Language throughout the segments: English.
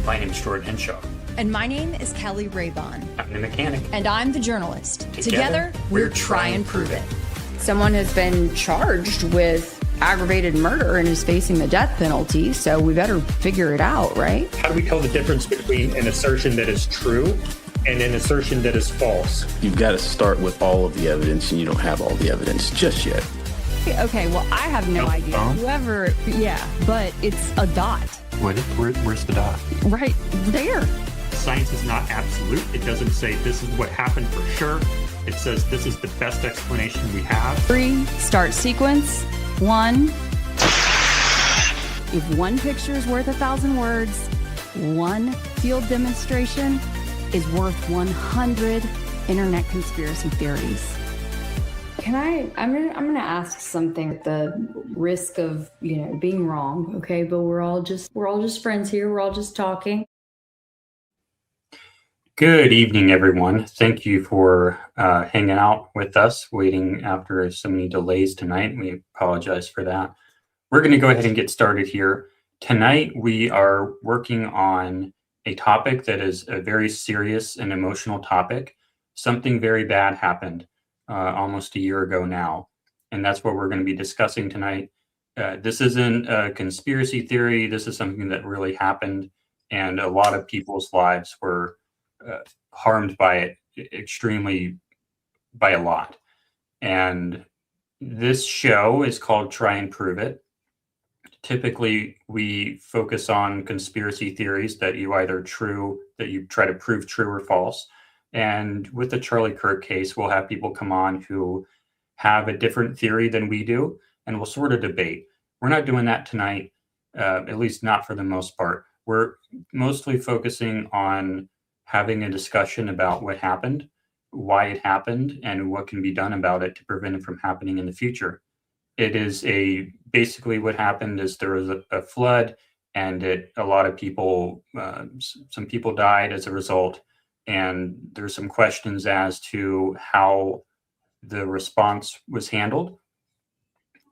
My name's Jordan Henshaw. And my name is Kelly Raybon. I'm the mechanic. And I'm the journalist. Together we're Try and Prove It. Someone has been charged with aggravated murder and is facing the death penalty, so we better figure it out, right? How do we tell the difference between an assertion that is true and an assertion that is false? You've got to start with all of the evidence, and you don't have all the evidence just yet. Okay, well, I have no idea. But it's a dot. Where's the dot? Right there. Science is not absolute. It doesn't say this is what happened for sure. It says this is the best explanation we have. 3, start sequence. 1. If one picture is worth 1,000 words, one field demonstration is worth 100 internet conspiracy theories. I'm gonna ask something at the risk of, being wrong, okay? But we're all just friends here. We're all just talking. Good evening, everyone. Thank you for hanging out with us, waiting after so many delays tonight. We apologize for that. We're going to go ahead and get started here. Tonight, we are working on a topic that is a very serious and emotional topic. Something very bad happened almost a year ago now, and that's what we're going to be discussing tonight. This isn't a conspiracy theory. This is something that really happened, and a lot of people's lives were harmed by it extremely by a lot. And this show is called Try and Prove It. Typically, we focus on conspiracy theories that you try to prove true or false. And with the Charlie Kirk case, we'll have people come on who have a different theory than we do, and we'll sort of debate. We're not doing that tonight, at least not for the most part. We're mostly focusing on having a discussion about what happened, why it happened, and what can be done about it to prevent it from happening in the future. It is basically what happened is there was a flood, and a lot of people, some people died as a result. And there's some questions as to how the response was handled.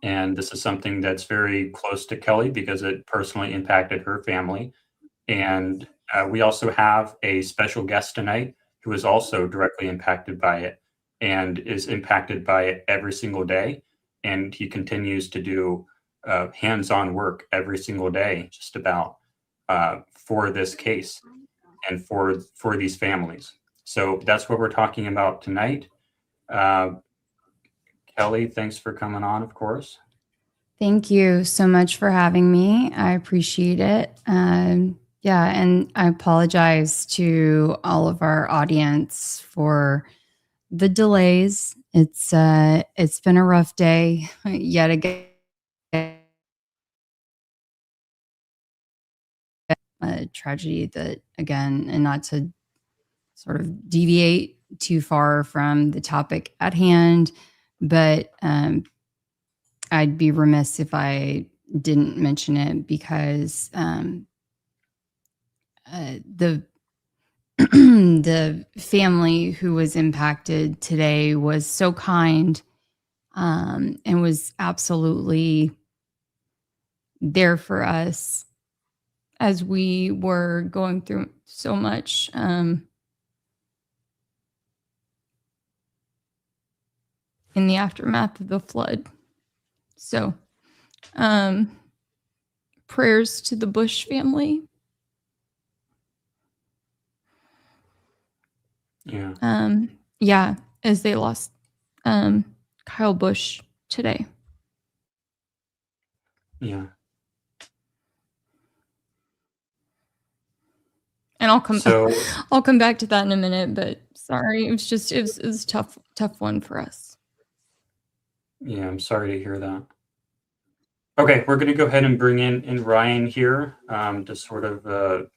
And this is something that's very close to Kelly because it personally impacted her family. And we also have a special guest tonight who is also directly impacted by it and is impacted by it every single day. And he continues to do hands-on work every single day, just about, for this case and for these families. So that's what we're talking about tonight. Kelly, thanks for coming on, of course. Thank you so much for having me. I appreciate it. And I apologize to all of our audience for the delays. It's been a rough day yet again. A tragedy that, again, and not to sort of deviate too far from the topic at hand, but I'd be remiss if I didn't mention it because the the family who was impacted today was so kind and was absolutely there for us as we were going through so much. In the aftermath of the flood. So, prayers to the Bush family. Yeah. As they lost Kyle Bush today. Yeah. And I'll come back to that in a minute, but sorry, it was a tough one for us. Yeah, I'm sorry to hear that. Okay, we're going to go ahead and bring in Ryan here to sort of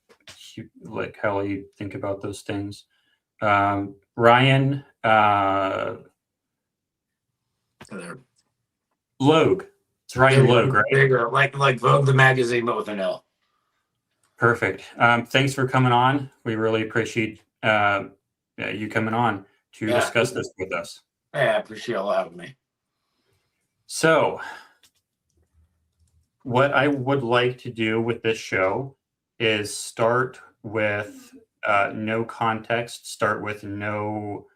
let Kelly think about those things. Ryan, Logue. It's Ryan Logue, right? Bigger, like Vogue the magazine, but with an L. Perfect. Thanks for coming on. We really appreciate you coming on to discuss this with us. Yeah, I appreciate y'all having me. So, what I would like to do with this show is start with no context, start with no,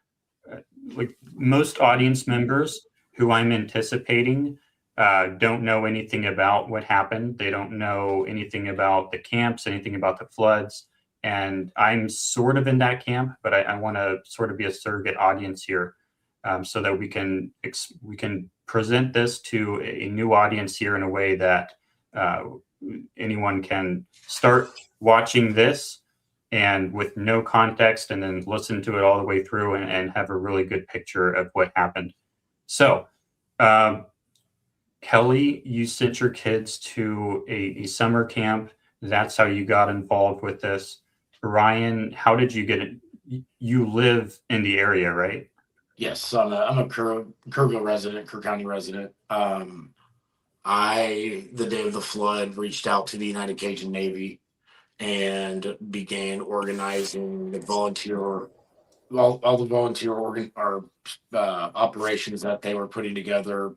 like most audience members who I'm anticipating don't know anything about what happened. They don't know anything about the camps, anything about the floods. And I'm sort of in that camp, but I want to sort of be a surrogate audience here, so that we can present this to a new audience here in a way that anyone can start watching this and with no context, and then listen to it all the way through and have a really good picture of what happened. So, Kelly, you sent your kids to a summer camp. That's how you got involved with this. Ryan, how did you get it? You live in the area, right? Yes, I'm a Kerrville resident, Kerr County resident. The day of the flood, reached out to the United Cajun Navy and began organizing the all the volunteer operations that they were putting together,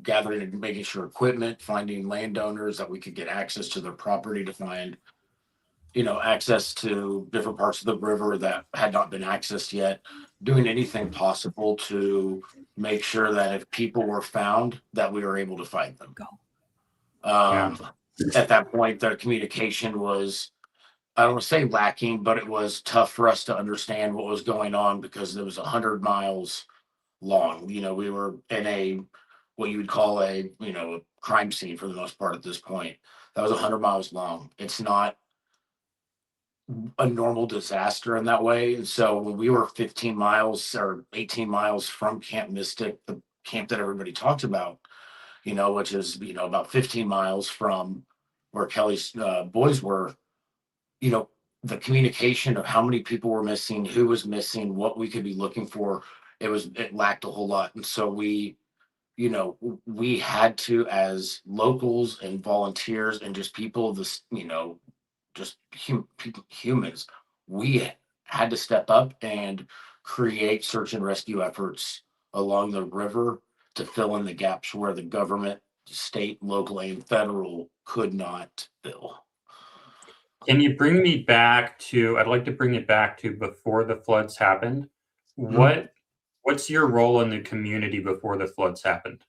gathering and making sure equipment, finding landowners that we could get access to their property, to find, access to different parts of the river that had not been accessed yet, doing anything possible to make sure that if people were found, that we were able to find them. Yeah. At that point, the communication was, I don't want to say lacking, but it was tough for us to understand what was going on because it was 100 miles long. We were in what you would call a crime scene for the most part at this point. That was 100 miles long. It's not a normal disaster in that way. And so when we were 15 miles or 18 miles from Camp Mystic, the camp that everybody talked about, which is, about 15 miles from where Kelly's boys were, the communication of how many people were missing, who was missing, what we could be looking for, it lacked a whole lot. And so we had to, as locals and volunteers and just people, just humans, we had to step up and create search and rescue efforts along the river to fill in the gaps where the government, state, local, and federal could not fill. Can you bring me back to, I'd like to bring it back to before the floods happened. What's your role in the community before the floods happened?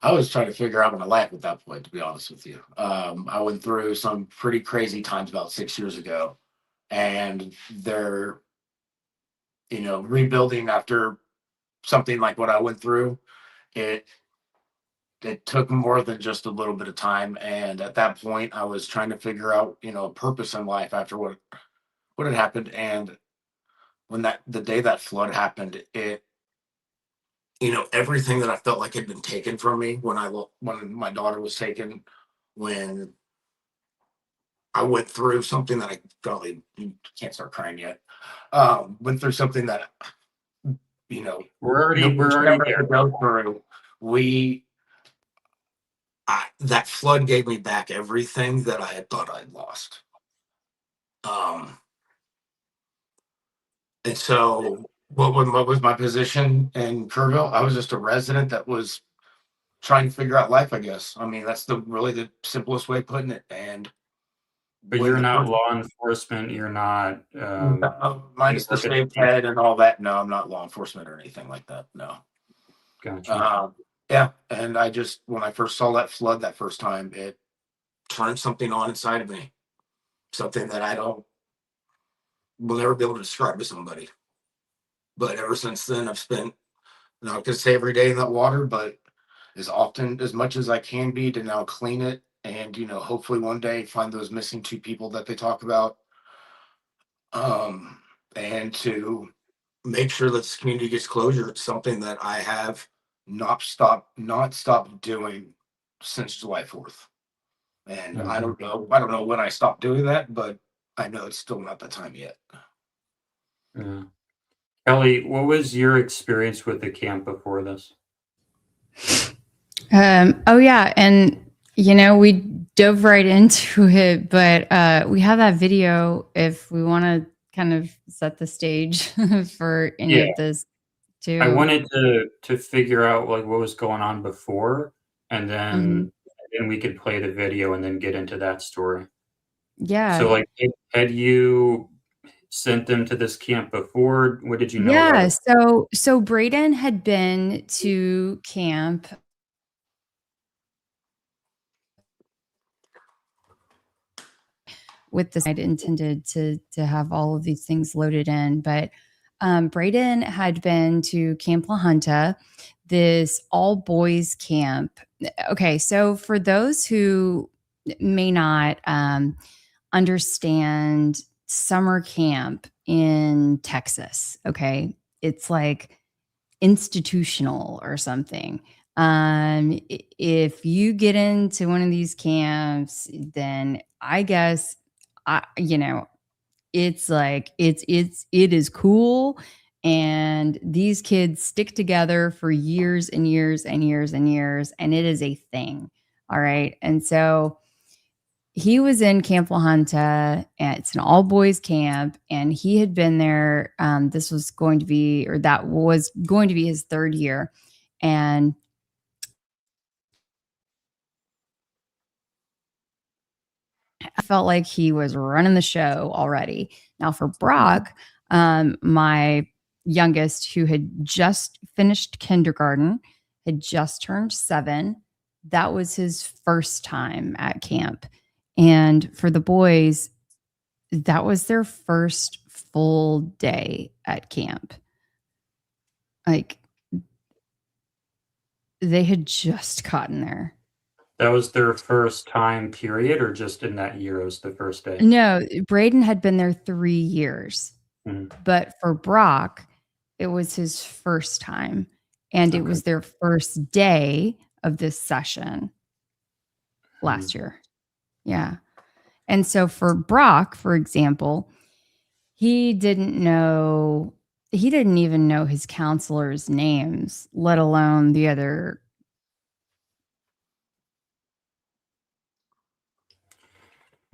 I was trying to figure out my life at that point, to be honest with you. I went through some pretty crazy times about 6 years ago, and they're, rebuilding after something like what I went through. It took more than just a little bit of time, and at that point, I was trying to figure out, a purpose in life after what had happened. And when the day that flood happened, everything that I felt like had been taken from me when my daughter was taken, when I went through something that I probably can't start crying yet. Went through something that, We're already there. Go through. That flood gave me back everything that I had thought I'd lost. And so what was my position in Kerrville? I was just a resident that was trying to figure out life, I guess. I mean, that's really the simplest way of putting it. And But you're not law enforcement. You're not. Minus the state head and all that. No, I'm not law enforcement or anything like that. No. Gotcha. Yeah. And when I first saw that flood that first time, it turned something on inside of me. Something that will never be able to describe to somebody. But ever since then, I've spent, not going to say every day in that water, but as much as I can be, to now clean it and, hopefully one day find those missing 2 people that they talk about. And to make sure that this community gets closure. It's something that I have not stopped doing since July 4th. And I don't know when I stopped doing that, but I know it's still not the time yet. Yeah. Kelly, what was your experience with the camp before this? Oh yeah, and we dove right into it, but we have that video if we want to kind of set the stage for any of this too. I wanted to figure out like what was going on before, and then we could play the video and then get into that story. Yeah. So, like, had you sent them to this camp before? What did you know about Yeah. it? So Braden had been to camp with this. I'd intended to have all of these things loaded in, but Braden had been to Camp La Junta, this all boys camp. Okay, so for those who may not understand summer camp in Texas, okay, it's like institutional or something. If you get into one of these camps, then I guess it's like it is cool, and these kids stick together for years and years and years and years, and it is a thing. All right. And so he was in Camp La Junta, and it's an all boys camp, and he had been there. This was going to be, or that was going to be his third year. And I felt like he was running the show already. Now for Brock, my youngest, who had just finished kindergarten, had just turned 7. That was his first time at camp. And for the boys, that was their first full day at camp. Like, they had just gotten there. That was their first time period, or just in that year it was the first day? No, Braden had been there 3 years. But for Brock, it was his first time. And it was their first day of this session last year. Yeah. And so for Brock, for example, he didn't even know his counselors' names, let alone the other.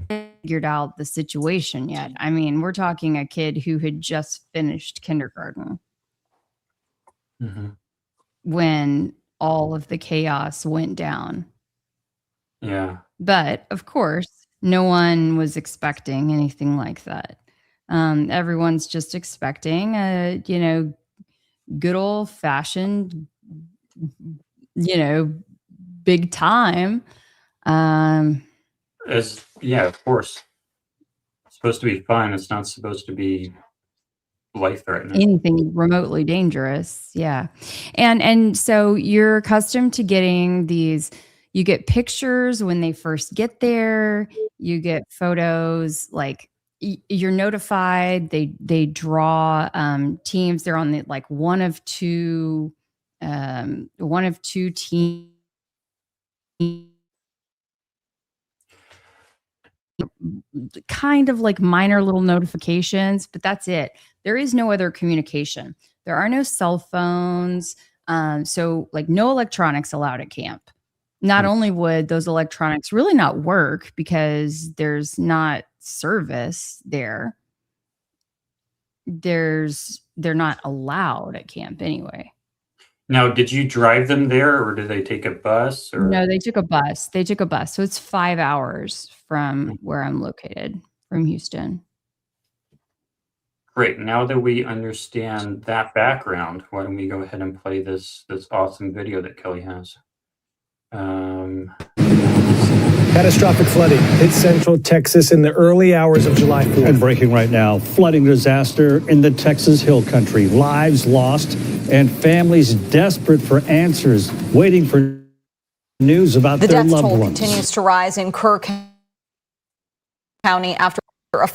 Figured out the situation yet. I mean, we're talking a kid who had just finished kindergarten when all of the chaos went down. Yeah. But of course, no one was expecting anything like that. Everyone's just expecting a, good old fashioned, big time. Yeah, of course. It's supposed to be fun. It's not supposed to be life-threatening. Anything remotely dangerous. Yeah. And so you're accustomed to getting these, you get pictures when they first get there, you get photos, like you're notified, they draw teams. They're on the like one of two teams, kind of like minor little notifications, but that's it. There is no other communication. There are no cell phones. So like no electronics allowed at camp. Not only would those electronics really not work because there's not service there, they're not allowed at camp anyway. Now, did you drive them there, or did they take a bus? Or? No, they took a bus. So it's 5 hours from where I'm located, from Houston. Great. Now that we understand that background, why don't we go ahead and play this awesome video that Kelly has? Catastrophic flooding hit central Texas in the early hours of July 4th. And breaking right now, flooding disaster in the Texas Hill Country. Lives lost and families desperate for answers, waiting for news about their loved ones. The death toll continues to rise in Kerr County after a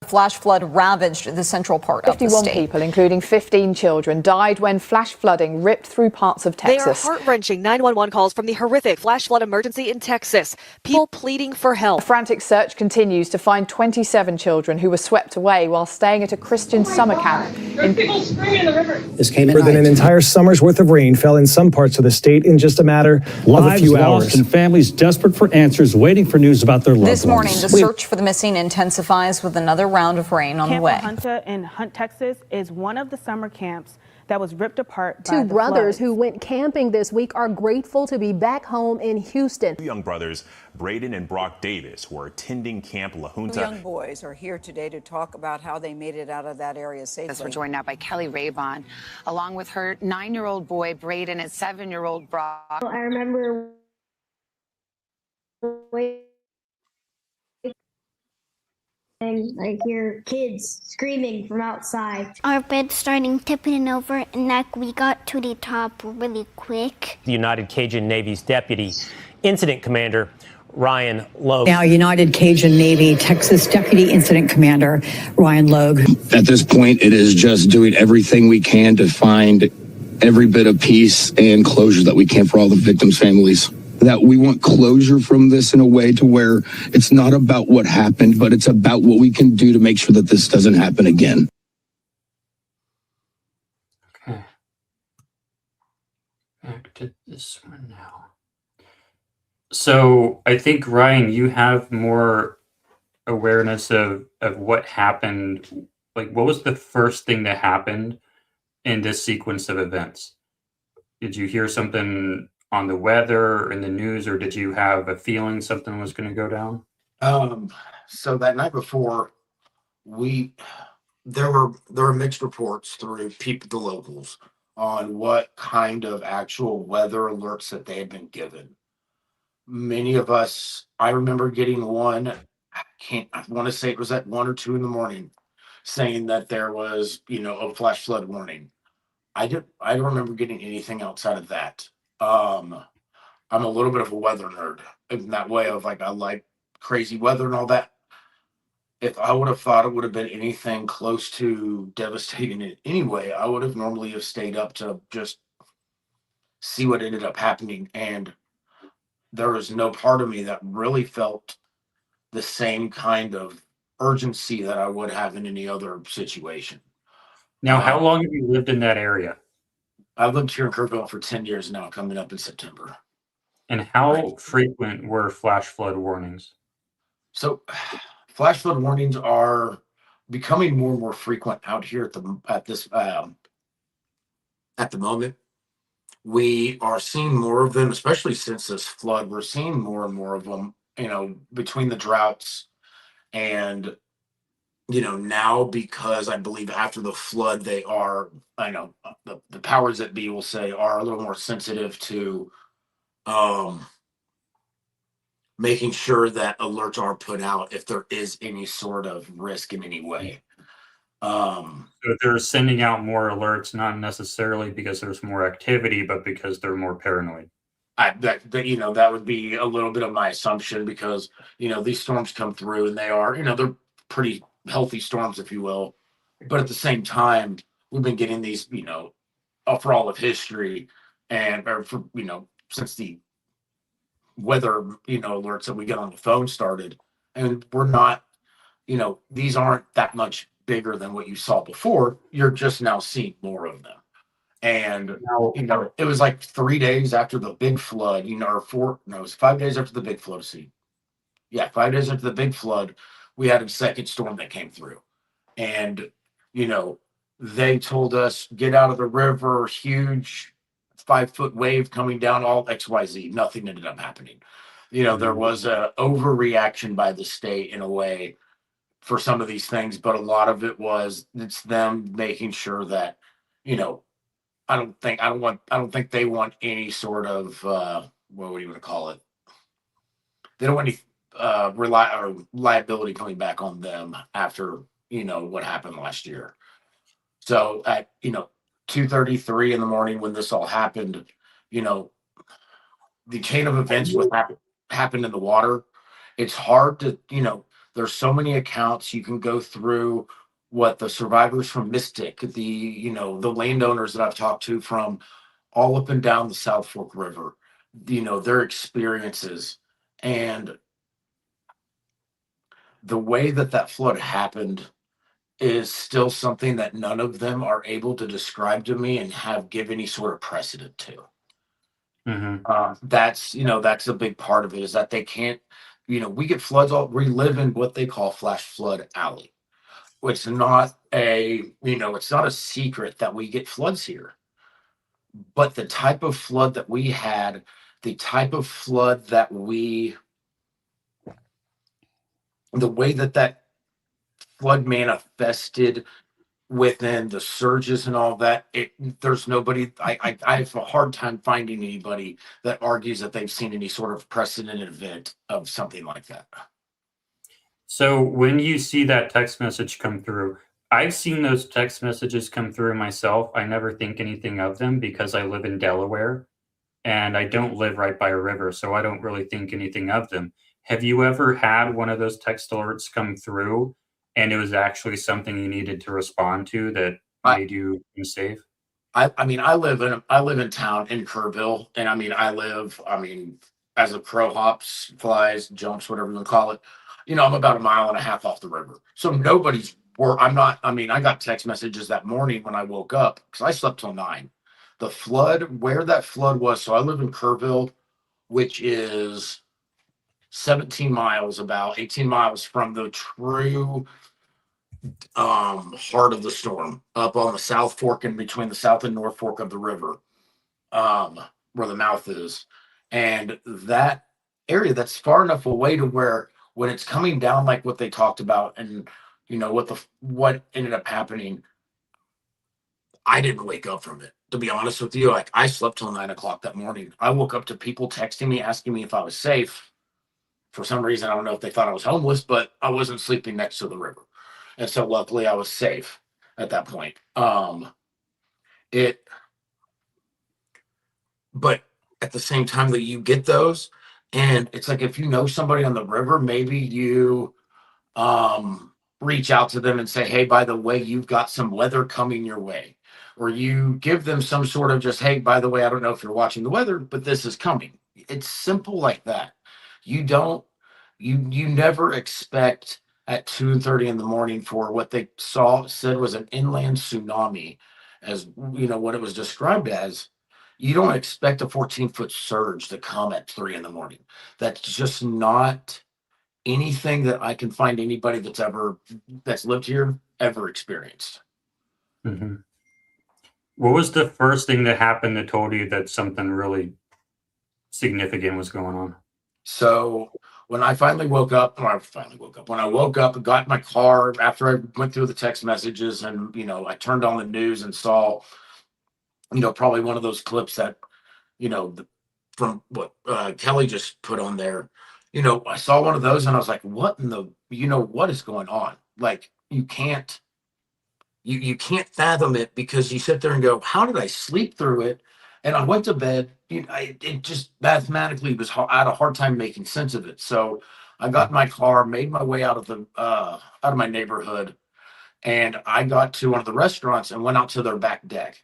flash flood ravaged the central part of the state. 51 people, including 15 children, died when flash flooding ripped through parts of Texas. They are heart-wrenching 911 calls from the horrific flash flood emergency in Texas. People pleading for help. A frantic search continues to find 27 children who were swept away while staying at a Christian summer camp. People screaming in the river. This came more than an entire summer's worth of rain fell in some parts of the state in just a matter of a few hours. And families desperate for answers, waiting for news about their loved ones. This morning, the search for the missing intensifies with another round of rain on the way. Camp La Junta in Hunt, Texas is one of the summer camps that was ripped apart by Two the brothers floods. who went camping this week are grateful to be back home in Houston. Two young brothers, Braden and Brock Davis, were attending Camp La Junta. Two young boys are here today to talk about how they made it out of that area safely. We're joined now by Kelly Raybon, along with her 9-year-old boy, Braden, and 7-year-old Brock. I remember and I hear kids screaming from outside. Our bed starting tipping over, and like we got to the top really quick. The United Cajun Navy's Deputy Incident Commander, Ryan Logue. Now, United Cajun Navy Texas Deputy Incident Commander, Ryan Logue. At this point, it is just doing everything we can to find every bit of peace and closure that we can for all the victims' families. That we want closure from this in a way to where it's not about what happened, but it's about what we can do to make sure that this doesn't happen again. Okay. Back to this one now. So I think, Ryan, you have more awareness of what happened. Like, what was the first thing that happened in this sequence of events? Did you hear something on the weather or in the news, or did you have a feeling something was going to go down? So that night before, there were mixed reports through the locals on what kind of actual weather alerts that they had been given. Many of us, I remember getting one. I want to say it was at 1 or 2 in the morning, saying that there was, a flash flood warning. I don't remember getting anything outside of that. I'm a little bit of a weather nerd in that way of I like crazy weather and all that. If I would have thought it would have been anything close to devastating in any way, I would have normally have stayed up to just see what ended up happening. And there was no part of me that really felt the same kind of urgency that I would have in any other situation. Now, how long have you lived in that area? I've lived here in Kerrville for 10 years now, coming up in September. And how frequent were flash flood warnings? So flash flood warnings are becoming more and more frequent out here at the moment. We are seeing more of them, especially since this flood. We're seeing more and more of them, between the droughts and now, because I believe after the flood, they are, the powers that be will say, are a little more sensitive to making sure that alerts are put out if there is any sort of risk in any way. So they're sending out more alerts, not necessarily because there's more activity, but because they're more paranoid. That would be a little bit of my assumption, because these storms come through and they are, they're pretty healthy storms, if you will, but at the same time, we've been getting these, for all of history, since the weather, alerts that we get on the phone started, and we're not, these aren't that much bigger than what you saw before. You're just now seeing more of them, and it was like 3 days after the big flood, it was 5 days after the big flood. 5 days after the big flood, we had a second storm that came through, and they told us, get out of the river, huge 5-foot wave coming down, all XYZ. Nothing ended up happening. There was a overreaction by the state in a way for some of these things, but a lot of it's them making sure that, I don't think they want any sort of what would you want to call it? They don't want any liability coming back on them after what happened last year. So at 2:33 in the morning when this all happened, the chain of events what happened in the water. It's hard to there's so many accounts you can go through. What the survivors from Mystic, the landowners that I've talked to from all up and down the South Fork River, their experiences, and the way that flood happened is still something that none of them are able to describe to me and give any sort of precedent to. That's a big part of it, is that they can't, we get floods we live in what they call flash flood alley. it's not it's not a secret that we get floods here. But the type of flood that we had, the type of flood that the way that flood manifested within the surges and all that, there's nobody. I have a hard time finding anybody that argues that they've seen any sort of precedented event of something like that. So when you see that text message come through, I've seen those text messages come through myself. I never think anything of them because I live in Delaware and I don't live right by a river, so I don't really think anything of them. Have you ever had one of those text alerts come through and it was actually something you needed to respond to that made you safe? I mean, I live in town in Kerrville, and I mean, as a crow hops, flies, jumps, whatever you want to call it, I'm about a mile and a half off the river. So nobody's where I'm not. I mean, I got text messages that morning when I woke up because I slept till 9. The flood, where that flood was, so I live in Kerrville, which is 17 miles, about 18 miles from the true heart of the storm, up on the South Fork, in between the South and North Fork of the river, um, where the mouth is. And that area, that's far enough away to where when it's coming down, like what they talked about, and what ended up happening, I didn't wake up from it. To be honest with you, like I slept till 9 o'clock that morning. I woke up to people texting me, asking me if I was safe. For some reason, I don't know if they thought I was homeless, but I wasn't sleeping next to the river. And so luckily I was safe at that point. It But at the same time that you get those, and it's like if you know somebody on the river, maybe you reach out to them and say, hey, by the way, you've got some weather coming your way. Or you give them some sort of just, hey, by the way, I don't know if you're watching the weather, but this is coming. It's simple like that. You don't, you never expect at 2:30 in the morning for what they said was an inland tsunami, as what it was described as. You don't expect a 14-foot surge to come at 3 in the morning. That's just not anything that I can find anybody that's lived here ever experienced. Mhm. What was the first thing that happened that told you that something really significant was going on? So when I finally woke up, when I woke up and got in my car after I went through the text messages, and I turned on the news and saw, probably one of those clips that, from what Kelly just put on there. I saw one of those and I was like, what in the, what is going on? Like you can't fathom it, because you sit there and go, how did I sleep through it? And I went to bed. It just mathematically I had a hard time making sense of it. So I got in my car, made my way out of my neighborhood, and I got to one of the restaurants and went out to their back deck.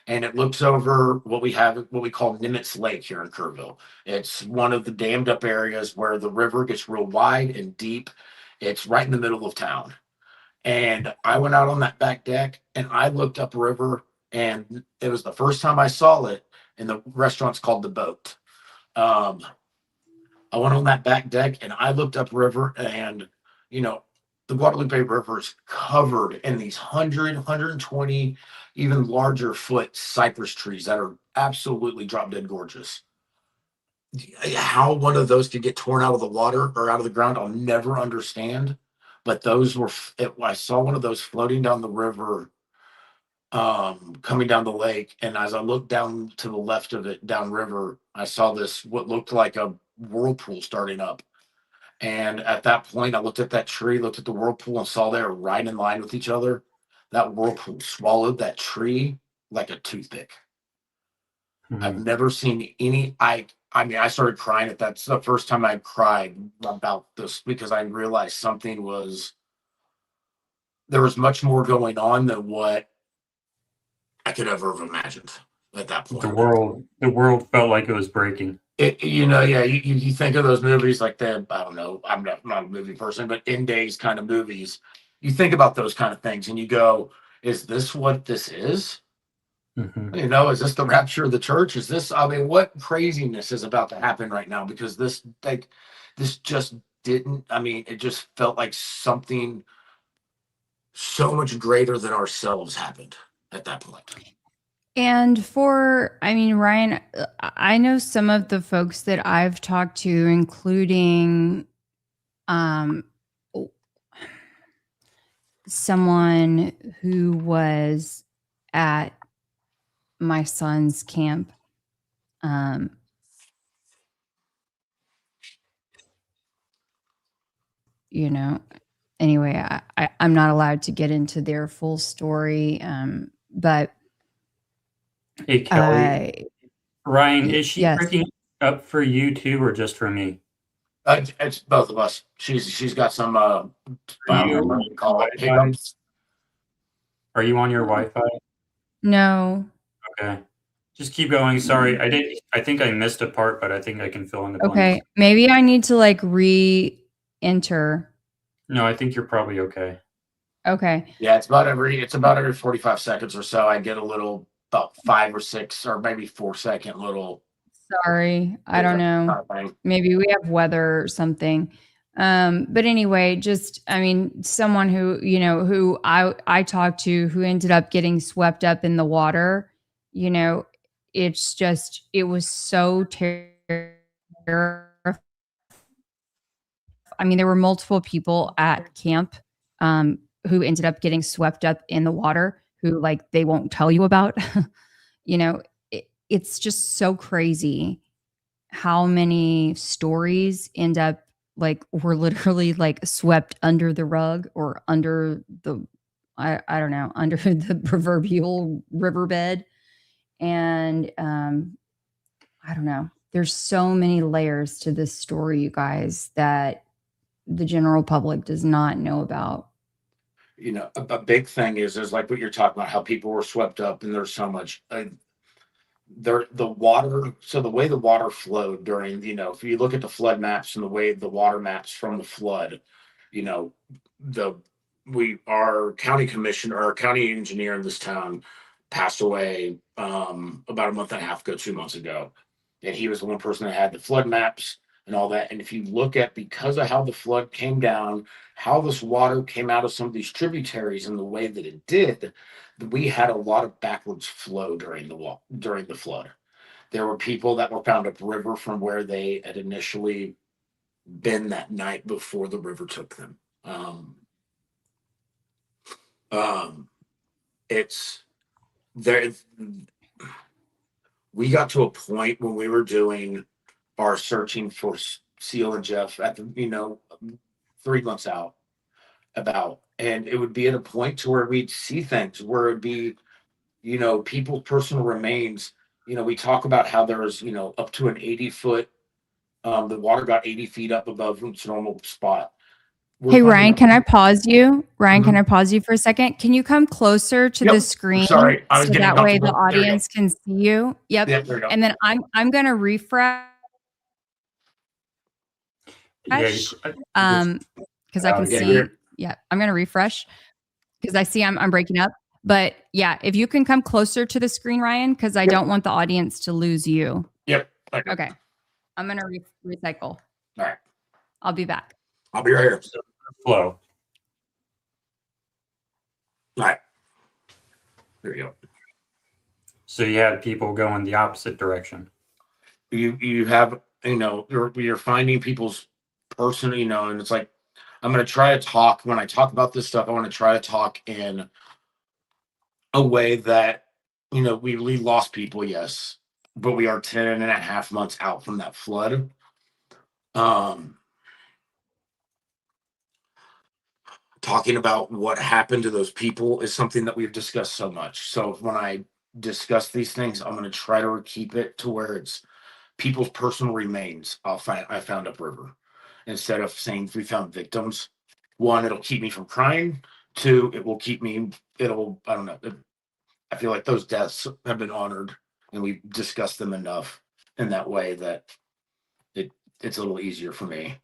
And it looks over what we call Nimitz Lake here in Kerrville. It's one of the dammed up areas where the river gets real wide and deep. It's right in the middle of town. And I went out on that back deck and I looked up river, and it was the first time I saw it. And the restaurant's called The Boat. Um, I went on that back deck and I looked up river, and the Guadalupe River is covered in these 120, even larger foot cypress trees that are absolutely drop dead gorgeous. How one of those could get torn out of the water or out of the ground, I'll never understand. But I saw one of those floating down the river, coming down the lake. And as I looked down to the left of it, downriver, I saw this, what looked like a whirlpool starting up. And at that point, I looked at that tree, looked at the whirlpool, and saw they were right in line with each other. That whirlpool swallowed that tree like a toothpick. I've never seen any. I mean, I started crying. That's the first time I cried about this, because I realized there was much more going on than what I could ever have imagined at that point. The world felt like it was breaking. Yeah, you think of those movies like I don't know, I'm not a movie person, but in days kind of movies, you think about those kind of things and you go, is this what this is? Is this the rapture of the church? Is this, I mean, what craziness is about to happen right now? Because this just didn't, I mean, it just felt like something so much greater than ourselves happened at that point. And Ryan, I know some of the folks that I've talked to, including someone who was at my son's camp. Anyway, I'm not allowed to get into their full story, but Hey, Kelly. Ryan, is she yes. breaking up for you too, or just for me? It's both of us. She's got some hiccups. Are you on your Wi-Fi? No. Okay. Just keep going. Sorry, I think I missed a part, but I think I can fill in the blanks. Okay, maybe I need to re-enter. No, I think you're probably okay. Okay. Yeah, it's about every 45 seconds or so. I get a little, about 5 or 6 or maybe 4-second little. Sorry, I don't know. Maybe we have weather or something. But anyway, someone who I talked to who ended up getting swept up in the water, it was so terrible. There were multiple people at camp who ended up getting swept up in the water who they won't tell you about. It's just so crazy how many stories end up were literally swept under the rug or under the, I don't know, under the proverbial riverbed. And I don't know. There's so many layers to this story, you guys, that the general public does not know about. A big thing is like what you're talking about, how people were swept up, and there's so much. The water, so the way the water flowed during, if you look at the flood maps and the way the water maps from the flood, our county commissioner, our county engineer in this town passed away about a month and a half ago, 2 months ago. And he was the one person that had the flood maps and all that. And if you look at, because of how the flood came down, how this water came out of some of these tributaries and the way that it did, we had a lot of backwards flow during the flood. There were people that were found upriver from where they had initially been that night before the river took them. It's there. We got to a point when we were doing our searching for Seal and Jeff at the 3 months out and it would be at a point to where we'd see things where it'd be people's personal remains. We talk about how there's up to an 80-foot, the water got 80 feet up above its normal spot. Hey, Ryan, can I pause you? Ryan, can I pause you for a second? Can you come closer to the screen? Sorry, I was so getting that way the comfortable. There you audience can see you. Yep. There you go. And then I'm going to refresh. Because I can see. Yeah, I'm going to refresh because I see I'm breaking up. But yeah, if you can come closer to the screen, Ryan, because I don't want the audience to lose you. Yep. Okay. I'm going to recycle. All right. I'll be back. I'll be right here. Flow. All right. There you go. So you had people going the opposite direction. You have, you're finding people's person, and it's like, I'm going to try to talk, when I talk about this stuff, I want to try to talk in a way that, we lost people, yes, but we are 10 and a half months out from that flood. Talking about what happened to those people is something that we've discussed so much. So when I discuss these things, I'm going to try to keep it to where it's people's personal remains. I found upriver, instead of saying we found victims. One, it'll keep me from crying. Two, it will keep me. I don't know. I feel like those deaths have been honored, and we've discussed them enough in that way that it's a little easier for me.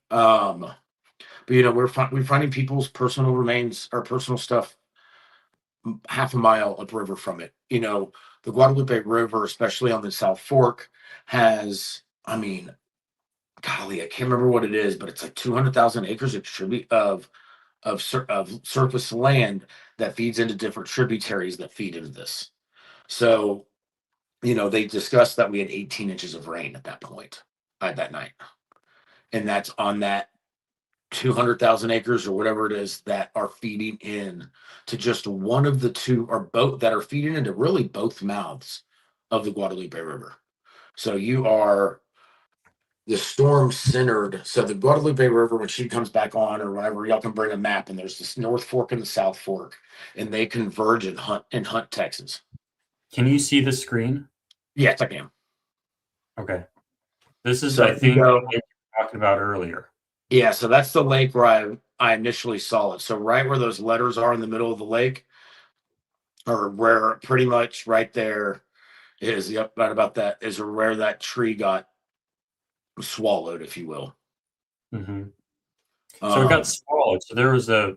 But we're finding people's personal remains or personal stuff half a mile upriver from it. The Guadalupe River, especially on the South Fork, has, golly, I can't remember what it is, but it's like 200,000 acres of surface land that feeds into different tributaries that feed into this. So, they discussed that we had 18 inches of rain at that point, that night. And that's on that 200,000 acres or whatever it is that are feeding in to just one of the two, or both, that are feeding into really both mouths of the Guadalupe River. So the storm centered. So the Guadalupe River, when she comes back on, or whenever y'all can bring a map, and there's this North Fork and the South Fork, and they converge in Hunt, Texas. Can you see the screen? Yes, I can. Okay. This is, So I think, what we were talking about earlier. Yeah, so that's the lake where I initially saw it. So right where those letters are in the middle of the lake, or where pretty much right there is, yep, right about that, is where that tree got swallowed, if you will. Mm-hmm. So it got swallowed. So there was I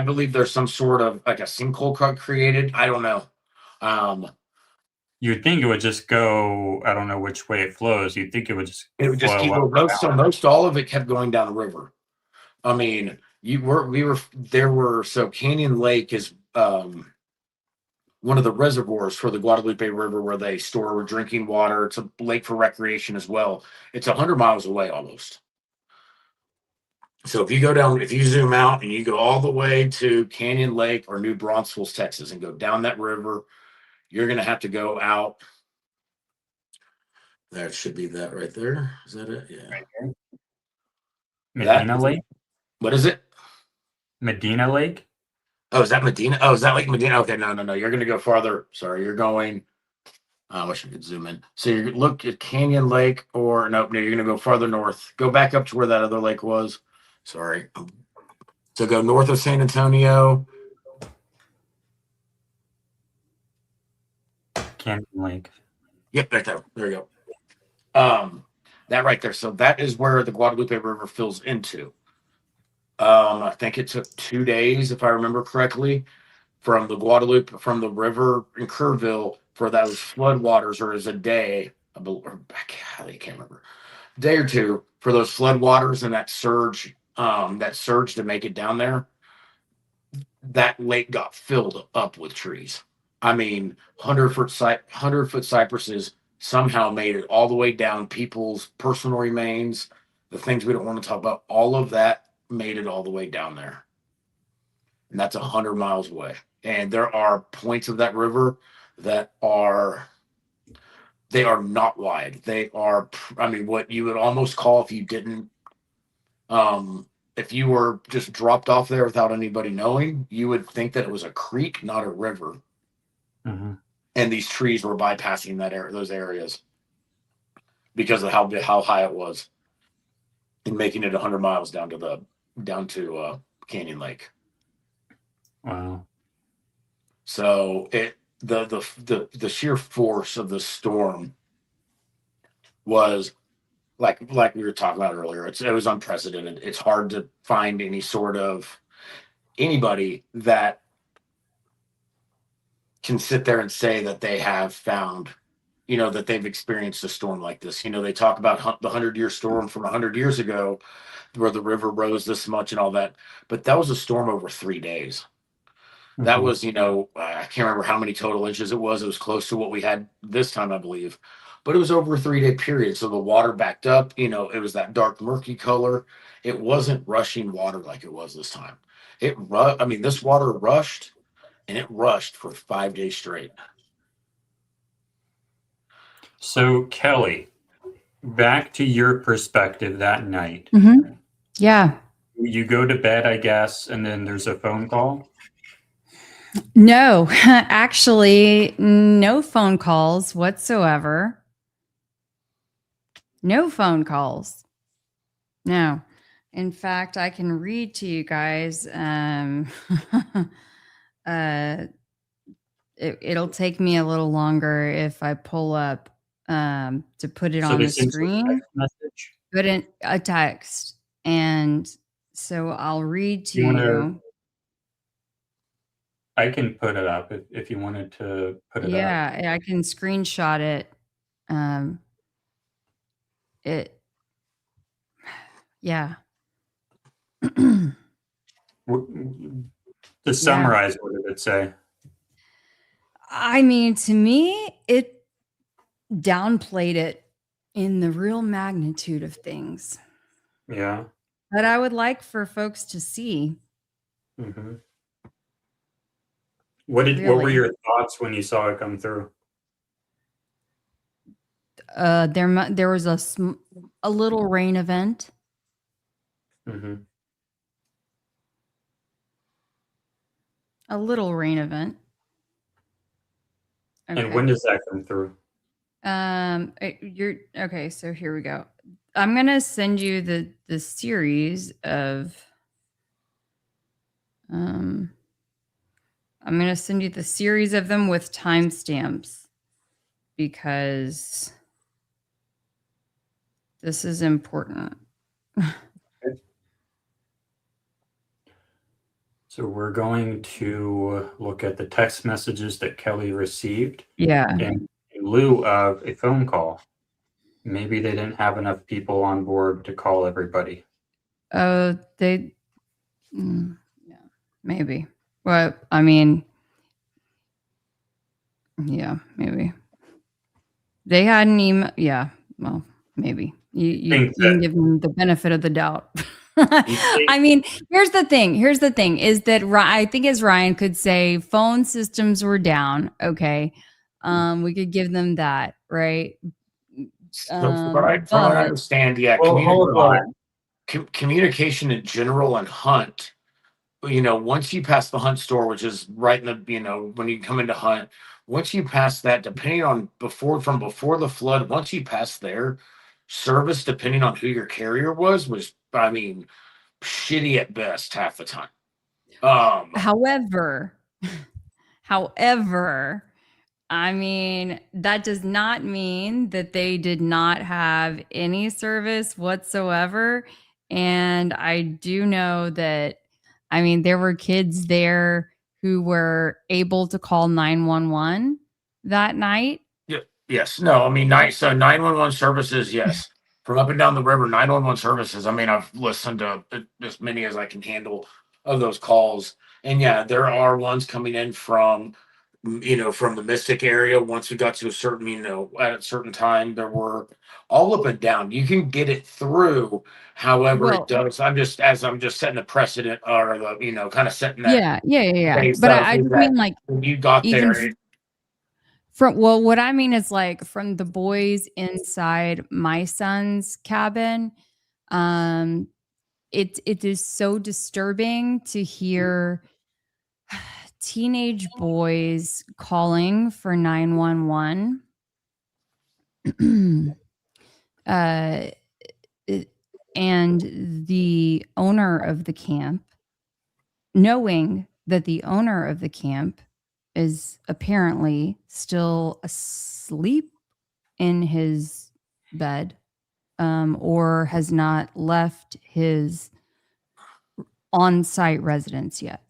believe there's some sort of like a sinkhole created. I don't know. You'd think it would just go, I don't know which way it flows. You'd think it would just keep up. most all of it kept going down the river. I mean, so Canyon Lake is one of the reservoirs for the Guadalupe River where they store drinking water. It's a lake for recreation as well. It's 100 miles away almost. So if you zoom out and you go all the way to Canyon Lake or New Braunfels, Texas, and go down that river, you're going to have to go out. That should be that right there. Is that it? Yeah. Right. Medina Lake? What is it? Medina Lake? Oh, is that Medina? Oh, is that Lake Medina? Okay, no. You're going to go farther. Sorry, you're going. I wish I could zoom in. So you look at Canyon Lake, or no, you're going to go farther north. Go back up to where that other lake was. Sorry. So go north of San Antonio. Canyon Lake. Yep, right there. There you go. That right there. So that is where the Guadalupe River fills into. I think it took 2 days, if I remember correctly, from the river in Kerrville for those floodwaters, or is a day, I can't remember, day or two for those floodwaters and that surge to make it down there. That lake got filled up with trees. I mean, 100-foot cypresses somehow made it all the way down. People's personal remains, the things we don't want to talk about, all of that made it all the way down there. And that's 100 miles away. And there are points of that river that are not wide. They are, I mean, what you would almost call, if you didn't, if you were just dropped off there without anybody knowing, you would think that it was a creek, not a river. Mm-hmm. And these trees were bypassing those areas because of how high it was, and making it 100 miles down to Canyon Lake. Wow. So the sheer force of the storm was like we were talking about earlier. It was unprecedented. It's hard to find anybody that can sit there and say that they have found, that they've experienced a storm like this. They talk about the 100-year storm from 100 years ago, where the river rose this much and all that, but that was a storm over 3 days. Mm-hmm. That was, I can't remember how many total inches it was. It was close to what we had this time, I believe, but it was over a 3-day period. So the water backed up, it was that dark, murky color. It wasn't rushing water like it was this time. This water rushed, and it rushed for 5 days straight. So Kelly, back to your perspective that night. Mm-hmm. Yeah. You go to bed, I guess, and then there's a phone call? No, actually, no phone calls whatsoever. No phone calls. No. In fact, I can read to you guys. It'll take me a little longer if I pull up to put it on the screen. Put in a text. And so I'll read to you. I can put it up if you wanted to put it up. Yeah, I can screenshot it. Yeah. To summarize, what did it say? I mean, to me, it downplayed it in the real magnitude of things Yeah. that I would like for folks to see. Mm-hmm. What were Really. your thoughts when you saw it come through? There was a little rain event. Mm-hmm. A little rain event. And when does that come through? You're okay. So here we go. I'm gonna send you the series of. I'm gonna send you the series of them with timestamps because this is important. So we're going to look at the text messages that Kelly received. Yeah. In lieu of a phone call. Maybe they didn't have enough people on board to call everybody. Yeah, maybe. Well, I mean, yeah, maybe. They had an email. Yeah, well, maybe. You can give them the benefit of the doubt. I mean, here's the thing is that I think as Ryan could say, phone systems were down. Okay. We could give them that, right? From what I understand, yeah, communication in general and Hunt, once you pass the Hunt store, which is right in the, when you come into Hunt, once you pass that, depending on before the flood, once you pass there, service, depending on who your carrier was, I mean, shitty at best half the time. However, I mean, that does not mean that they did not have any service whatsoever. And I do know that, I mean, there were kids there who were able to call 911 that night. Yeah, yes. No, I mean, 911 services, yes. From up and down the river, 911 services. I mean, I've listened to as many as I can handle of those calls. And yeah, there are ones coming in from from the Mystic area. Once we got to a certain, at a certain time, there were all up and down. You can get it through. However, it does. I'm just setting the precedent, or the, kind of setting that. Yeah. But I just mean like when you got even there. what I mean is like from the boys inside my son's cabin, it is so disturbing to hear teenage boys calling for 911. And the owner of the camp, knowing that the owner of the camp is apparently still asleep in his bed, or has not left his on-site residence yet.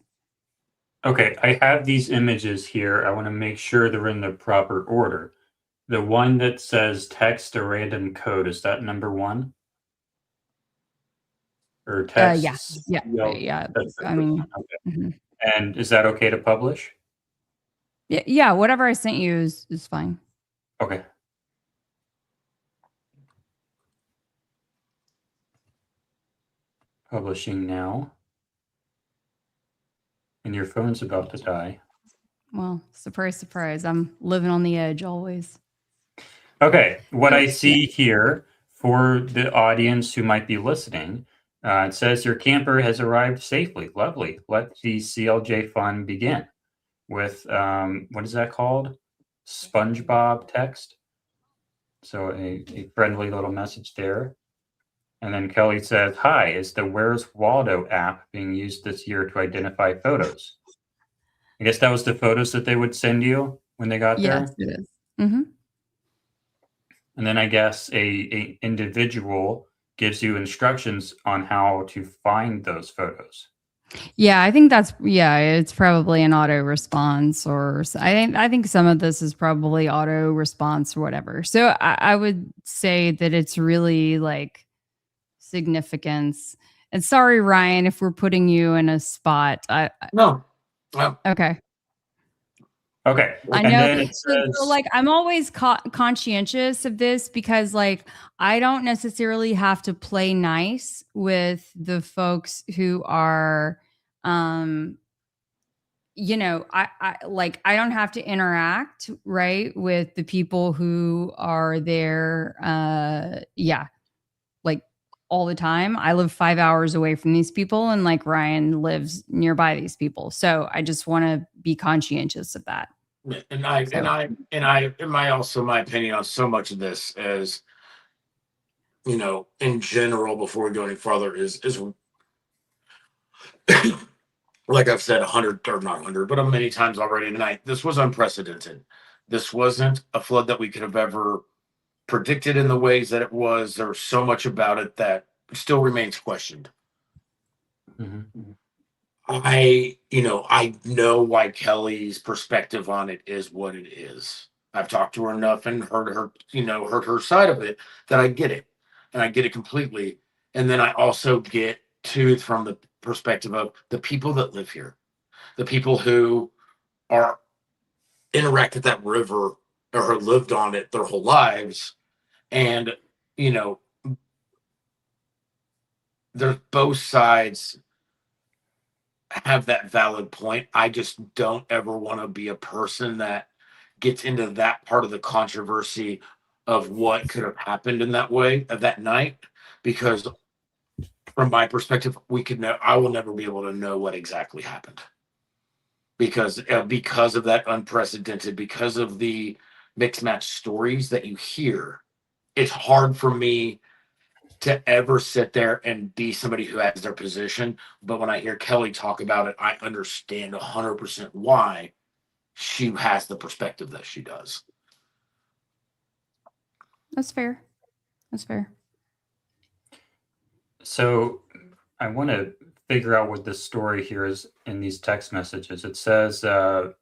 Okay, I have these images here. I want to make sure they're in the proper order. The one that says text a random code, is that number one? Or text? Yeah. I mean, okay. And is that okay to publish? Yeah, whatever I sent you is fine. Okay. Publishing now. And your phone's about to die. Well, surprise, surprise. I'm living on the edge always. Okay, what I see here for the audience who might be listening, it says your camper has arrived safely. Lovely. Let the CLJ fun begin with, what is that called? SpongeBob text. So a friendly little message there. And then Kelly says, hi, is the Where's Waldo app being used this year to identify photos? I guess that was the photos that they would send you when they got there? Yes, it is. Mm-hmm. And then I guess a individual gives you instructions on how to find those photos. Yeah, I think it's probably an auto response, or I think some of this is probably auto response or whatever. So I would say that it's really like significance. And sorry, Ryan, if we're putting you in a spot. No. Okay. Okay. I And know. then it So, says, like, I'm always conscientious of this because, like, I don't necessarily have to play nice with the folks who are, you know, I don't have to interact, right, with the people who are there. Like all the time. I live 5 hours away from these people, and like Ryan lives nearby these people. So I just want to be conscientious of that. And my opinion on so much of this is, you know, in general, before we go any further, is like I've said 100 or not 100, but many times already tonight, this was unprecedented. This wasn't a flood that we could have ever predicted in the ways that it was. There was so much about it that still remains questioned. I know why Kelly's perspective on it is what it is. I've talked to her enough and heard her side of it that I get it. And I get it completely. And then I also get from the perspective of the people that live here, the people who are interact at that river or have lived on it their whole lives. And, you know, there's both sides have that valid point. I just don't ever want to be a person that gets into that part of the controversy of what could have happened in that way of that night, because from my perspective, I will never be able to know what exactly happened because of that unprecedented, because of the mixed match stories that you hear. It's hard for me to ever sit there and be somebody who has their position. But when I hear Kelly talk about it, I understand 100% why she has the perspective that she does. That's fair. That's fair. So I want to figure out what this story here is in these text messages. It says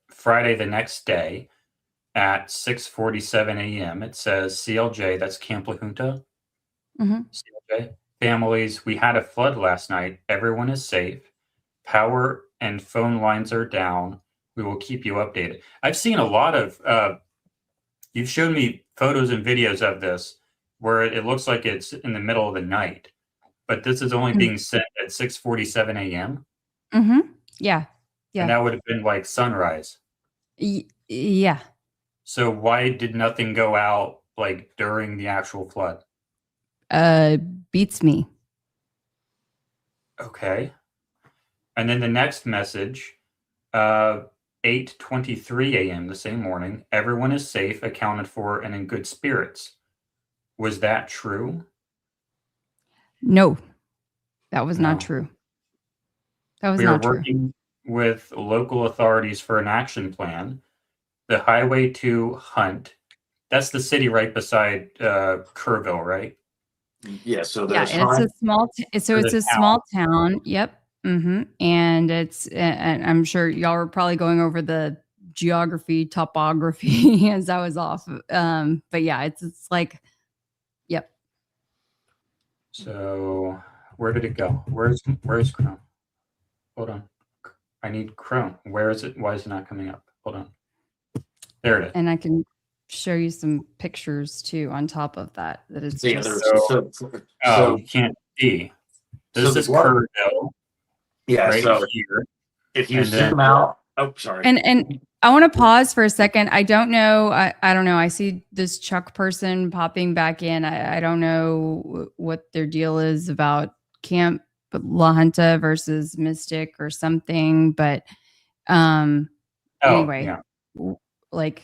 Friday the next day at 6:47 a.m. It says CLJ, that's Camp La Junta. CLJ, families, we had a flood last night. Everyone is safe. Power and phone lines are down. We will keep you updated. I've seen a lot of, you've shown me photos and videos of this where it looks like it's in the middle of the night, but this is only being sent at 6:47 a.m. Yeah. And that would have been like sunrise. Yeah. So why did nothing go out like during the actual flood? Beats me. Okay. And then the next message, 8:23 a.m. the same morning, everyone is safe, accounted for, and in good spirits. Was that true? No, that was not true. That was We are not true. working with local authorities for an action plan. The highway to Hunt, that's the city right beside Kerrville, right? Yeah, so Yeah, there's it's a small. It's a small town. Yep. And and I'm sure y'all were probably going over the geography, topography as I was off. But yeah, it's like, yep. So where did it go? Where's Chrome? Hold on. I need Chrome. Where is it? Why is it not coming up? Hold on. There it is. And I can show you some pictures too on top of that. That it's Yeah, just so you can't see. This is Kerrville. Yeah, right so here. If you zoom out, oh, sorry. And I want to pause for a second. I don't know. I don't know. I see this Chuck person popping back in. I don't know what their deal is about Camp La Junta versus Mystic or something. But anyway, like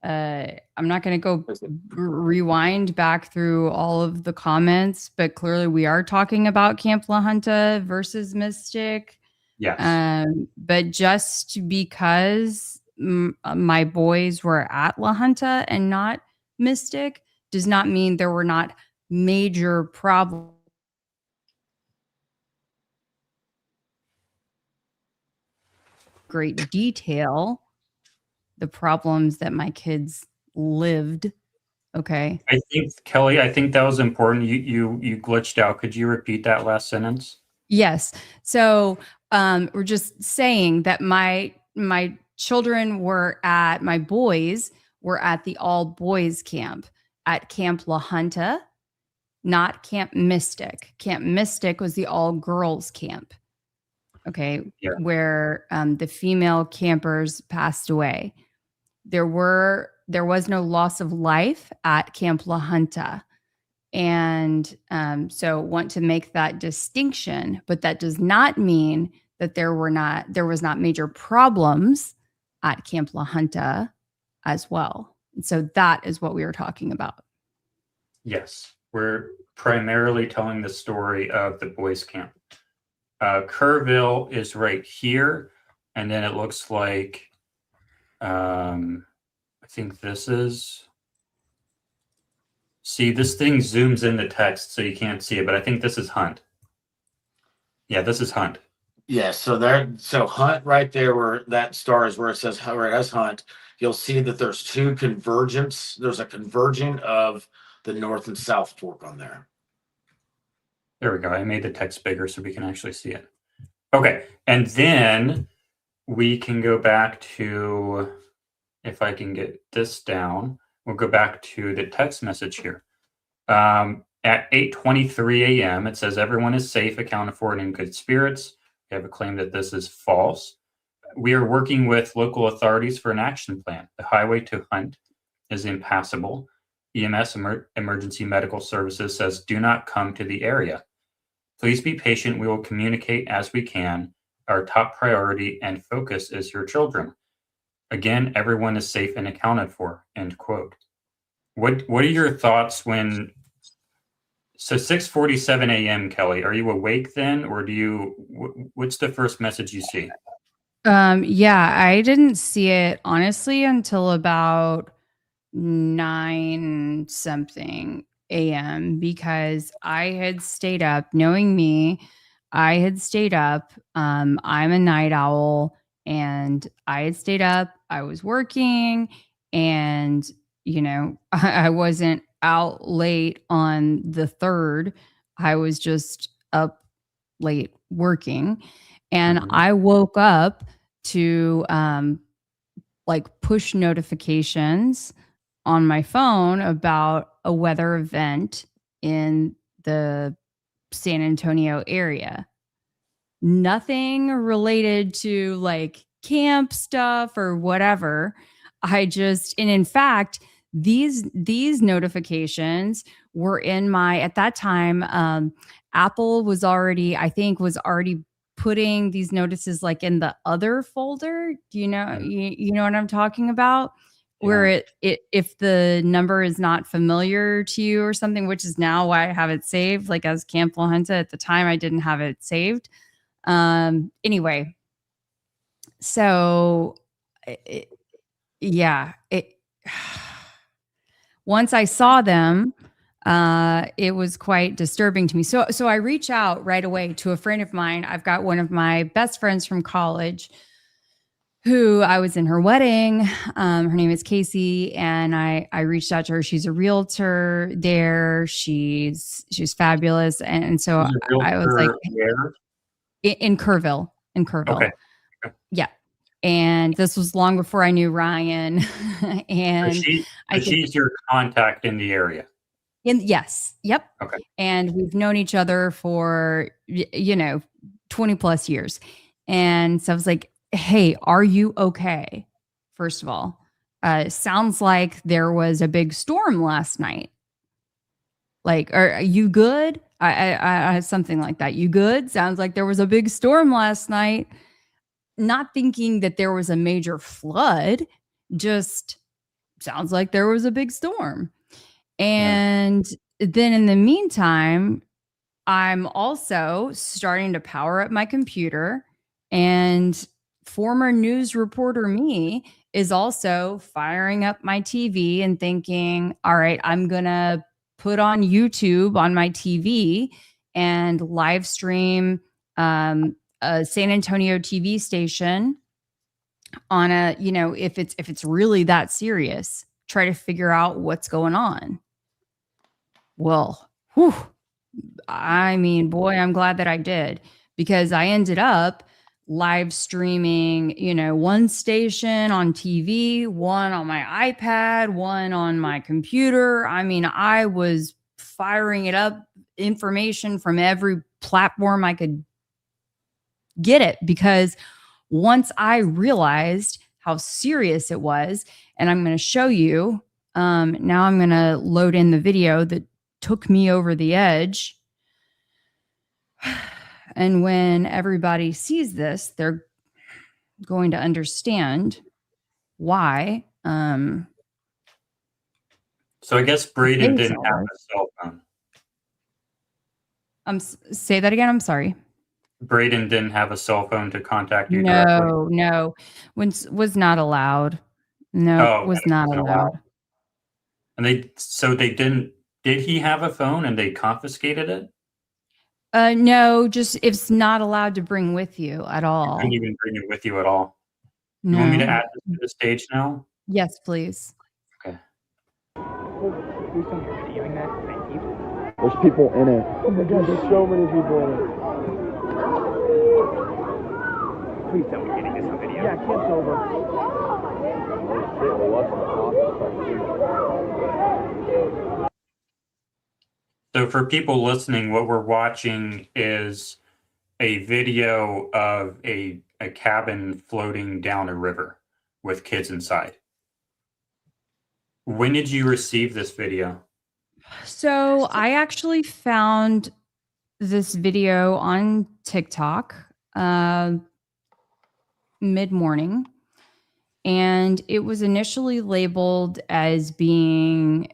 I'm not going to go rewind back through all of the comments, but clearly we are talking about Camp La Junta versus Mystic. Yes. But just because my boys were at La Junta and not Mystic does not mean there were not major problems. Great detail, the problems that my kids lived. Okay. I think, Kelly, I think that was important. You glitched out. Could you repeat that last sentence? Yes. So we're just saying that my children were at, my boys were at the all boys camp at Camp La Junta, not Camp Mystic. Camp Mystic was the all girls camp. Okay. Yeah. Where the female campers passed away. There was no loss of life at Camp La Junta. And so want to make that distinction, but that does not mean that there was not major problems at Camp La Junta as well. And so that is what we were talking about. Yes, we're primarily telling the story of the boys' camp. Kerrville is right here, and then it looks like I think this is. See, this thing zooms in the text so you can't see it, but I think this is Hunt. Yeah, this is Hunt. Yeah, so Hunt right there where that star is, where it says, where it has Hunt, you'll see that there's two convergence. There's a converging of the North and South Fork on there. There we go. I made the text bigger so we can actually see it. Okay, and then we can go back to, if I can get this down, we'll go back to the text message here. At 8:23 a.m., it says everyone is safe, accounted for, and in good spirits. We have a claim that this is false. We are working with local authorities for an action plan. The highway to Hunt is impassable. EMS, Emergency Medical Services, says do not come to the area. Please be patient. We will communicate as we can. Our top priority and focus is your children. Again, everyone is safe and accounted for, end quote. What are your thoughts when, so 6:47 a.m., Kelly, are you awake then, or what's the first message you see? Yeah, I didn't see it honestly until about 9 something a.m. because I had stayed up. Knowing me, I had stayed up. I'm a night owl, and I had stayed up. I was working, and I wasn't out late on the 3rd. I was just up late working, and I woke up to like push notifications on my phone about a weather event in the San Antonio area. Nothing related to like camp stuff or whatever. And in fact, these notifications were in my, at that time, Apple was already putting these notices like in the other folder. Do you know, you know what I'm talking about? Yeah. Where if the number is not familiar to you or something, which is now why I have it saved, like as Camp La Junta. At the time, I didn't have it saved. Anyway, so once I saw them, it was quite disturbing to me. So I reach out right away to a friend of mine. I've got one of my best friends from college who I was in her wedding. Her name is Casey, and I reached out to her. She's a realtor there. She's fabulous. And so I was like, where? In Kerrville. Okay. Yeah. And this was long before I knew Ryan. And she's your contact in the area. Yes. Yep. Okay. And we've known each other for, 20 plus years. And so I was like, hey, are you okay? First of all, sounds like there was a big storm last night. Like, are you good? I something like that. You good? Sounds like there was a big storm last night. Not thinking that there was a major flood, just sounds like there was a big storm. And then in the meantime, I'm also starting to power up my computer, and former news reporter me is also firing up my TV and thinking, all right, I'm going to put on YouTube on my TV and live stream a San Antonio TV station on a, if it's really that serious, try to figure out what's going on. Well, I mean, boy, I'm glad that I did, because I ended up live streaming, one station on TV, one on my iPad, one on my computer. I mean, I was firing it up, information from every platform I could get it, because once I realized how serious it was, and I'm going to show you, now I'm going to load in the video that took me over the edge. And when everybody sees this, they're going to understand why. So I guess Braden didn't have a cell phone. Say that again. I'm sorry. Braden didn't have a cell phone to contact you directly? No. Was not allowed. No, Oh, was and it not wasn't allowed. And they didn't, did he have a phone and they confiscated it? No, just it's not allowed to bring with you at You all. couldn't even bring it with you at all? No. You want me to add this to the stage now? Yes, please. Okay. There's people in it. Oh my god, there's so many people in it. Please tell me you're getting this on video. Yeah, camp's over. So for people listening, what we're watching is a video of a cabin floating down a river with kids inside. When did you receive this video? So I actually found this video on TikTok mid-morning, and it was initially labeled as being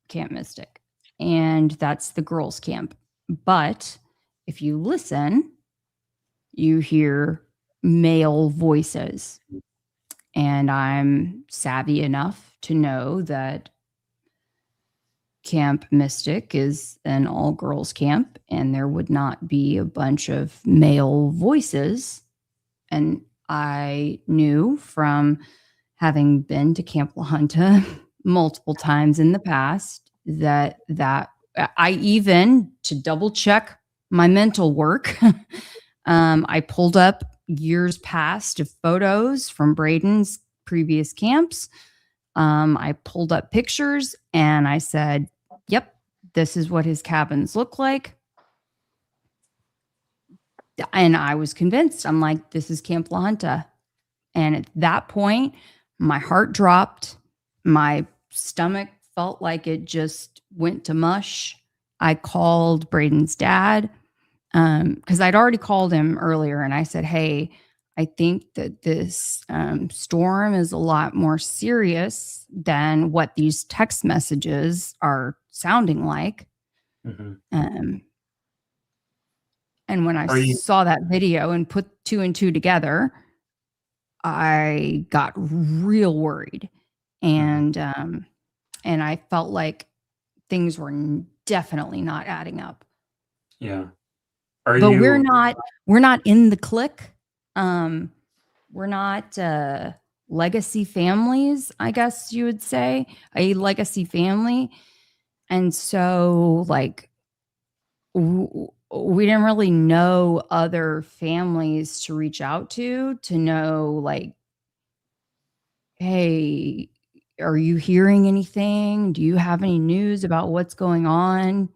Camp Mystic, and that's the girls' camp. But if you listen, you hear male voices, and I'm savvy enough to know that Camp Mystic is an all-girls camp, and there would not be a bunch of male voices. And I knew from having been to Camp La Junta multiple times in the past that I even, to double check my mental work, I pulled up years past of photos from Braden's previous camps. I pulled up pictures and I said, yep, this is what his cabins look like. And I was convinced. I'm like, this is Camp La Junta. And at that point, my heart dropped. My stomach felt like it just went to mush. I called Braden's dad because I'd already called him earlier, and I said, hey, I think that this storm is a lot more serious than what these text messages are sounding like. Mm-hmm. And when I saw that video and put two and two together, I got real worried, and I felt like things were definitely not adding up. Yeah. We're not in the clique. We're not legacy families, I guess you would say, a legacy family. And so like we didn't really know other families to reach out to know like, hey, are you hearing anything? Do you have any news about what's going on?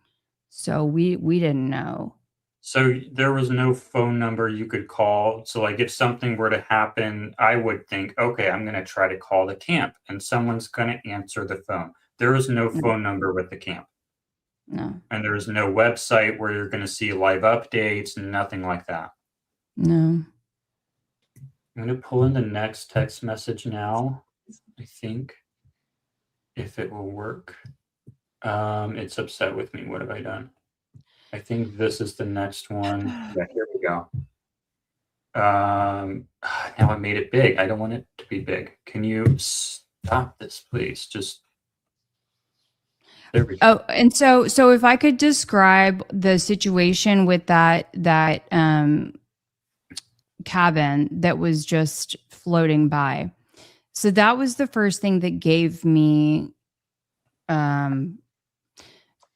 So we didn't know. So there was no phone number you could call. So like if something were to happen, I would think, okay, I'm going to try to call the camp and someone's going to answer the phone. There was no phone number with the camp. No. And there was no website where you're going to see live updates, nothing like that. No. I'm going to pull in the next text message now, I think, if it will work. It's upset with me. What have I done? I think this is the next one. Yeah, here we go. Now I made it big. I don't want it to be big. Can you stop this, please? Just there we go. Oh, and so if I could describe the situation with that cabin that was just floating by. So that was the first thing that gave me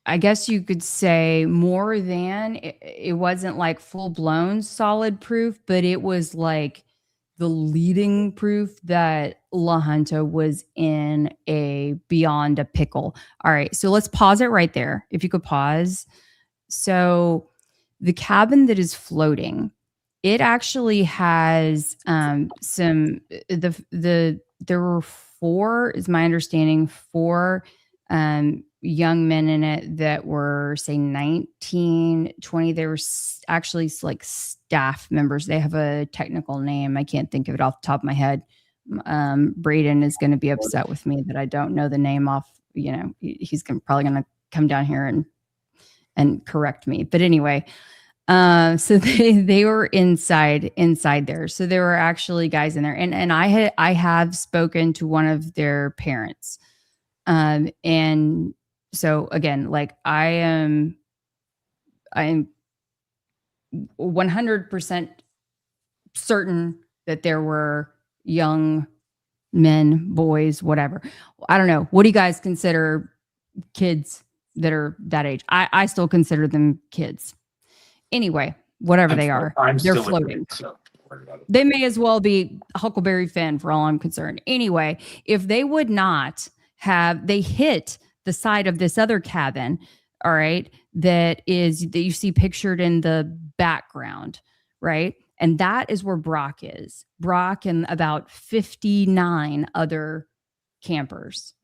I guess you could say more than it wasn't like full blown solid proof, but it was like the leading proof that La Junta was in a beyond a pickle. All right, so let's pause it right there. If you could pause. So the cabin that is floating, it actually has some there were four, is my understanding, four young men in it that were, say, 19, 20. They were actually like staff members. They have a technical name. I can't think of it off the top of my head. Braden is going to be upset with me that I don't know the name off. You know, he's probably going to come down here and correct me. But anyway, so they were inside there. So there were actually guys in there, and I have spoken to one of their parents. And so again, like I'm 100% certain that there were young men, boys, whatever. I don't know. What do you guys consider kids that are that age? I still consider them kids. Anyway, whatever they are, they're floating. They may as well be Huckleberry Finn for all I'm concerned. Anyway, if they would not have, they hit the side of this other cabin, all right, that you see pictured in the background, right? And that is where Brock is. Brock and about 59 other campers.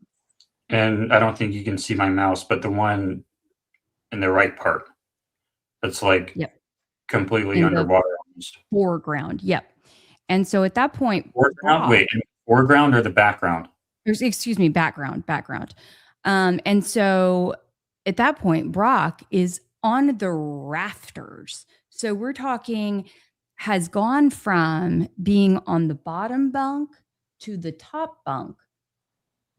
And I don't think you can see my mouse, but the one in the right part, it's like completely in underwater. Foreground. Yep. And so at that point, foreground, wait, foreground or the background? Excuse me, background. And so at that point, Brock is on the rafters. So we're talking, has gone from being on the bottom bunk to the top bunk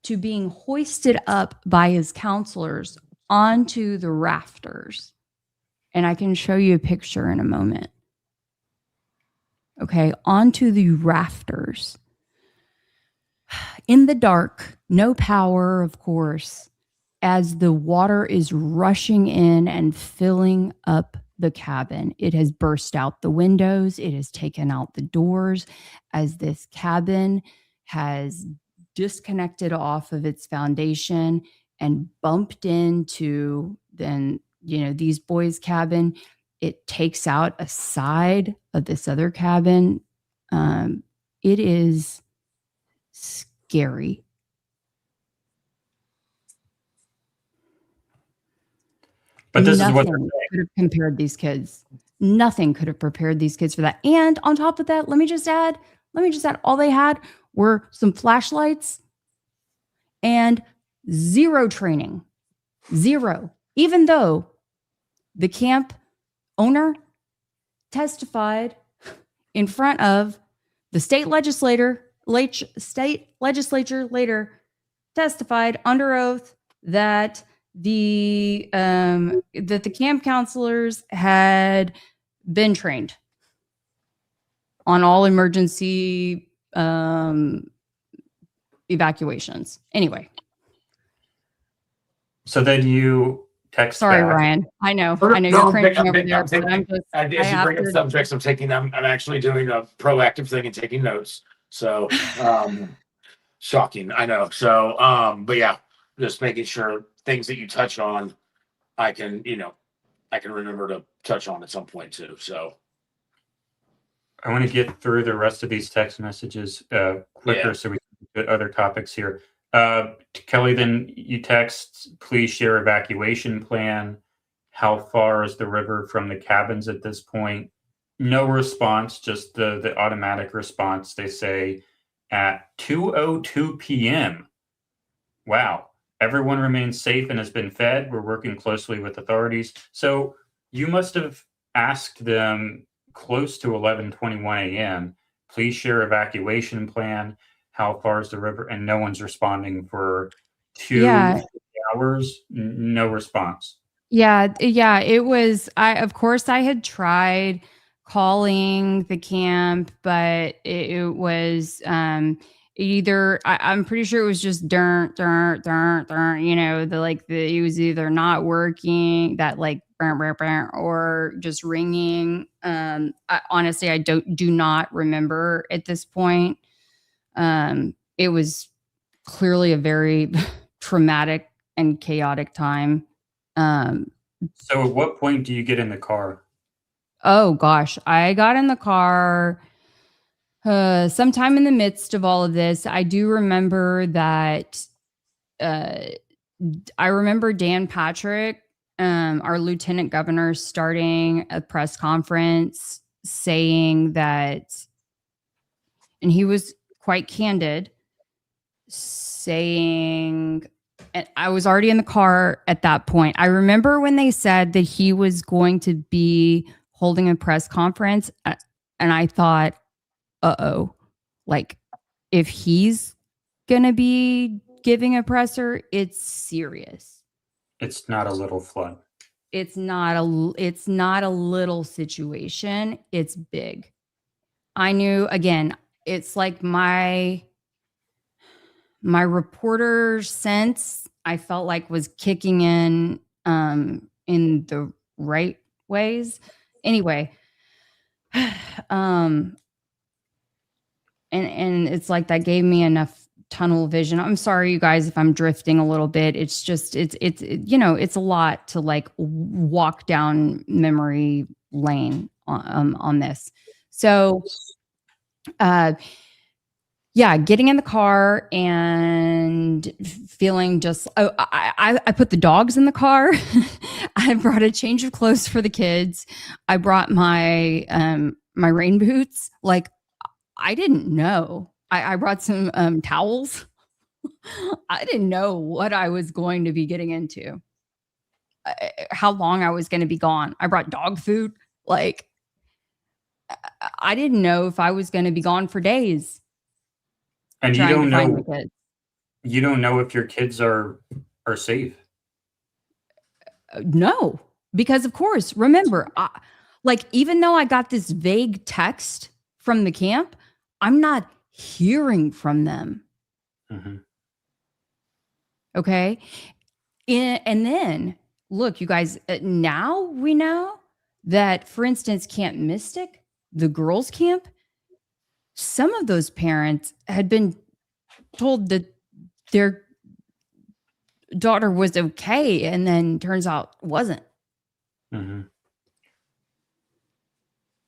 to being hoisted up by his counselors onto the rafters. And I can show you a picture in a moment. Okay, onto the rafters. In the dark, no power, of course, as the water is rushing in and filling up the cabin. It has burst out the windows. It has taken out the doors as this cabin has disconnected off of its foundation and bumped into then, these boys' cabin. It takes out a side of this other cabin. It is scary. But this Nothing is what could have compared these kids. Nothing could have prepared these kids for that. And on top of that, let me just add, all they had were some flashlights and zero training. Zero. Even though the camp owner testified in front of the state legislature later testified under oath that the camp counselors had been trained on all emergency evacuations. Anyway. So then you text. Sorry, back. Ryan. I know you're cringing over there, but As you bring up subjects, I'm actually doing a proactive thing and taking notes. So, shocking. I know. So, but yeah, just making sure things that you touch on, I can remember to touch on at some point too. So I want to get through the rest of these text messages quicker so we can get other topics here. Kelly, then you text, please share evacuation plan. How far is the river from the cabins at this point? No response, just the automatic response. They say at 2:02 p.m. Wow. Everyone remains safe and has been fed. We're working closely with authorities. So you must have asked them close to 11:21 a.m. Please share evacuation plan. How far is the river? And no one's responding for 2 hours. No response. Yeah. It was. Of course, I had tried calling the camp, but it was either I'm pretty sure it was just it was either not working, that like or just ringing. Honestly, I do not remember at this point. It was clearly a very traumatic and chaotic time. So at what point do you get in the car? Oh gosh, I got in the car sometime in the midst of all of this. I do remember that I remember Dan Patrick, our lieutenant governor, starting a press conference saying that, and he was quite candid, saying, and I was already in the car at that point. I remember when they said that he was going to be holding a press conference, and I thought, uh-oh, like if he's gonna be giving a presser, it's serious. It's not a little flood. It's not a little situation. It's big. I knew, again, it's like my reporter sense, I felt like, was kicking in the right ways. Anyway, and it's like that gave me enough tunnel vision. I'm sorry, you guys, if I'm drifting a little bit. It's just it's a lot to like walk down memory lane on this. So yeah, getting in the car and feeling just, I put the dogs in the car. I brought a change of clothes for the kids. I brought my my rain boots. Like, I didn't know. I brought some towels. I didn't know what I was going to be getting into, how long I was going to be gone. I brought dog food. Like, I didn't know if I was going to be gone for days. And you don't know. You don't know if your kids are safe. No, because of course, remember, like, even though I got this vague text from the camp, I'm not hearing from them. Mm-hmm. Okay. And then look, you guys, now we know that, for instance, Camp Mystic, the girls' camp, some of those parents had been told that their daughter was okay, and then turns out wasn't. Mm-hmm.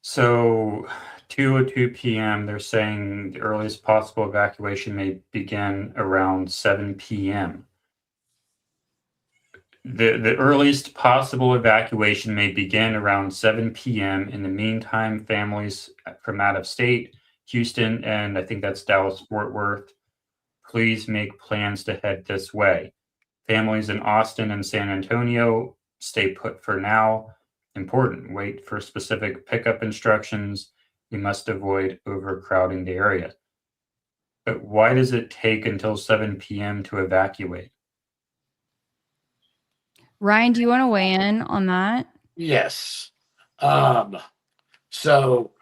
So 2:02 p.m., they're saying the earliest possible evacuation may begin around 7 p.m. The earliest possible evacuation may begin around 7 p.m. In the meantime, families from out of state, Houston, and I think that's Dallas, Fort Worth, please make plans to head this way. Families in Austin and San Antonio, stay put for now. Important, wait for specific pickup instructions. We must avoid overcrowding the area. But why does it take until 7 p.m. to evacuate? Ryan, do you want to weigh in on that? Yes. So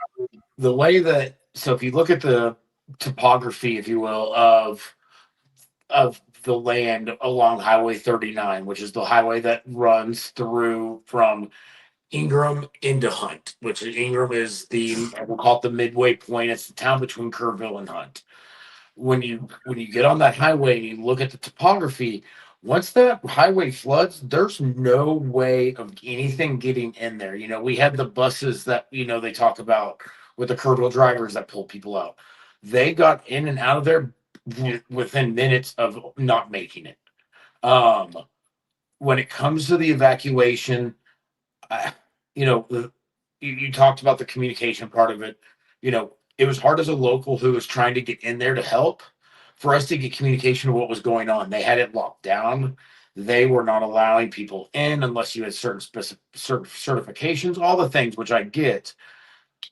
the way that, so if you look at the topography, if you will, of the land along Highway 39, which is the highway that runs through from Ingram into Hunt, which Ingram is we'll call it the midway point. It's the town between Kerrville and Hunt. When you get on that highway and you look at the topography, once that highway floods, there's no way of anything getting in there. You know, we had the buses that, they talk about with the Kerrville drivers that pull people out. They got in and out of there within minutes of not making it. When it comes to the evacuation, you talked about the communication part of it. It was hard as a local who was trying to get in there to help for us to get communication of what was going on. They had it locked down. They were not allowing people in unless you had certain certifications, all the things which I get.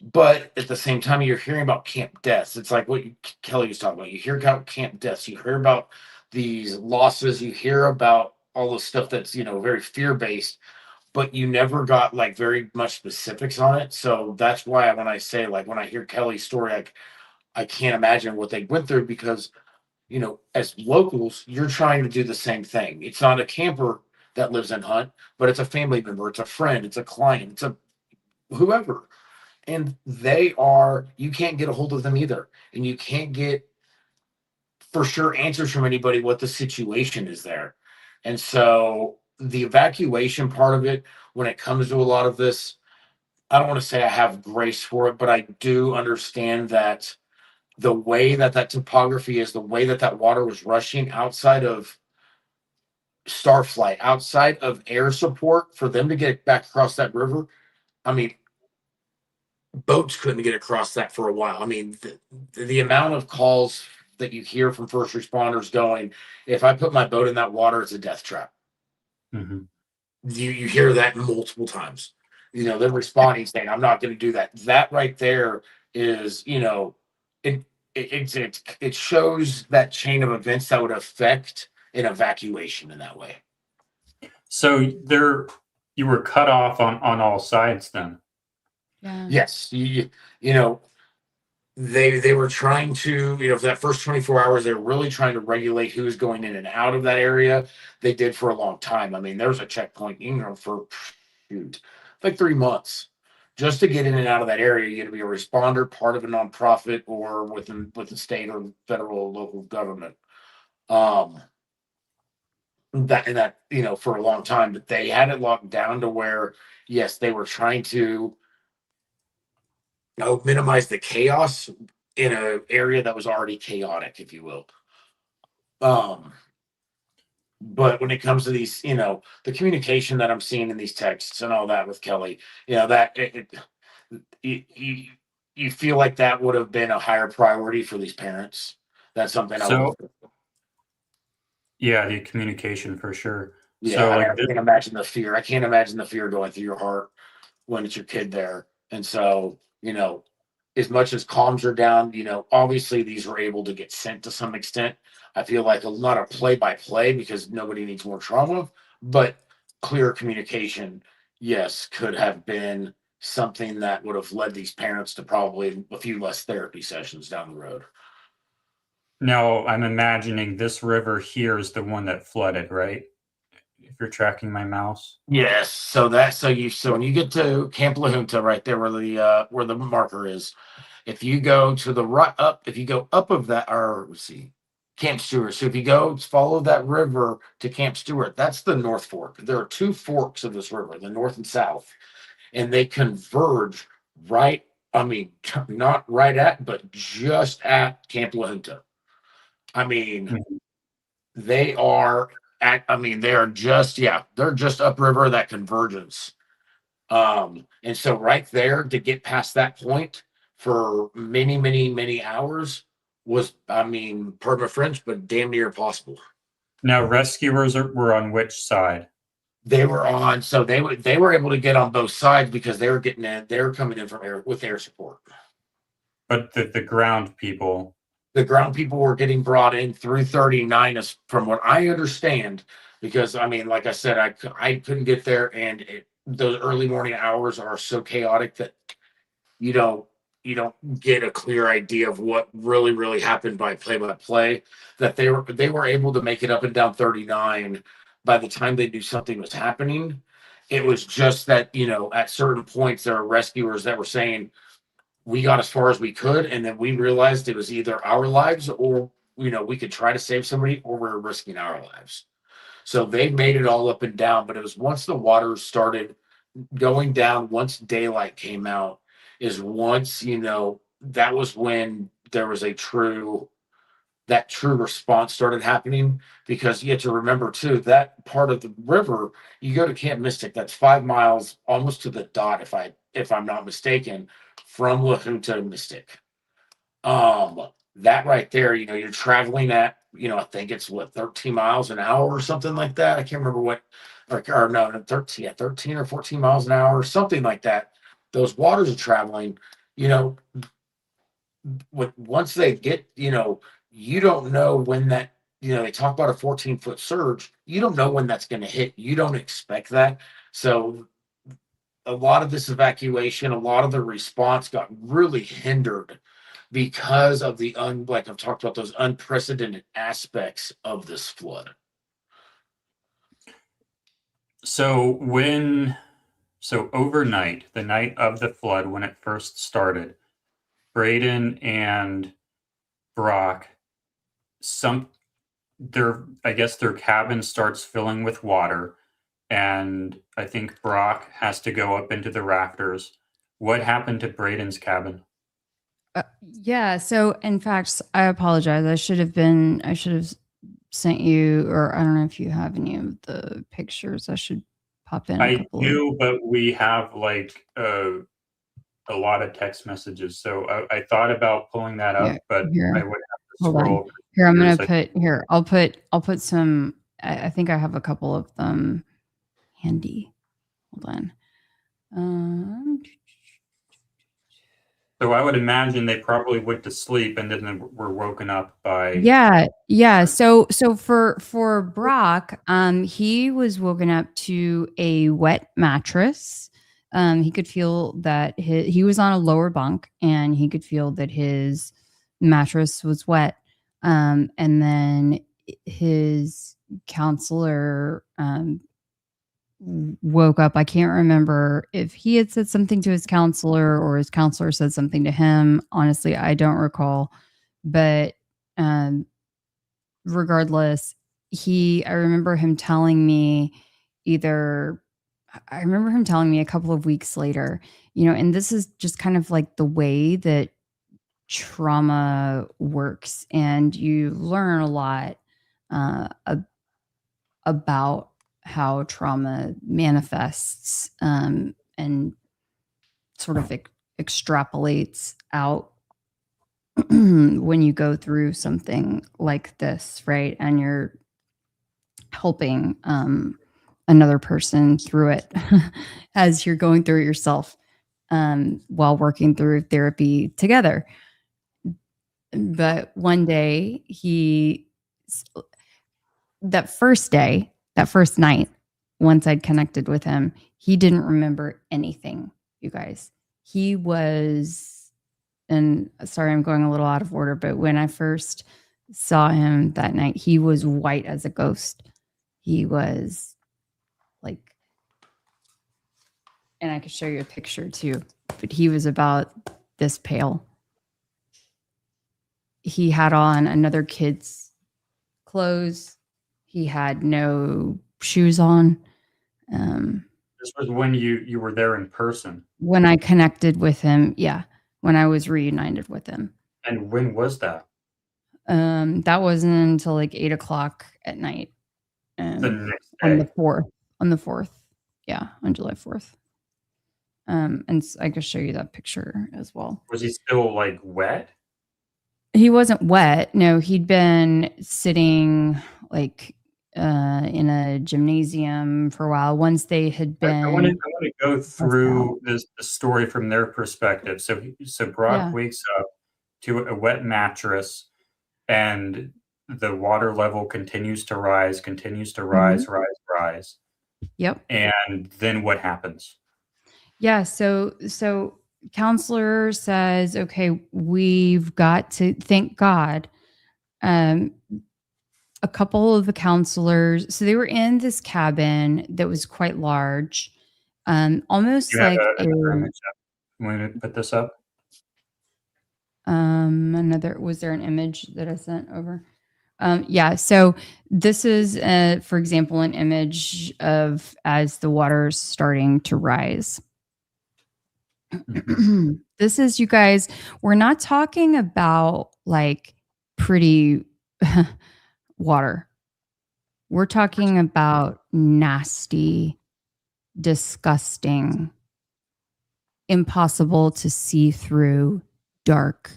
But at the same time, you're hearing about camp deaths. It's like what Kelly was talking about. You hear about camp deaths. You hear about these losses. You hear about all the stuff that's, very fear-based, but you never got like very much specifics on it. So that's why when I say, like, when I hear Kelly's story, like, I can't imagine what they went through because, you know, as locals, you're trying to do the same thing. It's not a camper that lives in Hunt, but it's a family member, it's a friend, it's a client, it's a whoever. And you can't get a hold of them either. And you can't get for sure answers from anybody what the situation is there. And so the evacuation part of it, when it comes to a lot of this, I don't want to say I have grace for it, but I do understand that the way that topography is, the way that water was rushing outside of Starflight, outside of air support for them to get back across that river. I mean, boats couldn't get across that for a while. I mean, the amount of calls that you hear from first responders going, if I put my boat in that water, it's a death trap. Mm-hmm. You hear that multiple times. You know, they're responding saying, I'm not going to do that. That right there is, you know, it shows that chain of events that would affect an evacuation in that way. So you were cut off on all sides then. Yeah. Yes, you know, they were trying to, you know, for that first 24 hours, they were really trying to regulate who's going in and out of that area. They did for a long time. I mean, there was a checkpoint, you know, for like 3 months just to get in and out of that area. You had to be a responder, part of a nonprofit, or with the state or federal or local government. That you know, for a long time, but they had it locked down to where yes, they were trying to minimize the chaos in an area that was already chaotic, if you will. But when it comes to these, you know, the communication that I'm seeing in these texts and all that with Kelly, you know, that you feel like that would have been a higher priority for these parents. That's something I would. So yeah, the communication for sure. Yeah, So I mean, like I can't imagine the fear. I can't imagine the fear going through your heart when it's your kid there. And so, you know, as much as comms are down, you know, obviously these were able to get sent to some extent. I feel like not a play by play because nobody needs more trauma, but clear communication, yes, could have been something that would have led these parents to probably a few less therapy sessions down the road. now I'm imagining this river here is the one that flooded, right? If you're tracking my mouse. Yes, so when you get to Camp La Junta, right there where the marker is, if you go to the right up, if you go up of that, or let's see, Camp Stewart. So if you go follow that river to Camp Stewart, that's the North Fork. There are two forks of this river, the north and south, and they converge right. I mean, not right at, but just at Camp La Junta. I mean, they are I mean, they are just, yeah, they're just upriver that convergence. And so right there to get past that point for many, many, many hours was, I mean, pardon my French, but damn near impossible. Now rescuers were on which side? They were on, so they were able to get on both sides because they were getting in, they were coming in from air with air support. But the ground people. The ground people were getting brought in through 39, as from what I understand, because I mean, like I said, I couldn't get there, and those early morning hours are so chaotic that you don't you don't get a clear idea of what really happened by play. That they were able to make it up and down 39 by the time they knew something was happening. It was just that, you know, at certain points there are rescuers that were saying we got as far as we could, and then we realized it was either our lives or, you know, we could try to save somebody or we're risking our lives. So they made it all up and down, but it was once the water started going down, once daylight came out, is once, you know, that was when there was that true response started happening. Because you have to remember too, that part of the river, you go to Camp Mystic, that's 5 miles almost to the dot, if I'm not mistaken, from La Junta to Mystic. That right there, you know, you're traveling at, you know, I think it's what, 13 miles an hour or something like that. I can't remember what, or no, 13, yeah, 13 or 14 miles an hour, something like that. Those waters are traveling, you know, once they get, you know, you don't know when that, you know, they talk about a 14-foot surge. You don't know when that's going to hit. You don't expect that. So a lot of this evacuation, a lot of the response got really hindered because of the like I've talked about, those unprecedented aspects of this flood. So overnight, the night of the flood, when it first started, Braden and Brock, I guess their cabin starts filling with water, and I think Brock has to go up into the rafters. What happened to Braden's cabin? Yeah. So, in fact, I apologize. I should have sent you, or I don't know if you have any of the pictures. I should pop in a I couple of. do, but we have like a lot of text messages. So I thought about pulling that up, Yeah, but here. I would have to Hold on. scroll. Here, I'm gonna through. put here. I'll put some. I think I have a couple of them handy. Hold on. So I would imagine they probably went to sleep and then were woken up by. Yeah. So for Brock, he was woken up to a wet mattress. He could feel that he was on a lower bunk, and he could feel that his mattress was wet. And then his counselor woke up. I can't remember if he had said something to his counselor or his counselor said something to him. Honestly, I don't recall. But regardless, I remember him telling me a couple of weeks later, and this is just kind of like the way that trauma works, and you learn a lot about how trauma manifests, and sort of extrapolates out when you go through something like this, right? And you're helping another person through it as you're going through it yourself, while working through therapy together. But one day, that first night, once I'd connected with him, he didn't remember anything, you guys. He was, and sorry, I'm going a little out of order, but when I first saw him that night, he was white as a ghost. He was like, and I could show you a picture too, but he was about this pale. He had on another kid's clothes. He had no shoes on. This was when you were there in person. When I connected with him, when I was reunited with him. And when was that? That wasn't until like 8:00 at night. The next day. On the 4th. Yeah, on July 4th. And I could show you that picture as well. Was he still like wet? He wasn't wet. No, he'd been sitting like in a gymnasium for a while. Once they had been. I want to go through the story from their perspective. So Brock wakes up to a wet mattress, and the water level continues to rise, rise. Yep. And then what happens? Yeah. So counselor says, okay, we've got to, thank God. A couple of the counselors, so they were in this cabin that was quite large, almost like image. Want to put this up? Was there an image that I sent over? Yeah. So this is, for example, an image of as the water's starting to rise. This is, you guys, we're not talking about like pretty water. We're talking about nasty, disgusting, impossible to see through, dark,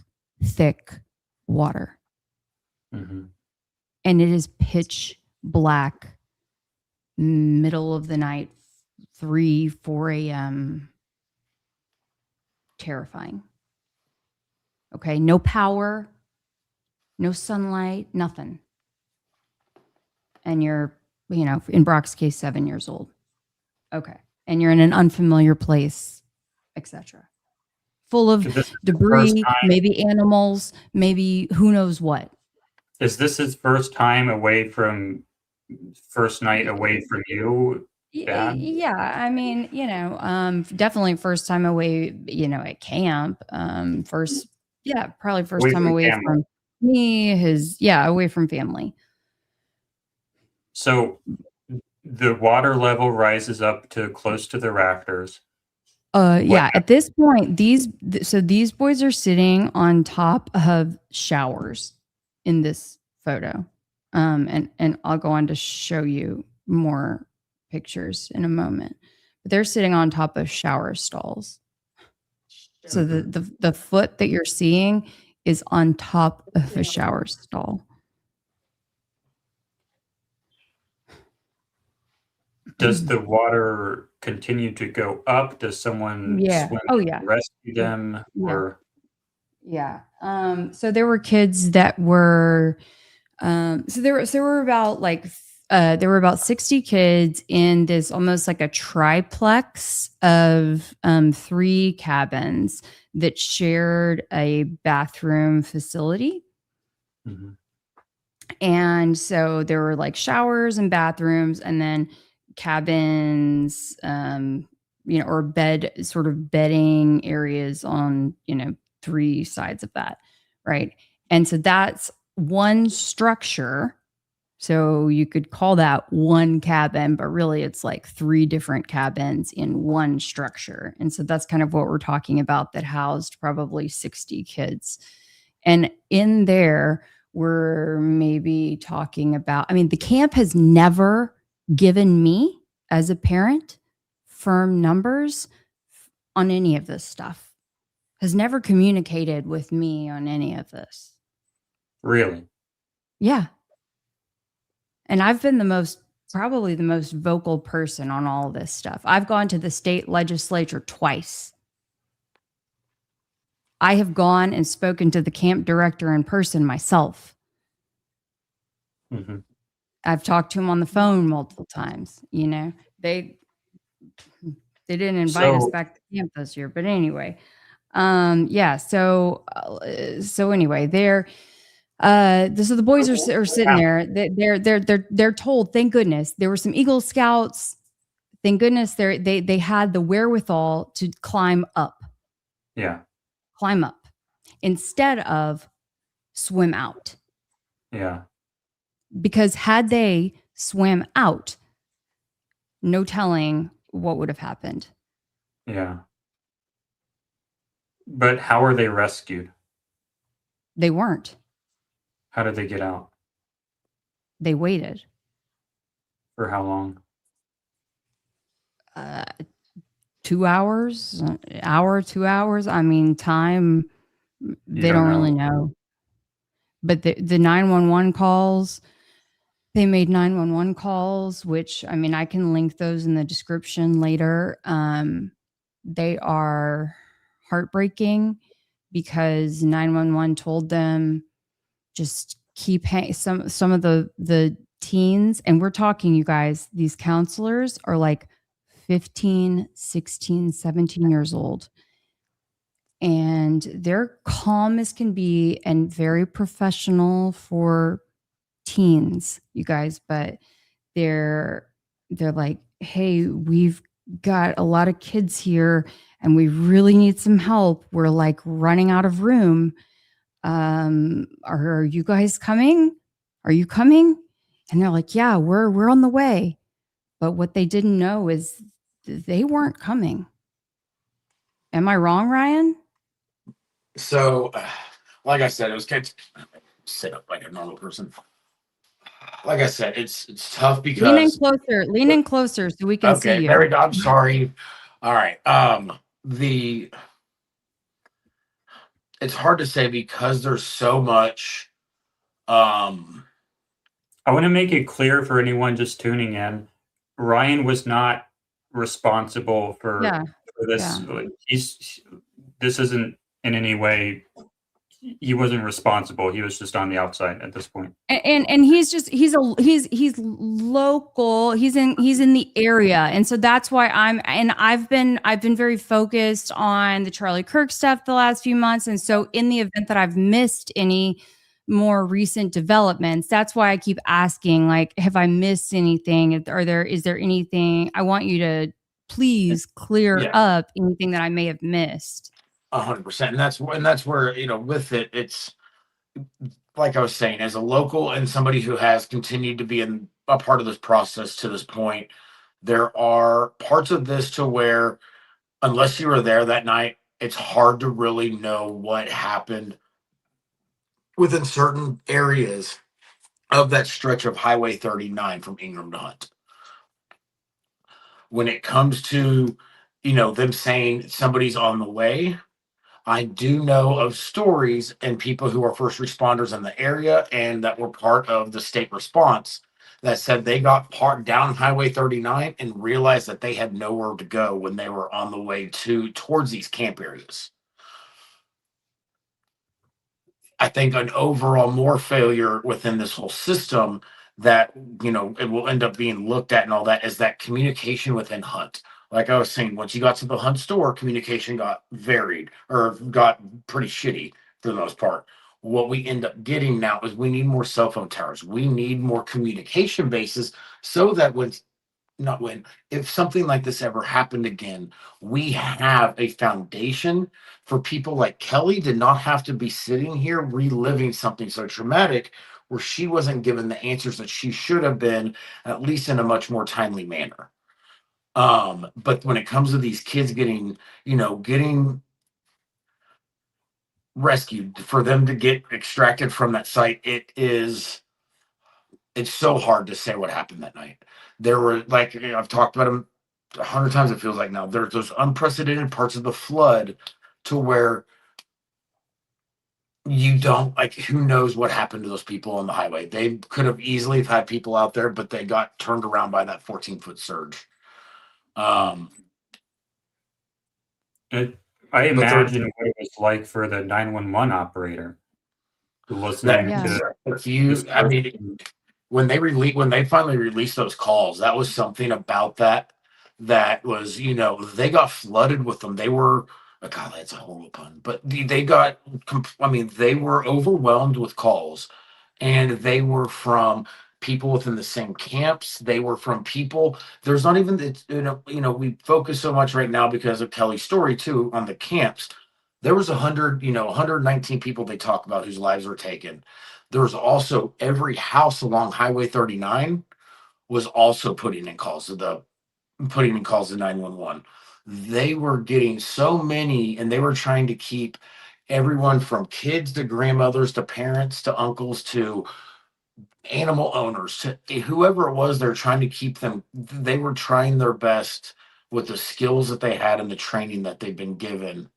thick water. Mm-hmm. And it is pitch black, middle of the night, 3, 4 a.m. Terrifying. Okay, no power, no sunlight, nothing. And you're, in Brock's case, 7 years old. Okay. And you're in an unfamiliar place, etc. full of So this is the first debris, time. maybe animals, maybe who knows what. Is this his first time away from first night away from you, Dad? Yeah, I mean, definitely first time away, at camp. Probably first Away time from away family. from me, away from family. So the water level rises up to close to the rafters. Yeah, at this point, these boys are sitting on top of showers in this photo. And I'll go on to show you more pictures in a moment. But they're sitting on top of shower stalls. So the foot that you're seeing is on top of a shower stall. Does the water continue to go up? Does someone Yeah. swim Oh, to yeah. rescue them? Yeah. Or Yeah. So there were kids that were so there were about there were about 60 kids in this almost like a triplex of 3 cabins that shared a bathroom facility. Mhm. And so there were like showers and bathrooms and then cabins, or bedding areas on, 3 sides of that. Right. And so that's one structure. So you could call that one cabin, but really it's like 3 different cabins in one structure. And so that's kind of what we're talking about that housed probably 60 kids. And in there, we're maybe talking about, the camp has never given me as a parent firm numbers on any of this stuff, has never communicated with me on any of this. Really? Yeah. And I've been probably the most vocal person on all this stuff. I've gone to the state legislature twice. I have gone and spoken to the camp director in person myself. Mm-hmm. I've talked to him on the phone multiple times. They didn't invite us back to camp this year, but anyway, yeah. So anyway, so the boys are sitting there. They're told, thank goodness, there were some Eagle Scouts. Thank goodness they had the wherewithal to climb up. Yeah. Climb up instead of swim out. Yeah. Because had they swam out, no telling what would have happened. Yeah. But how were they rescued? They weren't. How did they get out? They waited. For how long? 2 hours, hour, 2 hours. Time, they don't really know. But the 911 calls, they made 911 calls, which, I can link those in the description later. They are heartbreaking because 911 told them just keep some of the teens, and we're talking, you guys, these counselors are like 15, 16, 17 years old. And they're calm as can be and very professional for teens, you guys, but they're like, hey, we've got a lot of kids here and we really need some help. We're like running out of room. Are you guys coming? Are you coming? And they're like, yeah, we're on the way. But what they didn't know is they weren't coming. Am I wrong, Ryan? So, like I said, it was kind of sit up like a normal person. Like I said, it's tough because lean in closer so we can see you. There we go. I'm sorry. All right. It's hard to say because there's so much. I want to make it clear for anyone just tuning in. Ryan was not responsible for this. Yeah. This isn't in any way he wasn't responsible. He was just on the outside at this point. And he's local. He's in the area, and so that's why I've been very focused on the Charlie Kirk stuff the last few months, and so in the event that I've missed any more recent developments, that's why I keep asking, like, have I missed anything? Is there anything? I want you to please clear up anything that I may have missed. 100%, and that's where, with it, it's like I was saying, as a local and somebody who has continued to be in a part of this process to this point, there are parts of this to where, unless you were there that night, it's hard to really know what happened within certain areas of that stretch of Highway 39 from Ingram to Hunt. When it comes to, them saying somebody's on the way, I do know of stories and people who are first responders in the area and that were part of the state response that said they got down Highway 39 and realized that they had nowhere to go when they were on the way towards these camp areas. I think an overall more failure within this whole system that, it will end up being looked at and all that is that communication within Hunt. Like I was saying, once you got to the Hunt store, communication got varied or got pretty shitty for the most part. What we end up getting now is we need more cell phone towers. We need more communication bases so that if something like this ever happened again, we have a foundation for people like Kelly to not have to be sitting here reliving something so traumatic where she wasn't given the answers that she should have been, at least in a much more timely manner. But when it comes to these kids getting rescued, for them to get extracted from that site, it's so hard to say what happened that night. There were, like, I've talked about them 100 times, it feels like now. There's those unprecedented parts of the flood to where you don't, like, who knows what happened to those people on the highway. They could have easily have had people out there, but they got turned around by that 14-foot surge. I imagine what it was like for the 911 operator listening to when they finally released those calls, that was something about that was, they got flooded with them. They were, oh God, that's a horrible pun, but they were overwhelmed with calls, and they were from people within the same camps. They were from people. There's not even, we focus so much right now because of Kelly's story too on the camps. There was 119 people they talk about whose lives were taken. There was also every house along Highway 39 was also putting in calls to 911. They were getting so many, and they were trying to keep everyone from kids to grandmothers to parents to uncles to animal owners to whoever it was. They're trying to keep them. They were trying their best with the skills that they had and the training that they've been given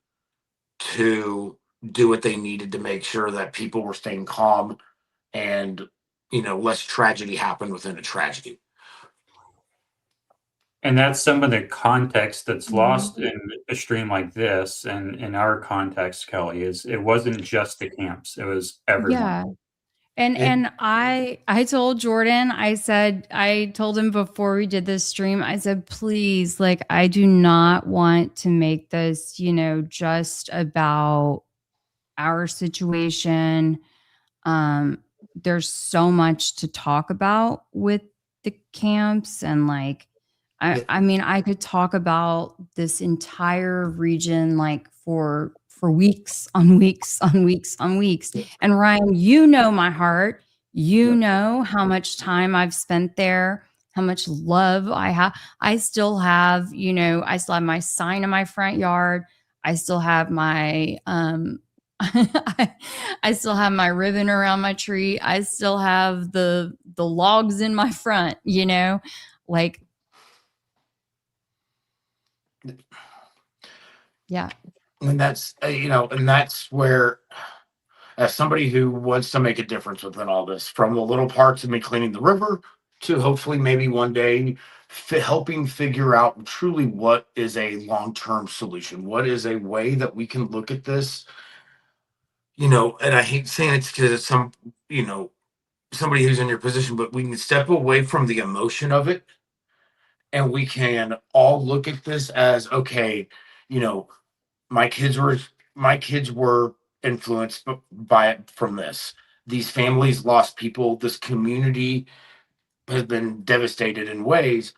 to do what they needed to make sure that people were staying calm and, less tragedy happened within a tragedy. And that's some of the context that's lost in a stream like this, and in our context, Kelly, is it wasn't just the camps, it was everyone. Yeah. And I told Jordan, I told him before we did this stream, I said, please, like, I do not want to make this, just about our situation. There's so much to talk about with the camps, and like, I mean, I could talk about this entire region like for weeks on weeks on weeks on weeks. And Ryan, you know my heart. You know how much time I've spent there, how much love I have. I still have my sign in my front yard. I still have my I still have my ribbon around my tree. I still have the logs in my front, like, yeah. And that's, and that's where, as somebody who wants to make a difference within all this, from the little parts of me cleaning the river to hopefully maybe one day helping figure out truly what is a long-term solution, what is a way that we can look at this, and I hate saying it because it's somebody who's in your position, but we can step away from the emotion of it, and we can all look at this as, okay, you know, my kids were my kids were influenced by it from this. These families lost people. This community has been devastated in ways.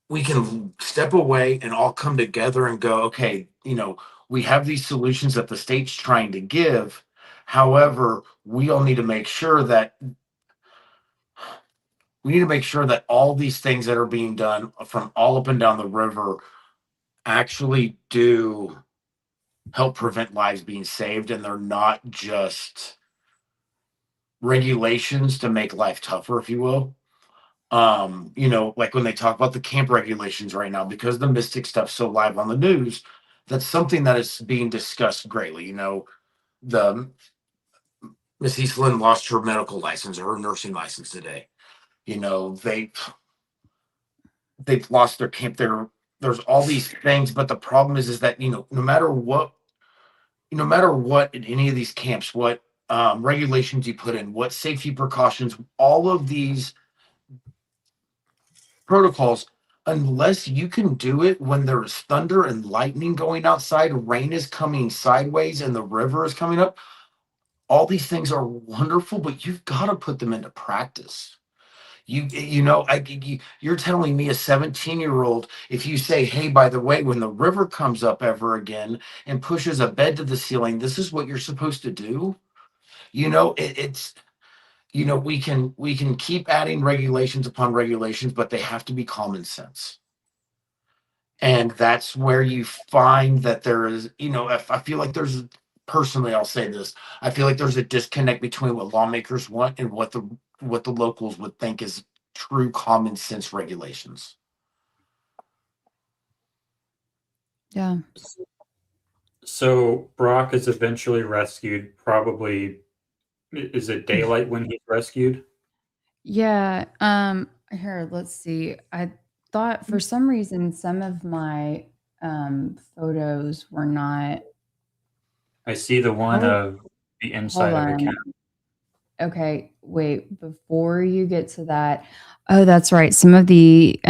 We can step away and all come together and go, okay, we have these solutions that the state's trying to give. However, we all need to make sure that all these things that are being done from all up and down the river actually do help prevent lives being saved, and they're not just regulations to make life tougher, if you will. Like when they talk about the camp regulations right now, because the Mystic stuff's so live on the news, that's something that is being discussed greatly. The Miss Eastland lost her medical license or her nursing license today. They've lost their camp. There's all these things, but the problem is that no matter what in any of these camps, what regulations you put in, what safety precautions, all of these protocols, unless you can do it when there's thunder and lightning going outside, rain is coming sideways, and the river is coming up, all these things are wonderful, but you've got to put them into practice. You're telling me, a 17-year-old, if you say, hey, by the way, when the river comes up ever again and pushes a bed to the ceiling, this is what you're supposed to do. We can keep adding regulations upon regulations, but they have to be common sense. And that's where you find that there is, if I feel like personally, I'll say this, I feel like there's a disconnect between what lawmakers want and what the locals would think is true common sense regulations. Yeah. So Brock is eventually rescued. Probably, is it daylight when he's rescued? Yeah. Here, let's see. I thought for some reason some of my photos were not. I see the one of the inside of the camp. Okay, wait, before you get to that. Oh, that's right. Some of the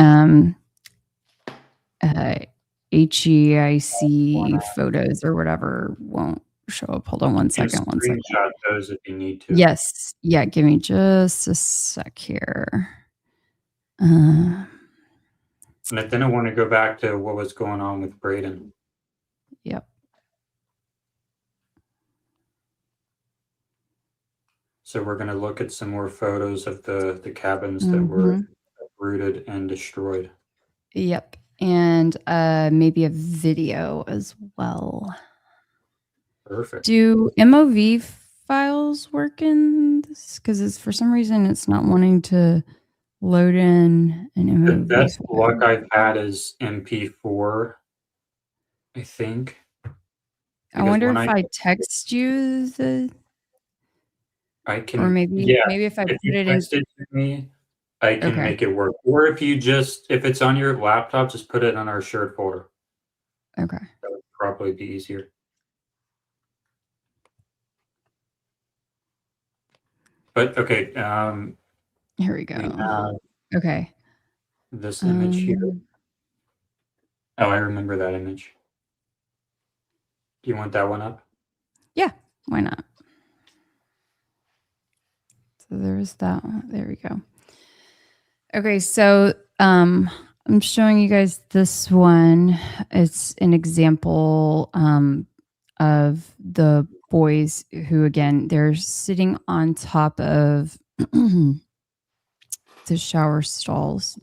HEIC photos or whatever won't show up. Hold on one second. Screenshot those if you need to. Yes. Yeah, give me just a sec here. And then I want to go back to what was going on with Braden. Yep. So we're going to look at some more photos of the cabins that were uprooted and destroyed. Yep. And maybe a video as well. Perfect. Do MOV files work in this? Because for some reason it's not wanting to load in an MOV. The best luck I've had is MP4, I think. I wonder if I text you the. I can, or maybe if I put it in. Text it to me, I can make it work. Or if it's on your laptop, just put it on our shared folder. Okay. That would probably be easier. But okay. Here we go. Okay. This image here. Oh, I remember that image. Do you want that one up? Yeah, why not? So there's that one. There we go. Okay, so I'm showing you guys this one. It's an example of the boys who, again, they're sitting on top of the shower stalls.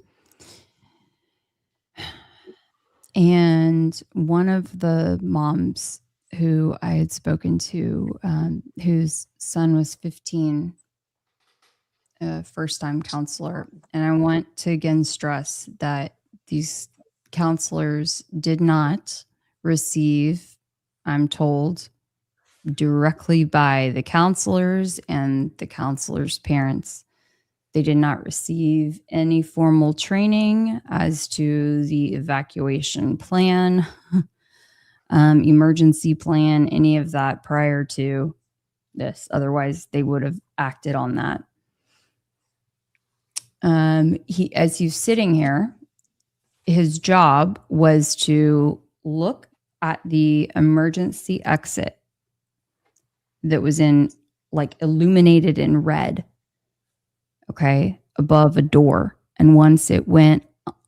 And one of the moms who I had spoken to, whose son was 15, a first-time counselor. And I want to again stress that these counselors did not receive, I'm told, directly by the counselors and the counselors' parents. They did not receive any formal training as to the evacuation plan, emergency plan, any of that prior to this. Otherwise, they would have acted on that. As he's sitting here, his job was to look at the emergency exit that was in like illuminated in red, okay, above a door. And once it went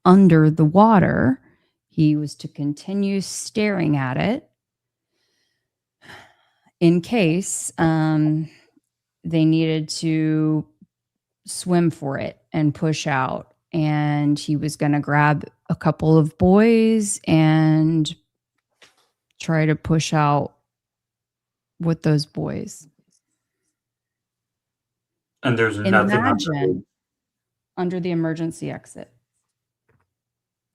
under the water, he was to continue staring at it in case they needed to swim for it and push out. And he was going to grab a couple of boys and try to push out with those boys. And there's nothing Imagine under the emergency exit.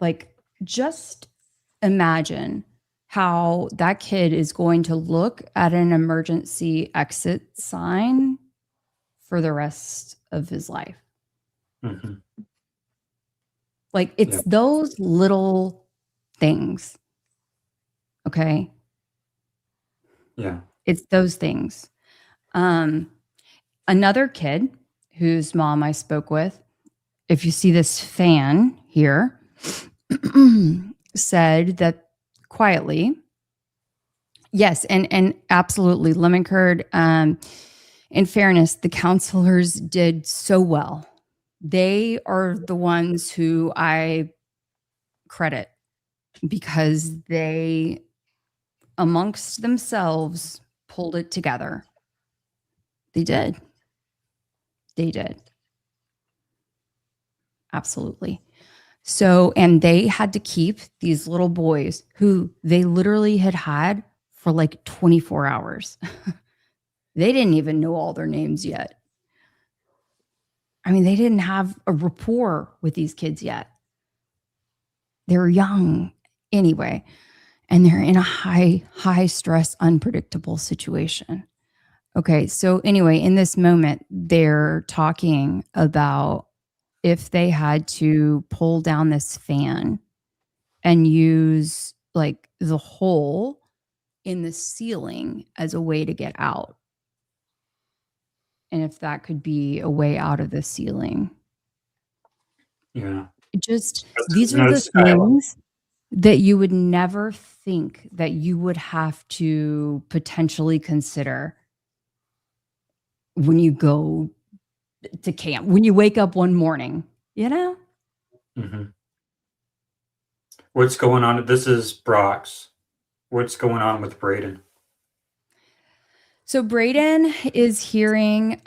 Like, just imagine how that kid is going to look at an emergency exit sign for the rest of his life. Mm-hmm. Like, it's those little things. Okay. Yeah. It's those things. Another kid whose mom I spoke with, if you see this fan here, said that quietly, yes, and absolutely, lemon curd. In fairness, the counselors did so well. They are the ones who I credit because they, amongst themselves, pulled it together. They did. They did. Absolutely. So, and they had to keep these little boys who they literally had for like 24 hours. They didn't even know all their names yet. I mean, they didn't have a rapport with these kids yet. They were young anyway, and they're in a high stress, unpredictable situation. Okay, so anyway, in this moment, they're talking about if they had to pull down this fan and use like the hole in the ceiling as a way to get out. And if that could be a way out of the ceiling. Yeah. These are the things that you would never think that you would have to potentially consider when you go to camp, when you wake up one morning, you know? Mm-hmm. What's going on? This is Brock's. What's going on with Braden? So Braden is hearing,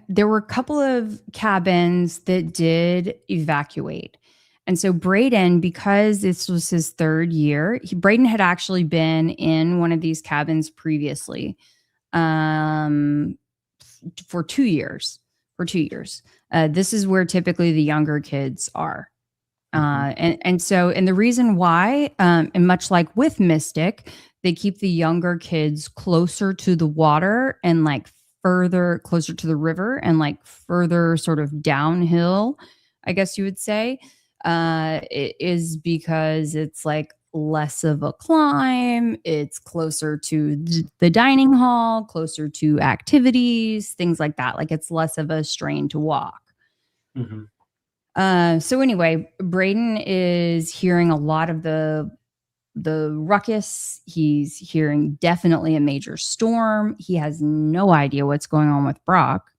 there were a couple of cabins that did evacuate. And so Braden, because this was his third year, Braden had actually been in one of these cabins previously for 2 years. This is where typically the younger kids are. And the reason why, and much like with Mystic, they keep the younger kids closer to the water and like further closer to the river and like further sort of downhill, I guess you would say, it is because it's like less of a climb. It's closer to the dining hall, closer to activities, things like that. Like it's less of a strain to walk. Mm-hmm. So anyway, Braden is hearing a lot of the ruckus. He's hearing definitely a major storm. He has no idea what's going on with Brock,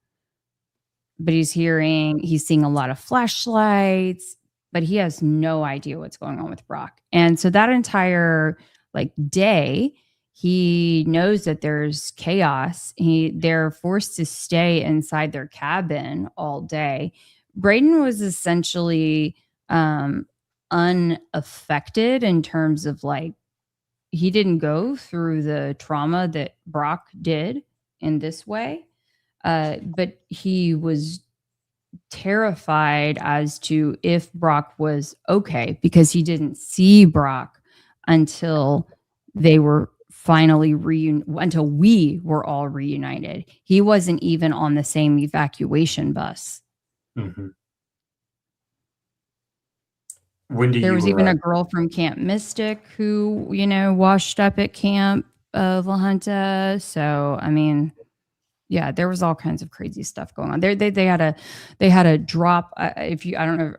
but he's seeing a lot of flashlights, but he has no idea what's going on with Brock. And so that entire like day, he knows that there's chaos. They're forced to stay inside their cabin all day. Braden was essentially unaffected in terms of like, he didn't go through the trauma that Brock did in this way. But he was terrified as to if Brock was okay because he didn't see Brock until they were finally until we were all reunited. He wasn't even on the same evacuation bus. Mm-hmm. When do there you was even a girl from Camp Mystic who, washed up at camp La Junta. So I mean, yeah, there was all kinds of crazy stuff going on. They had a drop. If you, I don't know,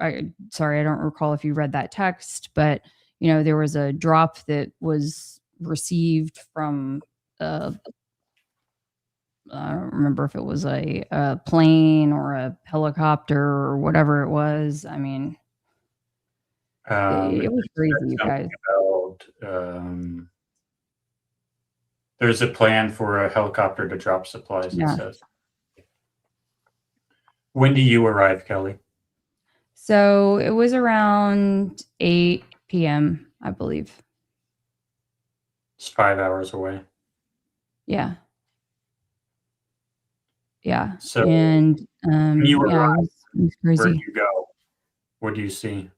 sorry, I don't recall if you read that text, but there was a drop that was received from. I don't remember if it was a plane or a helicopter or whatever it was. I mean, it was crazy, you guys. There's a plan for a helicopter to drop supplies, it says. When do you arrive, Kelly? So it was around 8 p.m., I believe. It's 5 hours away. Yeah. Yeah. So and when you arrive, it was crazy. where do you go? What do you see?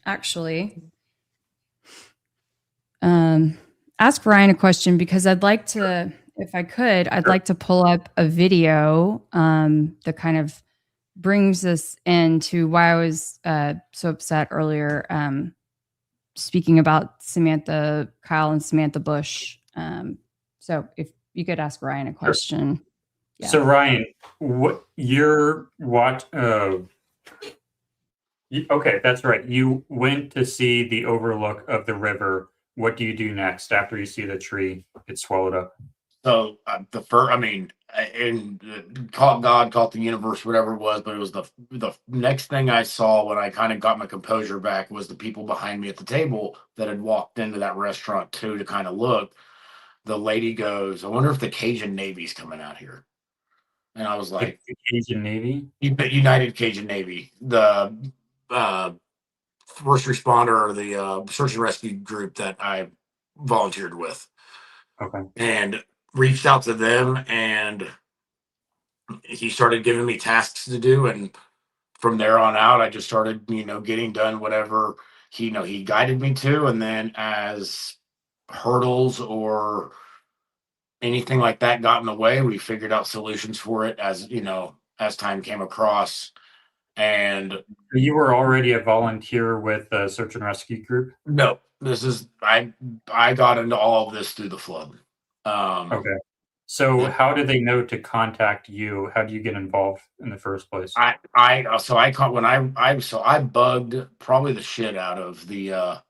Actually, ask Ryan a question because I'd like to, if I could, I'd like to pull up a video that kind of brings us into why I was so upset earlier, speaking about Kyle and Samantha Bush. So if you could ask Ryan a question. Sure. Yeah. So Ryan, what you're okay, that's right. You went to see the overlook of the river. What do you do next after you see the tree get swallowed up? So the first, I mean, and call it God, call it the universe, whatever it was, but it was the next thing I saw when I kind of got my composure back was the people behind me at the table that had walked into that restaurant too to kind of look. The lady goes, "I wonder if the Cajun Navy's coming out here," and I was like, "The Cajun Navy, United Cajun Navy, the first responder or the search and rescue group that I volunteered with." Okay. And reached out to them, and he started giving me tasks to do, and from there on out I just started getting done whatever he guided me to. And then as hurdles or anything like that got in the way, we figured out solutions for it as time came across. And you were already a volunteer with the search and rescue group? No, this is I got into all of this through the flood. Okay. So how do they know to contact you? How do you get involved in the first place? I bugged probably the shit out of the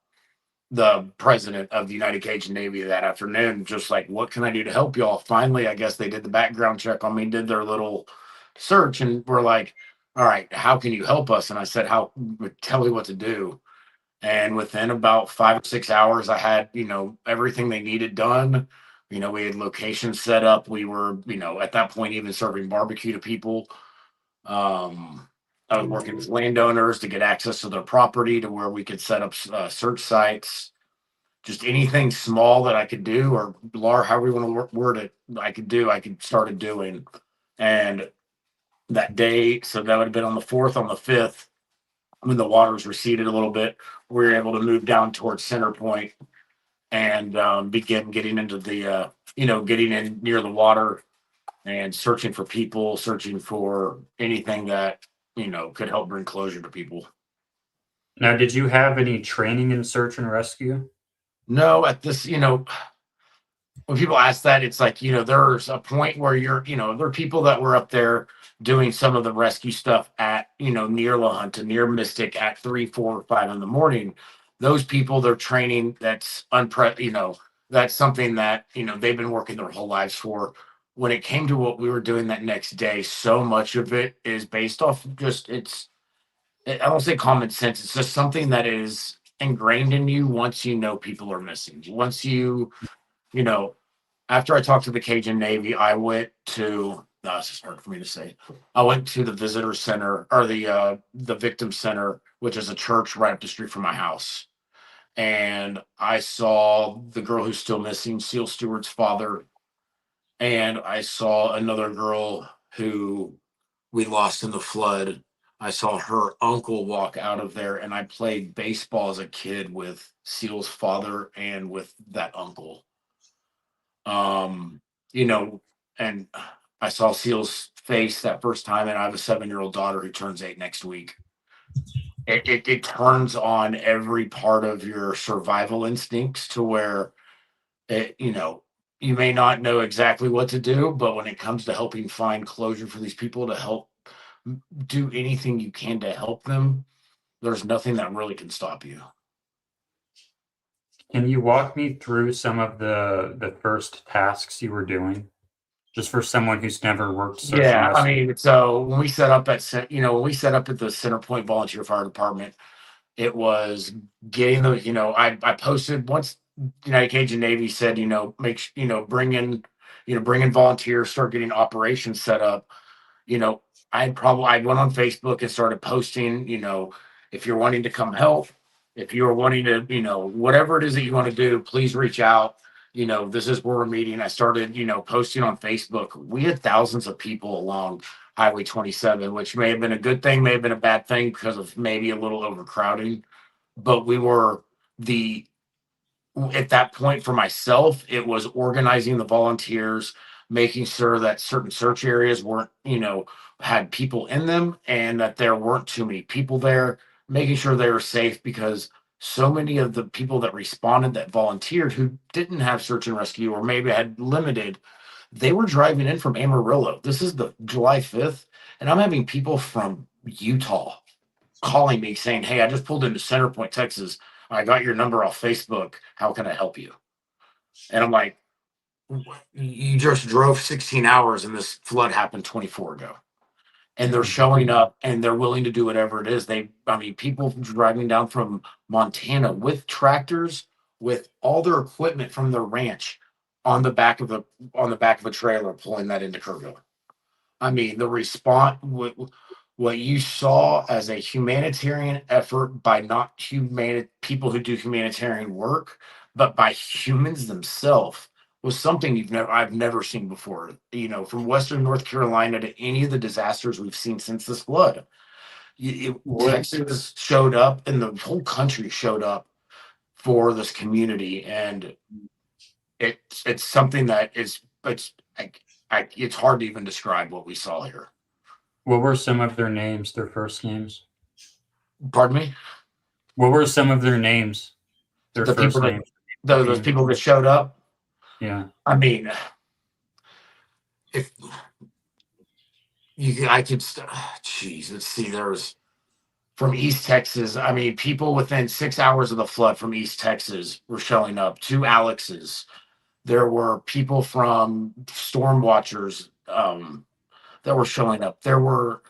president of the United Cajun Navy that afternoon, just like, what can I do to help y'all? Finally, I guess they did the background check on me, did their little search, and we're like, all right, how can you help us? And I said, tell me what to do. And within about 5 or 6 hours, I had, everything they needed done. We had locations set up. We were, at that point, even serving barbecue to people. I was working with landowners to get access to their property to where we could set up search sites. Just anything small that I could do, or Laura, however you want to word it, I started doing. And that day, so that would have been on the 4th, on the 5th, when the waters receded a little bit, we were able to move down towards Center Point and begin getting into the, getting in near the water and searching for people, searching for anything that, could help bring closure to people. Now, did you have any training in search and rescue? No, at this, when people ask that, it's like, there's a point where there are people that were up there doing some of the rescue stuff at, near La Junta, near Mystic at 3, 4, 5 in the morning. Those people, they're training, that's that's something that, they've been working their whole lives for. When it came to what we were doing that next day, so much of it is based off I don't say common sense. It's just something that is ingrained in you once people are missing. Once after I talked to the Cajun Navy, I went to, no, it's just hard for me to say. I went to the visitor center, or the victim center, which is a church right up the street from my house. And I saw the girl who's still missing, Seal Stewart's father. And I saw another girl who we lost in the flood. I saw her uncle walk out of there, and I played baseball as a kid with Seal's father and with that uncle. And I saw Seal's face that first time, and I have a 7-year-old daughter who turns 8 next week. it turns on every part of your survival instincts to where you may not know exactly what to do, but when it comes to helping find closure for these people to help do anything you can to help them, there's nothing that really can stop you. Can you walk me through some of the first tasks you were doing? Just for someone who's never worked search and Yeah, I rescue. mean, so when we set up when we set up at the Center Point Volunteer Fire Department, it was getting the, I posted once United Cajun Navy said, bring in volunteers, start getting operations set up. you know, I went on Facebook and started posting, if you're wanting to come help, if you're wanting to, whatever it is that you want to do, please reach out. This is where we're meeting. I started, posting on Facebook. We had thousands of people along Highway 27, which may have been a good thing, may have been a bad thing because of maybe a little overcrowding. But we were the at that point for myself, it was organizing the volunteers, making sure that certain search areas weren't, had people in them and that there weren't too many people there, making sure they were safe because so many of the people that responded that volunteered who didn't have search and rescue or maybe had limited, they were driving in from Amarillo. This is the July 5th, and I'm having people from Utah calling me saying, "Hey, I just pulled into Center Point, Texas. I got your number off Facebook. How can I help you?" And I'm like, "You just drove 16 hours and this flood happened 24 ago." And they're showing up and they're willing to do whatever it is. People driving down from Montana with tractors, with all their equipment from their ranch on the back of a trailer, pulling that into Kerrville. The response, what you saw as a humanitarian effort by not people who do humanitarian work, but by humans themselves, was something I've never seen before. From Western North Carolina to any of the disasters we've seen since this flood, Texas showed up, and the whole country showed up for this community, and it's something that it's hard to even describe what we saw here. What were some of their names, their first names? Pardon me? What were some of their names, their The first people that names? those people that showed up. Yeah. If I could, geez, let's see. There's from East Texas. People within 6 hours of the flood from East Texas were showing up. Two Alexes. There were people from storm watchers that were showing up. There were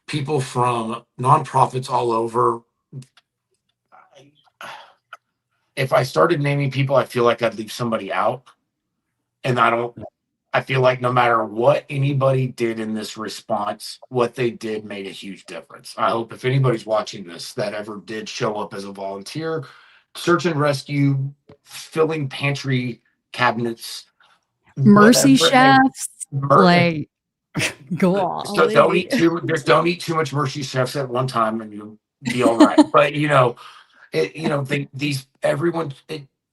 people from nonprofits all over. If I started naming people, I feel like I'd leave somebody out. And I feel like no matter what anybody did in this response, what they did made a huge difference. I hope if anybody's watching this that ever did show up as a volunteer, search and rescue, filling pantry cabinets, Mercy whatever it may chefs, like, go on. So don't eat too much Mercy chefs at one time and you'll be all right. But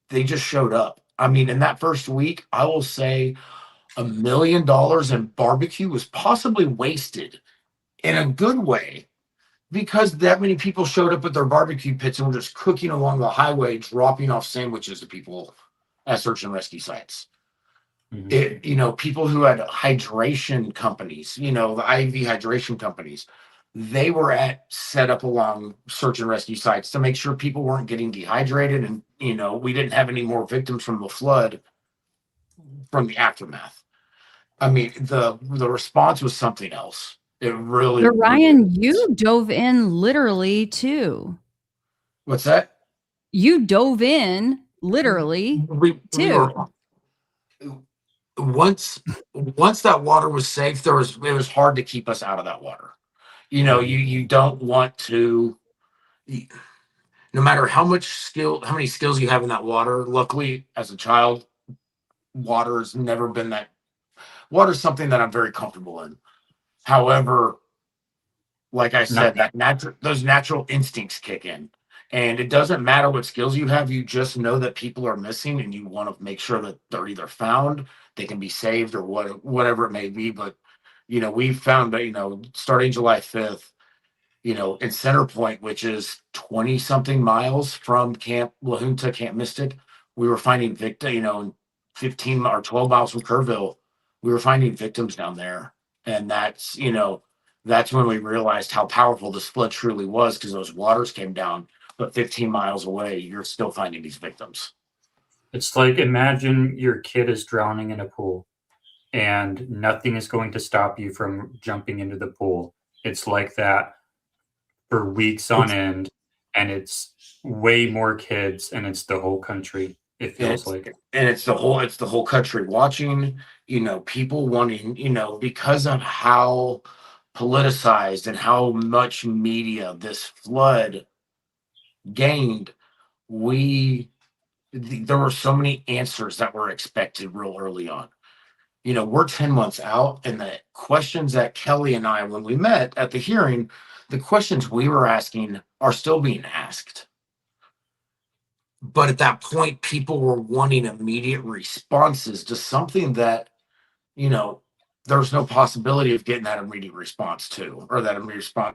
they just showed up. In that first week, I will say $1 million in barbecue was possibly wasted in a good way because that many people showed up at their barbecue pits and were just cooking along the highway, dropping off sandwiches to people at search and rescue sites. People who had hydration companies, the IV hydration companies, they were set up along search and rescue sites to make sure people weren't getting dehydrated and, we didn't have any more victims from the flood from the aftermath. The response was something else. It really. But Ryan, you dove in literally too. What's that? You dove in literally too. Once that water was safe, it was hard to keep us out of that water. You don't want to. No matter how many skills you have in that water. Luckily, as a child, water's never been that. Water's something that I'm very comfortable in. However, like I said, those natural instincts kick in. And it doesn't matter what skills you have, you just know that people are missing and you want to make sure that they're either found, they can be saved, or whatever it may be. But we found that, starting July 5th, in Center Point, which is 20 something miles from Camp La Junta, Camp Mystic, we were finding victims, 15 or 12 miles from Kerrville, we were finding victims down there. And that's when we realized how powerful this flood truly was, because those waters came down, but 15 miles away, you're still finding these victims. It's like, imagine your kid is drowning in a pool and nothing is going to stop you from jumping into the pool. It's like that for weeks on end, and it's way more kids, and it's the whole country. It feels like it. And it's the whole country watching, people wanting, because of how politicized and how much media this flood gained, there were so many answers that were expected real early on. We're 10 months out, and the questions that Kelly and I, when we met at the hearing, the questions we were asking are still being asked. But at that point, people were wanting immediate responses to something that, there's no possibility of getting that immediate response to, or that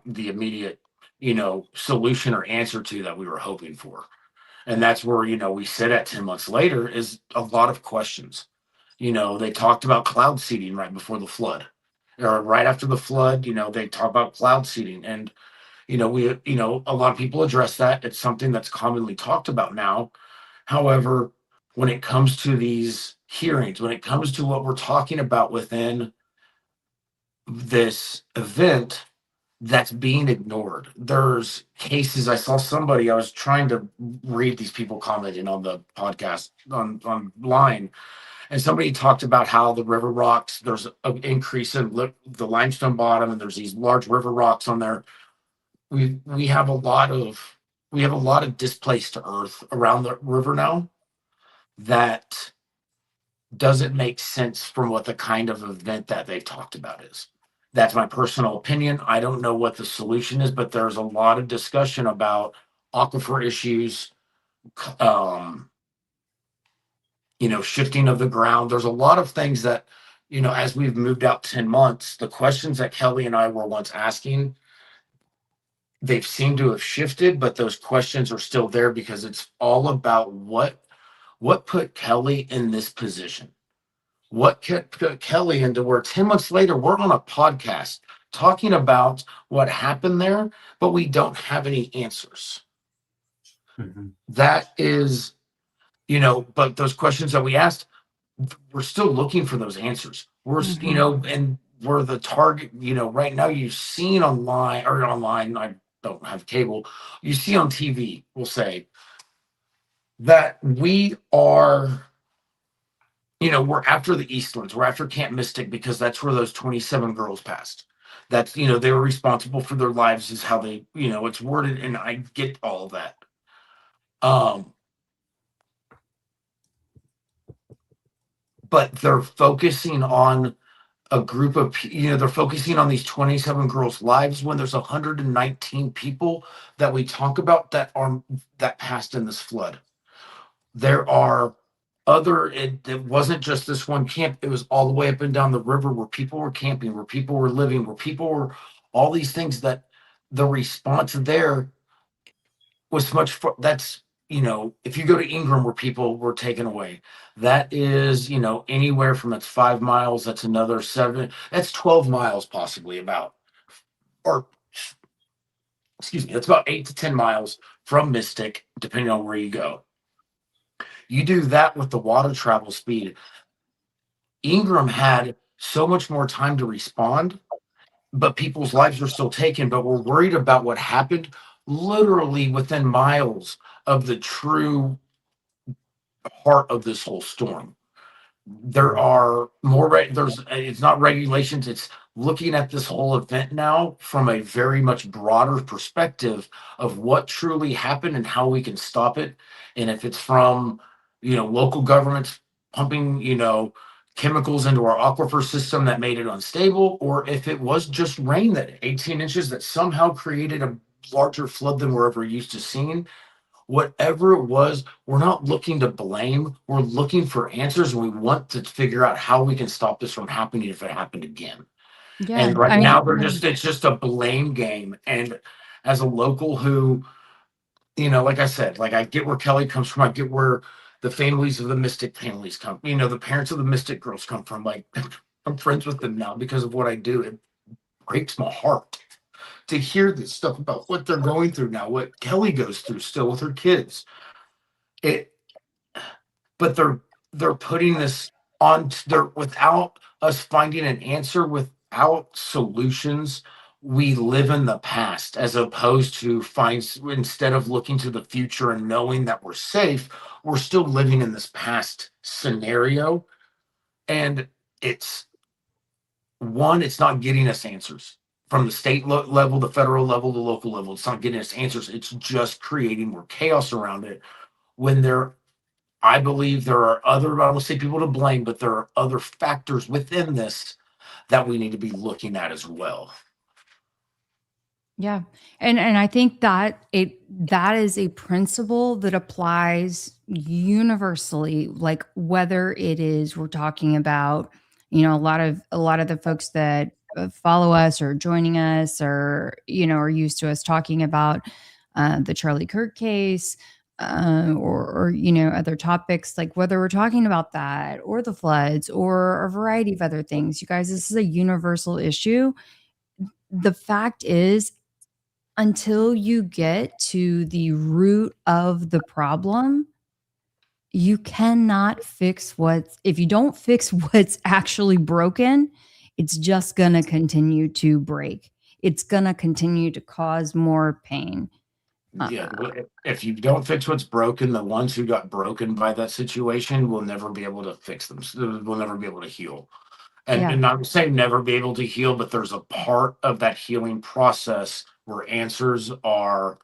the immediate, solution or answer to that we were hoping for. And that's where, we sit at 10 months later is a lot of questions. They talked about cloud seeding right before the flood, or right after the flood, they talk about cloud seeding. And, a lot of people address that. It's something that's commonly talked about now. However, when it comes to these hearings, when it comes to what we're talking about within this event, that's being ignored. There's cases. I saw somebody, I was trying to read these people commenting on the podcast online, and somebody talked about how the river rocks, there's an increase in the limestone bottom, and there's these large river rocks on there. We have a lot of displaced earth around the river now that doesn't make sense from what the kind of event that they've talked about is. That's my personal opinion. I don't know what the solution is, but there's a lot of discussion about aquifer issues, shifting of the ground. There's a lot of things that, as we've moved out 10 months, the questions that Kelly and I were once asking, they've seemed to have shifted, but those questions are still there, because it's all about what put Kelly in this position. What put Kelly into where 10 months later, we're on a podcast talking about what happened there, but we don't have any answers. Mm-hmm. That is, but those questions that we asked, we're still looking for those answers. We're, and we're the target, right now you've seen online, I don't have cable. You see on TV, we'll say that we are, we're after the Eastlands. We're after Camp Mystic, because that's where those 27 girls passed. That's, they were responsible for their lives, is how they, it's worded. And I get all of that. But they're focusing on a group of, they're focusing on these 27 girls' lives, when there's 119 people that we talk about that passed in this flood. There are it wasn't just this one camp. It was all the way up and down the river, where people were camping, where people were living, where people were, all these things, that the response there was that's, if you go to Ingram, where people were taken away, that is, anywhere from, it's 5 miles, that's another 7, that's 12 miles possibly, about, or excuse me, that's about 8 to 10 miles from Mystic, depending on where you go. You do that with the water travel speed. Ingram had so much more time to respond, but people's lives are still taken. But we're worried about what happened literally within miles of the true heart of this whole storm. There are more, it's not regulations, it's looking at this whole event now from a very much broader perspective of what truly happened and how we can stop it. And if it's from, local governments pumping, chemicals into our aquifer system that made it unstable, or if it was just rain, that 18 inches that somehow created a larger flood than we're ever used to seeing. Whatever it was, we're not looking to blame. We're looking for answers, and we want to figure out how we can stop this from happening if it happened again. Yeah, And right I now mean, it's just a blame game. And as a local who, like I said, like I get where Kelly comes from. I get where the families of the Mystic families come, the parents of the Mystic girls come from. Like I'm friends with them now because of what I do. It breaks my heart to hear this stuff about what they're going through now, what Kelly goes through still with her kids. It, but they're putting this on there without us finding an answer, without solutions. We live in the past as opposed to instead of looking to the future and knowing that we're safe, we're still living in this past scenario. And it's not getting us answers from the state level, the federal level, the local level. It's not getting us answers. It's just creating more chaos around it when I believe there are other, I don't say people to blame, but there are other factors within this that we need to be looking at as well. yeah. And I think that that is a principle that applies universally, like whether it is we're talking about, a lot of the folks that follow us or joining us or, are used to us talking about the Charlie Kirk case, or other topics, like whether we're talking about that or the floods or a variety of other things. You guys, this is a universal issue. The fact is, until you get to the root of the problem, you cannot fix if you don't fix what's actually broken, it's just going to continue to break. It's going to continue to cause more pain. Yeah, if you don't fix what's broken, the ones who got broken by that situation will never be able to fix them. Will never be able to heal. And not saying never be able to heal, but there's a part of that healing process where answers are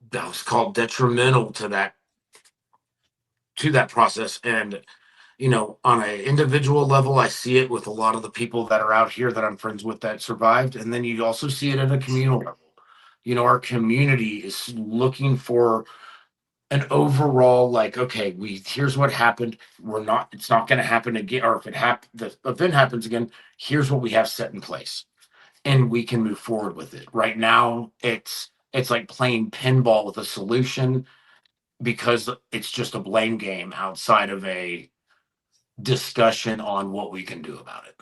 that was called detrimental to that process. And on an individual level, I see it with a lot of the people that are out here that I'm friends with that survived. And then you also see it at a communal level. Our community is looking for an overall, like, okay, here's what happened. It's not going to happen again. Or if the event happens again, here's what we have set in place. And we can move forward with it. Right now, it's like playing pinball with a solution because it's just a blame game outside of a discussion on what we can do about it.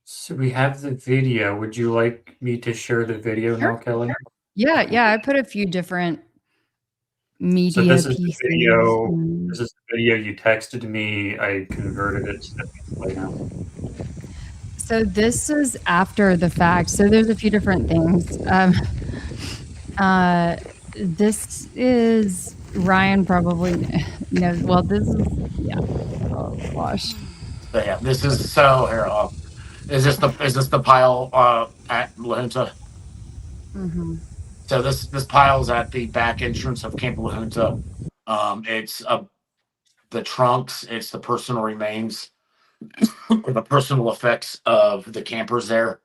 So we have the video. Would you like me to share the video now, Kelly? Yeah. I put a few different media So this is pieces. the video. This is the video you texted me. I converted it to play now. So this is after the fact. So there's a few different things. This is Ryan probably knows. Well, this is Oh gosh. But yeah, this is so here. Is this the pile at La Junta? Mm-hmm. So this pile's at the back entrance of Camp La Junta. It's the trunks. It's the personal remains or the personal effects of the campers there.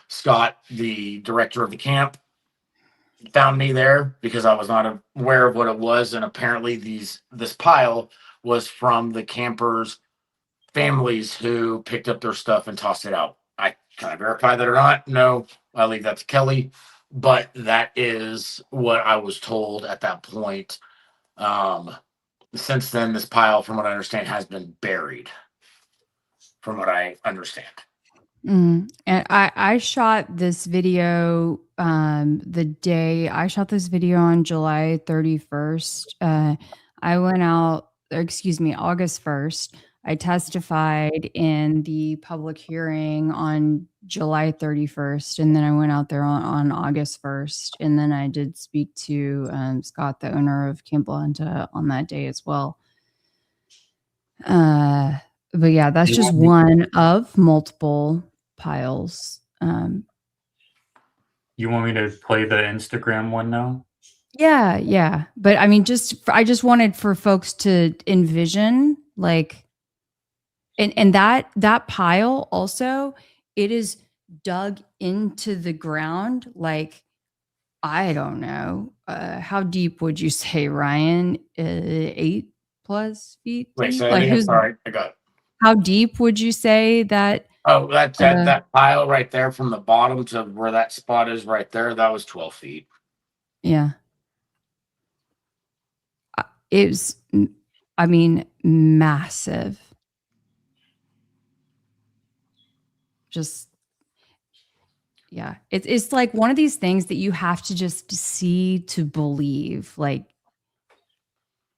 Scott, the director of the camp, found me there because I was not aware of what it was, and apparently this pile was from the campers' families who picked up their stuff and tossed it out. Can I verify that or not? No, I leave that to Kelly, but that is what I was told at that point. Since then, this pile, from what I understand, has been buried. From what I understand. And I shot this video I shot this video on July 31st. I went out, August 1st. I testified in the public hearing on July 31st, and then I went out there on August 1st, and then I did speak to Scott, the owner of Camp La Junta, on that day as well. But yeah, that's just one of multiple piles. You want me to play the Instagram one now? Yeah. But I mean, I just wanted for folks to envision, like, and that pile also, it is dug into the ground. Like, I don't know, how deep would you say, Ryan? 8+ feet Wait, deep? say Like, again. Sorry, I got it. How deep would you say that? Oh, that pile right there from the bottom to where that spot is right there, that was 12 feet. Yeah. It was, I mean, massive. Just, yeah. It's like one of these things that you have to just see to believe. Like,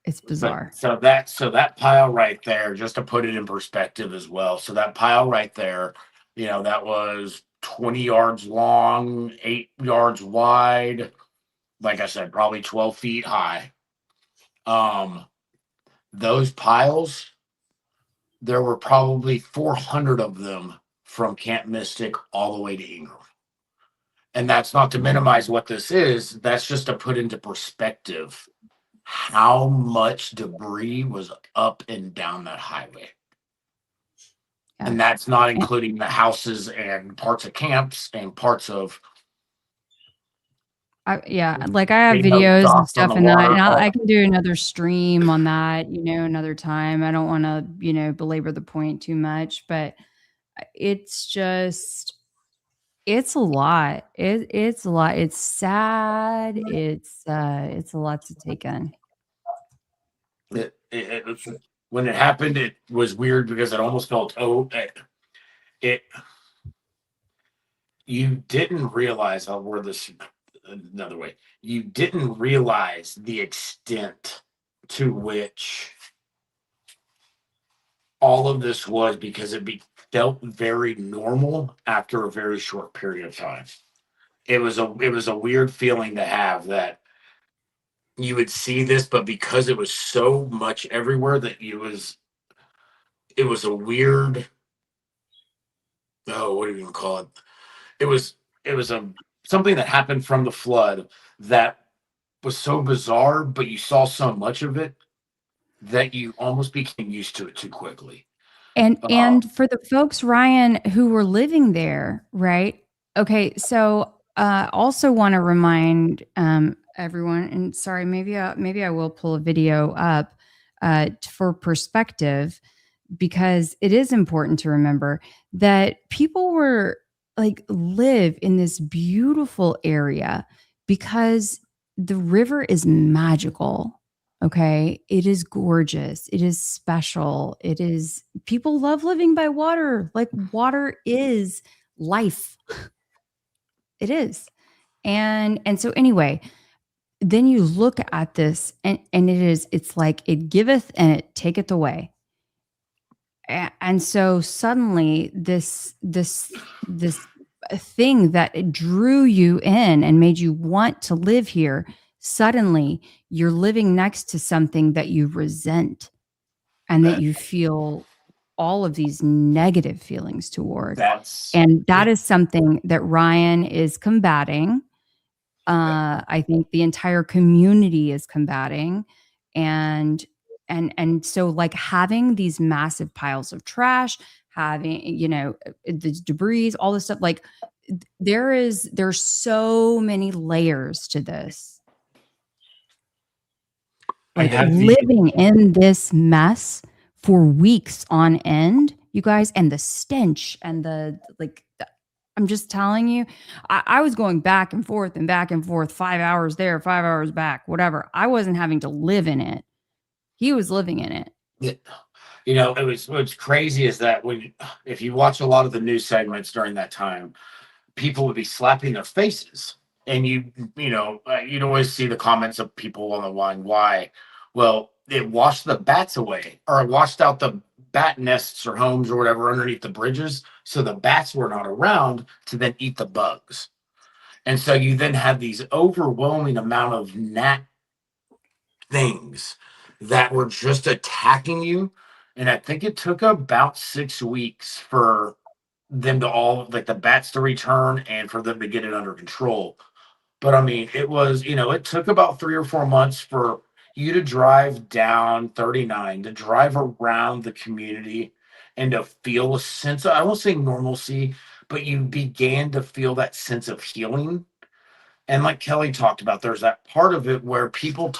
it's bizarre. So that pile right there, just to put it in perspective as well. So that pile right there, that was 20 yards long, 8 yards wide. Like I said, probably 12 feet high. Those piles, there were probably 400 of them from Camp Mystic all the way to Ingram. And that's not to minimize what this is. That's just to put into perspective how much debris was up and down that highway. Yeah. And that's not including the houses and parts of camps and parts of like I have videos and stuff and that, and I can do another stream on that, another time. I don't want to, belabor the point too much, but it's just, it's a lot. It's a lot. It's sad. It's a lot to take in. When it happened, it was weird because it almost felt you didn't realize I'll word this another way. You didn't realize the extent to which all of this was because it felt very normal after a very short period of time. It was a weird feeling to have that you would see this, but because it was so much everywhere that it was a weird, what do you even call it? It was something that happened from the flood that was so bizarre, but you saw so much of it that you almost became used to it too quickly. And for the folks, Ryan, who were living there, right? Okay, so also want to remind everyone, and sorry, maybe I will pull a video up for perspective, because it is important to remember that people were live in this beautiful area because the river is magical. Okay. It is gorgeous. It is special. People love living by water. Like, water is life. It is. And so anyway, then you look at this and it's like it giveth and it taketh away. And so suddenly this thing that drew you in and made you want to live here, suddenly you're living next to something that you resent and that you feel all of these negative feelings toward. And that is something that Ryan is combating. I think the entire community is combating. And so, like, having these massive piles of trash, having, the debris, all this stuff, like, there's so many layers to this. Like, living in this mess for weeks on end, you guys, and the stench and I'm just telling you, I was going back and forth, 5 hours there, 5 hours back, whatever. I wasn't having to live in it. He was living in it. What's crazy is that if you watch a lot of the news segments during that time, people would be slapping their faces, and you'd always see the comments of people on the line. Why? Well, it washed the bats away, or it washed out the bat nests or homes or whatever underneath the bridges, so the bats were not around to then eat the bugs. And so you then have these overwhelming amount of gnat things that were just attacking you. And I think it took about 6 weeks for them to all, like, the bats to return and for them to get it under control. But I mean, it was, it took about 3 or 4 months for you to drive down 39, to drive around the community and to feel a sense of, I won't say normalcy, but you began to feel that sense of healing. And like Kelly talked about, there's that part of it where people,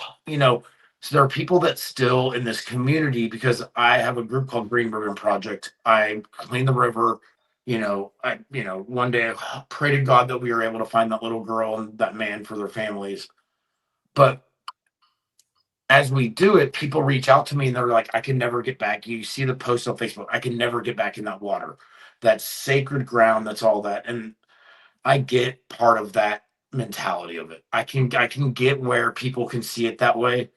So there are people that still in this community, because I have a group called Green Ribbon Project. I clean the river. One day I pray to God that we were able to find that little girl and that man for their families. But as we do it, people reach out to me and they're like, I can never get back. You see the post on Facebook, I can never get back in that water. That's sacred ground. That's all that. And I get part of that mentality of it. I can get where people can see it that way.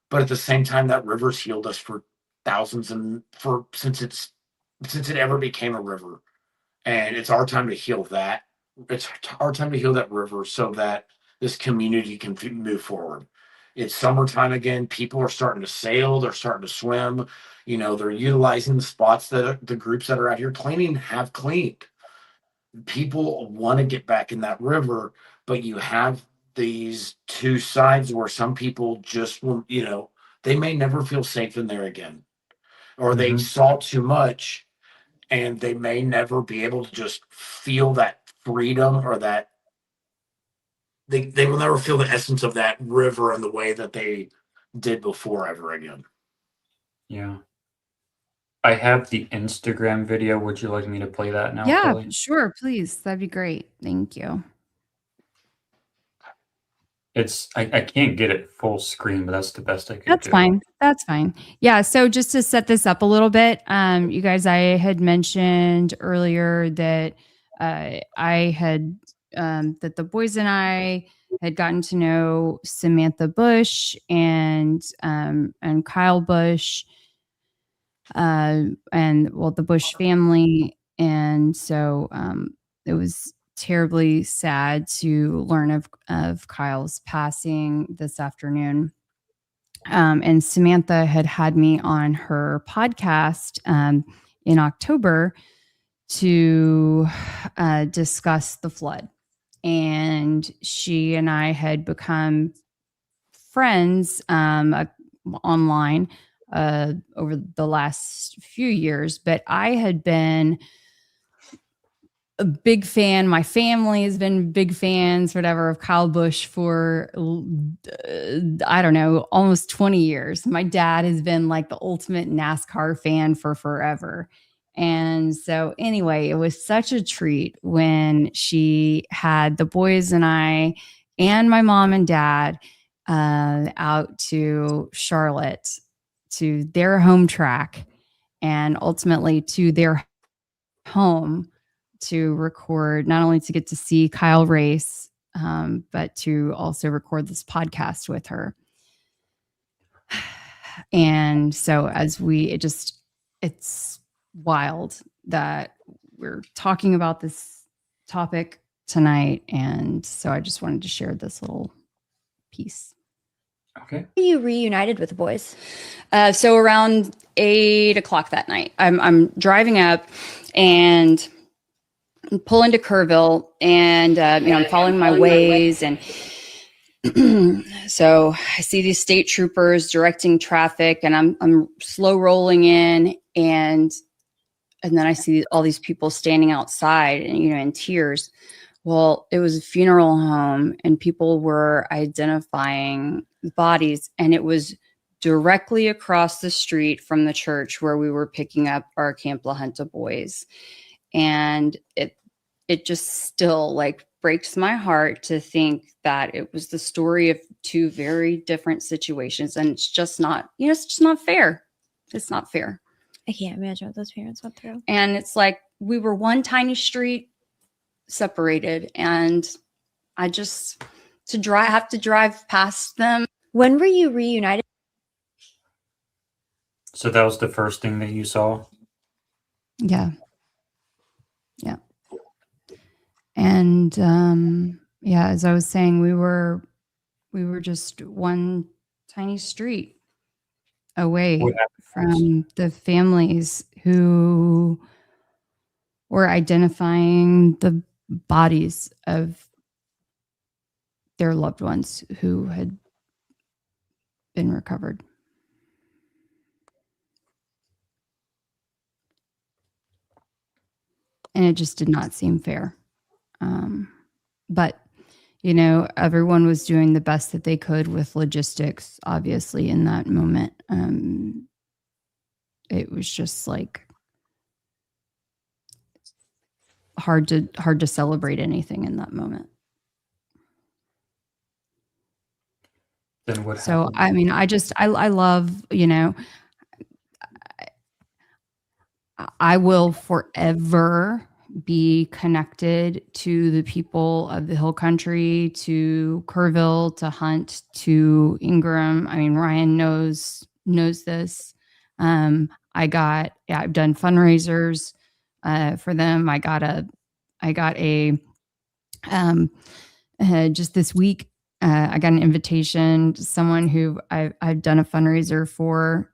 But at the same time, that river's healed us for thousands and since it ever became a river. And it's our time to heal that. It's our time to heal that river so that this community can move forward. It's summertime again. People are starting to sail. They're starting to swim. They're utilizing the spots that the groups that are out here cleaning have cleaned. People want to get back in that river, but you have these two sides where some people just will, they may never feel safe in there again, or they saw too much and they may never be able to just feel that freedom or that they will never feel the essence of that river in the way that they did before ever again. Yeah. I have the Instagram video. Would you like me to play that now, Yeah, Kelly? sure, please. That'd be great. Thank you. I can't get it full screen, but that's the best I could That's do. fine. That's fine. Yeah. So just to set this up a little bit, you guys, I had mentioned earlier that I had that the boys and I had gotten to know Samantha Bush and Kyle Bush, and the Bush family, and so it was terribly sad to learn of Kyle's passing this afternoon. And Samantha had me on her podcast in October to discuss the flood. And she and I had become friends online over the last few years, but I had been a big fan. My family has been big fans, whatever, of Kyle Busch for, I don't know, almost 20 years. My dad has been like the ultimate NASCAR fan for forever. And so, anyway, it was such a treat when she had the boys and I and my mom and dad out to Charlotte, to their home track, and ultimately to their home to record, not only to get to see Kyle race, but to also record this podcast with her. And so it's wild that we're talking about this topic tonight. And so I just wanted to share this little piece. Okay. You reunited with the boys? So around 8:00 that night, I'm driving up and pull into Kerrville, and I'm following my ways, and so I see these state troopers directing traffic, and I'm slow rolling in, and then I see all these people standing outside, and in tears. Well, it was a funeral home, and people were identifying bodies, and it was directly across the street from the church where we were picking up our Camp La Junta boys. And it just still like breaks my heart to think that it was the story of two very different situations, and it's just not, it's just not fair. It's not fair. I can't imagine what those parents went through. And it's like we were one tiny street separated, and I just have to drive past them. When were you reunited? So that was the first thing that you saw? Yeah. And as I was saying, we were just one tiny street away from the families who were identifying the bodies of their loved ones who had been recovered. And it just did not seem fair. But, everyone was doing the best that they could with logistics, obviously, in that moment. It was just like hard to celebrate anything in that moment. Then what So, happened? I mean, I love, I will forever be connected to the people of the Hill Country, to Kerrville, to Hunt, to Ingram. I mean, Ryan knows this. I've done fundraisers for them. I got a just this week. I got an invitation to someone who I've done a fundraiser for.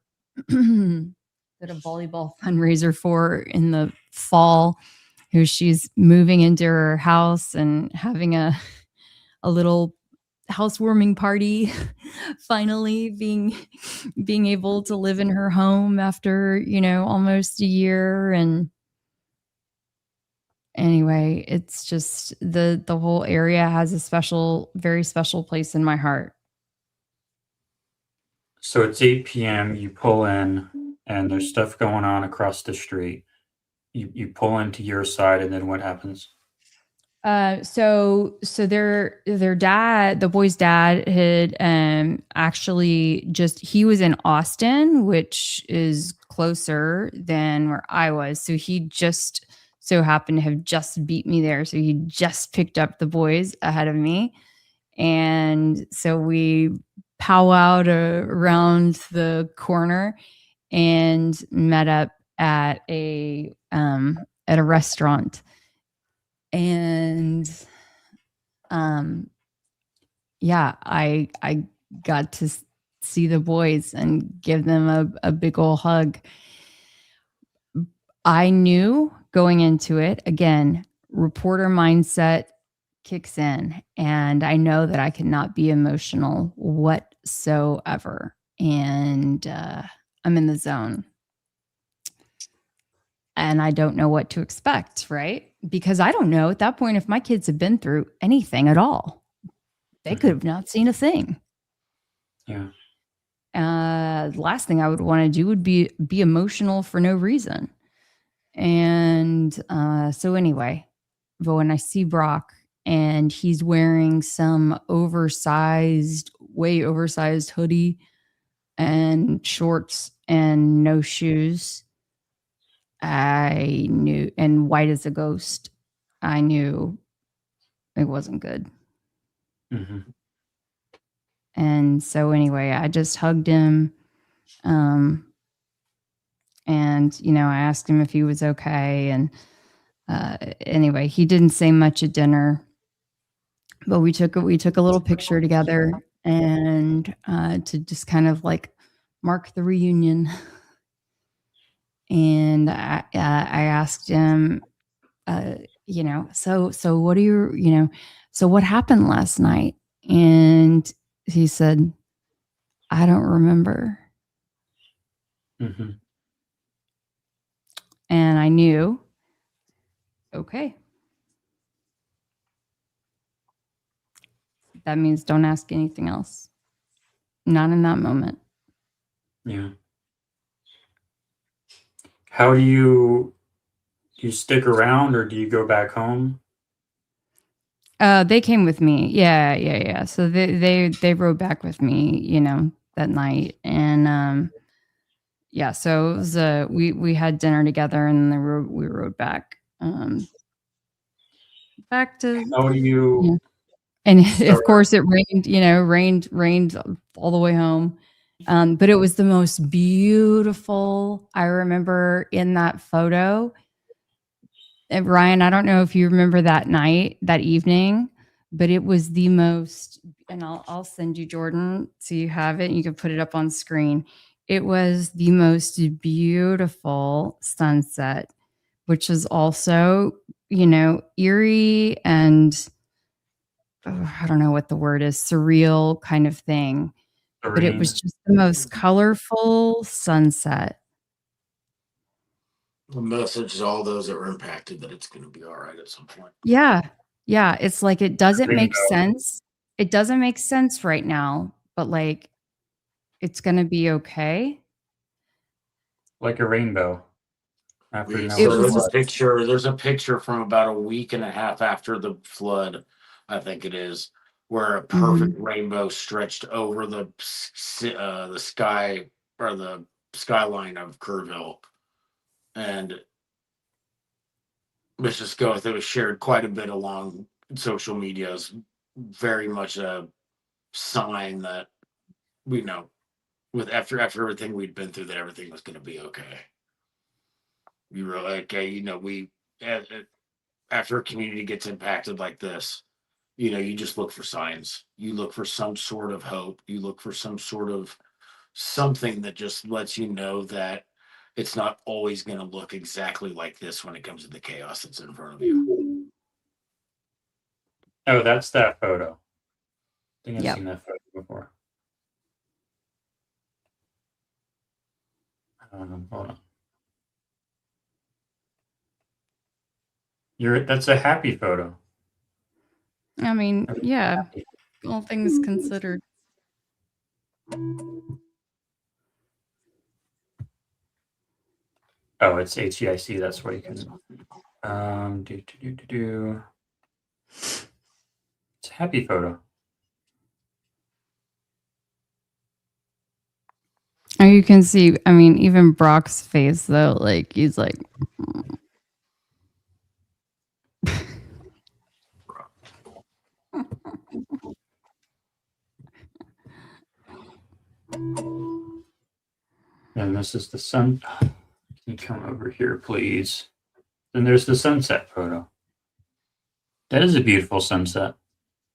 Did a volleyball fundraiser for in the fall, who she's moving into her house and having a little housewarming party, finally being able to live in her home after, almost a year. And anyway, it's just the whole area has a very special place in my heart. So it's 8 p.m. You pull in, and there's stuff going on across the street. You pull into your side, and then what happens? So their dad, the boy's dad, had actually he was in Austin, which is closer than where I was. So he just so happened to have just beat me there. So he just picked up the boys ahead of me. And so we powwowed around the corner and met up at a restaurant. And yeah, I got to see the boys and give them a big old hug. I knew going into it, again, reporter mindset kicks in, and I know that I cannot be emotional whatsoever. And I'm in the zone. And I don't know what to expect, right? Because I don't know at that point if my kids have been through anything at all. They could have not seen a thing. Yeah. The last thing I would want to do would be emotional for no reason. And so anyway, but when I see Brock and he's wearing some way oversized hoodie and shorts and no shoes, I knew, and white as a ghost, I knew it wasn't good. Mm-hmm. And so anyway, I just hugged him. And, I asked him if he was okay. And anyway, he didn't say much at dinner, but we took a little picture together and to just kind of like mark the reunion. And I asked him, so what are you, so what happened last night? And he said, I don't remember. Mm-hmm. And I knew, okay, that means don't ask anything else. Not in that moment. Yeah. How do you stick around, or do you go back home? They came with me. Yeah. So they rode back with me, that night. And yeah, so it was we had dinner together, and then we rode back back to. How do you? Yeah. And of course it rained all the way home. But it was the most beautiful. I remember in that photo. And Ryan, I don't know if you remember that evening, but it was the most, and I'll send you, Jordan, so you have it and you can put it up on screen. It was the most beautiful sunset, which is also, eerie and I don't know what the word is, surreal kind of thing. Serene. But it was just the most colorful sunset. The message to all those that were impacted that it's going to be all right at some point. Yeah. Yeah, it's like it doesn't make Rainbow. sense. It doesn't make sense right now, but like it's gonna be okay. Like a rainbow after Yeah, It so Noah's was flood. there's a picture from about a week and a half after the flood, I think it is, where a perfect rainbow stretched over the sky or the skyline of Kerrville. And let's just go with it. It was shared quite a bit along social media as very much a sign that we know with after everything we'd been through that everything was going to be okay. We were like, okay, we after a community gets impacted like this, you just look for signs. You look for some sort of hope. You look for some sort of something that just lets you know that it's not always going to look exactly like this when it comes to the chaos that's in front of you. Oh, that's that photo. I think I've Yep. seen that photo before. Hold on. That's a happy photo. I mean, yeah, all things considered. Oh, it's HEIC. That's why you can. It's a happy photo. And you can see, I mean, even Brock's face though, like he's like And this is the sun. Can you come over here, please? Then there's the sunset photo. That is a beautiful sunset.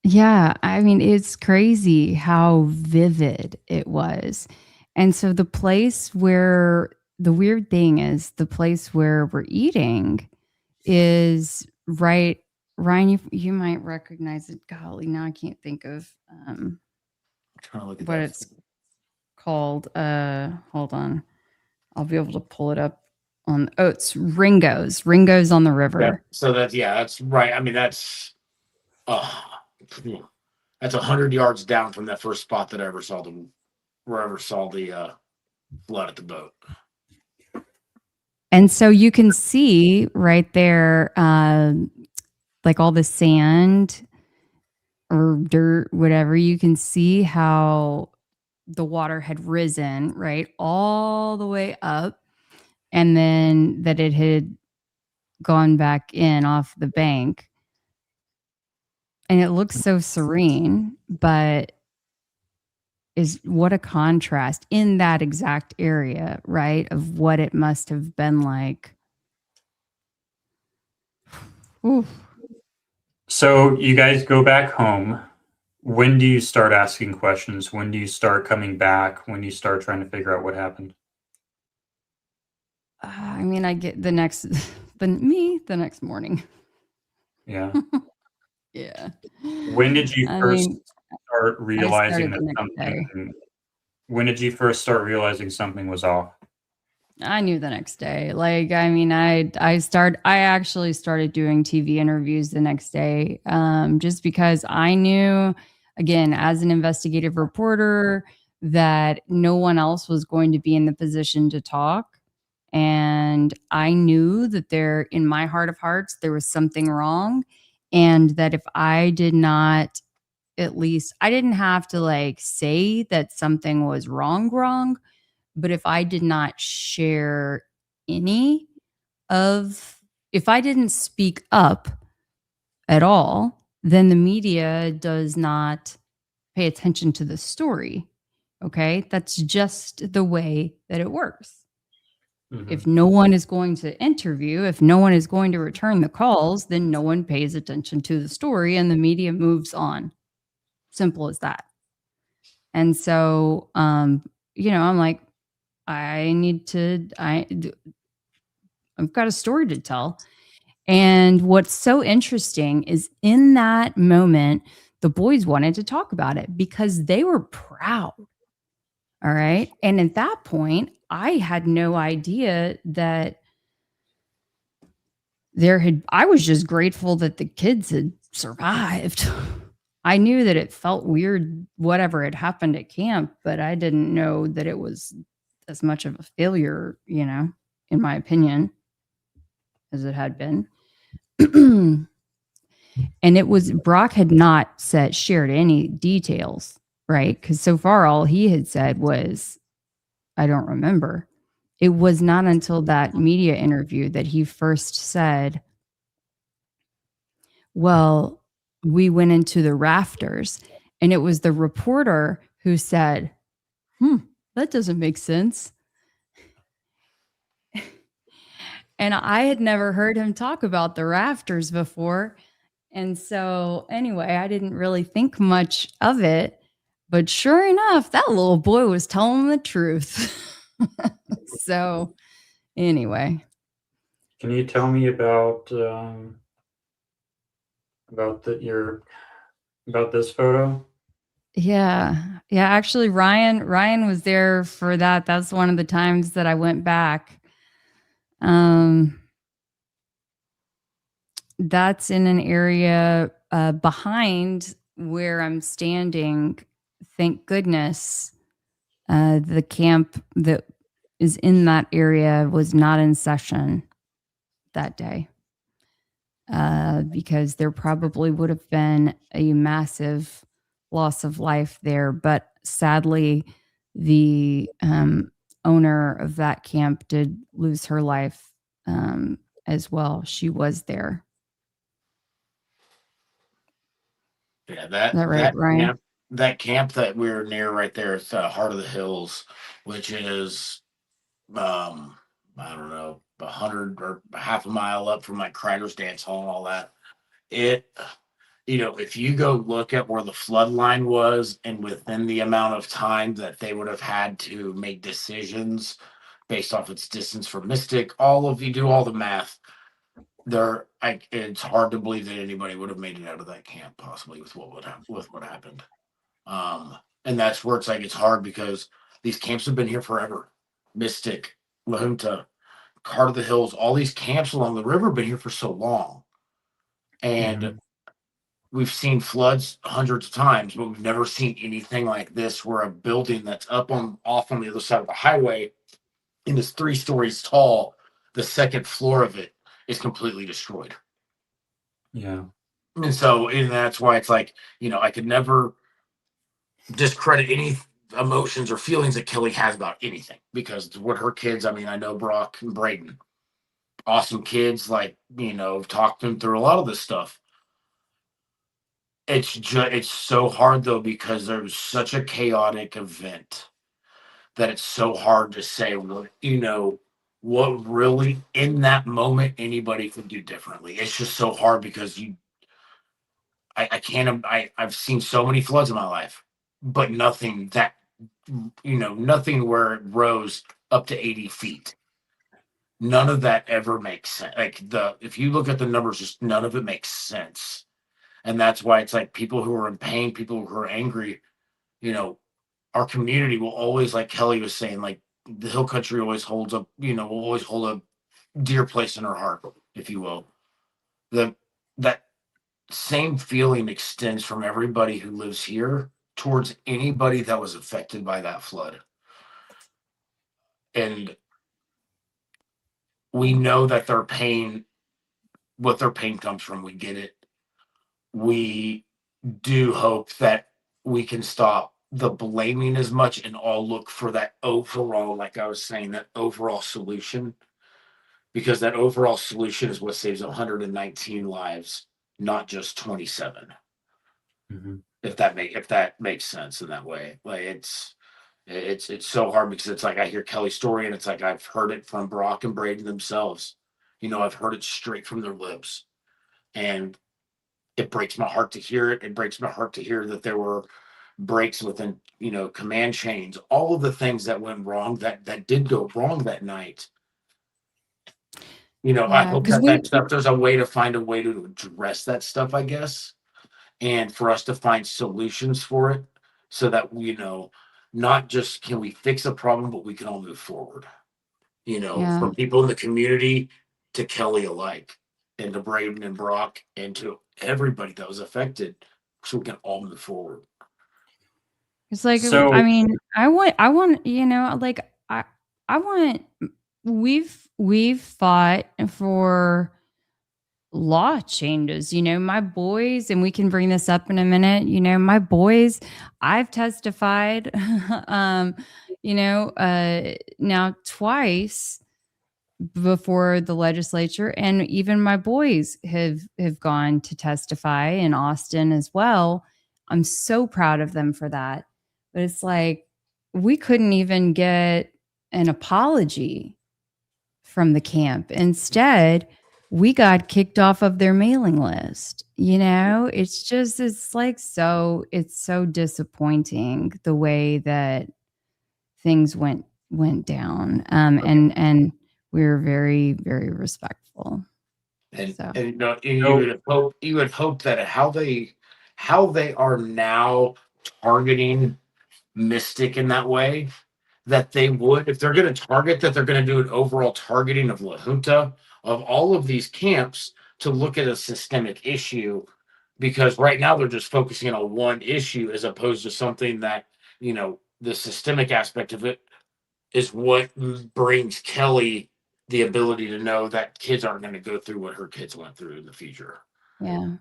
yeah, I mean, it's crazy how vivid it was. And so the place where the weird thing is the place where we're eating is right. Ryan, you might recognize it. Golly, now I can't think of Trying to look at what that. it's called. Hold on. I'll be able to pull it up on it's Ringo's on the river. Yeah, so that's right. I mean, that's 100 yards down from that first spot that I ever saw the flood at the boat. And so you can see right there, like all the sand or dirt, whatever, you can see how the water had risen, right, all the way up, and then that it had gone back in off the bank. And it looks so serene, but is what a contrast in that exact area, right, of what it must have been like. Oof. So you guys go back home. When do you start asking questions? When do you start coming back? When do you start trying to figure out what happened? I mean, I get the next morning. Yeah. Yeah. When did you first start I realizing started that the next day. something? When did you first start realizing something was off? I knew the next day. Like, I mean, I actually started doing TV interviews the next day, just because I knew, again, as an investigative reporter, that no one else was going to be in the position to talk. And I knew that in my heart of hearts, there was something wrong. And that if I did not, at least I didn't have to like say that something was wrong, but if I did not share if I didn't speak up at all, then the media does not pay attention to the story. Okay. That's just the way that it works. Mm-hmm. If no one is going to interview, if no one is going to return the calls, then no one pays attention to the story and the media moves on. Simple as that. And so, I'm like, I've got a story to tell. And what's so interesting is in that moment, the boys wanted to talk about it because they were proud. All right. And at that point, I had no idea that I was just grateful that the kids had survived. I knew that it felt weird, whatever had happened at camp, but I didn't know that it was as much of a failure, in my opinion, as it had been. And it was, Brock had not shared any details, right? Because so far all he had said was, I don't remember. It was not until that media interview that he first said, well, we went into the rafters, and it was the reporter who said, that doesn't make sense. And I had never heard him talk about the rafters before. And so anyway, I didn't really think much of it, but sure enough, that little boy was telling the truth. So anyway. Can you tell me about this photo? Yeah. Actually, Ryan was there for that. That's one of the times that I went back. That's in an area behind where I'm standing. Thank goodness, the camp that is in that area was not in session that day, because there probably would have been a massive loss of life there. But sadly, the owner of that camp did lose her life as well. She was there. Yeah, Is that right, Ryan? that camp that we're near right there, it's Heart of the Hills, which is I don't know, 100 or half a mile up from like Crider's Dance Hall and all that. If you go look at where the flood line was and within the amount of time that they would have had to make decisions based off its distance from Mystic, you do all the math, it's hard to believe that anybody would have made it out of that camp possibly with what happened. And that's where it's like it's hard because these camps have been here forever. Mystic, La Junta, Heart of the Hills, all these camps along the river have been here for so long. And we've seen floods hundreds of times, but we've never seen anything like this where a building that's off on the other side of the highway and is 3 stories tall, the second floor of it is completely destroyed. Yeah. And that's why it's like, I could never discredit any emotions or feelings that Kelly has about anything, because what her kids, I know Brock and Braden, awesome kids, talked them through a lot of this stuff. It's so hard though, because there was such a chaotic event that it's so hard to say what really in that moment anybody could do differently. It's just so hard because I've seen so many floods in my life, but nothing where it rose up to 80 feet. None of that ever makes sense. If you look at the numbers, just none of it makes sense. And that's why it's like people who are in pain, people who are angry, our community will always, like Kelly was saying, like the Hill Country always holds up, will always hold a dear place in her heart, if you will. That same feeling extends from everybody who lives here towards anybody that was affected by that flood. And we know that what their pain comes from. We get it. We do hope that we can stop the blaming as much and all look for that overall, like I was saying, that overall solution, because that overall solution is what saves 119 lives, not just 27. If that makes sense in that way. Like it's so hard, because it's like I hear Kelly's story and it's like I've heard it from Brock and Braden themselves. I've heard it straight from their lips, and it breaks my heart to hear it. It breaks my heart to hear that there were breaks within, command chains, all of the things that went wrong, that did go wrong that night. I hope that stuff, there's a way to find a way to address that stuff, I guess, and for us to find solutions for it, so that not just can we fix a problem, but we can all move forward. From people in the community to Kelly alike. and to Braden and Brock and to everybody that was affected, so we can all move forward. It's like, So- I mean, I want, you know, like I want, we've fought for law changes, you know, my boys, and we can bring this up in a minute, you know, my boys, I've testified, now twice before the legislature, and even my boys have gone to testify in Austin as well. I'm so proud of them for that. But it's like we couldn't even get an apology from the camp. Instead, we got kicked off of their mailing list. You know, it's so disappointing the way that things went down. And we were very, very respectful. And, So. and you would hope that how they are now targeting Mystic in that way, that they would, if they're going to target, that they're going to do an overall targeting of La Junta, of all of these camps, to look at a systemic issue, because right now they're just focusing on one issue as opposed to something that, you know, the systemic aspect of it is what brings Kelly the ability to know that kids aren't going to go through what her kids went through in the future. Yeah.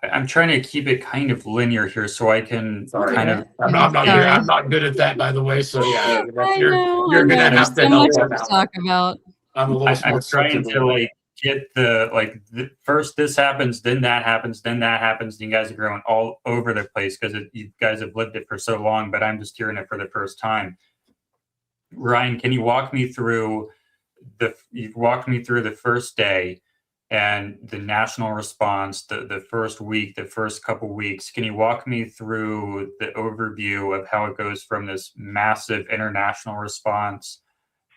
I'm trying to keep it kind of linear here so I can kind of. I'm not good at that, by the way. So yeah, you're gonna There's have to so help much on to that talk one. about. I'm a little I'm trying sensitive. to like get first this happens, then that happens, then that happens. And you guys are going all over the place because you guys have lived it for so long, but I'm just hearing it for the first time. Ryan, can you walk me through you've walked me through the first day and the national response, the first week, the first couple weeks. Can you walk me through the overview of how it goes from this massive international response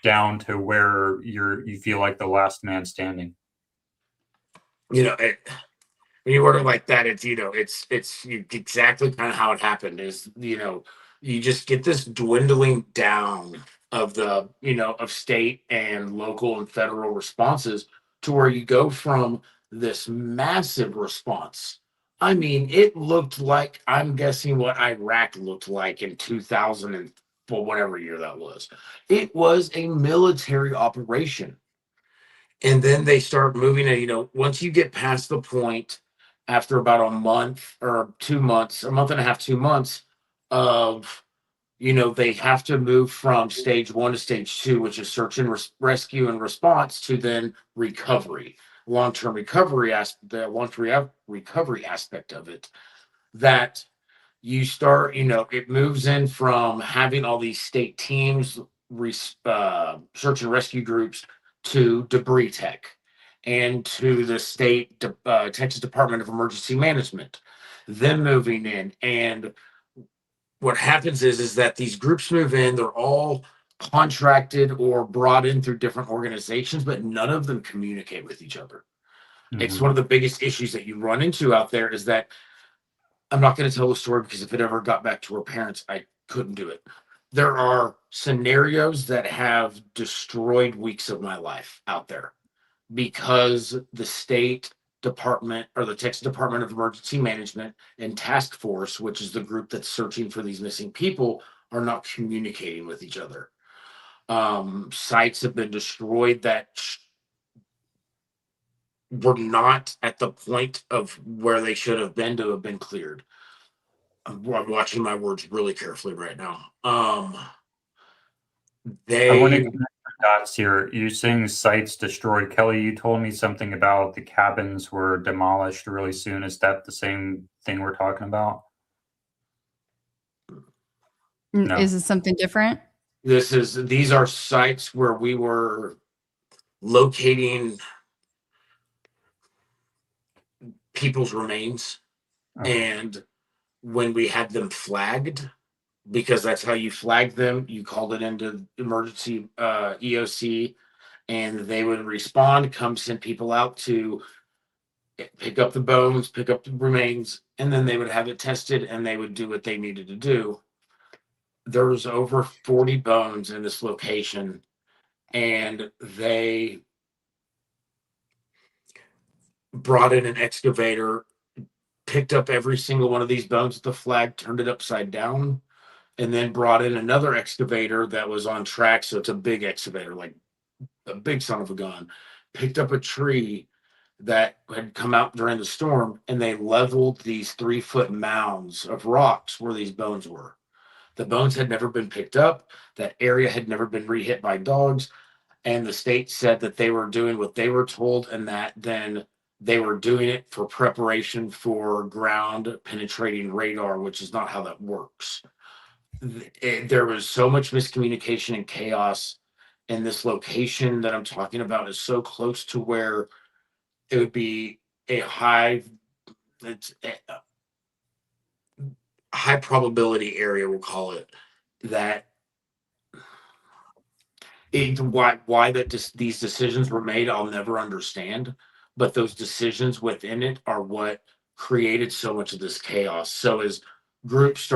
down to where you feel like the last man standing? You know, when you order like that, it's, you know, it's exactly kind of how it happened. Is, you know, you just get this dwindling down of the, you know, of state and local and federal responses, to where you go from this massive response. I mean, it looked like, I'm guessing what Iraq looked like in 2000 and, well, whatever year that was. It was a military operation. And then they start moving it, you know, once you get past the point, after about a month or 2 months, a month and a half, 2 months of, you know, they have to move from stage 1 to stage 2, which is search and rescue and response, to then recovery, long-term recovery aspect, the long-term recovery aspect of it. That you start, you know, it moves in from having all these state teams, search and rescue groups, to debris tech, and to the state Texas Department of Emergency Management, then moving in. And what happens is that these groups move in, they're all contracted or brought in through different organizations, but none of them communicate with each other. It's one of the biggest issues that you run into out there, is that, I'm not going to tell the story because if it ever got back to her parents, I couldn't do it. There are scenarios that have destroyed weeks of my life out there, because the state department, or the Texas Department of Emergency Management and Task Force, which is the group that's searching for these missing people, are not communicating with each other. Sites have been destroyed that were not at the point of where they should have been to have been cleared. I'm watching my words really carefully right now. I want to connect the dots here. You're saying sites destroyed. Kelly, you told me something about the cabins were demolished really soon. Is that the same thing we're talking about? No. Is it something different? These are sites where we were locating people's remains. And when we had them flagged, because that's how you flag them, you called it into emergency EOC, and they would respond, come send people out to pick up the bones, pick up the remains, and then they would have it tested and they would do what they needed to do. There was over 40 bones in this location, and brought in an excavator, picked up every single one of these bones with the flag, turned it upside down, and then brought in another excavator that was on track. So it's a big excavator, like a big son of a gun, picked up a tree that had come out during the storm, and they leveled these 3-foot mounds of rocks where these bones were. The bones had never been picked up. That area had never been re-hit by dogs. And the state said that they were doing what they were told, and that then they were doing it for preparation for ground penetrating radar, which is not how that works. There was so much miscommunication and chaos, and this location that I'm talking about is so close to where it would be a it's a high probability area, we'll call it, that why these decisions were made, I'll never understand. But those decisions within it are what created so much of this chaos. So as groups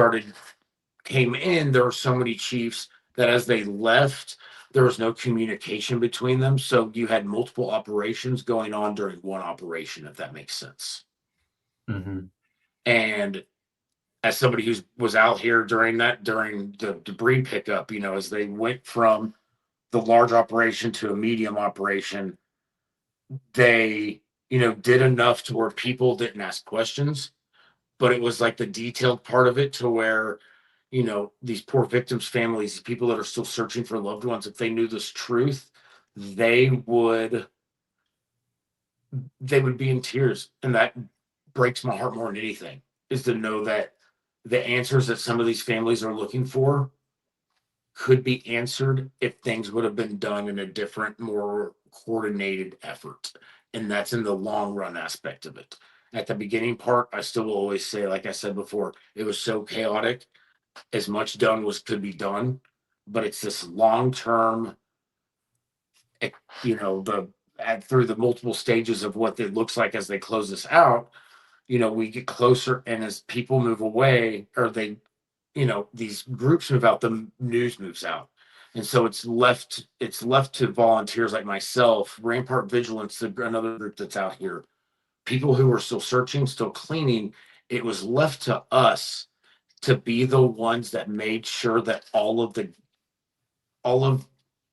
came in, there were so many chiefs that as they left, there was no communication between them. So you had multiple operations going on during one operation, if that makes sense. Mm-hmm. And as somebody who was out here during the debris pickup, as they went from the large operation to a medium operation, they, did enough to where people didn't ask questions, but it was like the detailed part of it to where, these poor victims' families, people that are still searching for loved ones, if they knew this truth, they would be in tears. And that breaks my heart more than anything, is to know that the answers that some of these families are looking for could be answered if things would have been done in a different, more coordinated effort. And that's in the long run aspect of it. At the beginning part, I still will always say, like I said before, it was so chaotic. As much done could be done, but it's this long term, through the multiple stages of what it looks like as they close this out. We get closer, and as people move away, or these groups move out, the news moves out. And so it's left to volunteers like myself, Rampart Vigilance, another group that's out here, people who are still searching, still cleaning. It was left to us to be the ones that made sure that all of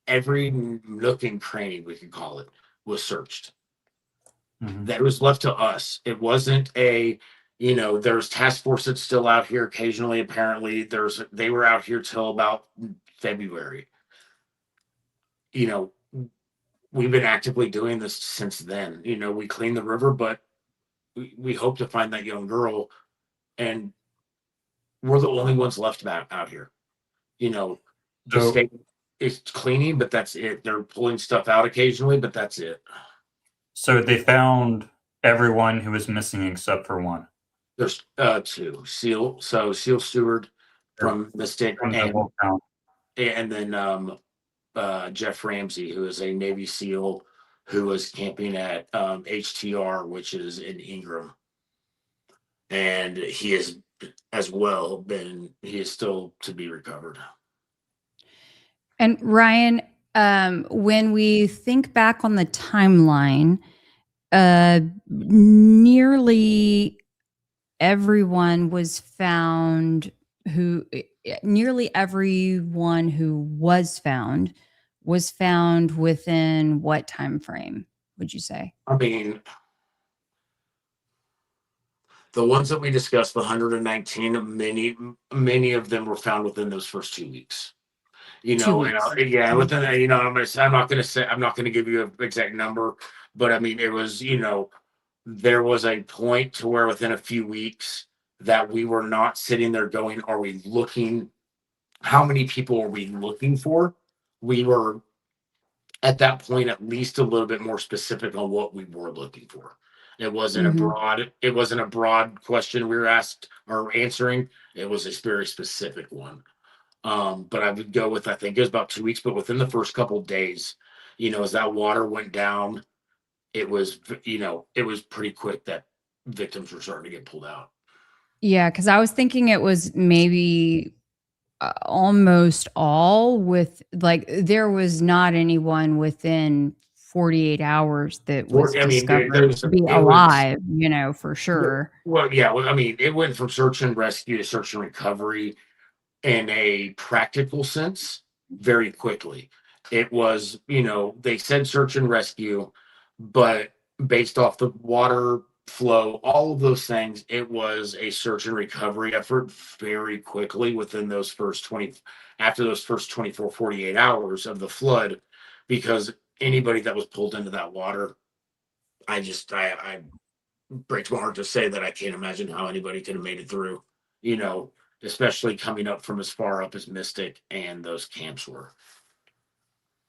every nook and cranny, we could call it, was searched. Mm-hmm. That was left to us. It wasn't there's task force that's still out here occasionally. Apparently they were out here till about February. We've been actively doing this since then. We cleaned the river, but we hope to find that young girl, and we're the only ones left out here. The state is cleaning, but that's it. They're pulling stuff out occasionally, but that's it. So they found everyone who was missing except for one. There's two. Seal Stewart from Mystic, and then Jeff Ramsey, who is a Navy SEAL who was camping at HTR, which is in Ingram. And he is still to be recovered. And Ryan, when we think back on the timeline, nearly everyone was found was found within what time frame, would you say? I mean, the ones that we discussed, the 119, many of them were found within those first 2 weeks. 2 weeks. Within I'm not going to give you an exact number, but I mean, it was, there was a point to where within a few weeks that we were not sitting there going, are we looking, how many people are we looking for? We were at that point at least a little bit more specific on what we were looking for. It wasn't a broad question we were asked or answering. It was a very specific one. But I would go with, I think it was about 2 weeks, but within the first couple of days, as that water went down, it was pretty quick that victims were starting to get pulled out. Yeah, because I was thinking it was maybe almost all there was not anyone within 48 hours that was I mean, there discovered was to be it was alive, for sure. well, yeah. Well, I mean, it went from search and rescue to search and recovery in a practical sense very quickly. It was, they said search and rescue, but based off the water flow, all of those things, it was a search and recovery effort very quickly within those first 20, after those first 24, 48 hours of the flood, because anybody that was pulled into that water, I breaks my heart to say that I can't imagine how anybody could have made it through, you know, especially coming up from as far up as Mystic and those camps were.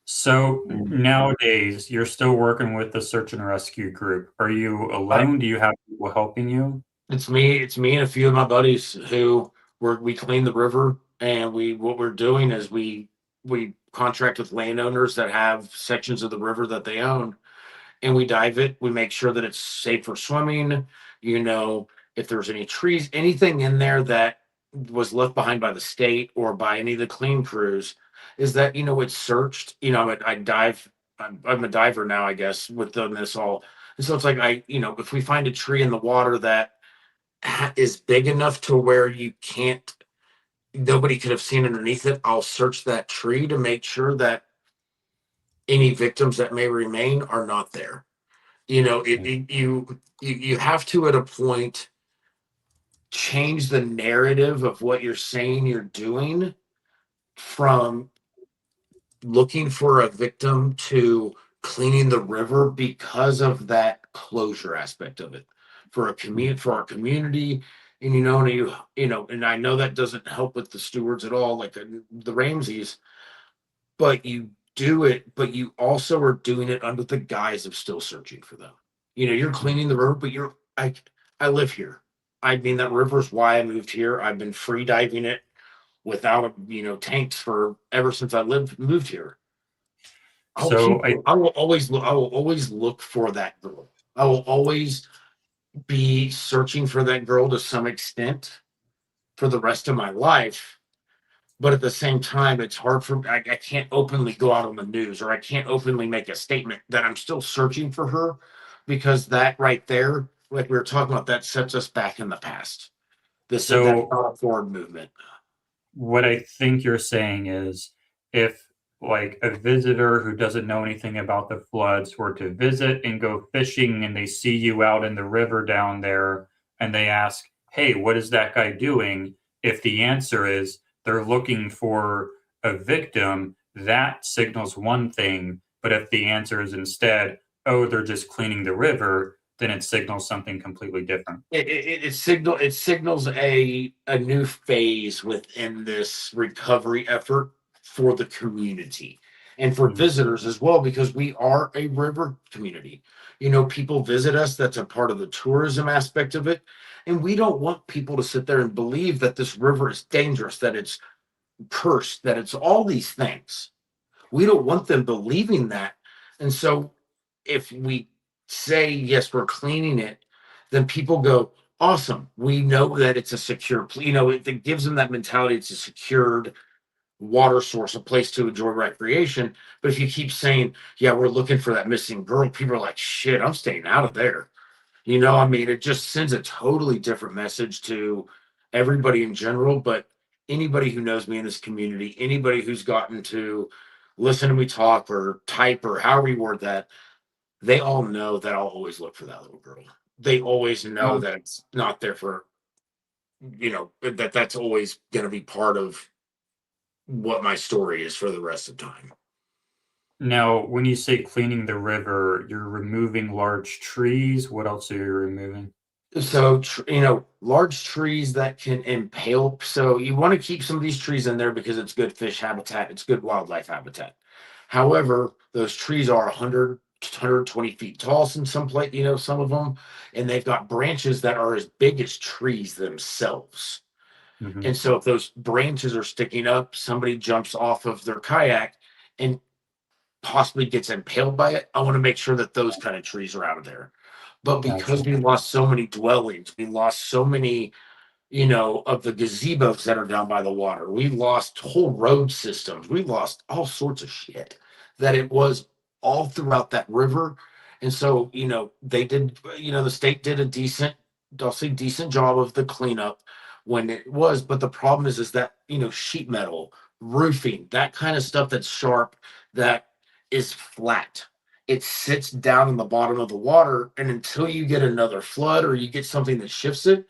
So nowadays, you're still working with the search and rescue group. Are you alone? Do you have people helping you? It's me and a few of my buddies who we clean the river, and what we're doing is we contract with landowners that have sections of the river that they own, and we dive it. We make sure that it's safe for swimming. If there's any trees, anything in there that was left behind by the state or by any of the clean crews, is that it's searched. I dive. I'm a diver now, I guess, with this all. And so it's like if we find a tree in the water that is big enough to where nobody could have seen underneath it, I'll search that tree to make sure that any victims that may remain are not there. You have to, at a point, change the narrative of what you're saying you're doing from looking for a victim to cleaning the river, because of that closure aspect of it for our community. And and I know that doesn't help with the stewards at all, like the Ramseys, but you do it, but you also are doing it under the guise of still searching for them. You're cleaning the river, but I live here. I mean, that river's why I moved here. I've been free diving it without tanks for ever since I moved here. I will always look for that girl. I will always be searching for that girl to some extent for the rest of my life. But at the same time, it's hard for I can't openly go out on the news, or I can't openly make a statement that I'm still searching for her, because that right there, like we were talking about, that sets us back in the past. That's not a forward movement. What I think you're saying is, if like a visitor who doesn't know anything about the floods were to visit and go fishing, and they see you out in the river down there, and they ask, "Hey, what is that guy doing?" If the answer is they're looking for a victim, that signals one thing. But if the answer is instead, "Oh, they're just cleaning the river," then it signals something completely different. It signals a new phase within this recovery effort for the community and for visitors as well, because we are a river community. People visit us, that's a part of the tourism aspect of it, and we don't want people to sit there and believe that this river is dangerous, that it's cursed, that it's all these things. We don't want them believing that. And so if we say, yes, we're cleaning it, then people go, awesome. We know that it's a secure, it gives them that mentality. It's a secured water source, a place to enjoy recreation. But if you keep saying, yeah, we're looking for that missing girl, people are like, shit, I'm staying out of there. I mean, it just sends a totally different message to everybody in general, but anybody who knows me in this community, anybody who's gotten to listen to me talk or type or however you word that, they all know that I'll always look for that little girl. They always know that it's not there for, that's always going to be part of what my story is for the rest of time. Now, when you say cleaning the river, you're removing large trees. What else are you removing? So, large trees that can impale. So you want to keep some of these trees in there because it's good fish habitat. It's good wildlife habitat. However, those trees are 100, 120 feet tall. Some of them, and they've got branches that are as big as trees themselves. And so if those branches are sticking up, somebody jumps off of their kayak and possibly gets impaled by it. I want to make sure that those kind of trees are out of there. But because we lost so many dwellings, we lost so many, of the gazebos that are down by the water. We lost whole road systems. We lost all sorts of shit, that it was all throughout that river. And so, they did, the state did a decent, I'll say decent job of the cleanup when it was. But the problem is that, sheet metal, roofing, that kind of stuff that's sharp, that is flat. It sits down in the bottom of the water. And until you get another flood or you get something that shifts it,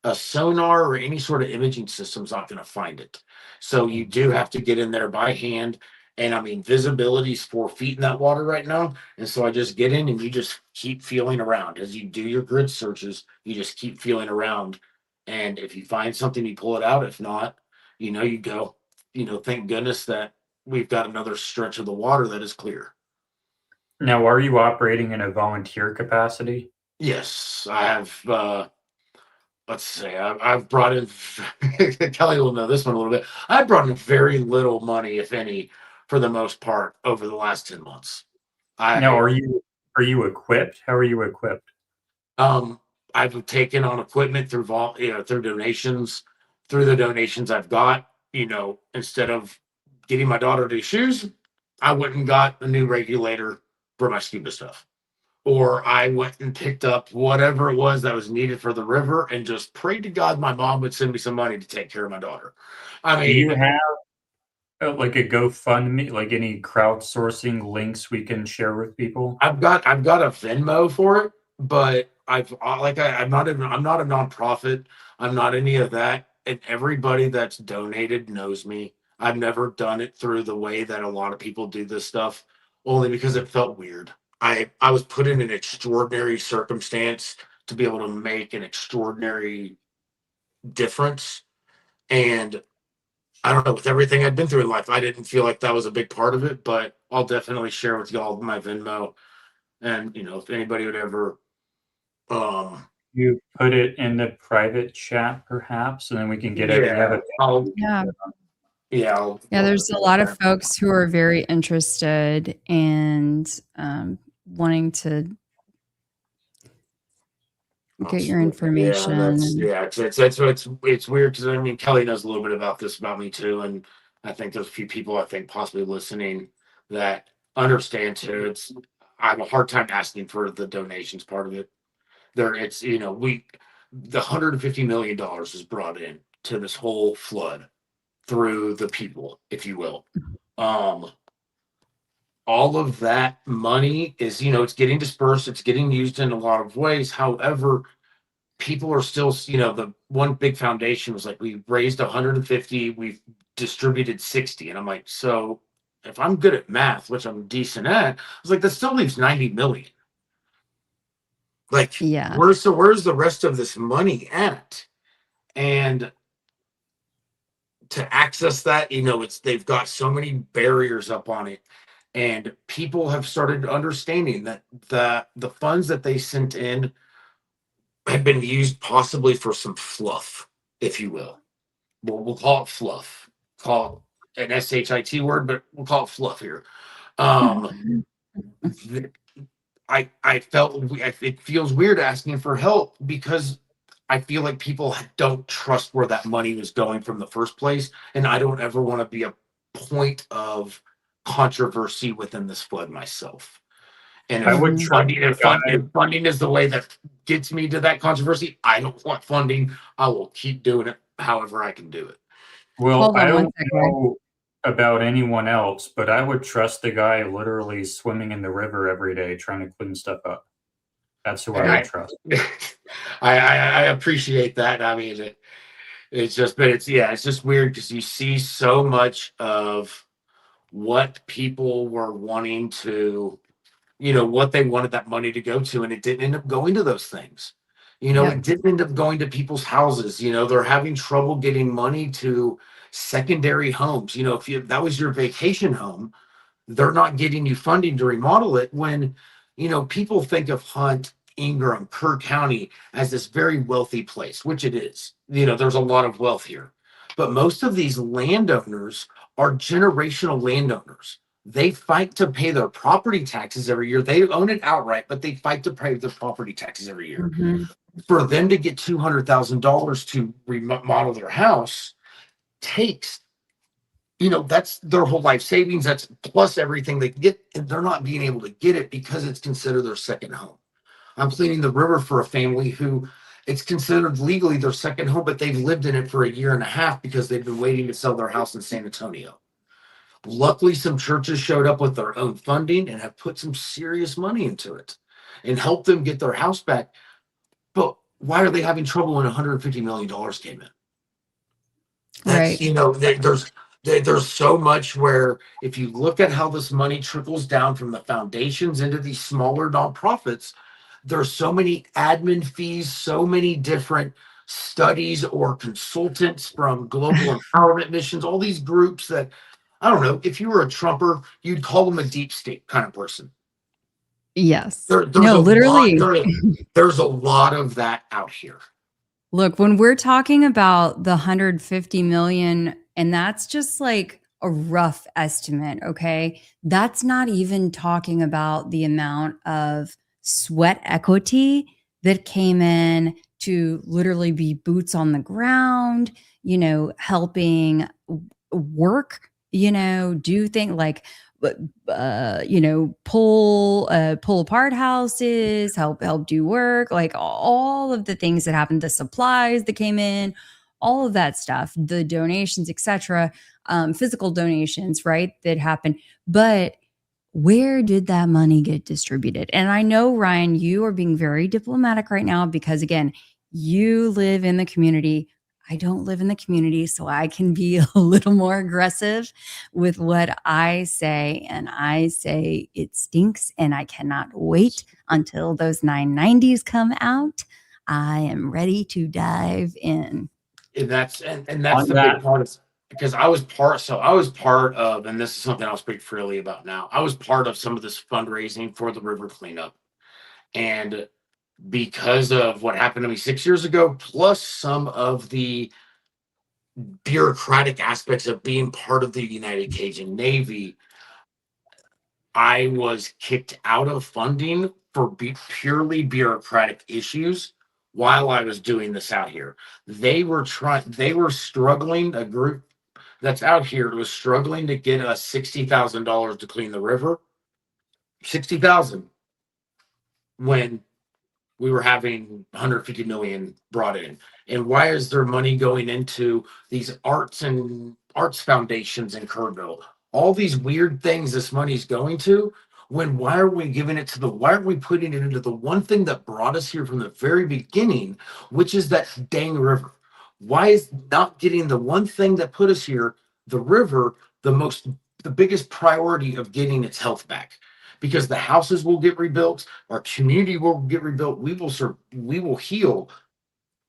a sonar or any sort of imaging system's not going to find it. So you do have to get in there by hand. And I mean, visibility is 4 feet in that water right now. And so I just get in and you just keep feeling around. As you do your grid searches, you just keep feeling around. And if you find something, you pull it out. If not, you go, thank goodness that we've got another stretch of the water that is clear. Now, are you operating in a volunteer capacity? Yes, I have. Let's say I've brought in, Kelly will know this one a little bit. I brought in very little money, if any, for the most part over the last 10 months. Now, are you equipped? How are you equipped? I've taken on equipment through through donations. Through the donations I've got, instead of getting my daughter new shoes, I went and got a new regulator for my scuba stuff. Or I went and picked up whatever it was that was needed for the river and just prayed to God my mom would send me some money to take care of my daughter. I Do you mean, have like a GoFundMe, like any crowdsourcing links we can share with people? I've got a Venmo for it, but I'm not a nonprofit. I'm not any of that. And everybody that's donated knows me. I've never done it through the way that a lot of people do this stuff, only because it felt weird. I was put in an extraordinary circumstance to be able to make an extraordinary difference. And I don't know, with everything I'd been through in life, I didn't feel like that was a big part of it, but I'll definitely share with y'all my Venmo. And if anybody would ever You put it in the private chat perhaps, and then we can get it. We have it. Yeah, there's a lot of folks who are very interested and wanting to get your information. It's weird because I mean Kelly knows a little bit about this about me too, and I think there's a few people possibly listening that understand too. I have a hard time asking for the donations part of it. The $150 million is brought in to this whole flood through the people, if you will. All of that money is, it's getting dispersed, it's getting used in a lot of ways. However, people are still, the one big foundation was like, we raised 150, we've distributed 60. And I'm like, so if I'm good at math, which I'm decent at, I was like, that still leaves 90 million. Like, yeah, where's the rest of this money at? And to access that, they've got so many barriers up on it. And people have started understanding that the funds that they sent in have been used possibly for some fluff, if you will. We'll call it fluff. Call it an SHIT word, but we'll call it fluff here. I felt it feels weird asking for help because I feel like people don't trust where that money was going from the first place, and I don't ever want to be a point of controversy within this flood myself. And if funding is the way that gets me to that controversy, I don't want funding. I will keep doing it however I can do it. Well, I don't know about anyone else, but I would trust the guy literally swimming in the river every day trying to clean stuff up. That's who I would trust. I appreciate that. I mean, it's just weird because you see so much of what people were wanting to, what they wanted that money to go to, and it didn't end up going to those things. It didn't end up going to people's houses. They're having trouble getting money to secondary homes. If that was your vacation home, they're not getting you funding to remodel it when, people think of Hunt, Ingram, Kerr County as this very wealthy place, which it is. There's a lot of wealth here. But most of these landowners are generational landowners. They fight to pay their property taxes every year. They own it outright, but they fight to pay their property taxes every year. For them to get $200,000 to remodel their house takes that's their whole life savings. That's plus everything they can get, and they're not being able to get it because it's considered their second home. I'm cleaning the river for a family who it's considered legally their second home, but they've lived in it for a year and a half because they've been waiting to sell their house in San Antonio. Luckily, some churches showed up with their own funding and have put some serious money into it and helped them get their house back. But why are they having trouble when $150 million came in? That's, there's so much where if you look at how this money trickles down from the foundations into these smaller nonprofits, there's so many admin fees, so many different studies or consultants from global empowerment missions, all these groups that, I don't know, if you were a Trumper, you'd call them a deep state kind of person. Yes. There's literally. There's a lot of that out here. Look, when we're talking about the 150 million, and that's just like a rough estimate, okay? That's not even talking about the amount of sweat equity that came in to literally be boots on the ground, helping work, do things like pull apart houses, help do work, like all of the things that happened, the supplies that came in, all of that stuff, the donations, etc., physical donations, right, that happened. But where did that money get distributed? And I know, Ryan, you are being very diplomatic right now because, again, you live in the community. I don't live in the community, so I can be a little more aggressive with what I say. And I say it stinks, and I cannot wait until those 990s come out. I am ready to dive in. And that's the big part of, because I was part of, and this is something I'll speak freely about now. I was part of some of this fundraising for the river cleanup. And because of what happened to me 6 years ago, plus some of the bureaucratic aspects of being part of the United Cajun Navy, I was kicked out of funding for purely bureaucratic issues while I was doing this out here. They were struggling, a group that's out here was struggling to get us $60,000 to clean the river. 60,000 when we were having 150 million brought in. And why is there money going into these arts foundations in Kerrville? All these weird things this money's going to, when why aren't we putting it into the one thing that brought us here from the very beginning, which is that dang river? Why is not getting the one thing that put us here, the river, the biggest priority of getting its health back? Because the houses will get rebuilt, our community will get rebuilt, we will heal.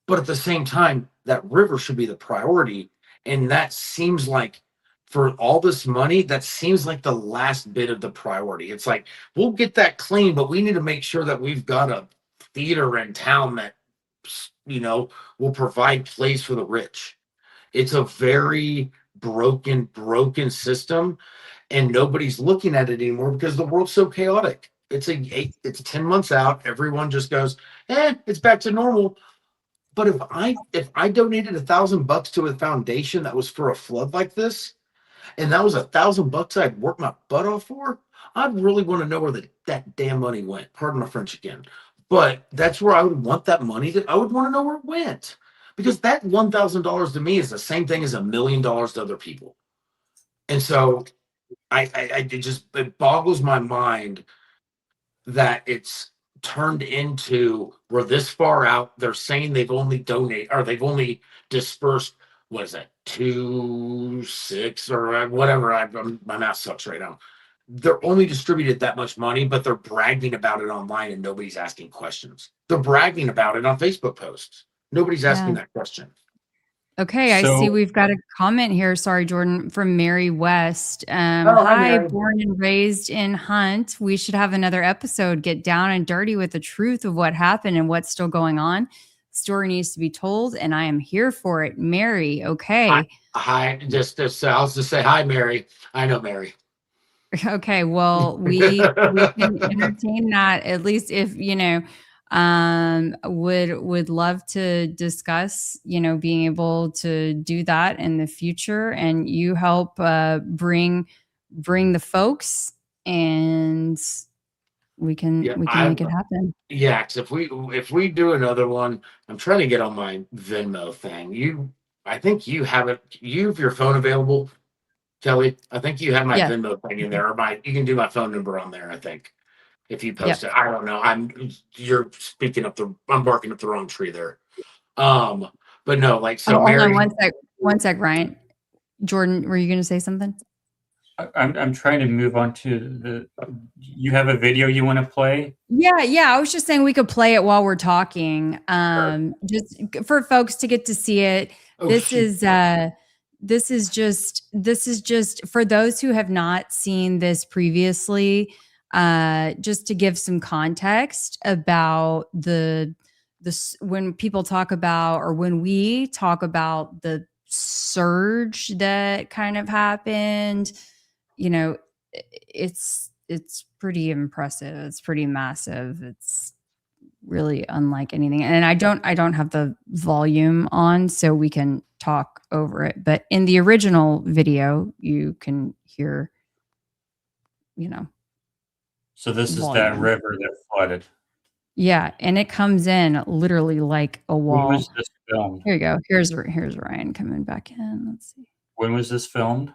But at the same time, that river should be the priority. And that seems like, for all this money, that seems like the last bit of the priority. It's like, we'll get that clean, but we need to make sure that we've got a theater in town that, will provide place for the rich. It's a very broken system. And nobody's looking at it anymore because the world's so chaotic. It's 10 months out. Everyone just goes, it's back to normal. But if I donated $1,000 to a foundation that was for a flood like this, and that was $1,000 I'd worked my butt off for, I'd really want to know where that damn money went. Pardon my French again. But that's where I would want that money. I would want to know where it went. Because that $1,000 to me is the same thing as $1 million to other people. And so it boggles my mind that it's turned into, we're this far out. They're saying they've only dispersed, what is that, 2.6 or whatever. My math sucks right now. They're only distributed that much money, but they're bragging about it online and nobody's asking questions. They're bragging about it on Facebook posts. Nobody's asking that question. Okay, I see we've got a comment here. Sorry, Jordan, from Mary West. Hi, Mary. Born and raised in Hunt. We should have another episode. Get down and dirty with the truth of what happened and what's still going on. Story needs to be told, and I am here for it. Mary, okay. Hi, just I'll just say hi, Mary. I know Mary. Okay, well, we can entertain that, at least if Would love to discuss, being able to do that in the future, and you help bring the folks, and we can make it happen. Yeah, because if we do another one, I'm trying to get on my Venmo thing. I think you have it. You have your phone available, Kelly. I think you have my Yeah. Venmo thing in there, or you can do my phone number on there. I think if you post Yep. it, I don't know. I'm barking up the wrong tree there. But no, like so. Hold Mary, on one sec, Ryan. Jordan, were you going to say something? I'm trying to move on to you have a video you want to play? Yeah. I was just saying we could play it while we're talking. Sure. Just for folks to get to see it. This is just for those who have not seen this previously, just to give some context about when people talk about, or when we talk about, the surge that kind of happened. It's pretty impressive. It's pretty massive. It's really unlike anything. And I don't have the volume on, so we can talk over it. But in the original video, you can hear, So this is volume. that river that flooded. Yeah, and it comes in literally like a wall. When was this filmed? Here you go. Here's Ryan coming back in. Let's see. When was this filmed?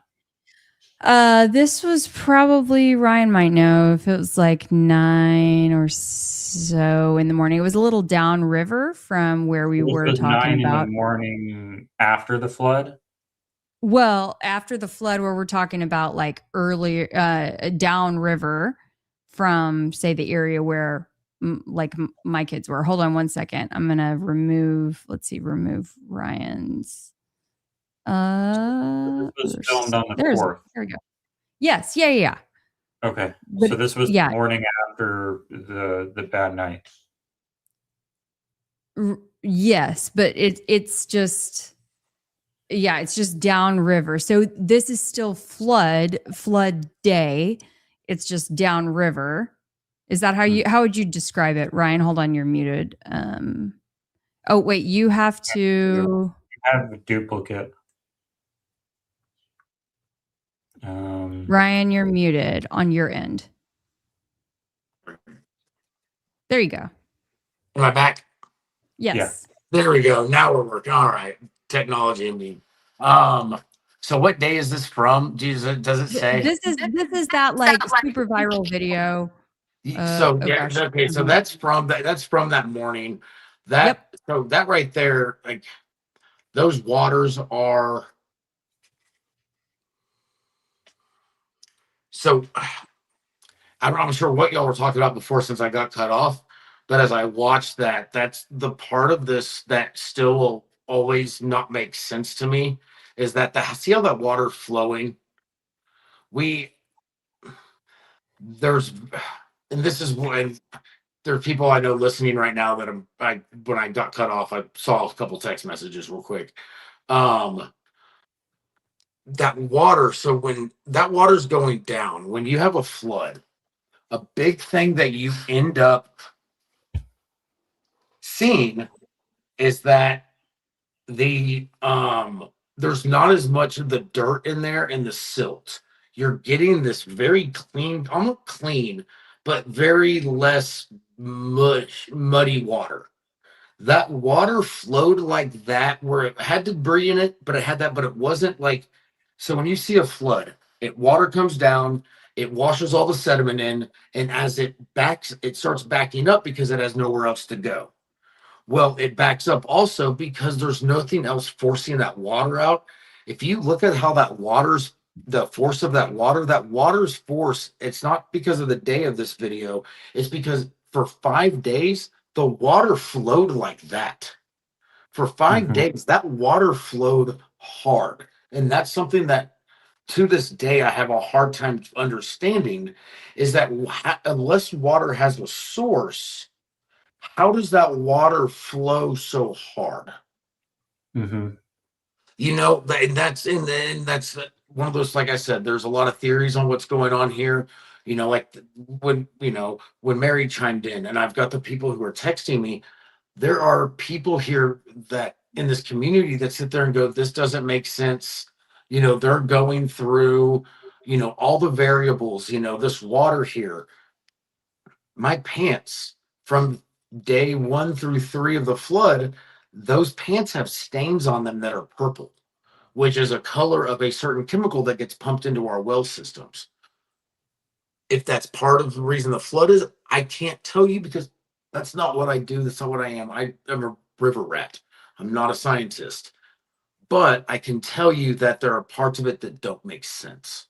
This was probably, Ryan might know, if it was like 9 or so in the morning. It was a little downriver from where we were was talking 9 about. in the morning after the flood? Well, after the flood, where we're talking about like earlier, downriver from, say, the area where my kids were. Hold on one second. I'm going to remove Ryan's. This was filmed on the 4th. There we go. Yes. Yeah. Okay. But so this was the morning after the bad night. Yes, but it's just downriver. So this is still flood day. It's just downriver. Is that how would you describe it, Ryan? Hold on, you're muted. Oh wait, you have to. You have a duplicate. Ryan, you're muted on your end. There you go. Am I back? Yes. Yeah. There we go. Now we're working. All right. Technology indeed. So what day is this from? Does it say? This is that like super viral video. Okay. So that's from that morning. So that right there, like those waters are. So I'm not sure what y'all were talking about before, since I got cut off. But as I watched that, that's the part of this that still will always not make sense to me, is that see how that water flowing? And this is when there are people I know listening right now that when I got cut off, I saw a couple text messages real quick. That water, so when that water's going down, when you have a flood, a big thing that you end up seeing is that there's not as much of the dirt in there and the silt. You're getting this very clean, almost clean, but very less muddy water. That water flowed like that, where it had debris in it, but it wasn't like. So when you see a flood, water comes down, it washes all the sediment in, and as it starts backing up because it has nowhere else to go. Well, it backs up also because there's nothing else forcing that water out. If you look at how the force of that water's force, it's not because of the day of this video. It's because for 5 days, the water flowed like that. For 5 days, that water flowed hard. And that's something that to this day I have a hard time understanding, is that unless water has a source, how does that water flow so hard? Mm-hmm. And that's one of those, like I said, there's a lot of theories on what's going on here. You know, like when, you know, when Mary chimed in, and I've got the people who are texting me, there are people here that in this community that sit there and go, this doesn't make sense. You know, they're going through, you know, all the variables, you know, this water here. My pants from day 1 through 3 of the flood, those pants have stains on them that are purple, which is a color of a certain chemical that gets pumped into our well systems. If that's part of the reason the flood is, I can't tell you because that's not what I do. That's not what I am. I am a river rat. I'm not a scientist. But I can tell you that there are parts of it that don't make sense.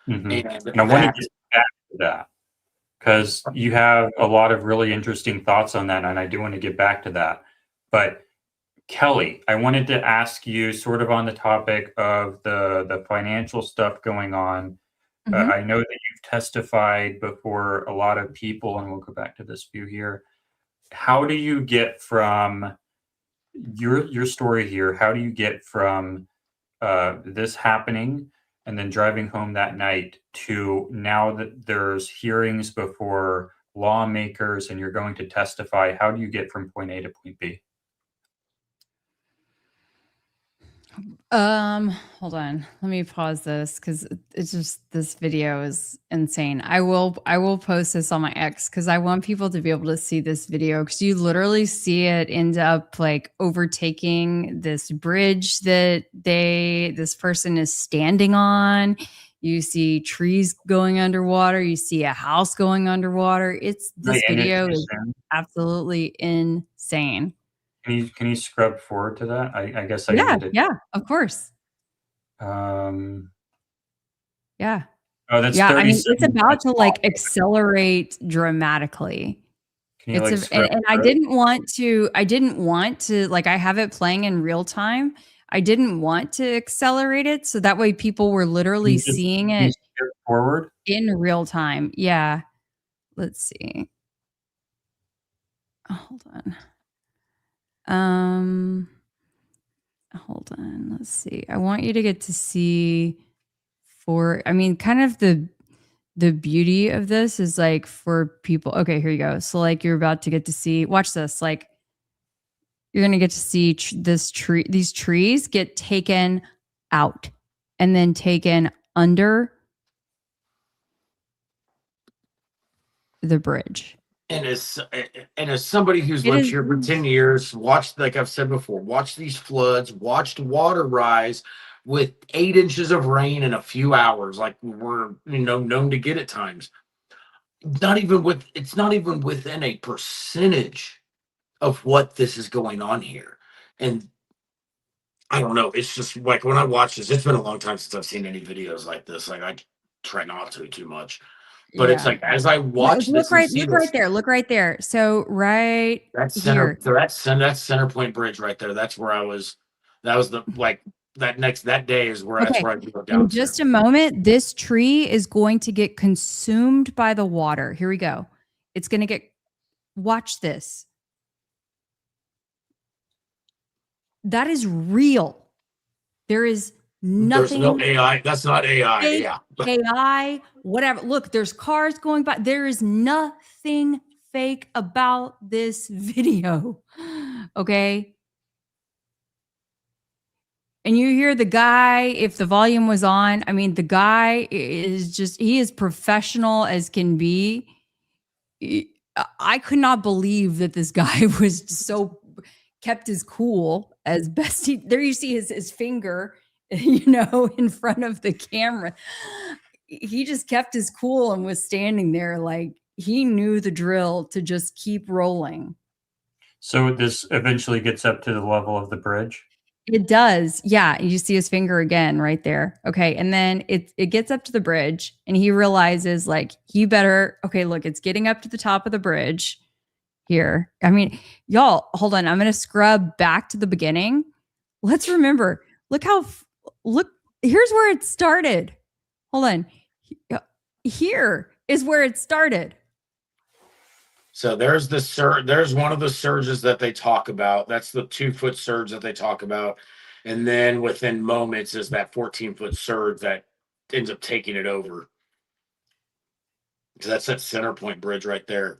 And And I want to that, get back to that because you have a lot of really interesting thoughts on that, and I do want to get back to that. But Kelly, I wanted to ask you sort of on the topic of the financial stuff going on. I know that you've testified before a lot of people, and we'll go back to this view here. How do you get from your story here? How do you get from this happening and then driving home that night to now that there's hearings before lawmakers and you're going to testify? How do you get from point A to point B? Hold on. Let me pause this because it's just this video is insane. I will post this on my X because I want people to be able to see this video because you literally see it end up like overtaking this bridge that this person is standing on. You see trees going underwater. You see a house going underwater. This video is absolutely insane. Can you scrub forward to that? I guess I need to. Yeah, of course. Yeah. Oh, that's yeah. I mean, it's 37 about to like accelerate dramatically. Can you And I didn't want to. Like I have it playing in real time. I didn't want to accelerate it so that way people were literally seeing it forward in real time. Yeah. Let's see. Oh, hold on. Let's see. I want you to get to see kind of the beauty of this is like for people. Okay, here you go. So like you're about to get to see, watch this. Like you're going to get to see these trees get taken out and then taken under the bridge. and as somebody who's lived here for 10 years, watched, like I've said before, watched these floods, watched water rise with 8 inches of rain in a few hours, like we're, you know, known to get at times. It's not even within a percentage of what this is going on here. And I don't know. It's just like when I watch this, it's been a long time since I've seen any videos like this. Like I try not to too much. But it's like as I watch Look this, right there. Look right there. So right here. That's Center Point Bridge right there. That's where I was. That was that day is where that's where I drove down. In just a moment, this tree is going to get consumed by the water. Here we go. It's going to get. Watch this. That is real. There is nothing. There's no AI. That's not AI. Fake Yeah. AI, whatever. Look, there's cars going by. There is nothing fake about this video. Okay. And you hear the guy, if the volume was on, I mean, the guy he is professional as can be. I could not believe that this guy was so kept his cool as best there you see his finger, you know, in front of the camera. He just kept his cool and was standing there like he knew the drill to just keep rolling. So this eventually gets up to the level of the bridge? It does. Yeah. You see his finger again right there. Okay. And then it gets up to the bridge and he realizes like okay, look, it's getting up to the top of the bridge here. I mean, y'all, hold on. I'm going to scrub back to the beginning. Let's remember, here's where it started. Hold on. Here is where it started. So there's there's one of the surges that they talk about. That's the 2-foot surge that they talk about. And then within moments is that 14-foot surge that ends up taking it over. because that's that center point bridge right there.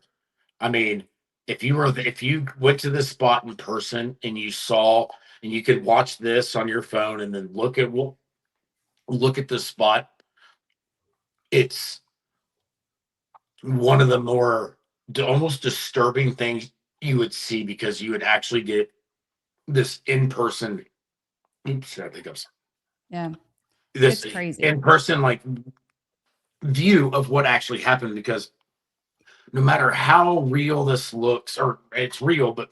I mean, if you went to this spot in person and you saw, and you could watch this on your phone and then look at the spot, it's one of the more almost disturbing things you would see, because you would actually get this in person. Oops, I think I'm sorry. Yeah. This It's crazy. in person like view of what actually happened, because no matter how real this looks, or it's real, but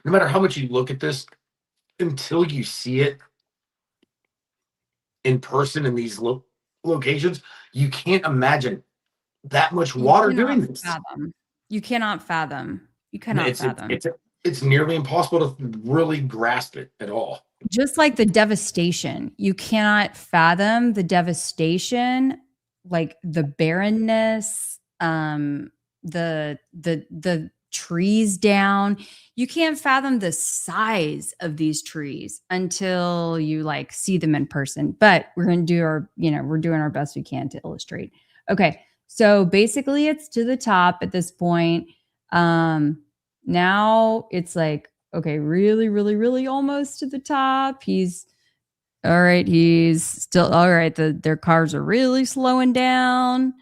no matter how much you look at this, until you see it in person in these locations, you can't imagine that much You water cannot doing this. fathom. You cannot fathom. You cannot fathom. It's nearly impossible to really grasp it at all. Just like the devastation, you cannot fathom the devastation, like the barrenness, the trees down. You can't fathom the size of these trees until you like see them in person. But we're going to do we're doing our best we can to illustrate. Okay. So basically it's to the top at this point. Now it's like, okay, really, really, really almost to the top. He's all right. He's still all right. Their cars are really slowing down.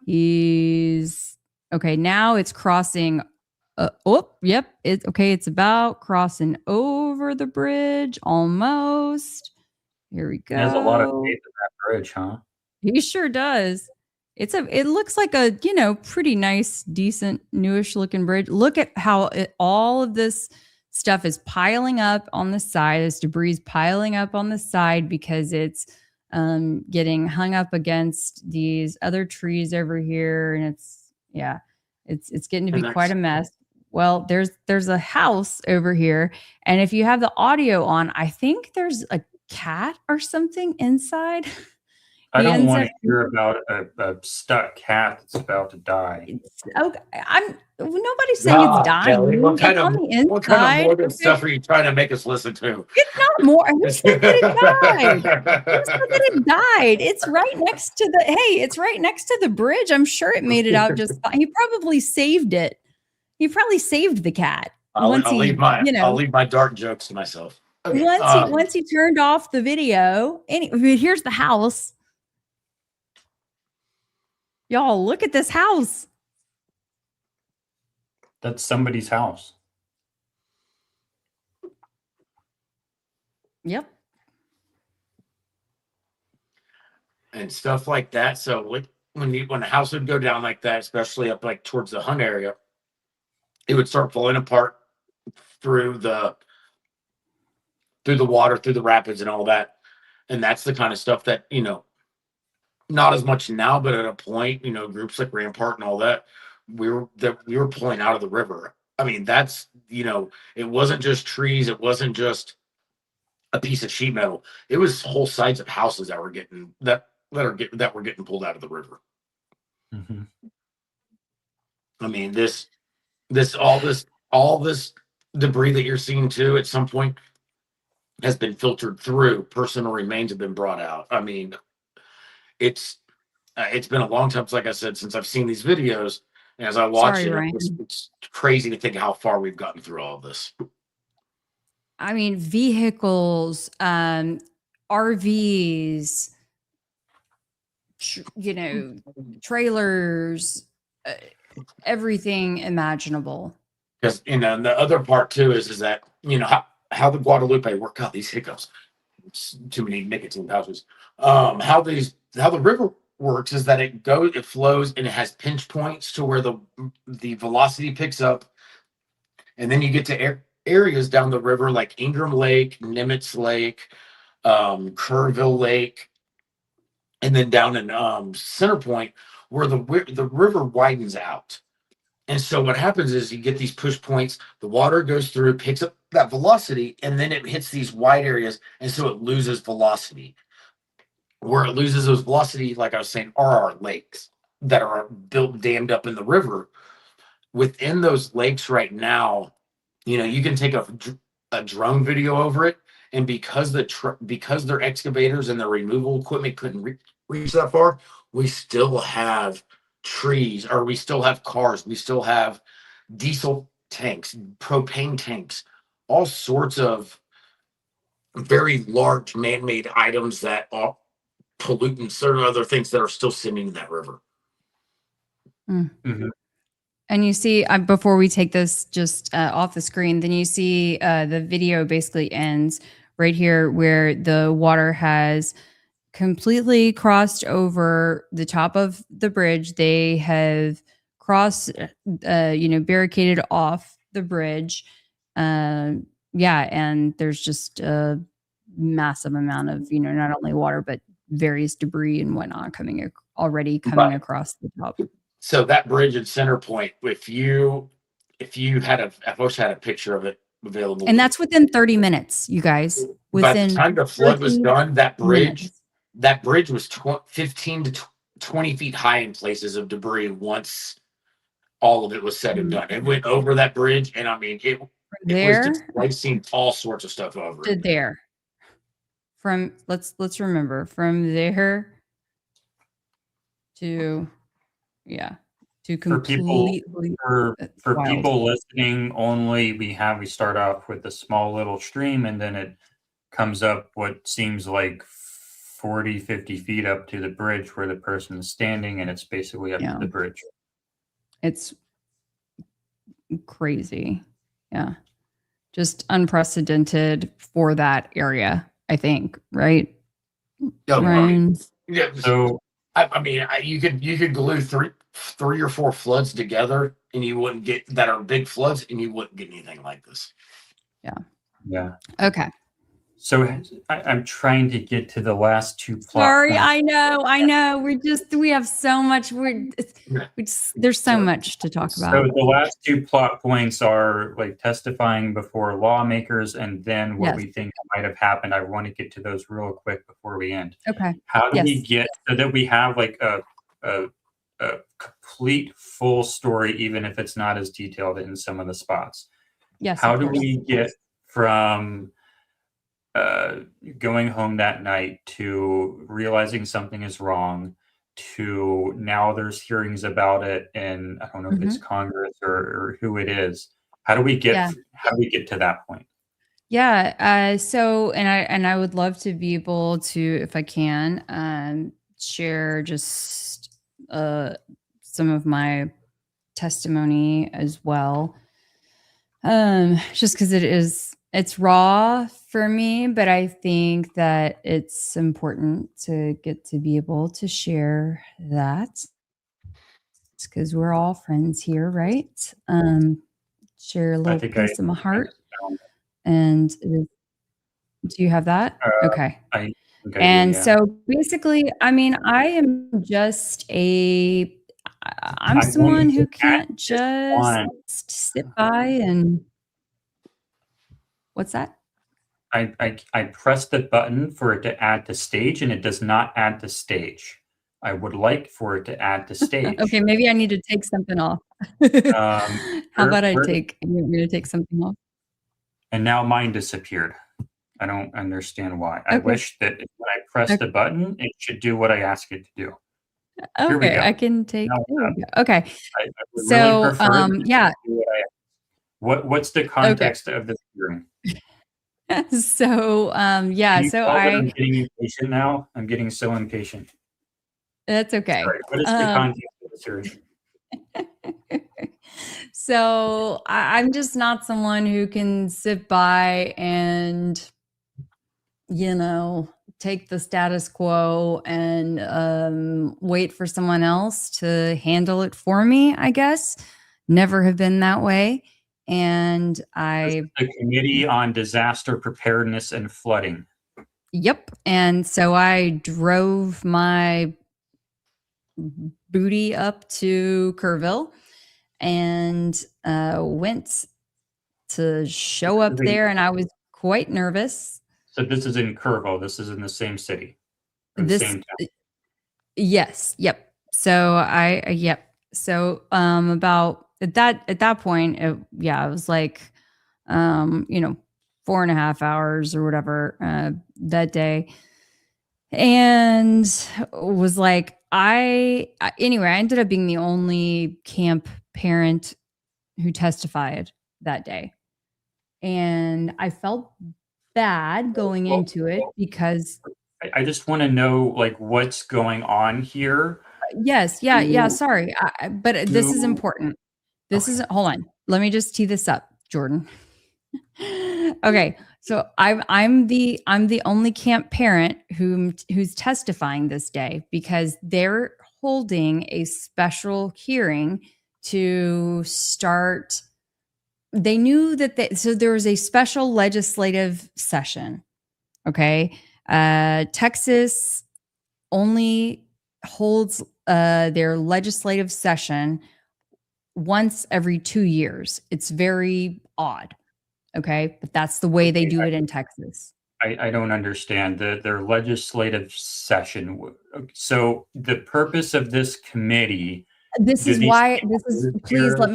He's okay. Now it's crossing. Yep. It's okay. It's about crossing over the bridge almost. Here we go. He has a lot of faith in that bridge, huh? He sure does. It looks like a, pretty nice, decent, newish looking bridge. Look at how all of this stuff is piling up on the side. This debris is piling up on the side because it's getting hung up against these other trees over here. And it's getting to be quite a mess. Well, there's a house over here. And if you have the audio on, I think there's a cat or something inside. I don't want to hear about a stuck cat that's about to die. Okay, nobody's saying it's dying. Kelly, what kind of morbid Okay. stuff are you trying to make us listen to? It's not more. Who said that it died? Who said that it died? It's right next to it's right next to the bridge. I'm sure it made it out just fine. He probably saved it. He probably saved the cat. I'll leave my dark jokes to myself. Okay, once he turned off the video. Anyway, here's the house. Y'all, look at this house. That's somebody's house. Yep. And stuff like that. So when a house would go down like that, especially up like towards the Hunt area, it would start falling apart through the water, through the rapids and all that. And that's the kind of stuff that, not as much now, but at a point, groups like Rampart and all that, we were pulling out of the river. I mean, that's, it wasn't just trees. It wasn't just a piece of sheet metal. It was whole sides of houses that were getting pulled out of the river. Mm-hmm. I mean, all this debris that you're seeing too, at some point has been filtered through. Personal remains have been brought out. I mean, it's been a long time, like I said, since I've seen these videos. And as I watch it's crazy to think how far we've gotten through all of this. I mean, vehicles, RVs, trailers, everything imaginable. Because the other part too is that how the Guadalupe work out these hiccups. It's too many nicotine pouches. How the river works is that it flows and it has pinch points to where the velocity picks up, and then you get to areas down the river like Ingram Lake, Nimitz Lake, Kerrville Lake, and then down in Center Point where the river widens out. And so what happens is you get these push points, the water goes through, picks up that velocity, and then it hits these wide areas, and so it loses velocity. Where it loses those velocity, like I was saying, are our lakes that are dammed up in the river. Within those lakes right now, you can take a drone video over it, and because their excavators and their removal equipment couldn't reach that far, we still have trees, or we still have cars, we still have diesel tanks, propane tanks, all sorts of very large man-made items that are pollutants, certain other things that are still sitting in that river. Mhm. And you see, before we take this just off the screen, then you see the video basically ends right here where the water has completely crossed over the top of the bridge. They have crossed, barricaded off the bridge. Yeah, and there's just a massive amount of, not only water, but various debris and whatnot coming across the top. So that bridge at Center Point, if you had I wish I had a picture of it available. And that's within 30 minutes, you guys. By the Within time the flood was 30 done, that bridge minutes. was 15 to 20 feet high in places of debris once all of it was said and done. It went over that bridge, and I mean, it was displacing all sorts of stuff over it. There. From let's remember, from there to completely for people listening only, we start off with a small little stream, and then it comes up what seems like 40, 50 feet up to the bridge where the person is standing, and it's basically up to the bridge. It's crazy. Yeah. Just unprecedented for that area, I think, right? Yeah. So I mean, you could glue three or four floods together, and you wouldn't get that are big floods, and you wouldn't get anything like this. Yeah. Okay. So I'm trying to get to the last two plot Sorry, points. I know. We have so much. There's so much to talk about. So the last two plot points are like testifying before lawmakers, and then what we think might have happened. I want to get to those real quick before we end. Okay. How do we get so that we have like a complete full story, even if it's not as detailed in some of the spots? Yes. How do we get from going home that night to realizing something is wrong to now there's hearings about it, and I don't know if it's Congress or who it is. How do we get to that point? Yeah. So, and I would love to be able to, if I can, share just some of my testimony as well. Just because it's raw for me, but I think that it's important to get to be able to share that. It's because we're all friends here, right? Share a little piece of my heart. And do you have that? Okay. So basically, I mean, I am just I'm someone who can't just sit by and what's that? I pressed the button for it to add to stage, and it does not add to stage. I would like for it to add to stage. Okay, maybe I need to take something off. How about you want me to take something off? And now mine disappeared. I don't understand why. I wish that when I press the button, it should do what I ask it to do. Okay, I can take. Okay, so what's the context of the hearing? So I'm getting impatient now. I'm getting so impatient. That's okay. Sorry, what is the context of this hearing? So I'm just not someone who can sit by and, take the status quo and wait for someone else to handle it for me, I guess. Never have been that way. And the Committee on Disaster Preparedness and Flooding. Yep. And so I drove my booty up to Kerrville and went to show up there, and I was quite nervous. So this is in Kerrville. This is in the same city. Same town. Yes. Yep. So So about at that point, it was like 4.5 hours or whatever that day. and was like, anyway, I ended up being the only camp parent who testified that day. And I felt bad going into it because I just want to know like what's going on here. yes, yeah, sorry. But this is important. This is hold on. Let me just tee this up, Jordan. Okay, so I'm the only camp parent who's testifying this day because they're holding a special hearing to start. They knew that so there was a special legislative session. Okay, Texas only holds their legislative session once every 2 years. It's very odd. Okay. But that's the way they do it in Texas. I don't understand their legislative session. So the purpose of this committee. This is why this is please let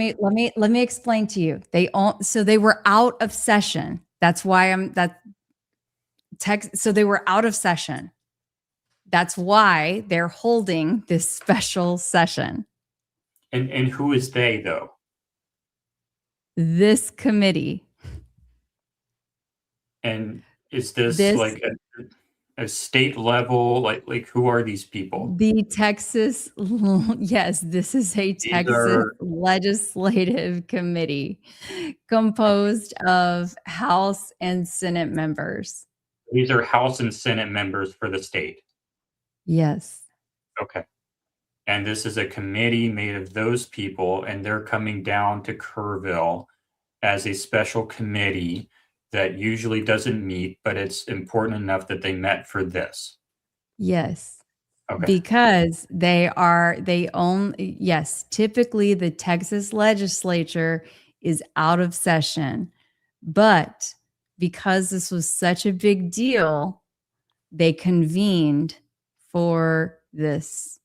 me explain to you. So they were out of session. That's why so they were out of session. That's why they're holding this special session. And who is they though? This committee. And is this like a state level? Like who are these people? The Texas, yes, this is a Texas legislative committee composed of House and Senate members. These are House and Senate members for the state. Yes. Okay. And this is a committee made of those people, and they're coming down to Kerrville as a special committee that usually doesn't meet, but it's important enough that they met for this. Yes. Okay. Because yes, typically the Texas legislature is out of session. But because this was such a big deal, they convened for this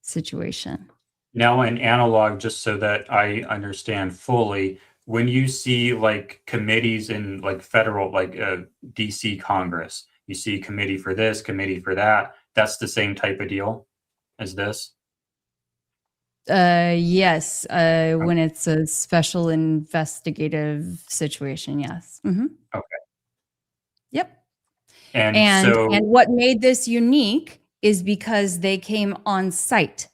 situation. Now, an analog, just so that I understand fully, when you see like committees in like federal, like DC Congress, you see committee for this, committee for that. That's the same type of deal as this? Yes. When it's a special investigative situation, yes. Mm-hmm. Okay. Yep. And what made this unique is because they came on site.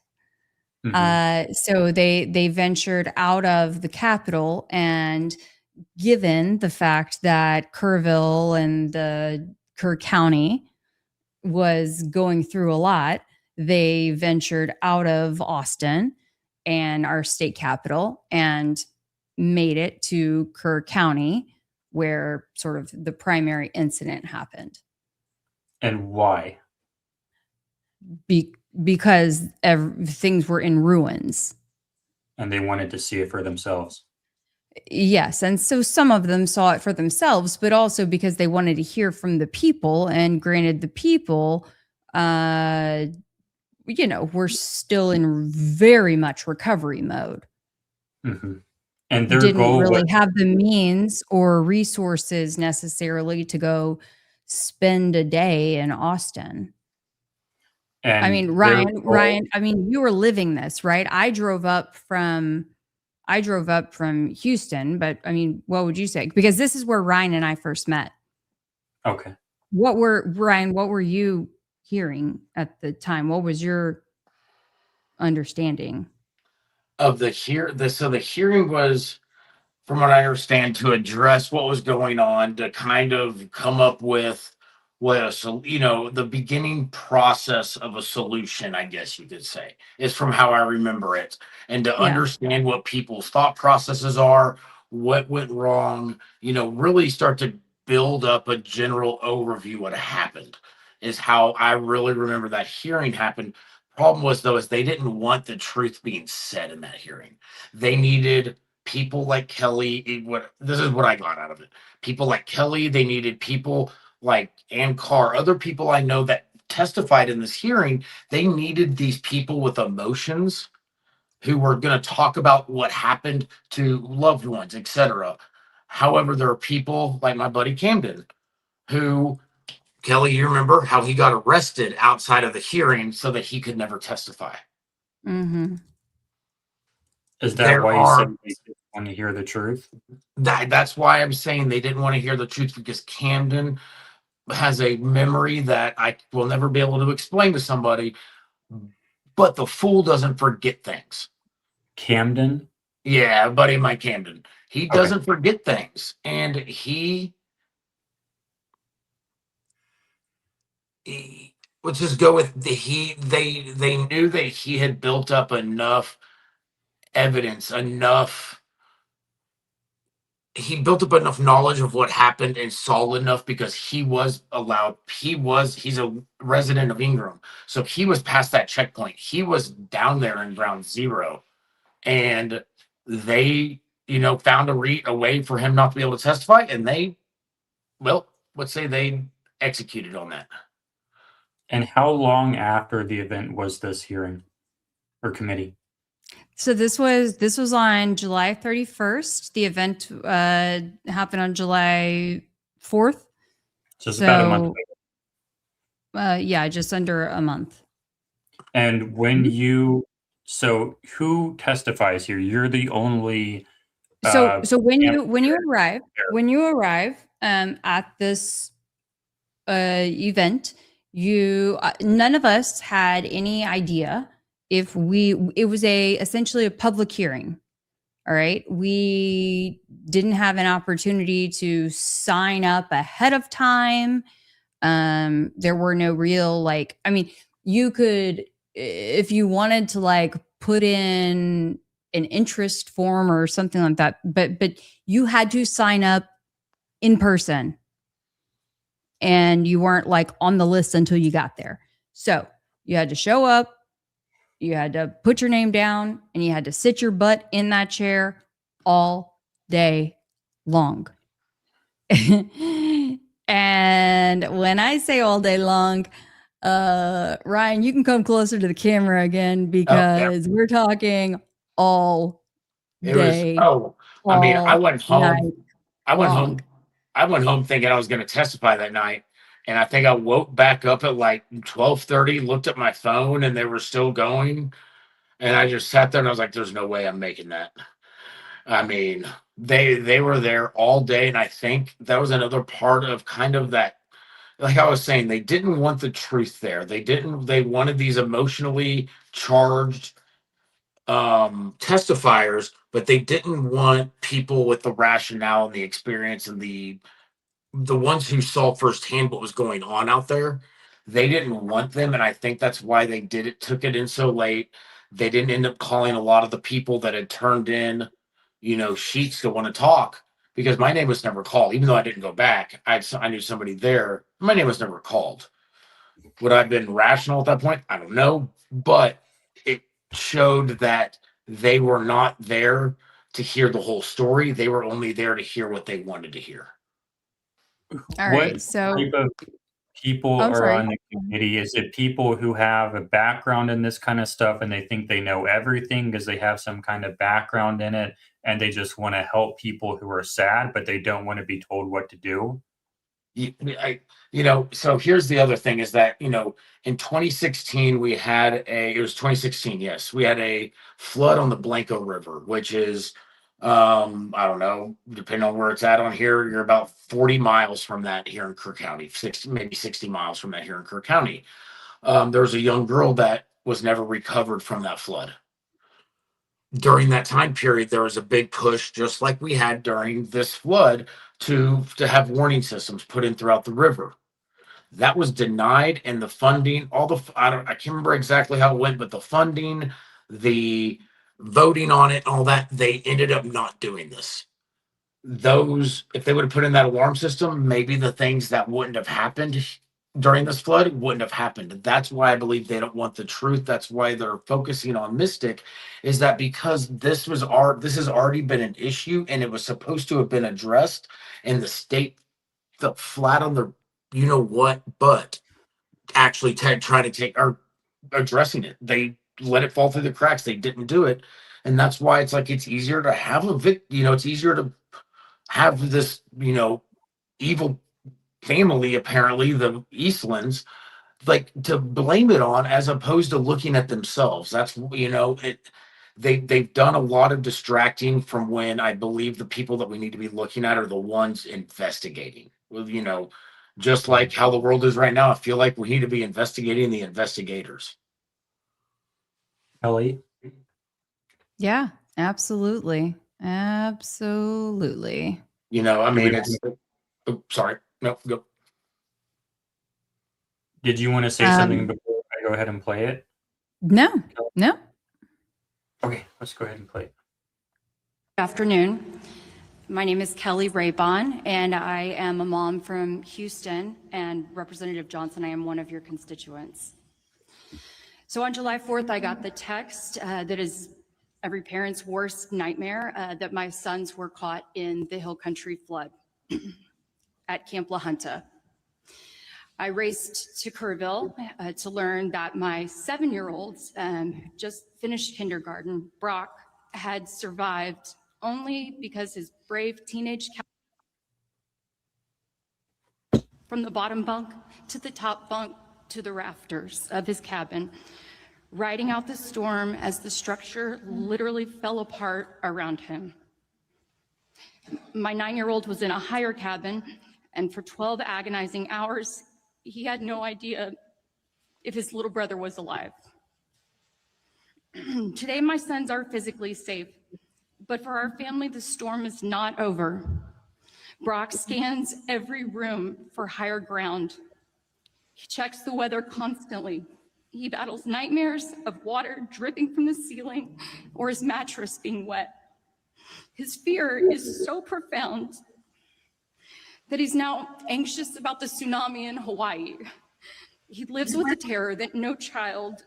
Mm-hmm. So they ventured out of the Capitol, and given the fact that Kerrville and the Kerr County was going through a lot, they ventured out of Austin and our state capital and made it to Kerr County, where sort of the primary incident happened. And why? Because things were in ruins. And they wanted to see it for themselves. Yes. And so some of them saw it for themselves, but also because they wanted to hear from the people. And granted, the people, were still in very much recovery mode. Mm-hmm. And their didn't goal really have the means or resources necessarily to go spend a day in Austin. And I mean, Ryan, I mean, you were living this, right? I drove up from Houston, but I mean, what would you say? Because this is where Ryan and I first met. Okay. Ryan, what were you hearing at the time? What was your understanding of the hearing was, from what I understand, to address what was going on, to kind of come up with the beginning process of a solution, I guess you could say, is from how I remember it, and to understand what people's thought processes are, what went wrong, really start to build up a general overview what happened, is how I really remember that hearing happened. Problem was, though, is they didn't want the truth being said in that hearing. They needed people like Kelly. This is what I got out of it. People like Kelly. They needed people like Ann Carr, other people I know that testified in this hearing. They needed these people with emotions who were going to talk about what happened to loved ones, etc. However, there are people like my buddy Camden who Kelly, you remember how he got arrested outside of the hearing so that he could never testify? Mm-hmm. Is that There why you are said they just want to hear the truth? that's why I'm saying they didn't want to hear the truth, because Camden has a memory that I will never be able to explain to somebody, but the fool doesn't forget things. Camden? Yeah, buddy of mine, Camden. He Okay. doesn't forget things. And he let's just go with they knew that he had built up enough evidence, he built up enough knowledge of what happened and saw enough, because he's a resident of Ingram, so he was past that checkpoint. He was down there in ground zero, and they found a way for him not to be able to testify, and let's say they executed on that. And how long after the event was this hearing or committee? So this was on July 31st. The event happened on July 4th. Just about a month ago. Yeah, just under a month. And when so who testifies here? You're the only. So when you arrive at this event, none of us had any idea if it was essentially a public hearing. All right. We didn't have an opportunity to sign up ahead of time. There were no real, you could, if you wanted to put in an interest form or something like that, but you had to sign up in person, and you weren't on the list until you got there. So you had to show up, you had to put your name down, and you had to sit your butt in that chair all day long. And when I say all day long, Ryan, you can come closer to the camera again, because we're talking all day. I went home. I went long. home. I went home thinking I was going to testify that night, and I think I woke back up at 12:30, looked at my phone, and they were still going, and I just sat there and I was like, "There's no way I'm making that." I mean, they were there all day, and I think that was another part of kind of that. Like I was saying, they didn't want the truth there. They wanted these emotionally charged testifiers, but they didn't want people with the rationale and the experience and the ones who saw firsthand what was going on out there. They didn't want them, and I think that's why they took it in so late. They didn't end up calling a lot of the people that had turned in sheets to want to talk, because my name was never called. Even though I didn't go back, I knew somebody there. My name was never called. Would I have been rational at that point? I don't know, but it showed that they were not there to hear the whole story. They were only there to hear what they wanted to hear. All What right. So type of people I'm are sorry. on the committee? Is it people who have a background in this kind of stuff and they think they know everything because they have some kind of background in it, and they just want to help people who are sad, but they don't want to be told what to do? So here's the other thing is that, in 2016, it was 2016, yes, we had a flood on the Blanco River, which is, I don't know, depending on where it's at on here, you're about 40 miles from that here in Kerr County, maybe 60 miles from that here in Kerr County. There was a young girl that was never recovered from that flood. During that time period, there was a big push, just like we had during this flood, to have warning systems put in throughout the river. That was denied, and the funding, I can't remember exactly how it went, but the funding, the voting on it, all that, they ended up not doing this. If they would have put in that alarm system, maybe the things that wouldn't have happened during this flood wouldn't have happened. That's why I believe they don't want the truth. That's why they're focusing on Mystic, is that because this has already been an issue, and it was supposed to have been addressed, and the state fell flat on their but actually trying to take or addressing it. They let it fall through the cracks. They didn't do it. And that's why it's easier to have it's easier to have this, evil family, apparently the Eastlands, like to blame it on as opposed to looking at themselves. That's, they've done a lot of distracting from when I believe the people that we need to be looking at are the ones investigating. Well, just like how the world is right now, I feel like we need to be investigating the investigators. Ellie? Yeah, absolutely. Absolutely. I mean, it's, sorry, no, go. Did you want to say something before I go ahead and play it? No. Okay, let's go ahead and play it. Good afternoon. My name is Kelly Raybon, and I am a mom from Houston, and Representative Johnson, I am one of your constituents. So on July 4th, I got the text that is every parent's worst nightmare, that my sons were caught in the Hill Country flood at Camp La Junta. I raced to Kerrville to learn that my 7-year-old, just finished kindergarten, Brock, had survived only because his brave teenage from the bottom bunk to the top bunk to the rafters of his cabin, riding out the storm as the structure literally fell apart around him. My 9-year-old was in a higher cabin, and for 12 agonizing hours, he had no idea if his little brother was alive. Today, my sons are physically safe, but for our family, the storm is not over. Brock scans every room for higher ground. He checks the weather constantly. He battles nightmares of water dripping from the ceiling or his mattress being wet. His fear is so profound that he's now anxious about the tsunami in Hawaii. He lives with the terror that no child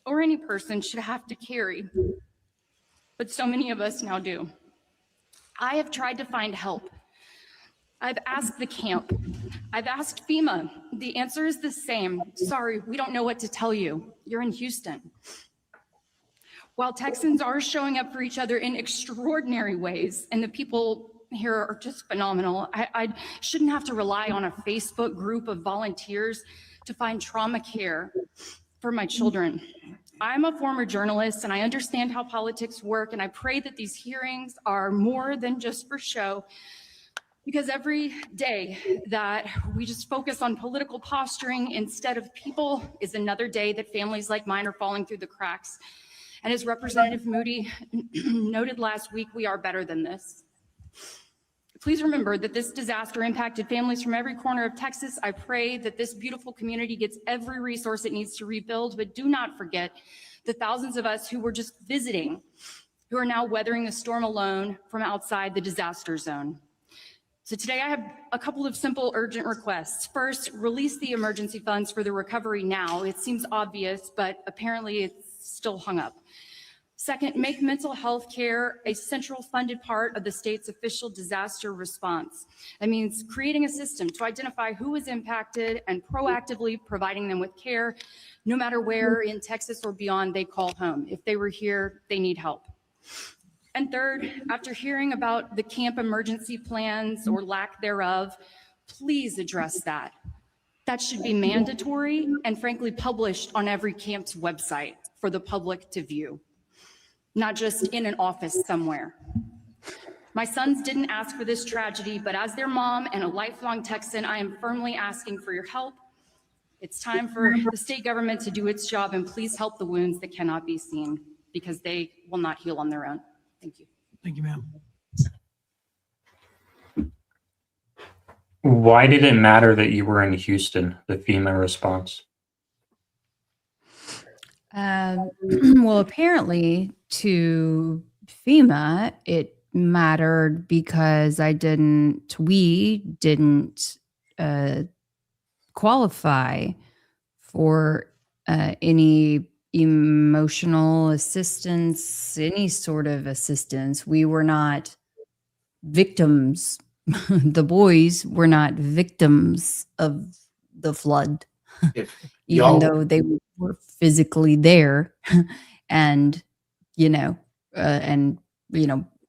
or any person should have to carry, but so many of us now do. I have tried to find help. I've asked the camp. I've asked FEMA. The answer is the same. Sorry, we don't know what to tell you. You're in Houston. While Texans are showing up for each other in extraordinary ways, and the people here are just phenomenal, I shouldn't have to rely on a Facebook group of volunteers to find trauma care for my children. I'm a former journalist, and I understand how politics work, and I pray that these hearings are more than just for show, because every day that we just focus on political posturing instead of people is another day that families like mine are falling through the cracks. And as Representative Moody noted last week, we are better than this. Please remember that this disaster impacted families from every corner of Texas. I pray that this beautiful community gets every resource it needs to rebuild, but do not forget the thousands of us who were just visiting, who are now weathering the storm alone from outside the disaster zone. So today I have a couple of simple urgent requests. First, release the emergency funds for the recovery now. It seems obvious, but apparently it's still hung up. Second, make mental health care a central funded part of the state's official disaster response. That means creating a system to identify who is impacted and proactively providing them with care, no matter where in Texas or beyond they call home. If they were here, they need help. And third, after hearing about the camp emergency plans or lack thereof, please address that. That should be mandatory and frankly published on every camp's website for the public to view, not just in an office somewhere. My sons didn't ask for this tragedy, but as their mom and a lifelong Texan, I am firmly asking for your help. It's time for the state government to do its job, and please help the wounds that cannot be seen, because they will not heal on their own. Thank you. Thank you, ma'am. Why did it matter that you were in Houston, the FEMA response? Well, apparently to FEMA, it mattered because we didn't qualify for any emotional assistance, any sort of assistance. We were not victims. The boys were not victims of the flood, even though they were physically there. And,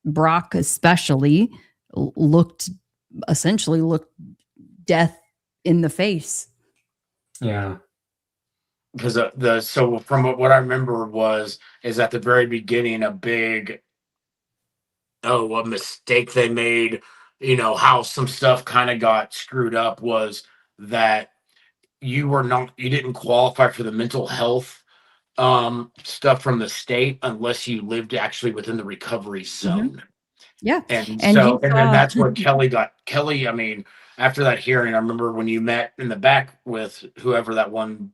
Brock especially looked death in the face. Yeah. Because so from what I remember is at the very beginning a big a mistake they made, how some stuff kind of got screwed up was that you didn't qualify for the mental health stuff from the state unless you lived actually within the recovery zone. Yeah. And And you then saw that's where Kelly, I mean, after that hearing, I remember when you met in the back with whoever that one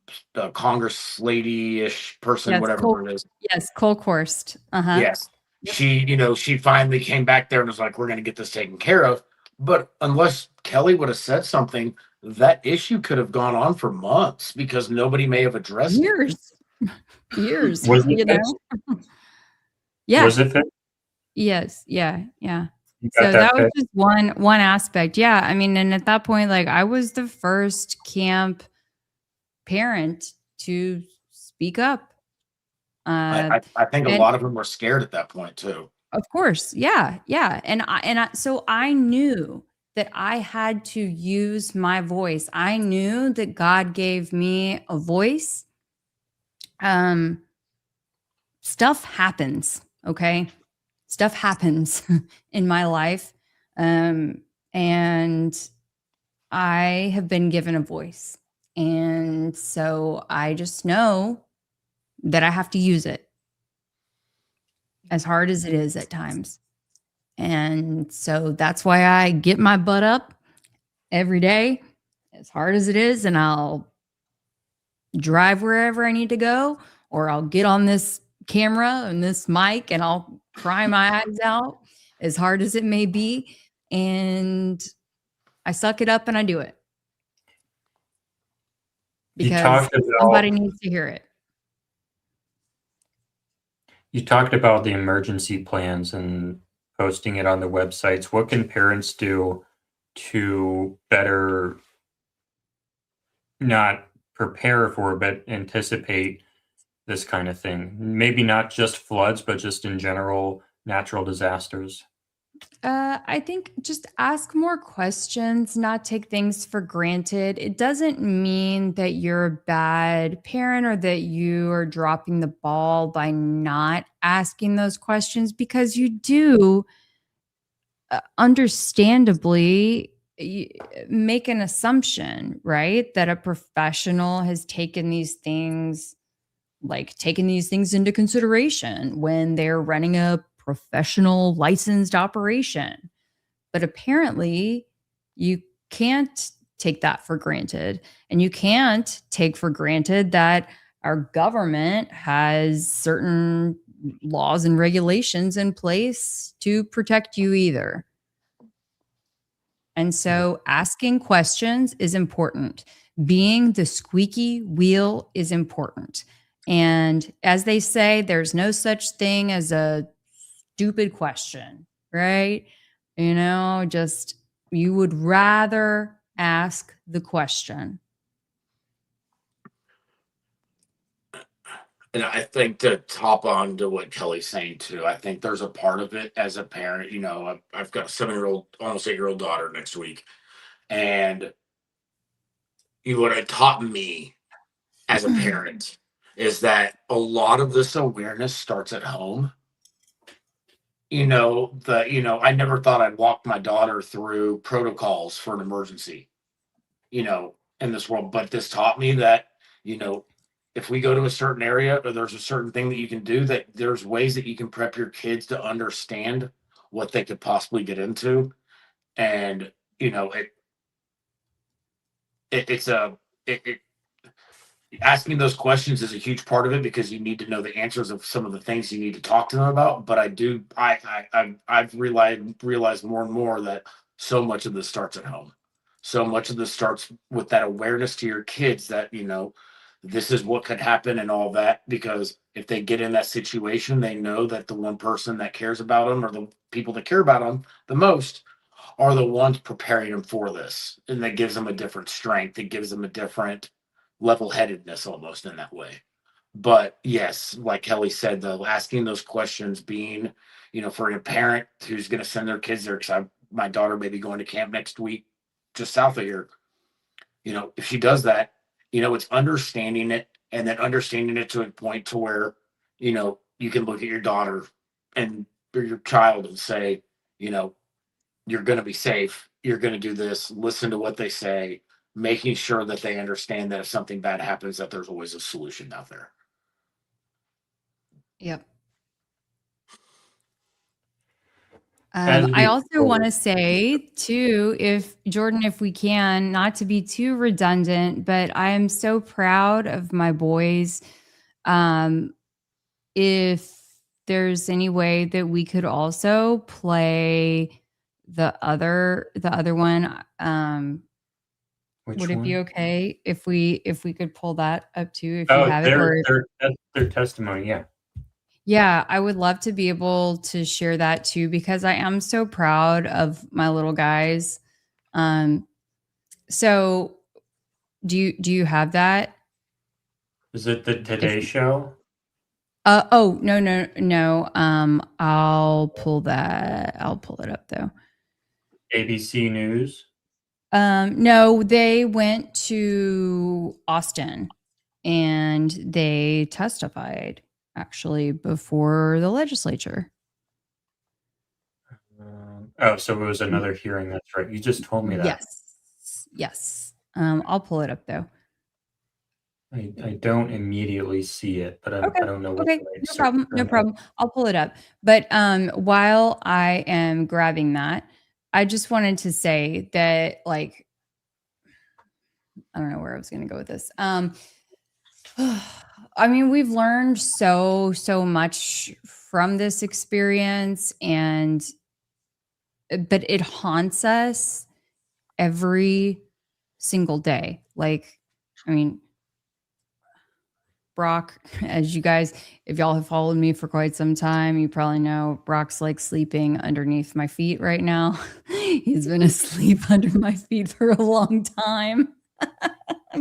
Congress lady-ish person, yes, whatever it is. Yes, Kolkhorst. Yes. She finally came back there and was like, we're going to get this taken care of. But unless Kelly would have said something, that issue could have gone on for months because nobody may have addressed years. Years. Was it You know? fixed? Yeah. Was it fixed? Yes. Yeah. Yeah. You got So that that was fixed? just one aspect. Yeah. I mean, and at that point, like I was the first camp parent to speak up. I think a And lot of them were scared at that point too. of course. Yeah. Yeah. So I knew that I had to use my voice. I knew that God gave me a voice. Stuff happens. Okay. Stuff happens in my life. And I have been given a voice. And so I just know that I have to use it, as hard as it is at times. And so that's why I get my butt up every day, as hard as it is, and I'll drive wherever I need to go, or I'll get on this camera and this mic and I'll cry my eyes out, as hard as it may be. And I suck it up and I do it. Because somebody needs to hear it. You talked about the emergency plans and posting it on the websites. What can parents do to better not prepare for, but anticipate this kind of thing? Maybe not just floods, but just in general, natural disasters. I think just ask more questions, not take things for granted. It doesn't mean that you're a bad parent or that you are dropping the ball by not asking those questions, because you do understandably make an assumption, right? That a professional has taken these things into consideration when they're running a professional licensed operation. But apparently you can't take that for granted. And you can't take for granted that our government has certain laws and regulations in place to protect you either. And so asking questions is important. Being the squeaky wheel is important. And as they say, there's no such thing as a stupid question, right? Just you would rather ask the question. And I think to top on to what Kelly's saying too, I think there's a part of it as a parent. I've got a 7-year-old, almost 8-year-old daughter next week, and what it taught me as a parent is that a lot of this awareness starts at home. I never thought I'd walk my daughter through protocols for an emergency, in this world, but this taught me that, if we go to a certain area or there's a certain thing that you can do, that there's ways that you can prep your kids to understand what they could possibly get into. And, asking those questions is a huge part of it, because you need to know the answers of some of the things you need to talk to them about. But I've realized more and more that so much of this starts at home. So much of this starts with that awareness to your kids that, this is what could happen and all that, because if they get in that situation, they know that the one person that cares about them, or the people that care about them the most, are the ones preparing them for this. And that gives them a different strength. It gives them a different level-headedness almost in that way. But yes, like Kelly said, though, asking those questions, being, for a parent who's going to send their kids there, because my daughter may be going to camp next week just south of here. if she does that, it's understanding it, and then understanding it to a point to where, you can look at your daughter and or your child and say, you're going to be safe. You're going to do this. Listen to what they say, making sure that they understand that if something bad happens, that there's always a solution out there. Yep. As I we also want to say too, if Jordan, if we can, not to be too redundant, but I am so proud of my boys. If there's any way that we could also play the other one, Which would it be one? okay if we could pull that up too, if you Oh, have it, or their testimony. Yeah. yeah, I would love to be able to share that too, because I am so proud of my little guys. So do you have that? Is it the Today Show? Oh, no. I'll pull it up though. ABC News? No, they went to Austin and they testified actually before the legislature. So it was another hearing. That's right. You just told me that. Yes. I'll pull it up though. I don't immediately see it, but I don't know what Okay, way to no search problem. for No it. problem. I'll pull it up. But while I am grabbing that, I just wanted to say that, like, I don't know where I was going to go with this. I mean, we've learned so much from this experience, but it haunts us every single day. Like, I mean, Brock, as you guys, if y'all have followed me for quite some time, you probably know Brock's like sleeping underneath my feet right now. He's been asleep under my feet for a long time.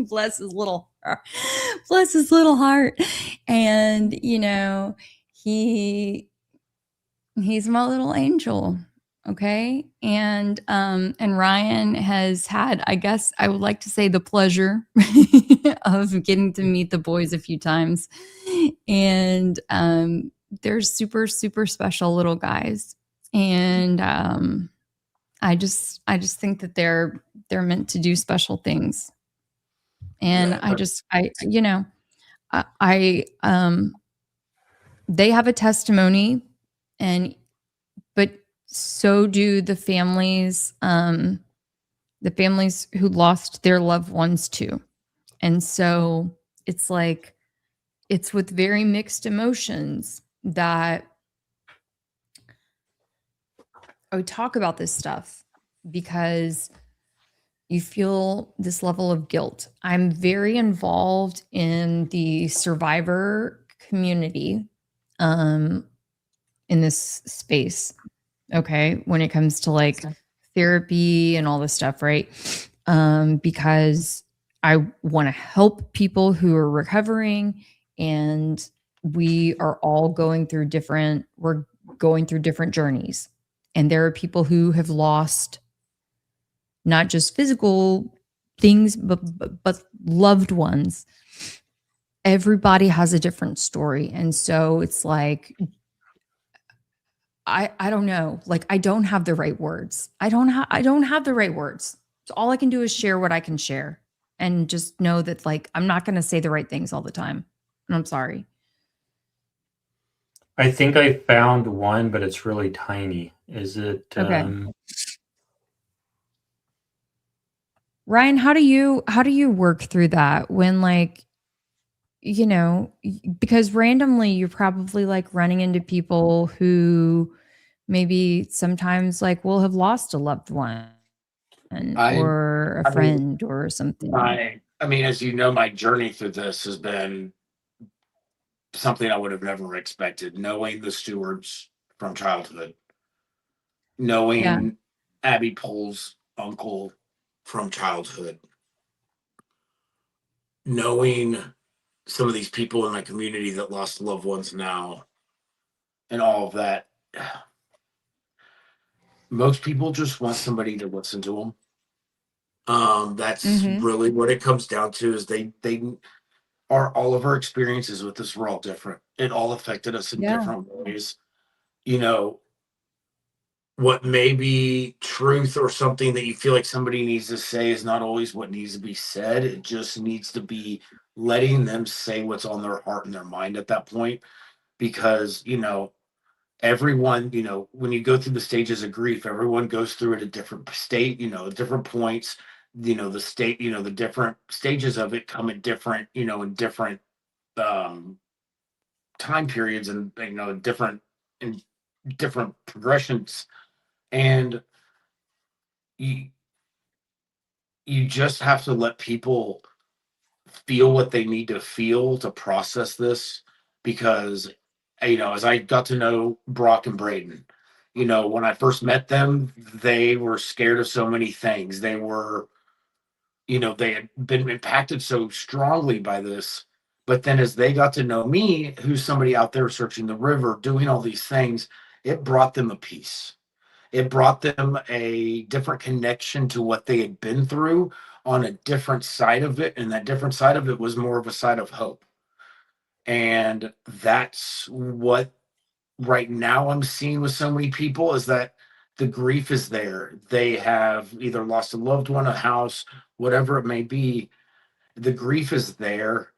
bless his little heart. And he's my little angel. Okay. And Ryan has had, I guess I would like to say, the pleasure of getting to meet the boys a few times. And they're super special little guys. And I just think that they're meant to do special things. And they have a testimony, but so do the families who lost their loved ones too. And so it's like, it's with very mixed emotions that I would talk about this stuff, because you feel this level of guilt. I'm very involved in the survivor community in this space. Okay. When it comes to like therapy and all this stuff, right? Because I want to help people who are recovering, and we are all going through different journeys. And there are people who have lost not just physical things, but loved ones. Everybody has a different story. And so it's like, I don't know. Like, I don't have the right words. I don't have the right words. So all I can do is share what I can share, and just know that, like, I'm not going to say the right things all the time. And I'm sorry. I think I found one, but it's really tiny. Is it? Okay. Ryan, how do you work through that when, like, because randomly you're probably like running into people who maybe sometimes like will have lost a loved one or a friend or something. I mean, as you know, my journey through this has been something I would have never expected. Knowing the Stewarts from childhood, knowing Abby Pohl's uncle from childhood, knowing some of these people in my community that lost loved ones now, and all of that. Most people just want somebody to listen to them. That's really what it comes down to is they are all of our experiences with this were all different. It all affected us in different ways. You know, what may be truth or something that you feel like somebody needs to say is not always what needs to be said. It just needs to be letting them say what's on their heart and their mind at that point. Because, everyone, when you go through the stages of grief, everyone goes through it at different state, different points. The state, the different stages of it come at different, in different um time periods and in different progressions. And you you just have to let people feel what they need to feel to process this because as I got to know Brock and Braden, when I first met them, they were scared of so many things. They had been impacted so strongly by this. But then as they got to know me, who's somebody out there searching the river, doing all these things, it brought them a peace. It brought them a different connection to what they had been through on a different side of it. And that different side of it was more of a side of hope. And that's what right now I'm seeing with so many people is that the grief is there. They have either lost a loved one, a house, whatever it may be. The grief is there.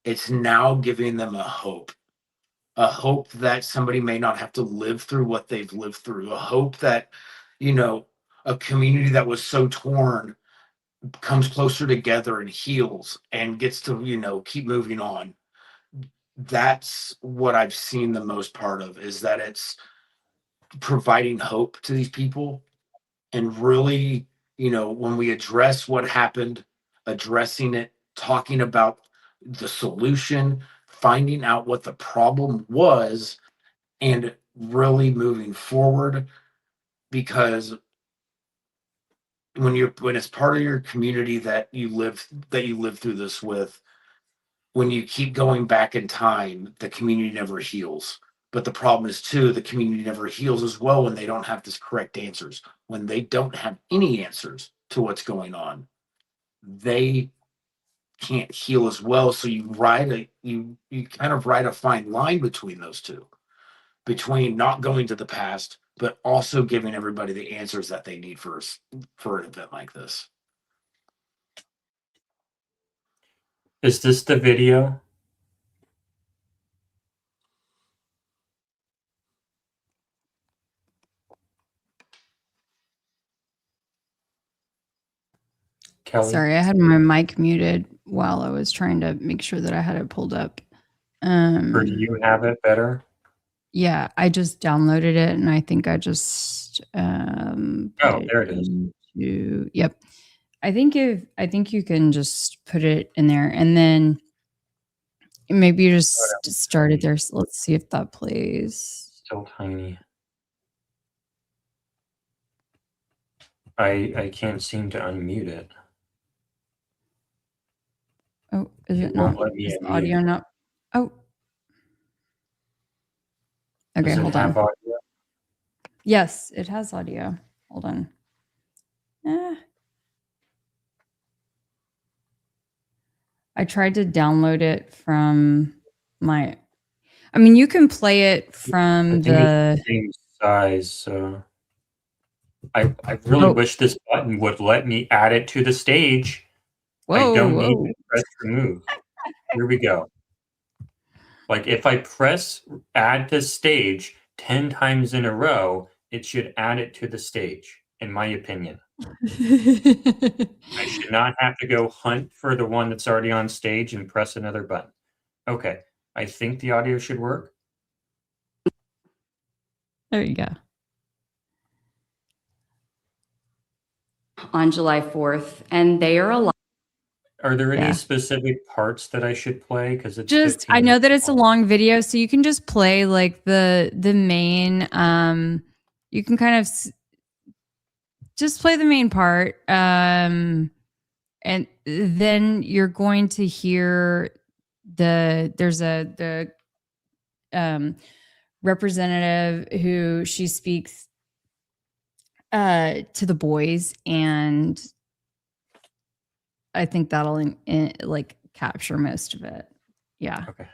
It's now giving them a hope that somebody may not have to live through what they've lived through, a hope that, you know, a community that was so torn comes closer together and heals and gets to, keep moving on. That's what I've seen the most part of is that it's providing hope to these people and really, when we address what happened, addressing it, talking about the solution, finding out what the problem was, and really moving forward because when it's part of your community that you live through this with, when you keep going back in time, the community never heals. But the problem is too, the community never heals as well when they don't have this correct answers. When they don't have any answers to what's going on, they can't heal as well. So you kind of ride a fine line between those two, between not going to the past, but also giving everybody the answers that they need for an event like this. Is this the video? Kelly? Sorry, I had my mic muted while I was trying to make sure that I had it pulled up. Or do you have it better? Yeah, I just downloaded it and I think I just there it is. Yep. I think you can just put it in there and then maybe you just start it there. So let's see if that plays. Still tiny. I can't seem to unmute it. Oh, is it won't not? let me Is the unmute. audio not? Oh. Okay, Does it hold have on. audio? Yes, it has audio. Hold on. I tried to download it from my. I mean, you can play it from It's the same size, so I really wish this button would let me add it to the stage. I don't need to press remove. Here we go. Like if I press add to stage 10 times in a row, it should add it to the stage, in my opinion. I should not have to go hunt for the one that's already on stage and press another button. Okay, I think the audio should work. There you go. On July 4th, and they are alive. Are there any Yeah. specific parts that I should play? Because it's Just 15 I know minutes that it's a long. long video, so you can just play like the main. You can kind of just play the main part, and then you're going to hear the representative who she speaks to the boys, and I think that'll like capture most of it. Yeah. Okay.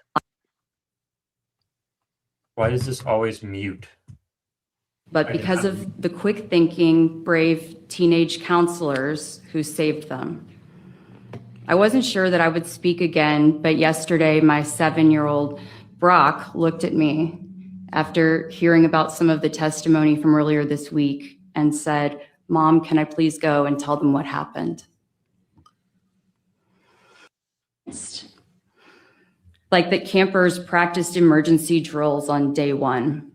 Why is this always mute? But because of the quick thinking, brave teenage counselors who saved them. I wasn't sure that I would speak again, but yesterday my 7-year-old Brock looked at me after hearing about some of the testimony from earlier this week and said, "Mom, can I please go and tell them what happened?" Like that campers practiced emergency drills on day one.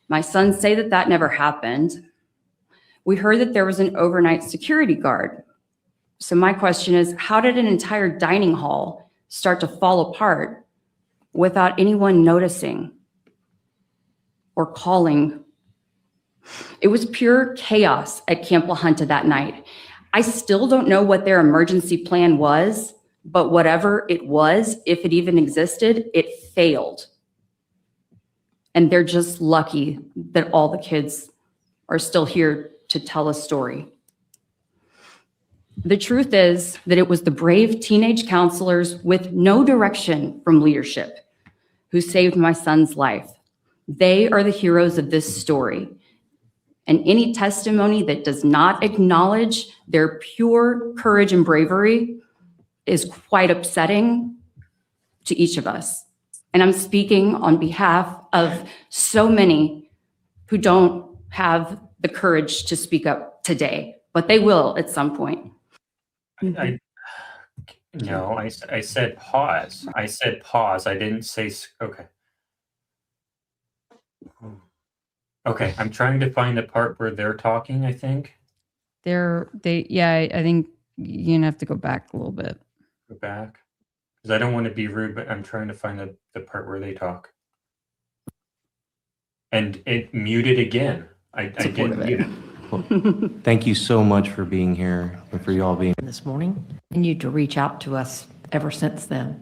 My sons say that that never happened. We heard that there was an overnight security guard. So my question is, how did an entire dining hall start to fall apart without anyone noticing or calling? It was pure chaos at Camp La Junta that night. I still don't know what their emergency plan was, but whatever it was, if it even existed, it failed. And they're just lucky that all the kids are still here to tell a story. The truth is that it was the brave teenage counselors with no direction from leadership who saved my son's life. They are the heroes of this story. And any testimony that does not acknowledge their pure courage and bravery is quite upsetting to each of us. And I'm speaking on behalf of so many who don't have the courage to speak up today, but they will at some point. I said pause. I said pause. I didn't say, okay. Okay, I'm trying to find the part where they're talking, I think. I think you're gonna have to go back a little bit. Go back. Because I don't want to be rude, but I'm trying to find the part where they talk. And it muted again. I didn't mute it. Well, thank you so much for being here and for you all being this morning. Continued to reach out to us ever since then.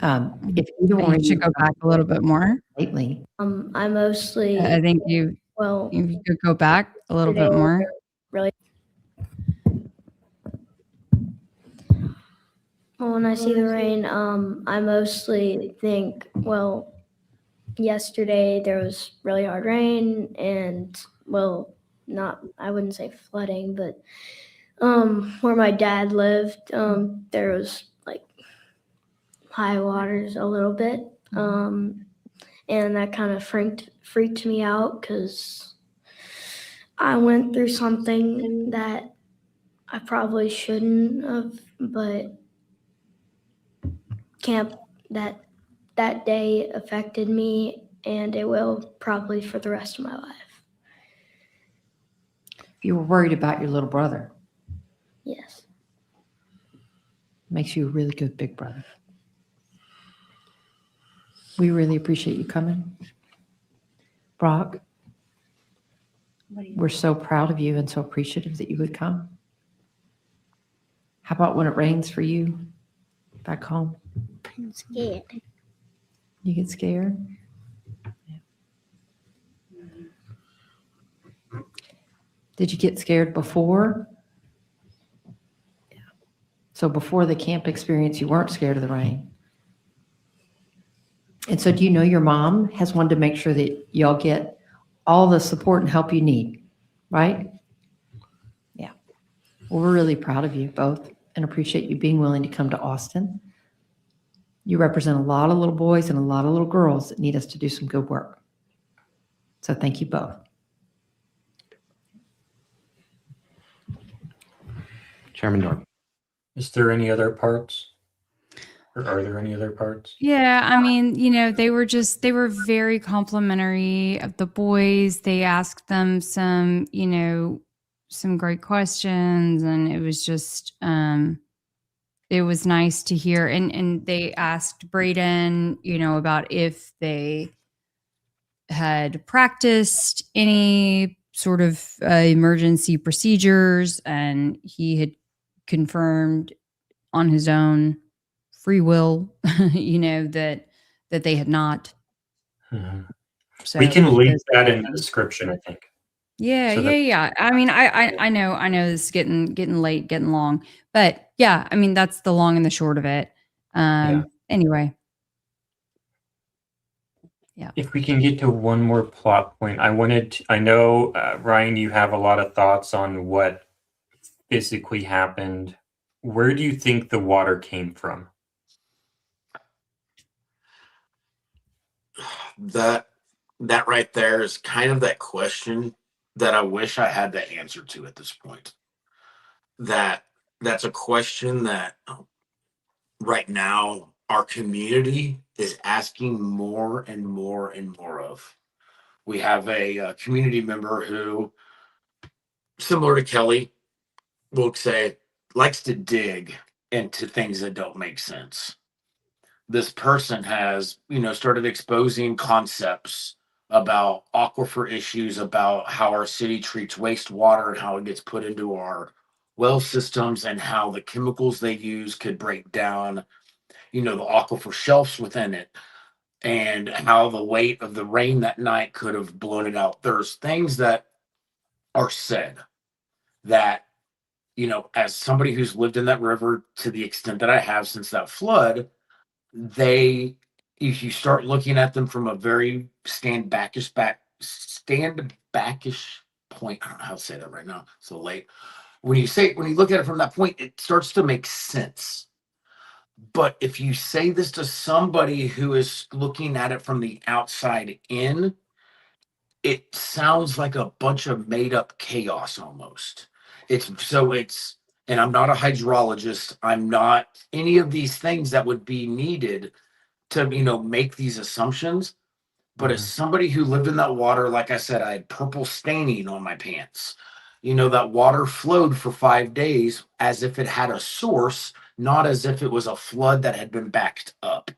If either one should go back a little bit more lately. I mostly. I think you could go back a little bit more. Really. Well, when I see the rain, I mostly think, well, yesterday there was really hard rain and, well, I wouldn't say flooding, but where my dad lived, there was like high waters a little bit. And that kind of freaked me out because I went through something that I probably shouldn't have, but camp that day affected me, and it will probably for the rest of my life. You were worried about your little brother. Yes. Makes you a really good big brother. We really appreciate you coming. Brock, we're so proud of you and so appreciative that you would come. How about when it rains for you back home? I'm scared. You get scared? Yeah. Did you get scared before? Yeah. So before the camp experience, you weren't scared of the rain. And so do you know your mom has wanted to make sure that y'all get all the support and help you need, right? Yeah. Well, we're really proud of you both and appreciate you being willing to come to Austin. You represent a lot of little boys and a lot of little girls that need us to do some good work. So thank you both. Chairman Darby. Is there any other parts? Or are there any other parts? Yeah, I mean, they were very complimentary of the boys. They asked them some great questions, and it was just, it was nice to hear. And they asked Braden, about if they had practiced any sort of emergency procedures, and he had confirmed on his own free will, that they had not. Mm-hmm. So we can link that in the description, I think. Yeah, So yeah, that yeah. I mean, I know this is getting late, getting long, but yeah, I mean, that's the long and the short of it. yeah. Anyway, yeah. If we can get to one more plot point, I know, Ryan, you have a lot of thoughts on what physically happened. Where do you think the water came from? That right there is kind of that question that I wish I had the answer to at this point. That's a question that right now our community is asking more and more and more of. We have a community member who, similar to Kelly, will say likes to dig into things that don't make sense. This person has, started exposing concepts about aquifer issues, about how our city treats wastewater and how it gets put into our well systems and how the chemicals they use could break down, the aquifer shelves within it, and how the weight of the rain that night could have blown it out. There's things that are said that, as somebody who's lived in that river to the extent that I have since that flood, they if you start looking at them from a very stand backish point, I don't know how to say that right now, so late. When you look at it from that point, it starts to make sense. But if you say this to somebody who is looking at it from the outside in, it sounds like a bunch of made up chaos almost. And I'm not a hydrologist. I'm not any of these things that would be needed to, make these assumptions. But as somebody who lived in that water, like I said, I had purple staining on my pants. That water flowed for 5 days as if it had a source, not as if it was a flood that had been backed up.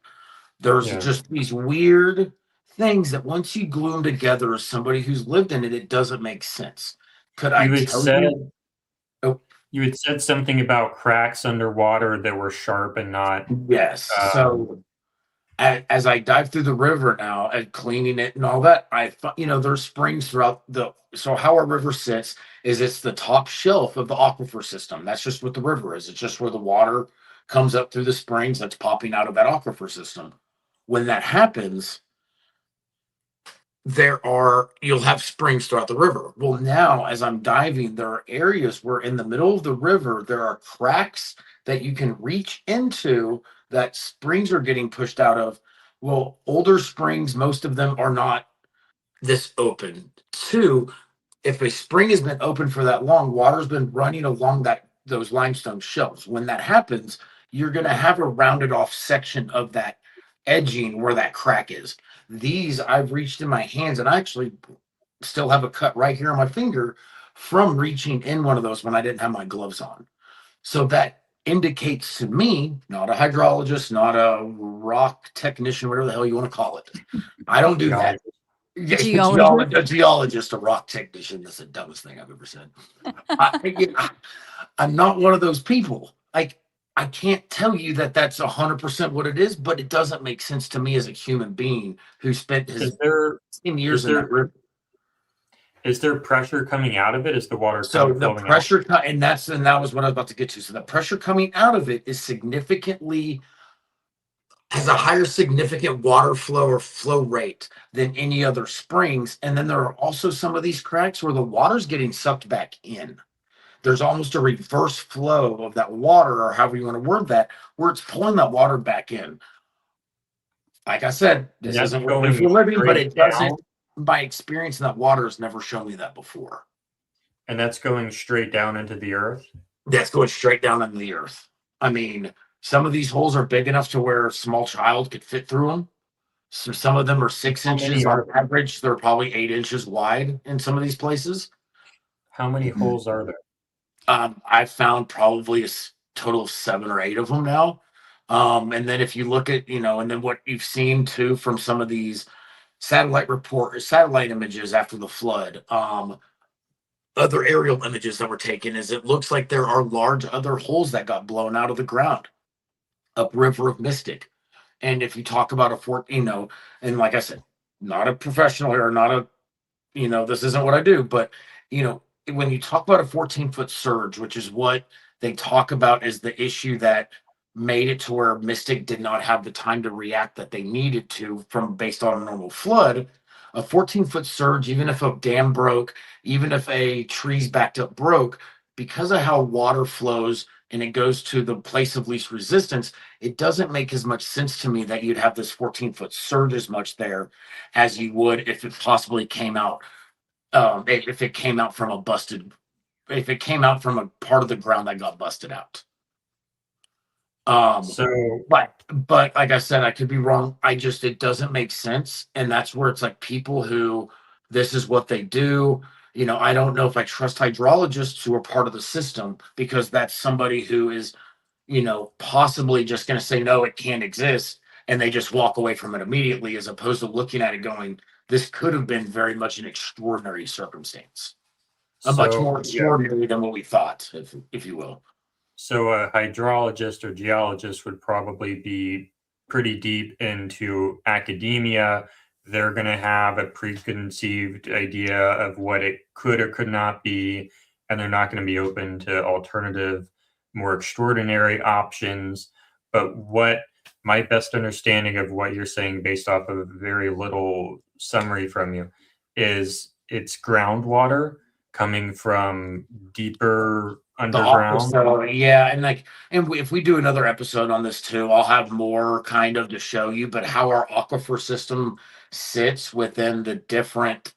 There's Yeah. just these weird things that once you glue them together as somebody who's lived in it, it doesn't make sense. Could I You had tell said you? Oh, you had said something about cracks underwater that were sharp and not, yes. So as I dive through the river now and cleaning it and all that, there's springs throughout so how our river sits is it's the top shelf of the aquifer system. That's just what the river is. It's just where the water comes up through the springs that's popping out of that aquifer system. When that happens, you'll have springs throughout the river. Well, now as I'm diving, there are areas where in the middle of the river there are cracks that you can reach into that springs are getting pushed out of. Well, older springs, most of them are not this open. Two, if a spring has been open for that long, water's been running along those limestone shelves. When that happens, you're going to have a rounded off section of that edging where that crack is. These I've reached in my hands, and I actually still have a cut right here on my finger from reaching in one of those when I didn't have my gloves on. So that indicates to me, not a hydrologist, not a rock technician, whatever the hell you want to call it. I don't do that. Yeah, Geologist. a geologist, a rock technician. That's the dumbest thing I've ever said. I'm not one of those people. I can't tell you that that's 100% what it is, but it doesn't make sense to me as a human being who spent his 10 years in that river. Is there pressure coming out of it? Is the water So kind of the flowing out? pressure, and that was what I was about to get to. So the pressure coming out of it is significantly has a higher significant water flow or flow rate than any other springs. And then there are also some of these cracks where the water's getting sucked back in. There's almost a reverse flow of that water, or however you want to word that, where it's pulling that water back in. Like I said, And this that's isn't what we going for a living, but straight it down, doesn't. My experience in that water has never shown me that before. and that's going straight down into the earth. That's going straight down into the earth. I mean, some of these holes are big enough to where a small child could fit through them. So some of them are 6 How many inches are on average. They're probably 8 inches wide in some of these places. How many holes are there? I've found probably a total of 7 or 8 of them now. And then if you look at, and then what you've seen too from some of these satellite images after the flood, other aerial images that were taken is it looks like there are large other holes that got blown out of the ground upriver of Mystic. And if you talk about a fort, and like I said, not a professional here, not a this isn't what I do, but when you talk about a 14-foot surge, which is what they talk about as the issue that made it to where Mystic did not have the time to react that they needed to from based on a normal flood. A 14-foot surge, even if a dam broke, even if a trees backed up broke, because of how water flows and it goes to the place of least resistance, it doesn't make as much sense to me that you'd have this 14-foot surge as much there as you would if it possibly came out if it came out from if it came out from a part of the ground that got busted out. So, but like I said, I could be wrong. It doesn't make sense. And that's where it's like people who this is what they do. I don't know if I trust hydrologists who are part of the system, because that's somebody who is, possibly just going to say, no, it can't exist. And they just walk away from it immediately, as opposed to looking at it going, this could have been very much an extraordinary circumstance. A much more extraordinary than what we thought, if you will. So a hydrologist or geologist would probably be pretty deep into academia. They're going to have a preconceived idea of what it could or could not be, and they're not going to be open to alternative, more extraordinary options. But what my best understanding of what you're saying, based off of very little summary from you, is it's groundwater coming from deeper underground. So yeah, and if we do another episode on this too, I'll have more kind of to show you, but how our aquifer system sits within the different,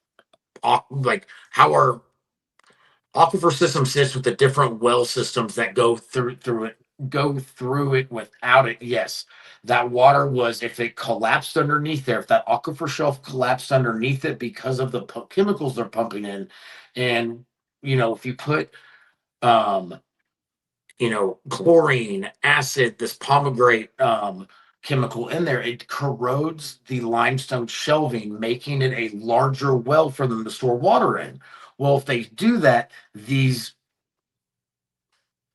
like how our aquifer system sits with the different well systems that go through it without it. Yes, that water was, if it collapsed underneath there, if that aquifer shelf collapsed underneath it because of the chemicals they're pumping in, and if you put chlorine, acid, this pomegranate chemical in there, it corrodes the limestone shelving, making it a larger well for them to store water in. Well, if they do that, these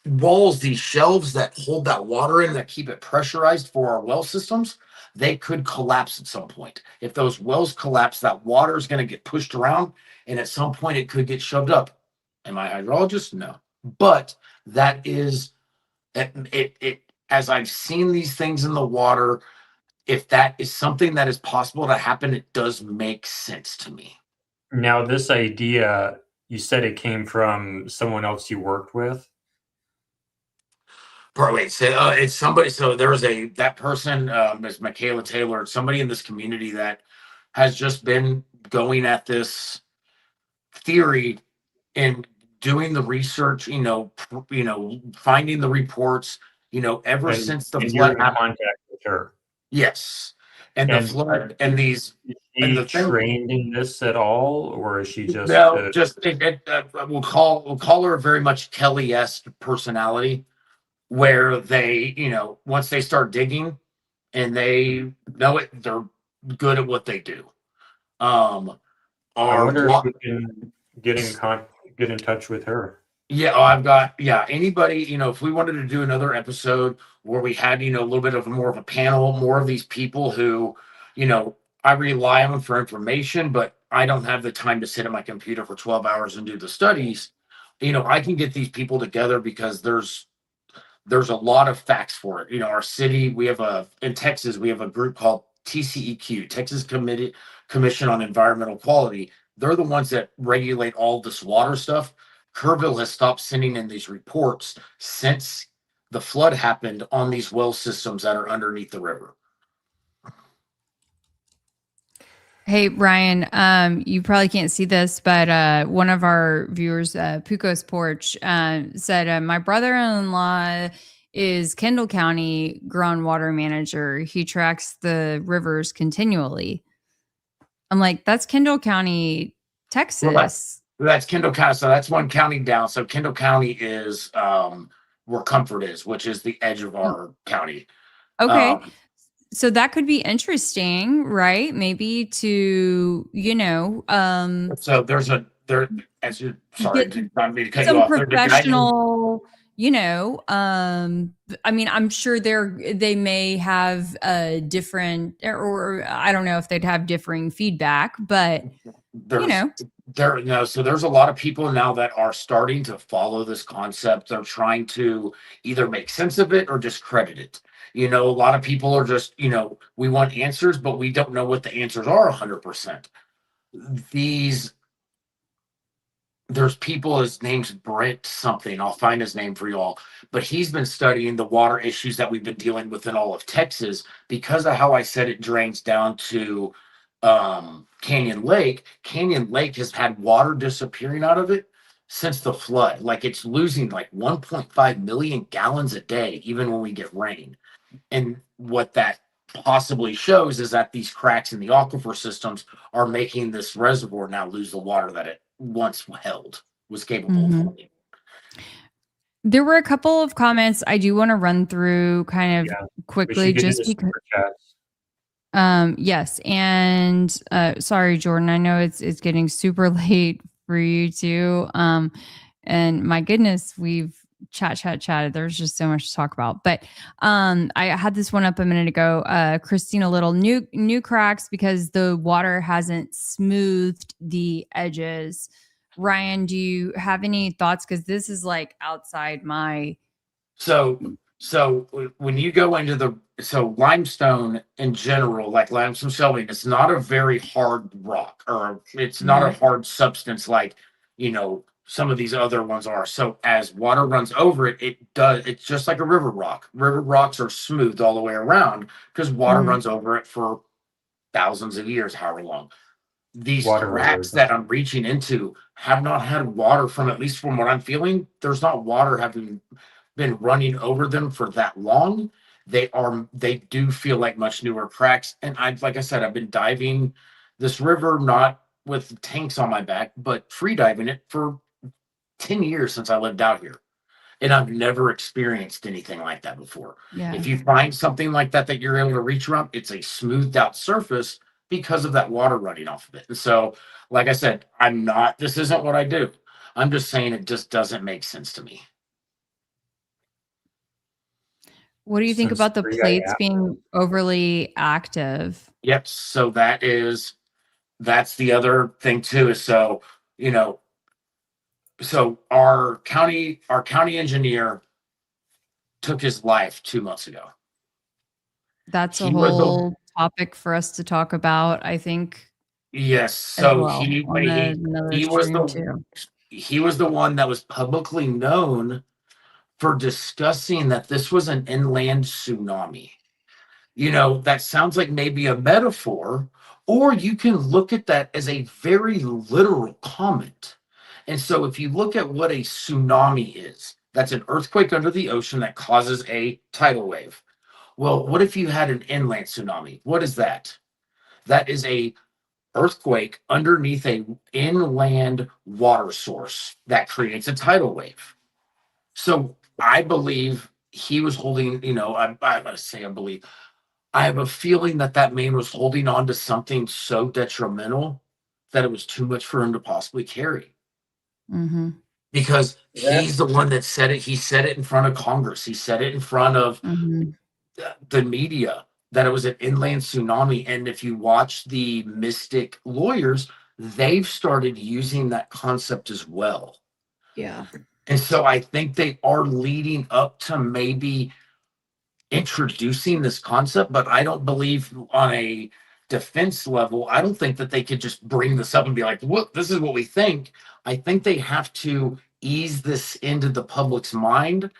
walls, these shelves that hold that water in, that keep it pressurized for our well systems, they could collapse at some point. If those wells collapse, that water is going to get pushed around, and at some point it could get shoved up. Am I a hydrologist? No. But that is it as I've seen these things in the water, if that is something that is possible to happen, it does make sense to me. Now, this idea, you said it came from someone else you worked with? Wait, so it's somebody. So there's that person is Michaela Taylor, somebody in this community that has just been going at this theory and doing the research, finding the reports, ever since the And you're flood in happened. contact with her. Yes. And the flood and these. Is she trained in this at all, or is she just? No, we'll call her a very much Kelly-esque personality, where they, once they start digging and they know it, they're good at what they do. I wonder if we can get in touch with her. Yeah, anybody, if we wanted to do another episode where we had, a little bit of more of a panel, more of these people who, I rely on for information, but I don't have the time to sit at my computer for 12 hours and do the studies. I can get these people together because there's a lot of facts for it. Our city, in Texas, we have a group called TCEQ, Texas Commission on Environmental Quality. They're the ones that regulate all this water stuff. Kerrville has stopped sending in these reports since the flood happened on these well systems that are underneath the river. Hey, Ryan, you probably can't see this, but one of our viewers, Puco's Porch, said, my brother-in-law is Kendall County groundwater manager. He tracks the rivers continually. I'm like, that's Kendall County, Texas. Well, that's Kendall County. So that's one county down. So Kendall County is where Comfort is, which is the edge of our county. Okay. So that could be interesting, right? Maybe to, so as you, sorry, didn't mean to cut you some off. professional, I mean, I'm sure they may have different, or I don't know if they'd have differing feedback, but there's so there's a lot of people now that are starting to follow this concept. They're trying to either make sense of it or discredit it. A lot of people are just, we want answers, but we don't know what the answers are 100%. There's people, his name's Brent something. I'll find his name for you all. But he's been studying the water issues that we've been dealing with in all of Texas because of how I said it drains down to Canyon Lake. Canyon Lake has had water disappearing out of it since the flood. Like it's losing like 1.5 million gallons a day, even when we get rain. And what that possibly shows is that these cracks in the aquifer systems are making this reservoir now lose the water that it once was capable of holding. There were a couple of comments I do want to run through kind of quickly, just because. Yes, and sorry, Jordan. I know it's getting super late for you too. And my goodness, we've chatted. There's just so much to talk about. But I had this one up a minute ago. Christina Little, new cracks because the water hasn't smoothed the edges. Ryan, do you have any thoughts? Because this is like outside my. So when you go into limestone in general, like limestone shelving, it's not a very hard rock, or it's not a hard substance like, some of these other ones are. So as water runs over it, it's just like a river rock. River rocks are smooth all the way around because water runs over it for thousands of years, however long. These cracks that I'm reaching into have not had water at least from what I'm feeling, there's not water having been running over them for that long. They do feel like much newer cracks. And like I said, I've been diving this river, not with tanks on my back, but free diving it for 10 years since I lived out here. And I've never experienced anything like that before. Yeah. If you find something like that you're able to reach around, it's a smoothed out surface because of that water running off of it. And so, like I said, this isn't what I do. I'm just saying it just doesn't make sense to me. What do you think about the plates being overly active? Yep. So that's the other thing too, is so our county engineer took his life 2 months ago. That's a whole topic for us to talk about, I think. Yes. So he was the one that was publicly known for discussing that this was an inland tsunami. That sounds like maybe a metaphor, or you can look at that as a very literal comment. And so if you look at what a tsunami is, that's an earthquake under the ocean that causes a tidal wave. Well, what if you had an inland tsunami? What is that? That is a earthquake underneath a inland water source that creates a tidal wave. So I believe he was holding, I have a feeling that man was holding on to something so detrimental that it was too much for him to possibly carry. Mm-hmm. Because he's the one that said it. He said it in front of Congress. He said it in front of the media that it was an inland tsunami. And if you watch the Mystic lawyers, they've started using that concept as well. Yeah. And so I think they are leading up to maybe introducing this concept, but I don't believe on a defense level, I don't think that they could just bring this up and be like, "Look, this is what we think." I think they have to ease this into the public's mind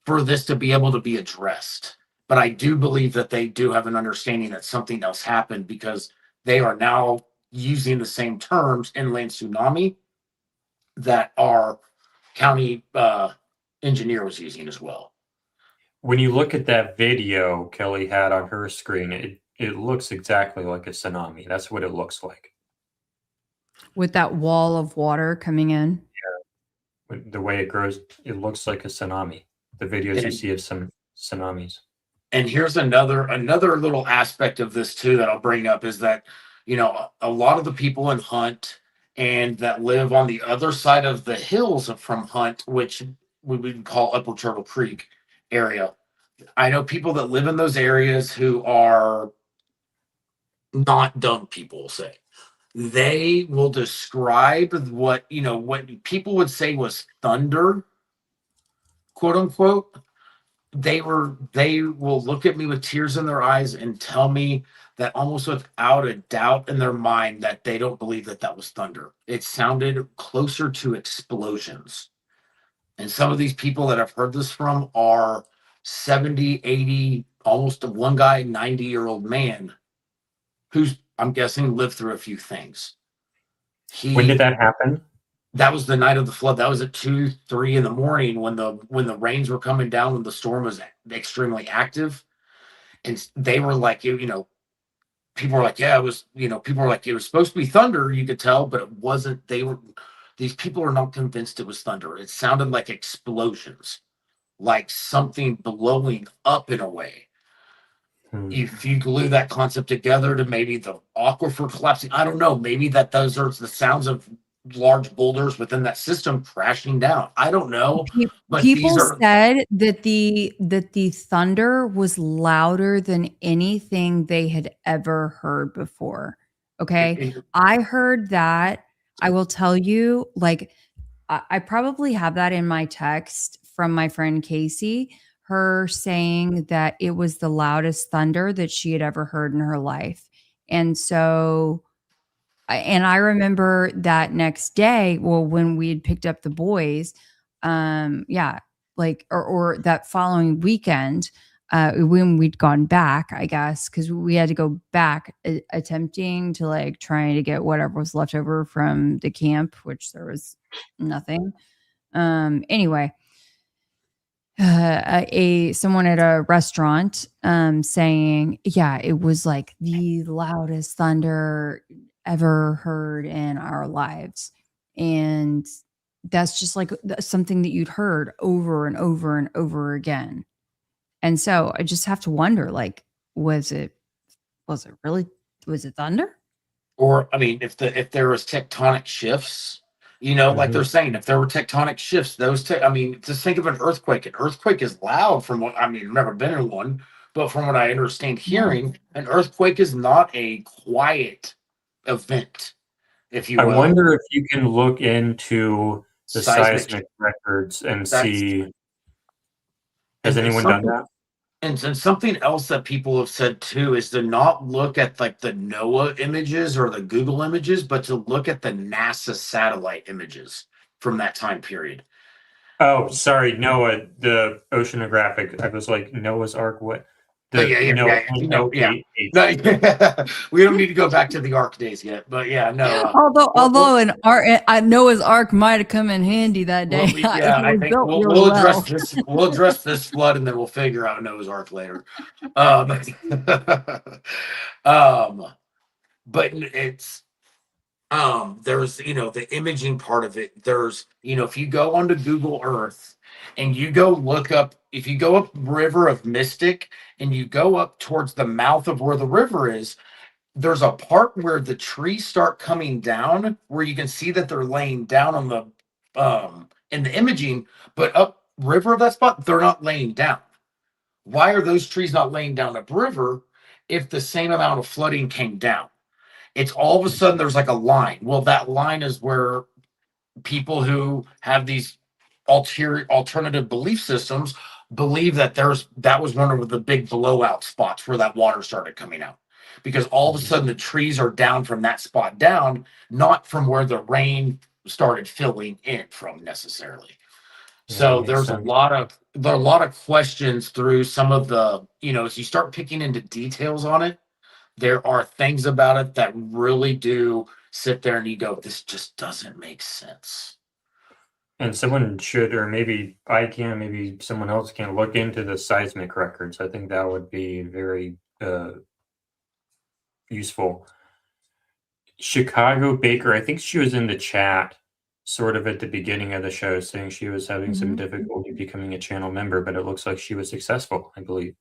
for this to be able to be addressed. But I do believe that they do have an understanding that something else happened, because they are now using the same terms, inland tsunami, that our county engineer was using as well. When you look at that video Kelly had on her screen, it looks exactly like a tsunami. That's what it looks like. With that wall of water coming in. Yeah. The way it grows, it looks like a tsunami. The videos you see of some tsunamis. And here's another little aspect of this too that I'll bring up, is that, a lot of the people in Hunt and that live on the other side of the hills from Hunt, which we would call Upper Turtle Creek area. I know people that live in those areas who are not dumb people, say. they will describe what people would say was thunder, quote unquote. They will look at me with tears in their eyes and tell me that almost without a doubt in their mind that they don't believe that that was thunder. It sounded closer to explosions. And some of these people that I've heard this from are 70, 80, almost one guy, 90-year-old man who's, I'm guessing, lived through a few things. When did that happen? That was the night of the flood. That was at 2, 3 in the morning when the rains were coming down, when the storm was extremely active. And they were like, people were like, yeah, it was, people were like, it was supposed to be thunder, you could tell, but it wasn't. These people are not convinced it was thunder. It sounded like explosions, like something blowing up in a way. If you glue that concept together to maybe the aquifer collapsing, I don't know, maybe that those are the sounds of large boulders within that system crashing down. I don't know, but People these are said that the thunder was louder than anything they had ever heard before. Okay. I heard that. I will tell you, like, I probably have that in my text from my friend Casey, her saying that it was the loudest thunder that she had ever heard in her life. And so, and I remember that next day, well, when we had picked up the boys, yeah, like, or that following weekend, when we'd gone back, I guess, because we had to go back attempting to like trying to get whatever was left over from the camp, which there was nothing. Anyway, someone at a restaurant saying, yeah, it was like the loudest thunder ever heard in our lives. And that's just like something that you'd heard over and over and over again. And so I just have to wonder, like, was it thunder? Or I mean, if there was tectonic shifts, like they're saying, if there were tectonic shifts, I mean, just think of an earthquake. An earthquake is loud from what I mean, I've never been in one, but from what I understand hearing, an earthquake is not a quiet event, if you I will. wonder if you can look into the Seismic. seismic records and That's- see. Has and anyone done that? And something else that people have said too is to not look at like the NOAA images or the Google images, but to look at the NASA satellite images from that time period. Oh, sorry, Noah, the oceanographic. I was like, Noah's Ark, what? The We don't need to go back to the Ark days yet, but yeah, no. Although Noah's Ark might have come in handy that day. I think we'll address this. We'll address this flood, and then we'll figure out Noah's Ark later. But it's there's the imaging part of it. There's if you go onto Google Earth and you go look up, if you go up River of Mystic and you go up towards the mouth of where the river is, there's a part where the trees start coming down where you can see that they're laying down on the in the imaging, but up river of that spot, they're not laying down. Why are those trees not laying down upriver if the same amount of flooding came down? It's all of a sudden there's like a line. Well, that line is where people who have these alternative belief systems believe that that was one of the big blowout spots where that water started coming out. Because all of a sudden the trees are down from that spot down, not from where the rain started filling in from necessarily. So there's a lot of questions through some of the, as you start picking into details on it, there are things about it that really do sit there and you go, this just doesn't make sense. And someone should, or maybe I can, maybe someone else can look into the seismic records. I think that would be very useful. Chicago Baker, I think she was in the chat sort of at the beginning of the show saying she was having some difficulty becoming a channel member, but it looks like she was successful, I believe.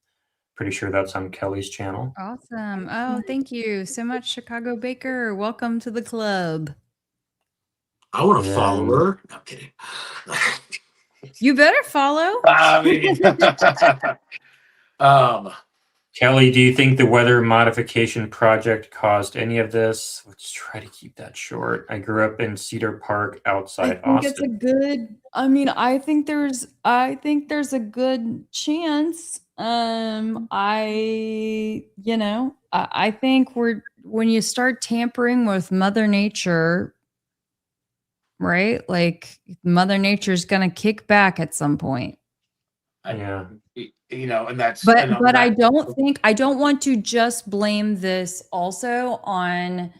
Pretty sure that's on Kelly's channel. Awesome. Oh, thank you so much, Chicago Baker. Welcome to the club. I want to follow her. No, I'm kidding. You better follow. I mean, Kelly, do you think the weather modification project caused any of this? Let's try to keep that short. I grew up in Cedar Park outside I think it's a Austin. good I think there's a good chance. I think when you start tampering with Mother Nature, right? Like Mother Nature's gonna kick back at some point. Yeah. And that's But I don't want to just blame this also on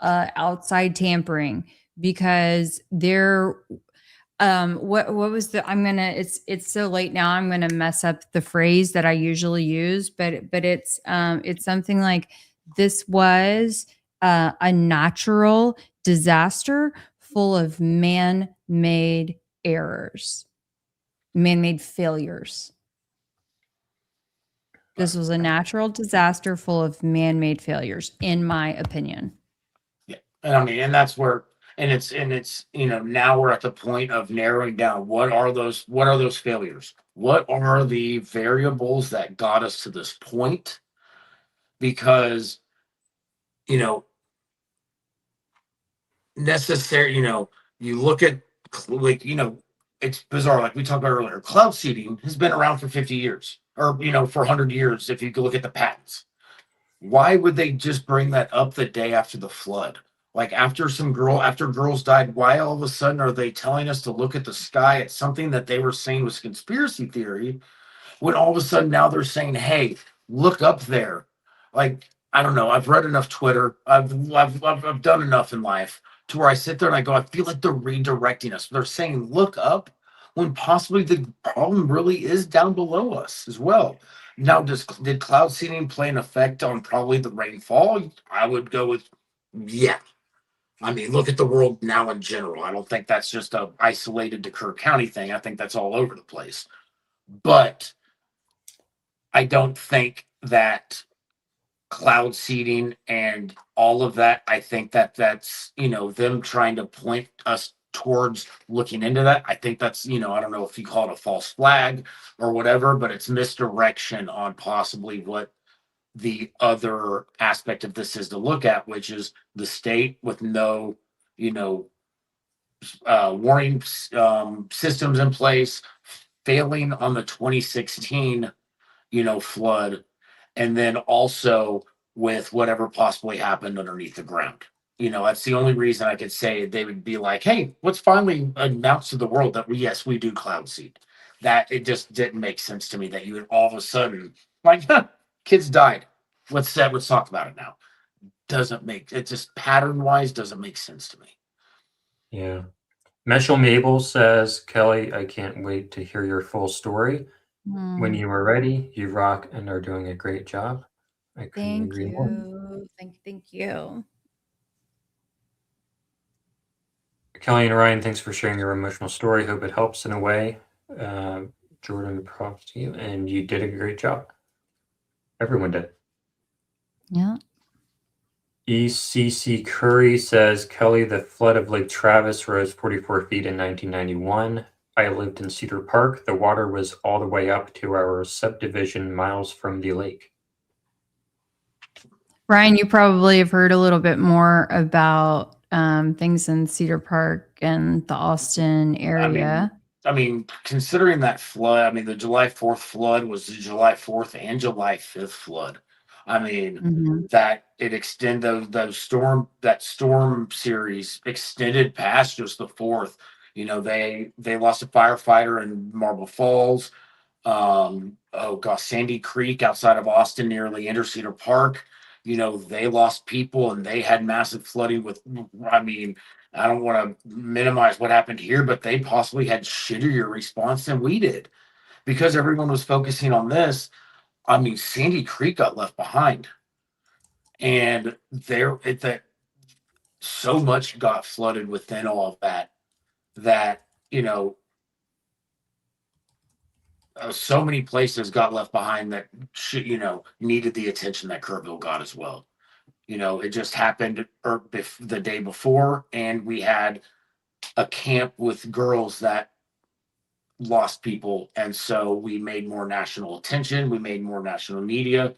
outside tampering, because what was the it's so late now, I'm gonna mess up the phrase that I usually use, but it's something like, this was a natural disaster full of man-made errors, man-made failures. This was a natural disaster full of man-made failures, in my opinion. Yeah. And that's where, and it's, now we're at the point of narrowing down what are those failures? What are the variables that got us to this point? Because, you know, you look at, like, it's bizarre. Like we talked about earlier, cloud seeding has been around for 50 years or, for 100 years. If you go look at the patents, why would they just bring that up the day after the flood? Like after girls died, why all of a sudden are they telling us to look at the sky at something that they were saying was conspiracy theory, when all of a sudden now they're saying, hey, look up there? Like, I don't know. I've read enough Twitter. I've done enough in life to where I sit there and I go, I feel like they're redirecting us. They're saying, look up, when possibly the problem really is down below us as well. Now, did cloud seeding play an effect on probably the rainfall? I would go with, yeah. I mean, look at the world now in general. I don't think that's just a isolated to Kerr County thing. I think that's all over the place. But I don't think that cloud seeding and all of that, I think that's, them trying to point us towards looking into that. I think that's, I don't know if you call it a false flag or whatever, but it's misdirection on possibly what the other aspect of this is to look at, which is the state with no, you know, warning systems in place, failing on the 2016, flood, and then also with whatever possibly happened underneath the ground. That's the only reason I could say they would be like, hey, let's finally announce to the world that yes, we do cloud seed. That it just didn't make sense to me that you would all of a sudden, like, kids died. Let's talk about it now. Doesn't make it, just pattern wise doesn't make sense to me. Yeah. Meshel Mabel says, Kelly, I can't wait to hear your full story. When you are ready, you rock and are doing a great job. I couldn't Thank agree more. you. Thank you. Kelly and Ryan, thanks for sharing your emotional story. Hope it helps in a way. Jordan, props to you, and you did a great job. Everyone did. Yeah. ECC Curry says, Kelly, the flood of Lake Travis rose 44 feet in 1991. I lived in Cedar Park. The water was all the way up to our subdivision miles from the lake. Ryan, you probably have heard a little bit more about things in Cedar Park and the Austin area. I mean, considering that flood, I mean, the July 4th flood was the July 4th and July 5th flood. I mean, that it extended that storm series extended past just the 4th. They lost a firefighter in Marble Falls. Oh gosh, Sandy Creek outside of Austin near Leander Cedar Park. They lost people and they had massive flooding with, I mean, I don't want to minimize what happened here, but they possibly had shittier response than we did because everyone was focusing on this. I mean, Sandy Creek got left behind, and that so much got flooded within all of that so many places got left behind that needed the attention that Kerrville got as well. It just happened the day before, and we had a camp with girls that lost people. And so we made more national attention, we made more national media,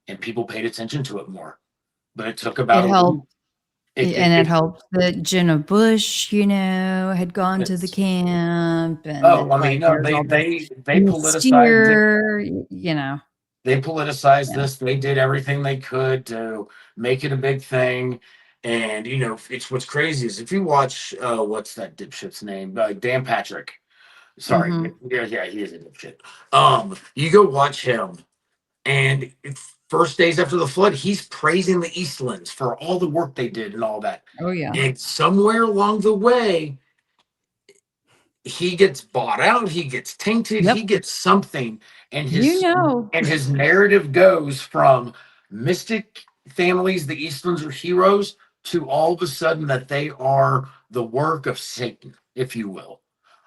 and people paid attention to it more. But it took about It a week. helped. And it helped that Jenna Bush, you know, had gone to the It's, camp, and oh, that, I mean, like, no, there's all this they politicized it. mystere, you know. They politicized Yeah. this. They did everything they could to make it a big thing. And you know, it's what's crazy is if you watch what's that dipshit's name? Dan Patrick. Sorry. Mhm. Yeah, he is a dipshit. You go watch him, and first days after the flood, he's praising the Eastlands for all the work they did and all that. Oh, yeah. And somewhere along the way, he gets bought out, he gets tainted, Yep. he gets something, and You his know. narrative goes from mystic families, the Eastlands are heroes, to all of a sudden that they are the work of Satan, if you will.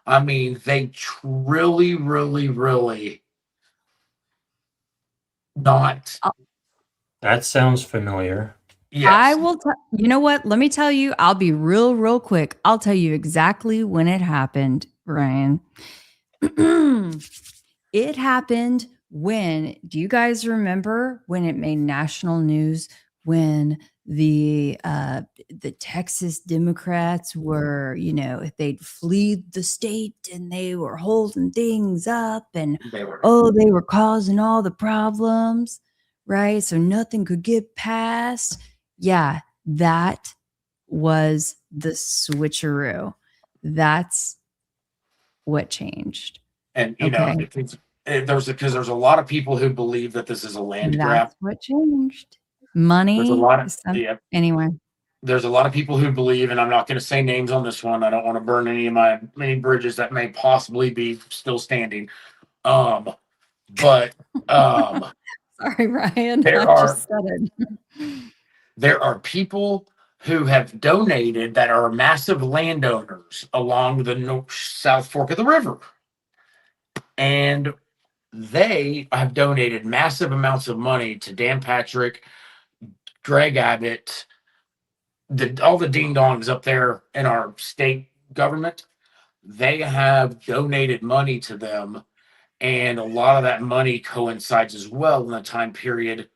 I mean, they really, really, really not. That sounds familiar. I Yes. will you know what? Let me tell you, I'll be real quick. I'll tell you exactly when it happened, Ryan. It happened when, do you guys remember when it made national news when the Texas Democrats were, you know, they'd fled the state and they were holding things up and They were. they were causing all the problems, right? So nothing could get past. Yeah, that was the switcheroo. That's what changed. And you know, Okay. because there's a lot of people who believe that this is a land grab. That's what changed. There's a Money. lot of Anyway. There's a lot of people who believe, and I'm not going to say names on this one. I don't want to burn any bridges that may possibly be still standing. But Sorry, Ryan. there I are just said it. there are people who have donated that are massive landowners along the South Fork of the river, and they have donated massive amounts of money to Dan Patrick, Greg Abbott, all the ding dongs up there in our state government. They have donated money to them, and a lot of that money coincides as well in the time period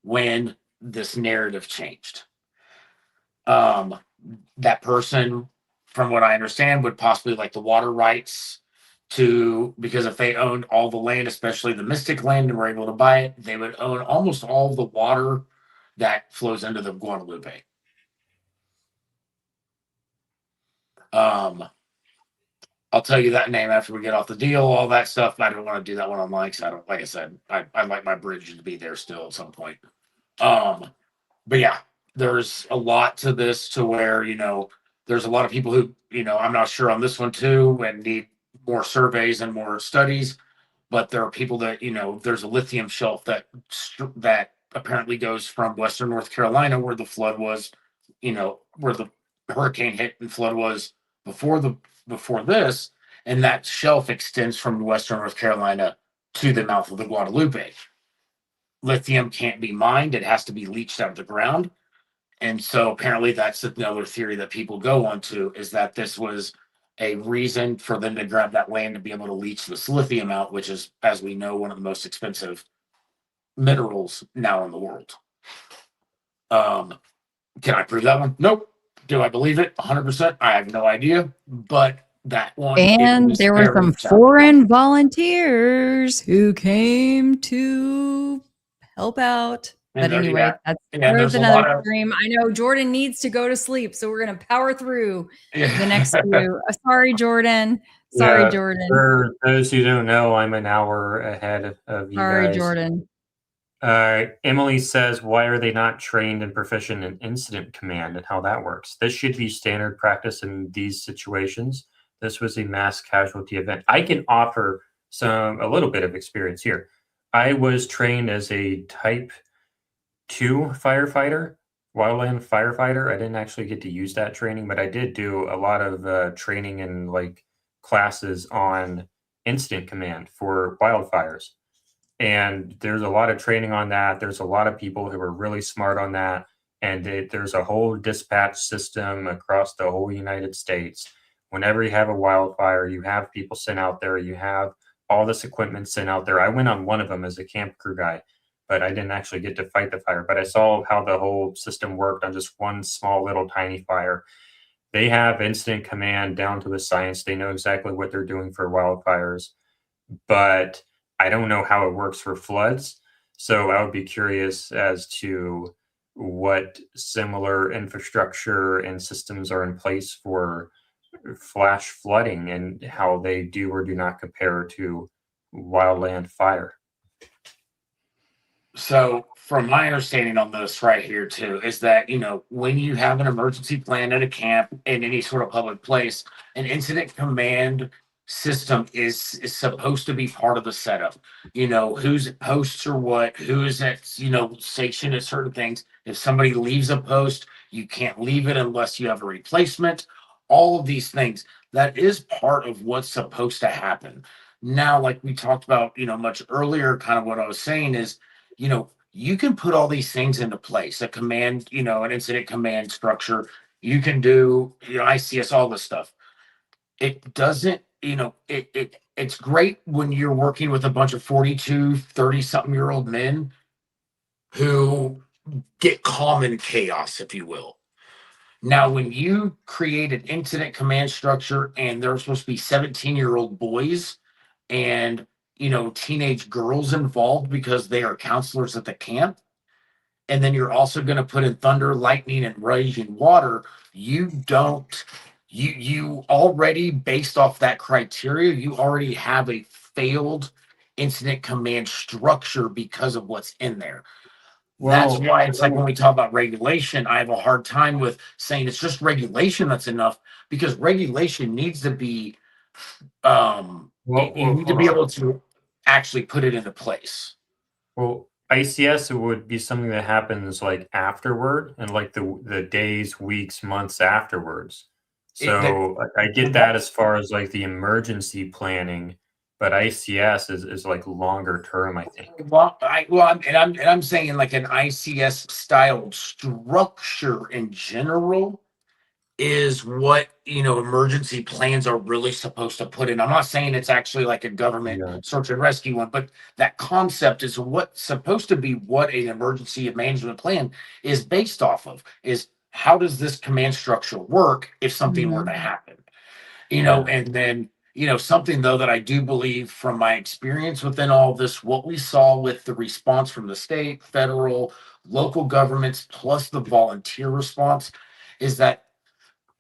when this narrative changed. That person, from what I understand, would possibly like the water rights because if they owned all the land, especially the Mystic land, and were able to buy it, they would own almost all of the water that flows into the Guadalupe. I'll tell you that name after we get off the deal, all that stuff. I don't want to do that one online because I don't, like I said, I'd like my bridge to be there still at some point. But yeah, there's a lot to this to where, you know, there's a lot of people who, you know, I'm not sure on this one too and need more surveys and more studies. But there are people that, you know, there's a lithium shelf that apparently goes from Western North Carolina where the flood was, you know, where the hurricane hit and flood was before this, and that shelf extends from Western North Carolina to the mouth of the Guadalupe. Lithium can't be mined, it has to be leached out of the ground. And so apparently that's another theory that people go onto, is that this was a reason for them to grab that land to be able to leach this lithium out, which is, as we know, one of the most expensive minerals now in the world. Can I prove that one? Nope. Do I believe it? 100%. I have no idea. But that one, And there were some foreign volunteers who came to help out. But anyway, that's worth another stream. I know Jordan needs to go to sleep, so we're going to power through the next few. Sorry, Jordan. Sorry, Jordan. For those who don't know, I'm an hour ahead of you guys. Sorry, Jordan. Emily says, why are they not trained and proficient in incident command and how that works? This should be standard practice in these situations. This was a mass casualty event. I can offer a little bit of experience here. I was trained as a type 2 firefighter, wildland firefighter. I didn't actually get to use that training, but I did do a lot of training and like classes on incident command for wildfires. And there's a lot of training on that. There's a lot of people who are really smart on that. And there's a whole dispatch system across the whole United States whenever you have a wildfire, you have people sent out there, you have all this equipment sent out there. I went on one of them as a camp crew guy, but I didn't actually get to fight the fire. But I saw how the whole system worked on just one small little tiny fire. They have incident command down to a science. They know exactly what they're doing for wildfires, but I don't know how it works for floods. So I would be curious as to what similar infrastructure and systems are in place for flash flooding and how they do or do not compare to wildland fire. So, from my understanding on this right here, too, is that, when you have an emergency plan at a camp in any sort of public place, an incident command system is supposed to be part of the setup. Who's at posts or what, who is at, stationed at certain things. If somebody leaves a post, you can't leave it unless you have a replacement. All of these things, that is part of what's supposed to happen. Now, like we talked about, much earlier, kind of what I was saying is, you can put all these things into place, a command, an incident command structure. You can do, ICS, all this stuff. It doesn't, it's great when you're working with a bunch of 42, 30-something-year-old men who get calm in chaos, if you will. Now, when you create an incident command structure and there's supposed to be 17-year-old boys and teenage girls involved because they are counselors at the camp, and then you're also going to put in thunder, lightning, and raging water, you already, based off that criteria, you already have a failed incident command structure because of what's in there. That's why it's like when we talk about regulation, I have a hard time with saying it's just regulation that's enough, because regulation needs to be you need to be able to actually put it into place. Well, ICS would be something that happens like afterward and like the days, weeks, months afterwards. So I get that as far as like the emergency planning, but ICS is like longer term, I think. I'm saying like an ICS style structure in general is what emergency plans are really supposed to put in. I'm not saying it's actually like a government search and rescue one, but that concept is what's supposed to be what an emergency management plan is based off of, is how does this command structure work if something were to happen? And then something though that I do believe from my experience within all this, what we saw with the response from the state, federal, local governments, plus the volunteer response, is that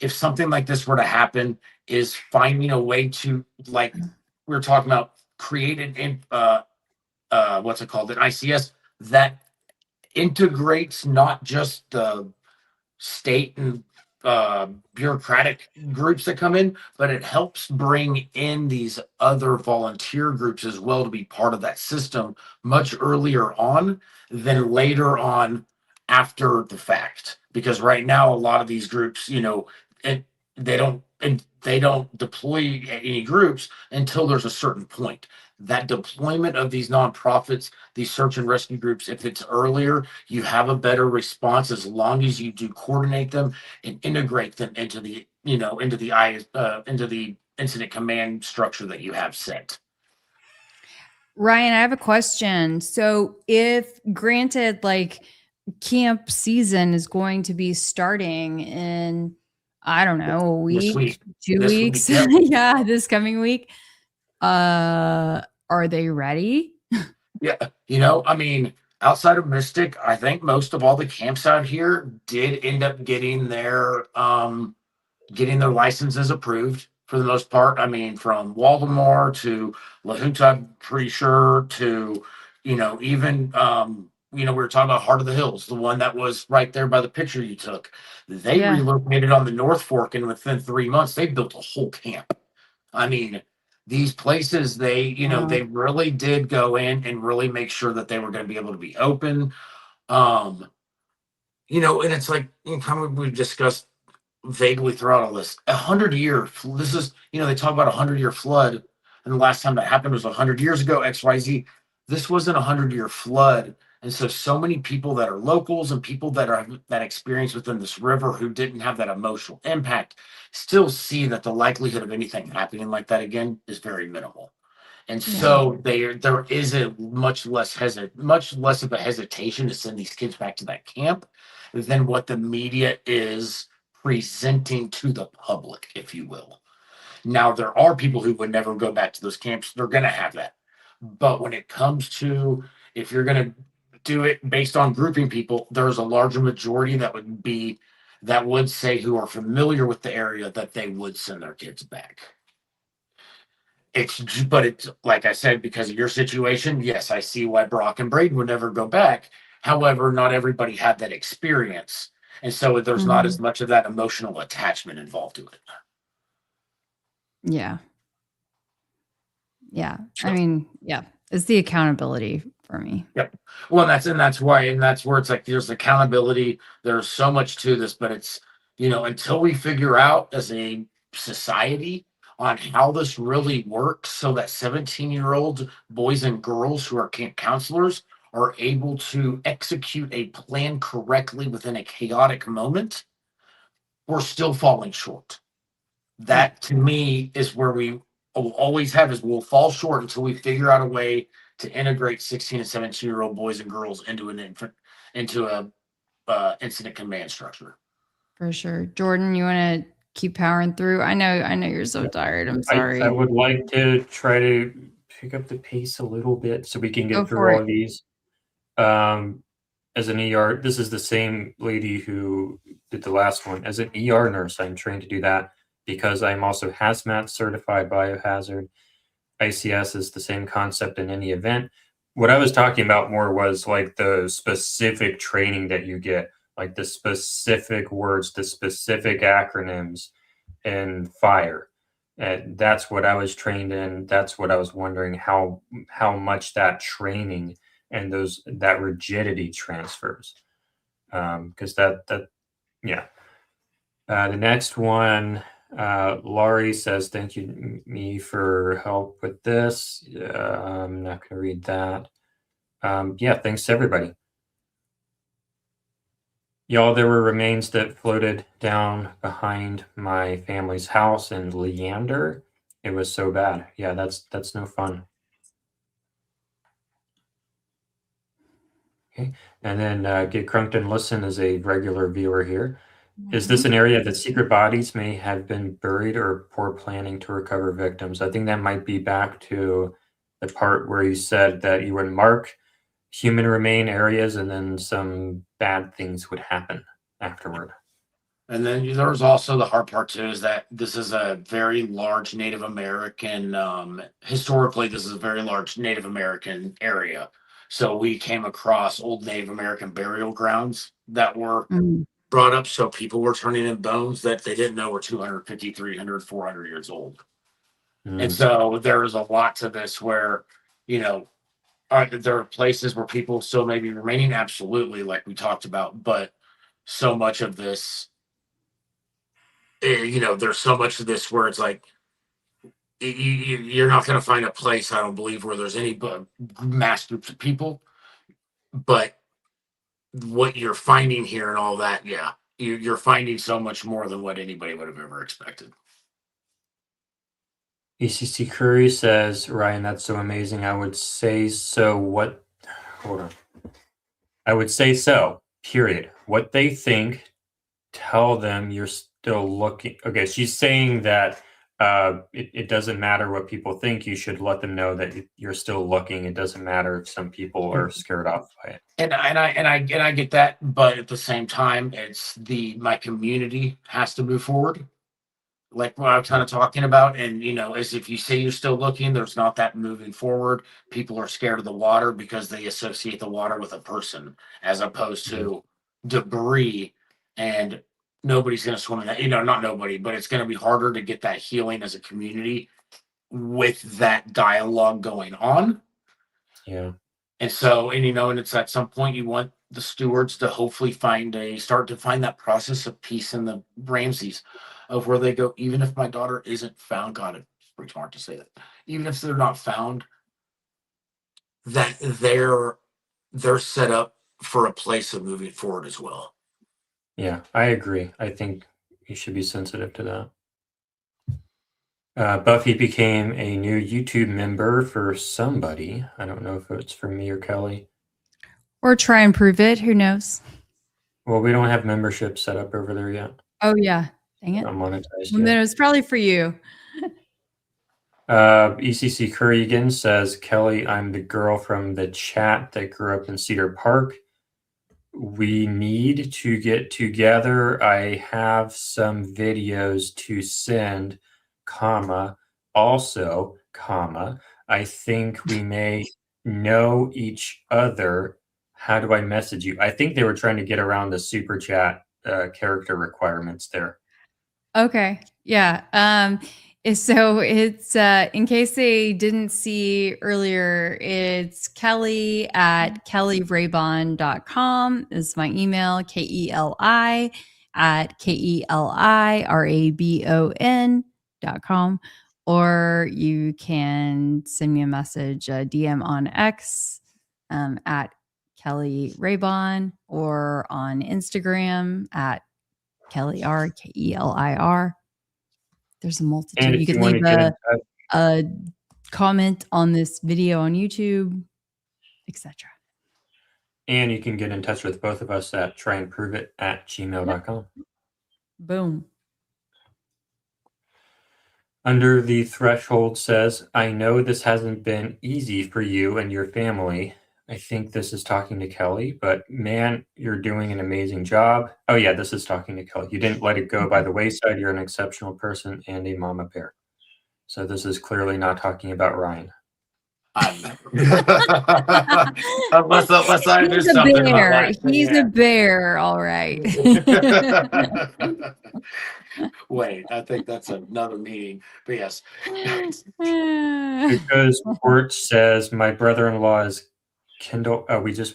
if something like this were to happen, is finding a way to, like we were talking about, create an what's it called, an ICS that integrates not just the state and bureaucratic groups that come in, but it helps bring in these other volunteer groups as well to be part of that system much earlier on than later on after the fact. Because right now, a lot of these groups, and they don't deploy any groups until there's a certain point. That deployment of these nonprofits, these search and rescue groups, if it's earlier, you have a better response as long as you do coordinate them and integrate them into the incident command structure that you have set. Ryan, I have a question. So if granted, like camp season is going to be starting in, I don't know, a week, 2 weeks. Yeah, this coming week. Are they ready? Yeah. I mean, outside of Mystic, I think most of all the camps out here did end up getting their licenses approved for the most part. I mean, from Waldemar to La Junta, I'm pretty sure, to, even, we were talking about Heart of the Hills, the one that was right there by the picture you took. They relocated on the North Fork, and within 3 months, they built a whole camp. I mean, these places, they really did go in and really make sure that they were going to be able to be open. And it's like, kind of we've discussed vaguely throughout all this, 100-year, this is, they talk about 100-year flood, and the last time that happened was 100 years ago, XYZ. This wasn't a 100-year flood And so many people that are locals and people that are that experience within this river who didn't have that emotional impact still see that the likelihood of anything happening like that again is very minimal. And so there is a much less of a hesitation to send these kids back to that camp than what the media is presenting to the public, if you will. Now, there are people who would never go back to those camps. They're going to have that. But when it comes to if you're going to do it based on grouping people, there's a larger majority that would say who are familiar with the area that they would send their kids back. But it's like I said, because of your situation, yes, I see why Brock and Braden would never go back. However, not everybody had that experience. And so there's not as much of that emotional attachment involved to it. Yeah. Yeah. I mean, yeah, it's the accountability for me. Yep. Well, that's where it's like there's accountability. There's so much to this, but it's until we figure out as a society on how this really works, so that 17-year-old boys and girls who are camp counselors are able to execute a plan correctly within a chaotic moment, we're still falling short. That to me is where we will always have is we'll fall short until we figure out a way to integrate 16 and 17-year-old boys and girls into a incident command structure. For sure. Jordan, you want to keep powering through? I know you're so tired. I'm sorry. I would like to try to pick up the pace a little bit so we can get through all of these. As an ER, this is the same lady who did the last one. As an ER nurse, I'm trained to do that because I'm also hazmat certified biohazard. ICS is the same concept in any event. What I was talking about more was like the specific training that you get, like the specific words, the specific acronyms in fire. And that's what I was trained in. That's what I was wondering how much that training and that rigidity transfers. Because yeah. The next one, Laurie says, thank you me for help with this. I'm not going to read that. Yeah, thanks to everybody. Y'all, there were remains that floated down behind my family's house in Leander. It was so bad. Yeah, that's no fun. Okay, and then Get Crunked and Listen is a regular viewer here. Is this an area that secret bodies may have been buried or poor planning to recover victims? I think that might be back to the part where you said that you would mark human remain areas and then some bad things would happen afterward. And then there's also the hard part too, is that this is a very large Native American, historically, this is a very large Native American area. So we came across old Native American burial grounds that were brought up. So people were turning in bones that they didn't know were 250, 300, 400 years old. And so there is a lot to this where, there are places where people still may be remaining, absolutely, like we talked about, but so much of this, there's so much of this where it's like, you're not going to find a place, I don't believe, where there's any mass groups of people, but what you're finding here and all that, yeah, you're finding so much more than what anybody would have ever expected. ECC Curry says, Ryan, that's so amazing. I would say so. Hold on. I would say so, period. What they think, tell them you're still looking. Okay, she's saying that it doesn't matter what people think. You should let them know that you're still looking. It doesn't matter if some people are scared off by it. And I get that, but at the same time, it's my community has to move forward. Like what I'm kind of talking about, and is if you say you're still looking, there's not that moving forward. People are scared of the water because they associate the water with a person as opposed to debris, and nobody's going to swim in that. Not nobody, but it's going to be harder to get that healing as a community with that dialogue going on. Yeah. And so, and it's at some point you want the stewards to hopefully start to find that process of peace in the Ramseys of where they go, even if my daughter isn't found, God, it's pretty smart to say that, even if they're not found, that they're set up for a place of moving forward as well. Yeah, I agree. I think you should be sensitive to that. Buffy became a new YouTube member for somebody. I don't know if it's for me or Kelly. Or try and prove it. Who knows? Well, we don't have membership set up over there yet. Oh, yeah. Dang it. Not monetized Well, yet. then it was probably for you. ECC Currigan says, Kelly, I'm the girl from the chat that grew up in Cedar Park. We need to get together. I have some videos to send, comma, also, comma, I think we may know each other. How do I message you? I think they were trying to get around the super chat character requirements there. Okay. Yeah. So it's in case they didn't see earlier, it's Kelly at kellyraybon.com is my email, KELI at KELIRABON.com. Or you can send me a message, a DM on X at Kelly Raybon, or on Instagram at Kelly R, KELIR. There's a multitude. And You if could you want leave to get a comment on this video on YouTube, etc. and you can get in touch with both of us at tryandproveit@gmail.com. Boom. Under the Threshold says, I know this hasn't been easy for you and your family. I think this is talking to Kelly, but man, you're doing an amazing job. Oh yeah, this is talking to Kelly. You didn't let it go by the wayside. You're an exceptional person and a mama bear. So this is clearly not talking about Ryan. Unless I do He's a something about bear. that. He's Yeah. a bear, all right. Wait, I think that's another meeting. But yes. Because Court says my brother-in-law is Kindle. Oh, we did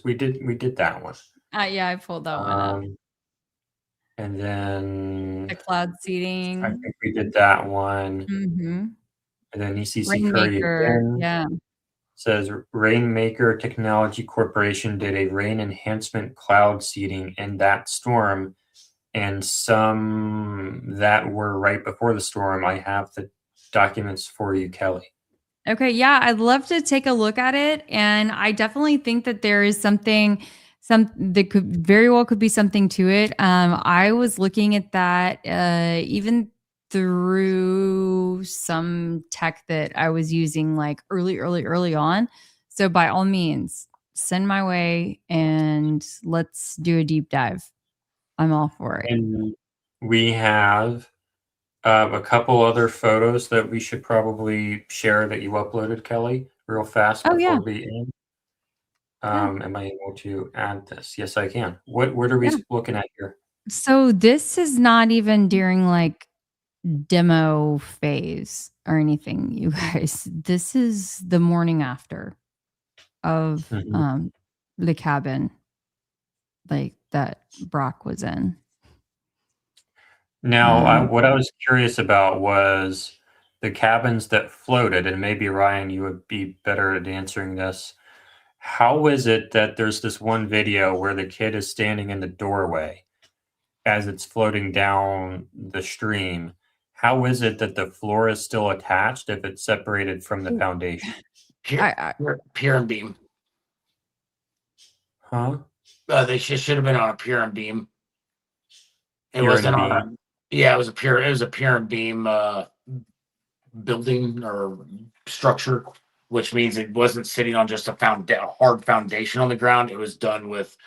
that one. Yeah, I pulled that one up. And then The cloud seeding. I think we did that one. Mm-hmm. And then ECC Curry Rainmaker, again yeah. says Rainmaker Technology Corporation did a rain enhancement cloud seeding in that storm, and some that were right before the storm. I have the documents for you, Kelly. Okay, yeah, I'd love to take a look at it, and I definitely think that there is something that could very well could be something to it. I was looking at that even through some tech that I was using like early on. So by all means, send my way and let's do a deep dive. I'm all for it. And we have a couple other photos that we should probably share that you uploaded, Kelly, real fast Oh, before yeah. we end. Am I able to add this? Yes, I can. What are we looking at here? So this is not even during like demo phase or anything, you guys. This is the morning after of the cabin like that Brock was in. Now, what I was curious about was the cabins that floated, and maybe Ryan, you would be better at answering this. How is it that there's this one video where the kid is standing in the doorway as it's floating down the stream? How is it that the floor is still attached if it's separated from the foundation? Pier and beam. Huh? They should have been on a pier and beam. It Pier and wasn't on beam. it was a pier and beam building or structure, which means it wasn't sitting on just a hard foundation on the ground. It was done with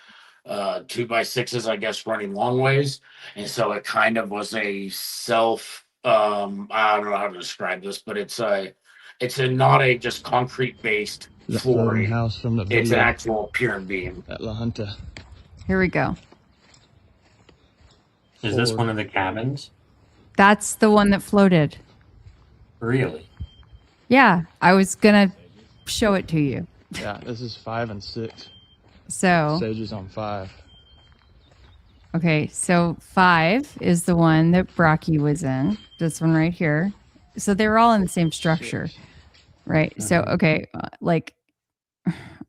2x6s, I guess, running long ways. And so it kind of was a I don't know how to describe this, but it's not a just concrete based The floor. floating house from the It's an video actual pier and beam. at La Junta. Here we go. Is this one of the cabins? That's the one that floated. Really? Yeah, I was gonna show it to you. Yeah, this is 5 and 6. So Sage is on 5. okay, so 5 is the one that Brocky was in. This one right here. So they were all in the same structure, right? So okay, like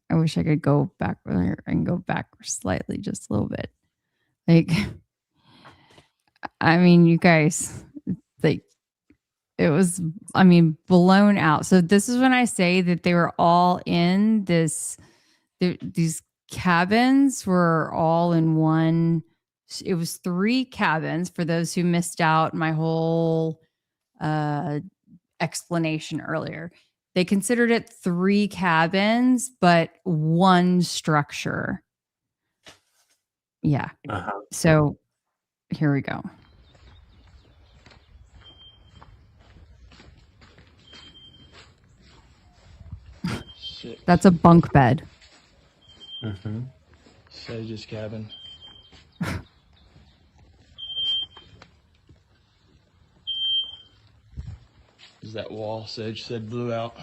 I wish I could go back and go back slightly, just a little bit. Like, I mean, you guys, like, it was, I mean, blown out. So this is when I say that they were all in this, these cabins were all in one. It was 3 cabins for those who missed out my whole explanation earlier. They considered it 3 cabins, but one structure. Yeah. So here we go. Shit. That's a bunk bed. Sage's cabin. Is that wall Sage said blew out?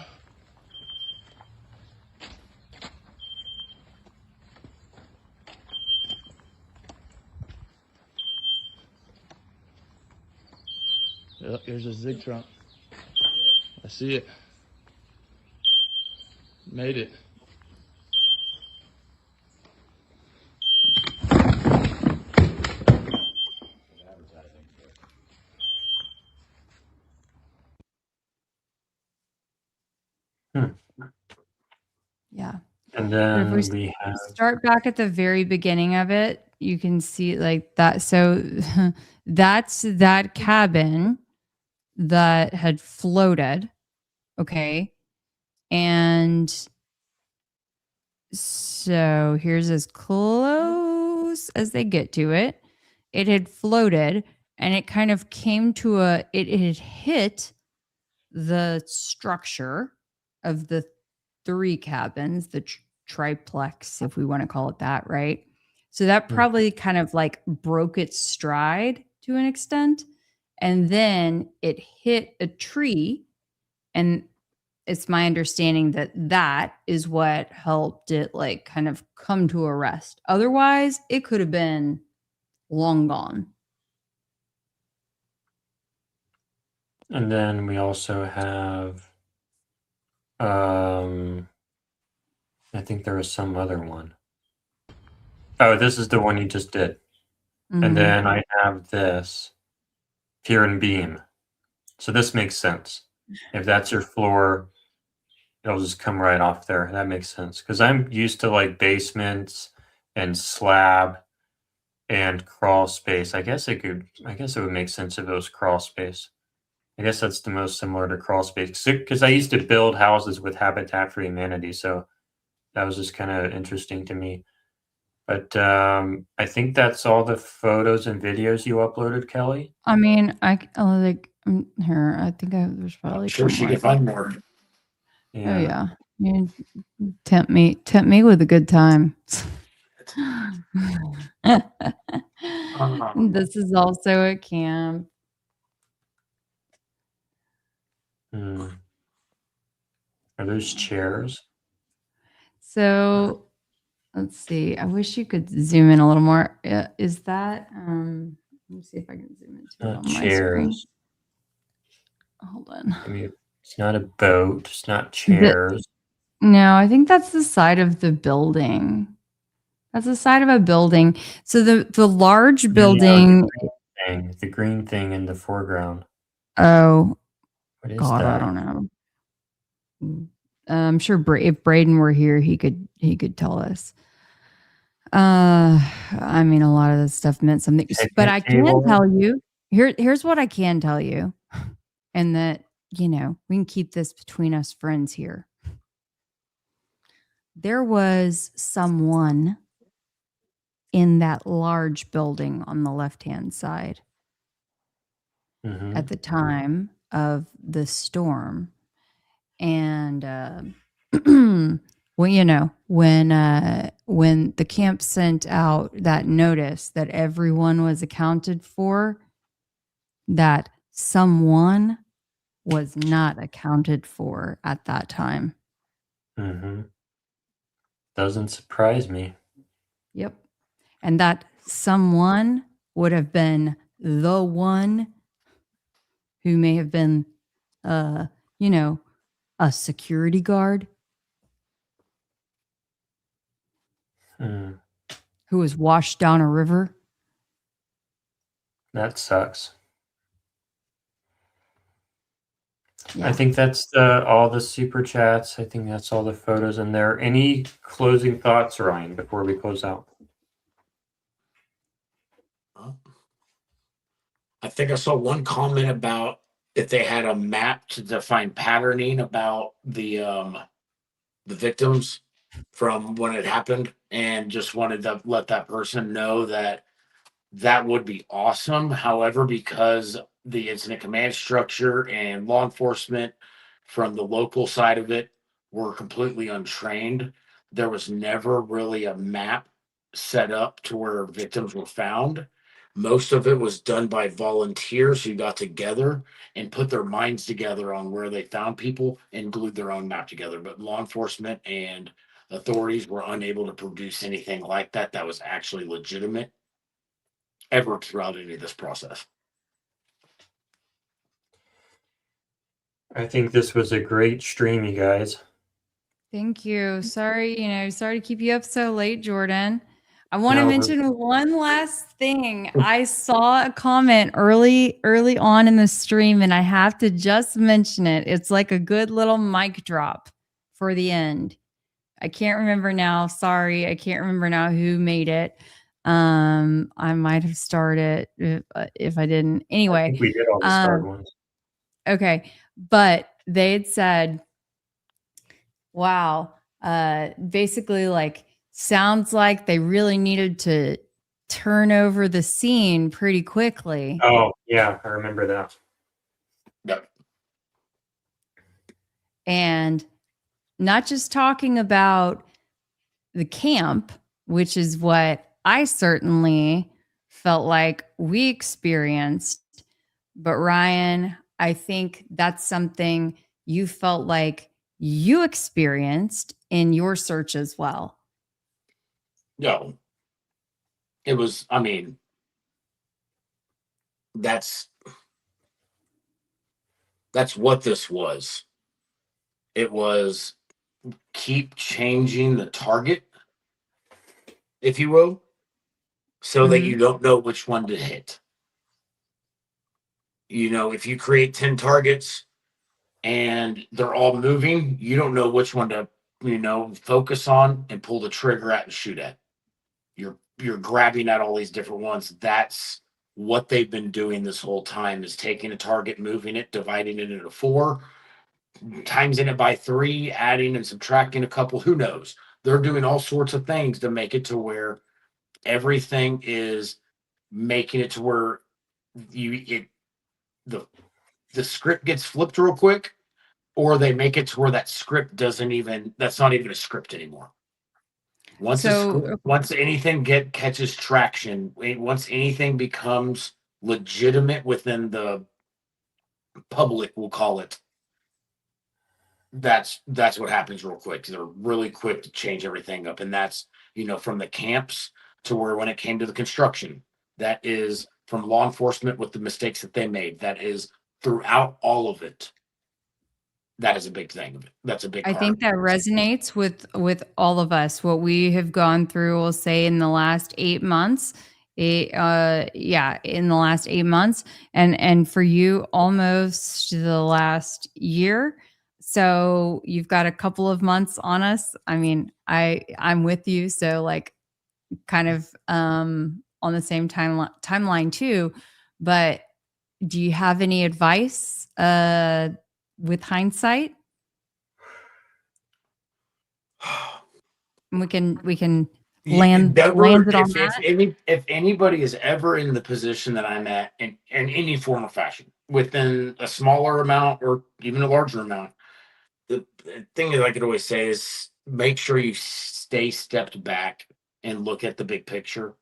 Yep, here's a Zig trunk. I see it. Made it. Yeah. And But if then we we have start back at the very beginning of it, you can see like that. So that's that cabin that had floated. Okay. And so here's as close as they get to it. It had floated and it kind of came to it had hit the structure of the 3 cabins, the triplex, if we want to call it that, right? So that probably kind of like broke its stride to an extent. And then it hit a tree. And it's my understanding that that is what helped it like kind of come to a rest. Otherwise, it could have been long gone. And then we also have, I think there was some other one. Oh, this is the one you just did. And then I have this pier and beam. So this makes sense. If that's your floor, it'll just come right off there. That makes sense. Because I'm used to like basements and slab and crawl space. I guess it would make sense if it was crawl space. I guess that's the most similar to crawl space because I used to build houses with Habitat for Humanity, so that was just kind of interesting to me. But I think that's all the photos and videos you uploaded, Kelly. I mean, like here. I think there's probably Sure, she can find more. Oh yeah, you tempt me with a good time. This is also a camp. Are those chairs? So let's see. I wish you could zoom in a little more. Is that let me see if I can zoom into it on my screen. Chairs. Hold on. I mean, it's not a boat. It's not chairs. No, I think that's the side of the building. That's the side of a building. So the large building. The green thing in the foreground. Oh, what is God, that? I don't know. I'm sure if Braden were here, he could tell us. I mean, a lot of this stuff meant something, but I can tell you. Here's what I can tell you, and that we can keep this between us friends here. There was someone in that large building on the left-hand side at the time of the storm. And well, when the camp sent out that notice that everyone was accounted for, that someone was not accounted for at that time. Doesn't surprise me. Yep. And that someone would have been the one who may have been, a security guard. who was washed down a river. That sucks. Yeah. I think that's all the super chats. I think that's all the photos in there. Any closing thoughts, Ryan, before we close out? I think I saw one comment about if they had a map to define patterning about the victims from when it happened, and just wanted to let that person know that that would be awesome. However, because the incident command structure and law enforcement from the local side of it were completely untrained, there was never really a map set up to where victims were found. Most of it was done by volunteers who got together and put their minds together on where they found people and glued their own map together. But law enforcement and authorities were unable to produce anything like that that was actually legitimate ever throughout any of this process. I think this was a great stream, you guys. Thank you. Sorry to keep you up so late, Jordan. I want to No, mention one last thing. I saw a comment early on in the stream, and I have to just mention it. It's like a good little mic drop for the end. I can't remember now. Sorry, I can't remember now who made it. I might have started if I didn't. I Anyway, think we did all the start ones. okay, but they had said, wow, basically like sounds like they really needed to turn over the scene pretty quickly. Oh, yeah, I remember that. Yep. And not just talking about the camp, which is what I certainly felt like we experienced. But Ryan, I think that's something you felt like you experienced in your search as well. No. It was, I mean, that's what this was. It was keep changing the target, if you will, so that you don't know which one to hit. You know, if you create 10 targets and they're all moving, you don't know which one to, focus on and pull the trigger at and shoot at. You're grabbing at all these different ones. That's what they've been doing this whole time, is taking a target, moving it, dividing it into 4, timesing it by 3, adding and subtracting a couple. Who knows? They're doing all sorts of things to make it to where everything is making it to where the script gets flipped real quick, or they make it to where that script that's not even a script anymore. Once anything catches traction, once anything becomes legitimate within the public, we'll call it, that's what happens real quick. They're really quick to change everything up. And that's, from the camps to where when it came to the construction, that is from law enforcement with the mistakes that they made. That is throughout all of it. That is a big thing. That's a big I part. think that resonates with all of us. What we have gone through, we'll say in the last 8 months, in the last 8 months, and for you almost the last year. So you've got a couple of months on us. I mean, I'm with you. So like kind of on the same timeline too. But do you have any advice with hindsight? We can land it on that. If anybody is ever in the position that I'm at in any form or fashion, within a smaller amount or even a larger amount, the thing that I could always say is make sure you stay stepped back and look at the big picture,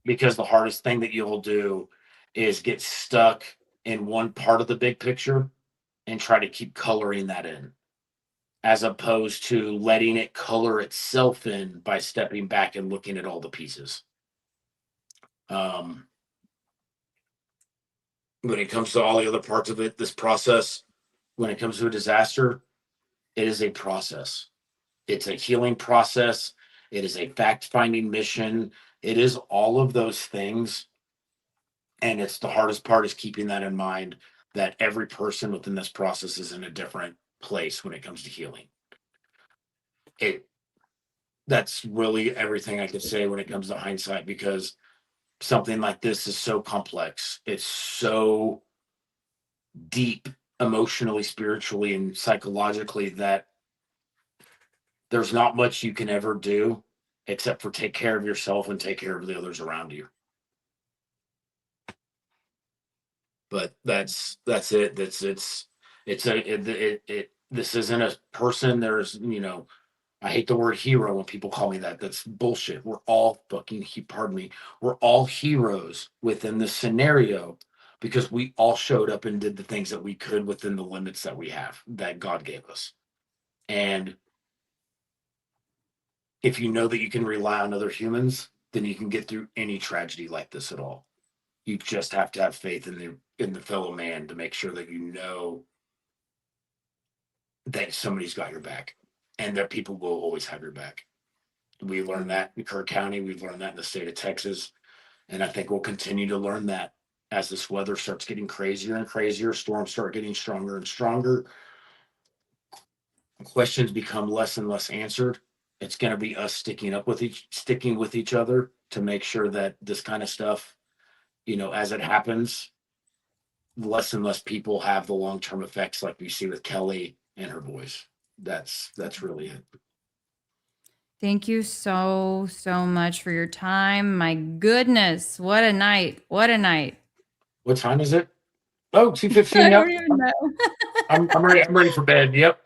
because the hardest thing that you'll do is get stuck in one part of the big picture and try to keep coloring that in, as opposed to letting it color itself in by stepping back and looking at all the pieces. When it comes to all the other parts of it, this process, when it comes to a disaster, it is a process. It's a healing process. It is a fact-finding mission. It is all of those things. And it's the hardest part is keeping that in mind, that every person within this process is in a different place when it comes to healing. That's really everything I could say when it comes to hindsight, because something like this is so complex. It's so deep emotionally, spiritually, and psychologically that there's not much you can ever do except for take care of yourself and take care of the others around you. But that's it. This isn't a person. There's, I hate the word hero when people call me that. That's bullshit. We're all pardon me. We're all heroes within this scenario because we all showed up and did the things that we could within the limits that we have, that God gave us. And if you know that you can rely on other humans, then you can get through any tragedy like this at all. You just have to have faith in the fellow man to make sure that you know that somebody's got your back and that people will always have your back. We learned that in Kerr County. We've learned that in the state of Texas. And I think we'll continue to learn that as this weather starts getting crazier and crazier, storms start getting stronger and stronger, questions become less and less answered. It's going to be us sticking with each other to make sure that this kind of stuff, as it happens, less and less people have the long-term effects like we see with Kelly and her boys. That's really it. Thank you so much for your time. My goodness, what a night. What a night. What time is it? Oh, 2:15. I Yep. don't even know. I'm ready for bed. Yep.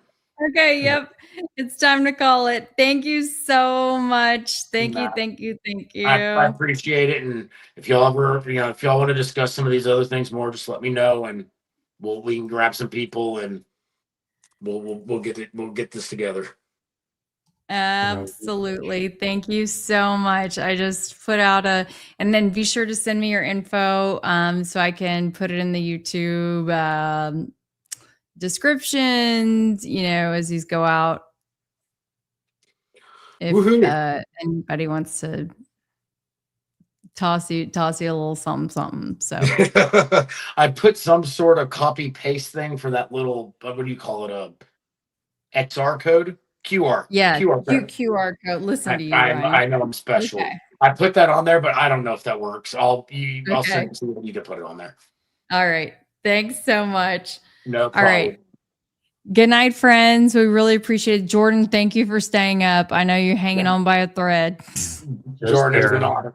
Okay, yep. It's time to call it. Thank you so much. Thank you. I appreciate it. And if y'all ever, if y'all want to discuss some of these other things more, just let me know and we can grab some people and we'll get this together. Absolutely. Thank you so much. I just put out and then be sure to send me your info so I can put it in the YouTube descriptions, as these go out. If anybody wants to toss you a little something. So I put some sort of copy paste thing for that little, what do you call it? A XR code? QR. Yeah, QR code. QR code. Listen to you, I Ryan. know I'm special. Okay. I put that on there, but I don't know if that works. I'll Okay. send it to you. You to put it on there. All right. Thanks so much. No problem. All right. Good night, friends. We really appreciate it. Jordan, thank you for staying up. I know you're hanging on by a thread. Jordan, it's an honor.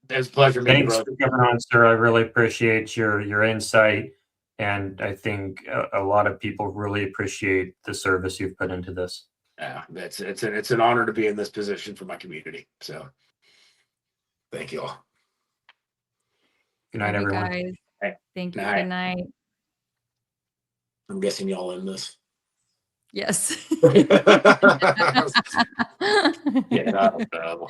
It's a pleasure meeting you, Thanks brother. for coming on, sir. I really appreciate your insight. And I think a lot of people really appreciate the service you've put into this. Yeah, it's an honor to be in this position for my community. So thank you all. Good night, Love you everyone. guys. Hey, Thank you. night. Good night. I'm guessing y'all in this. Yes. Yeah, I don't know.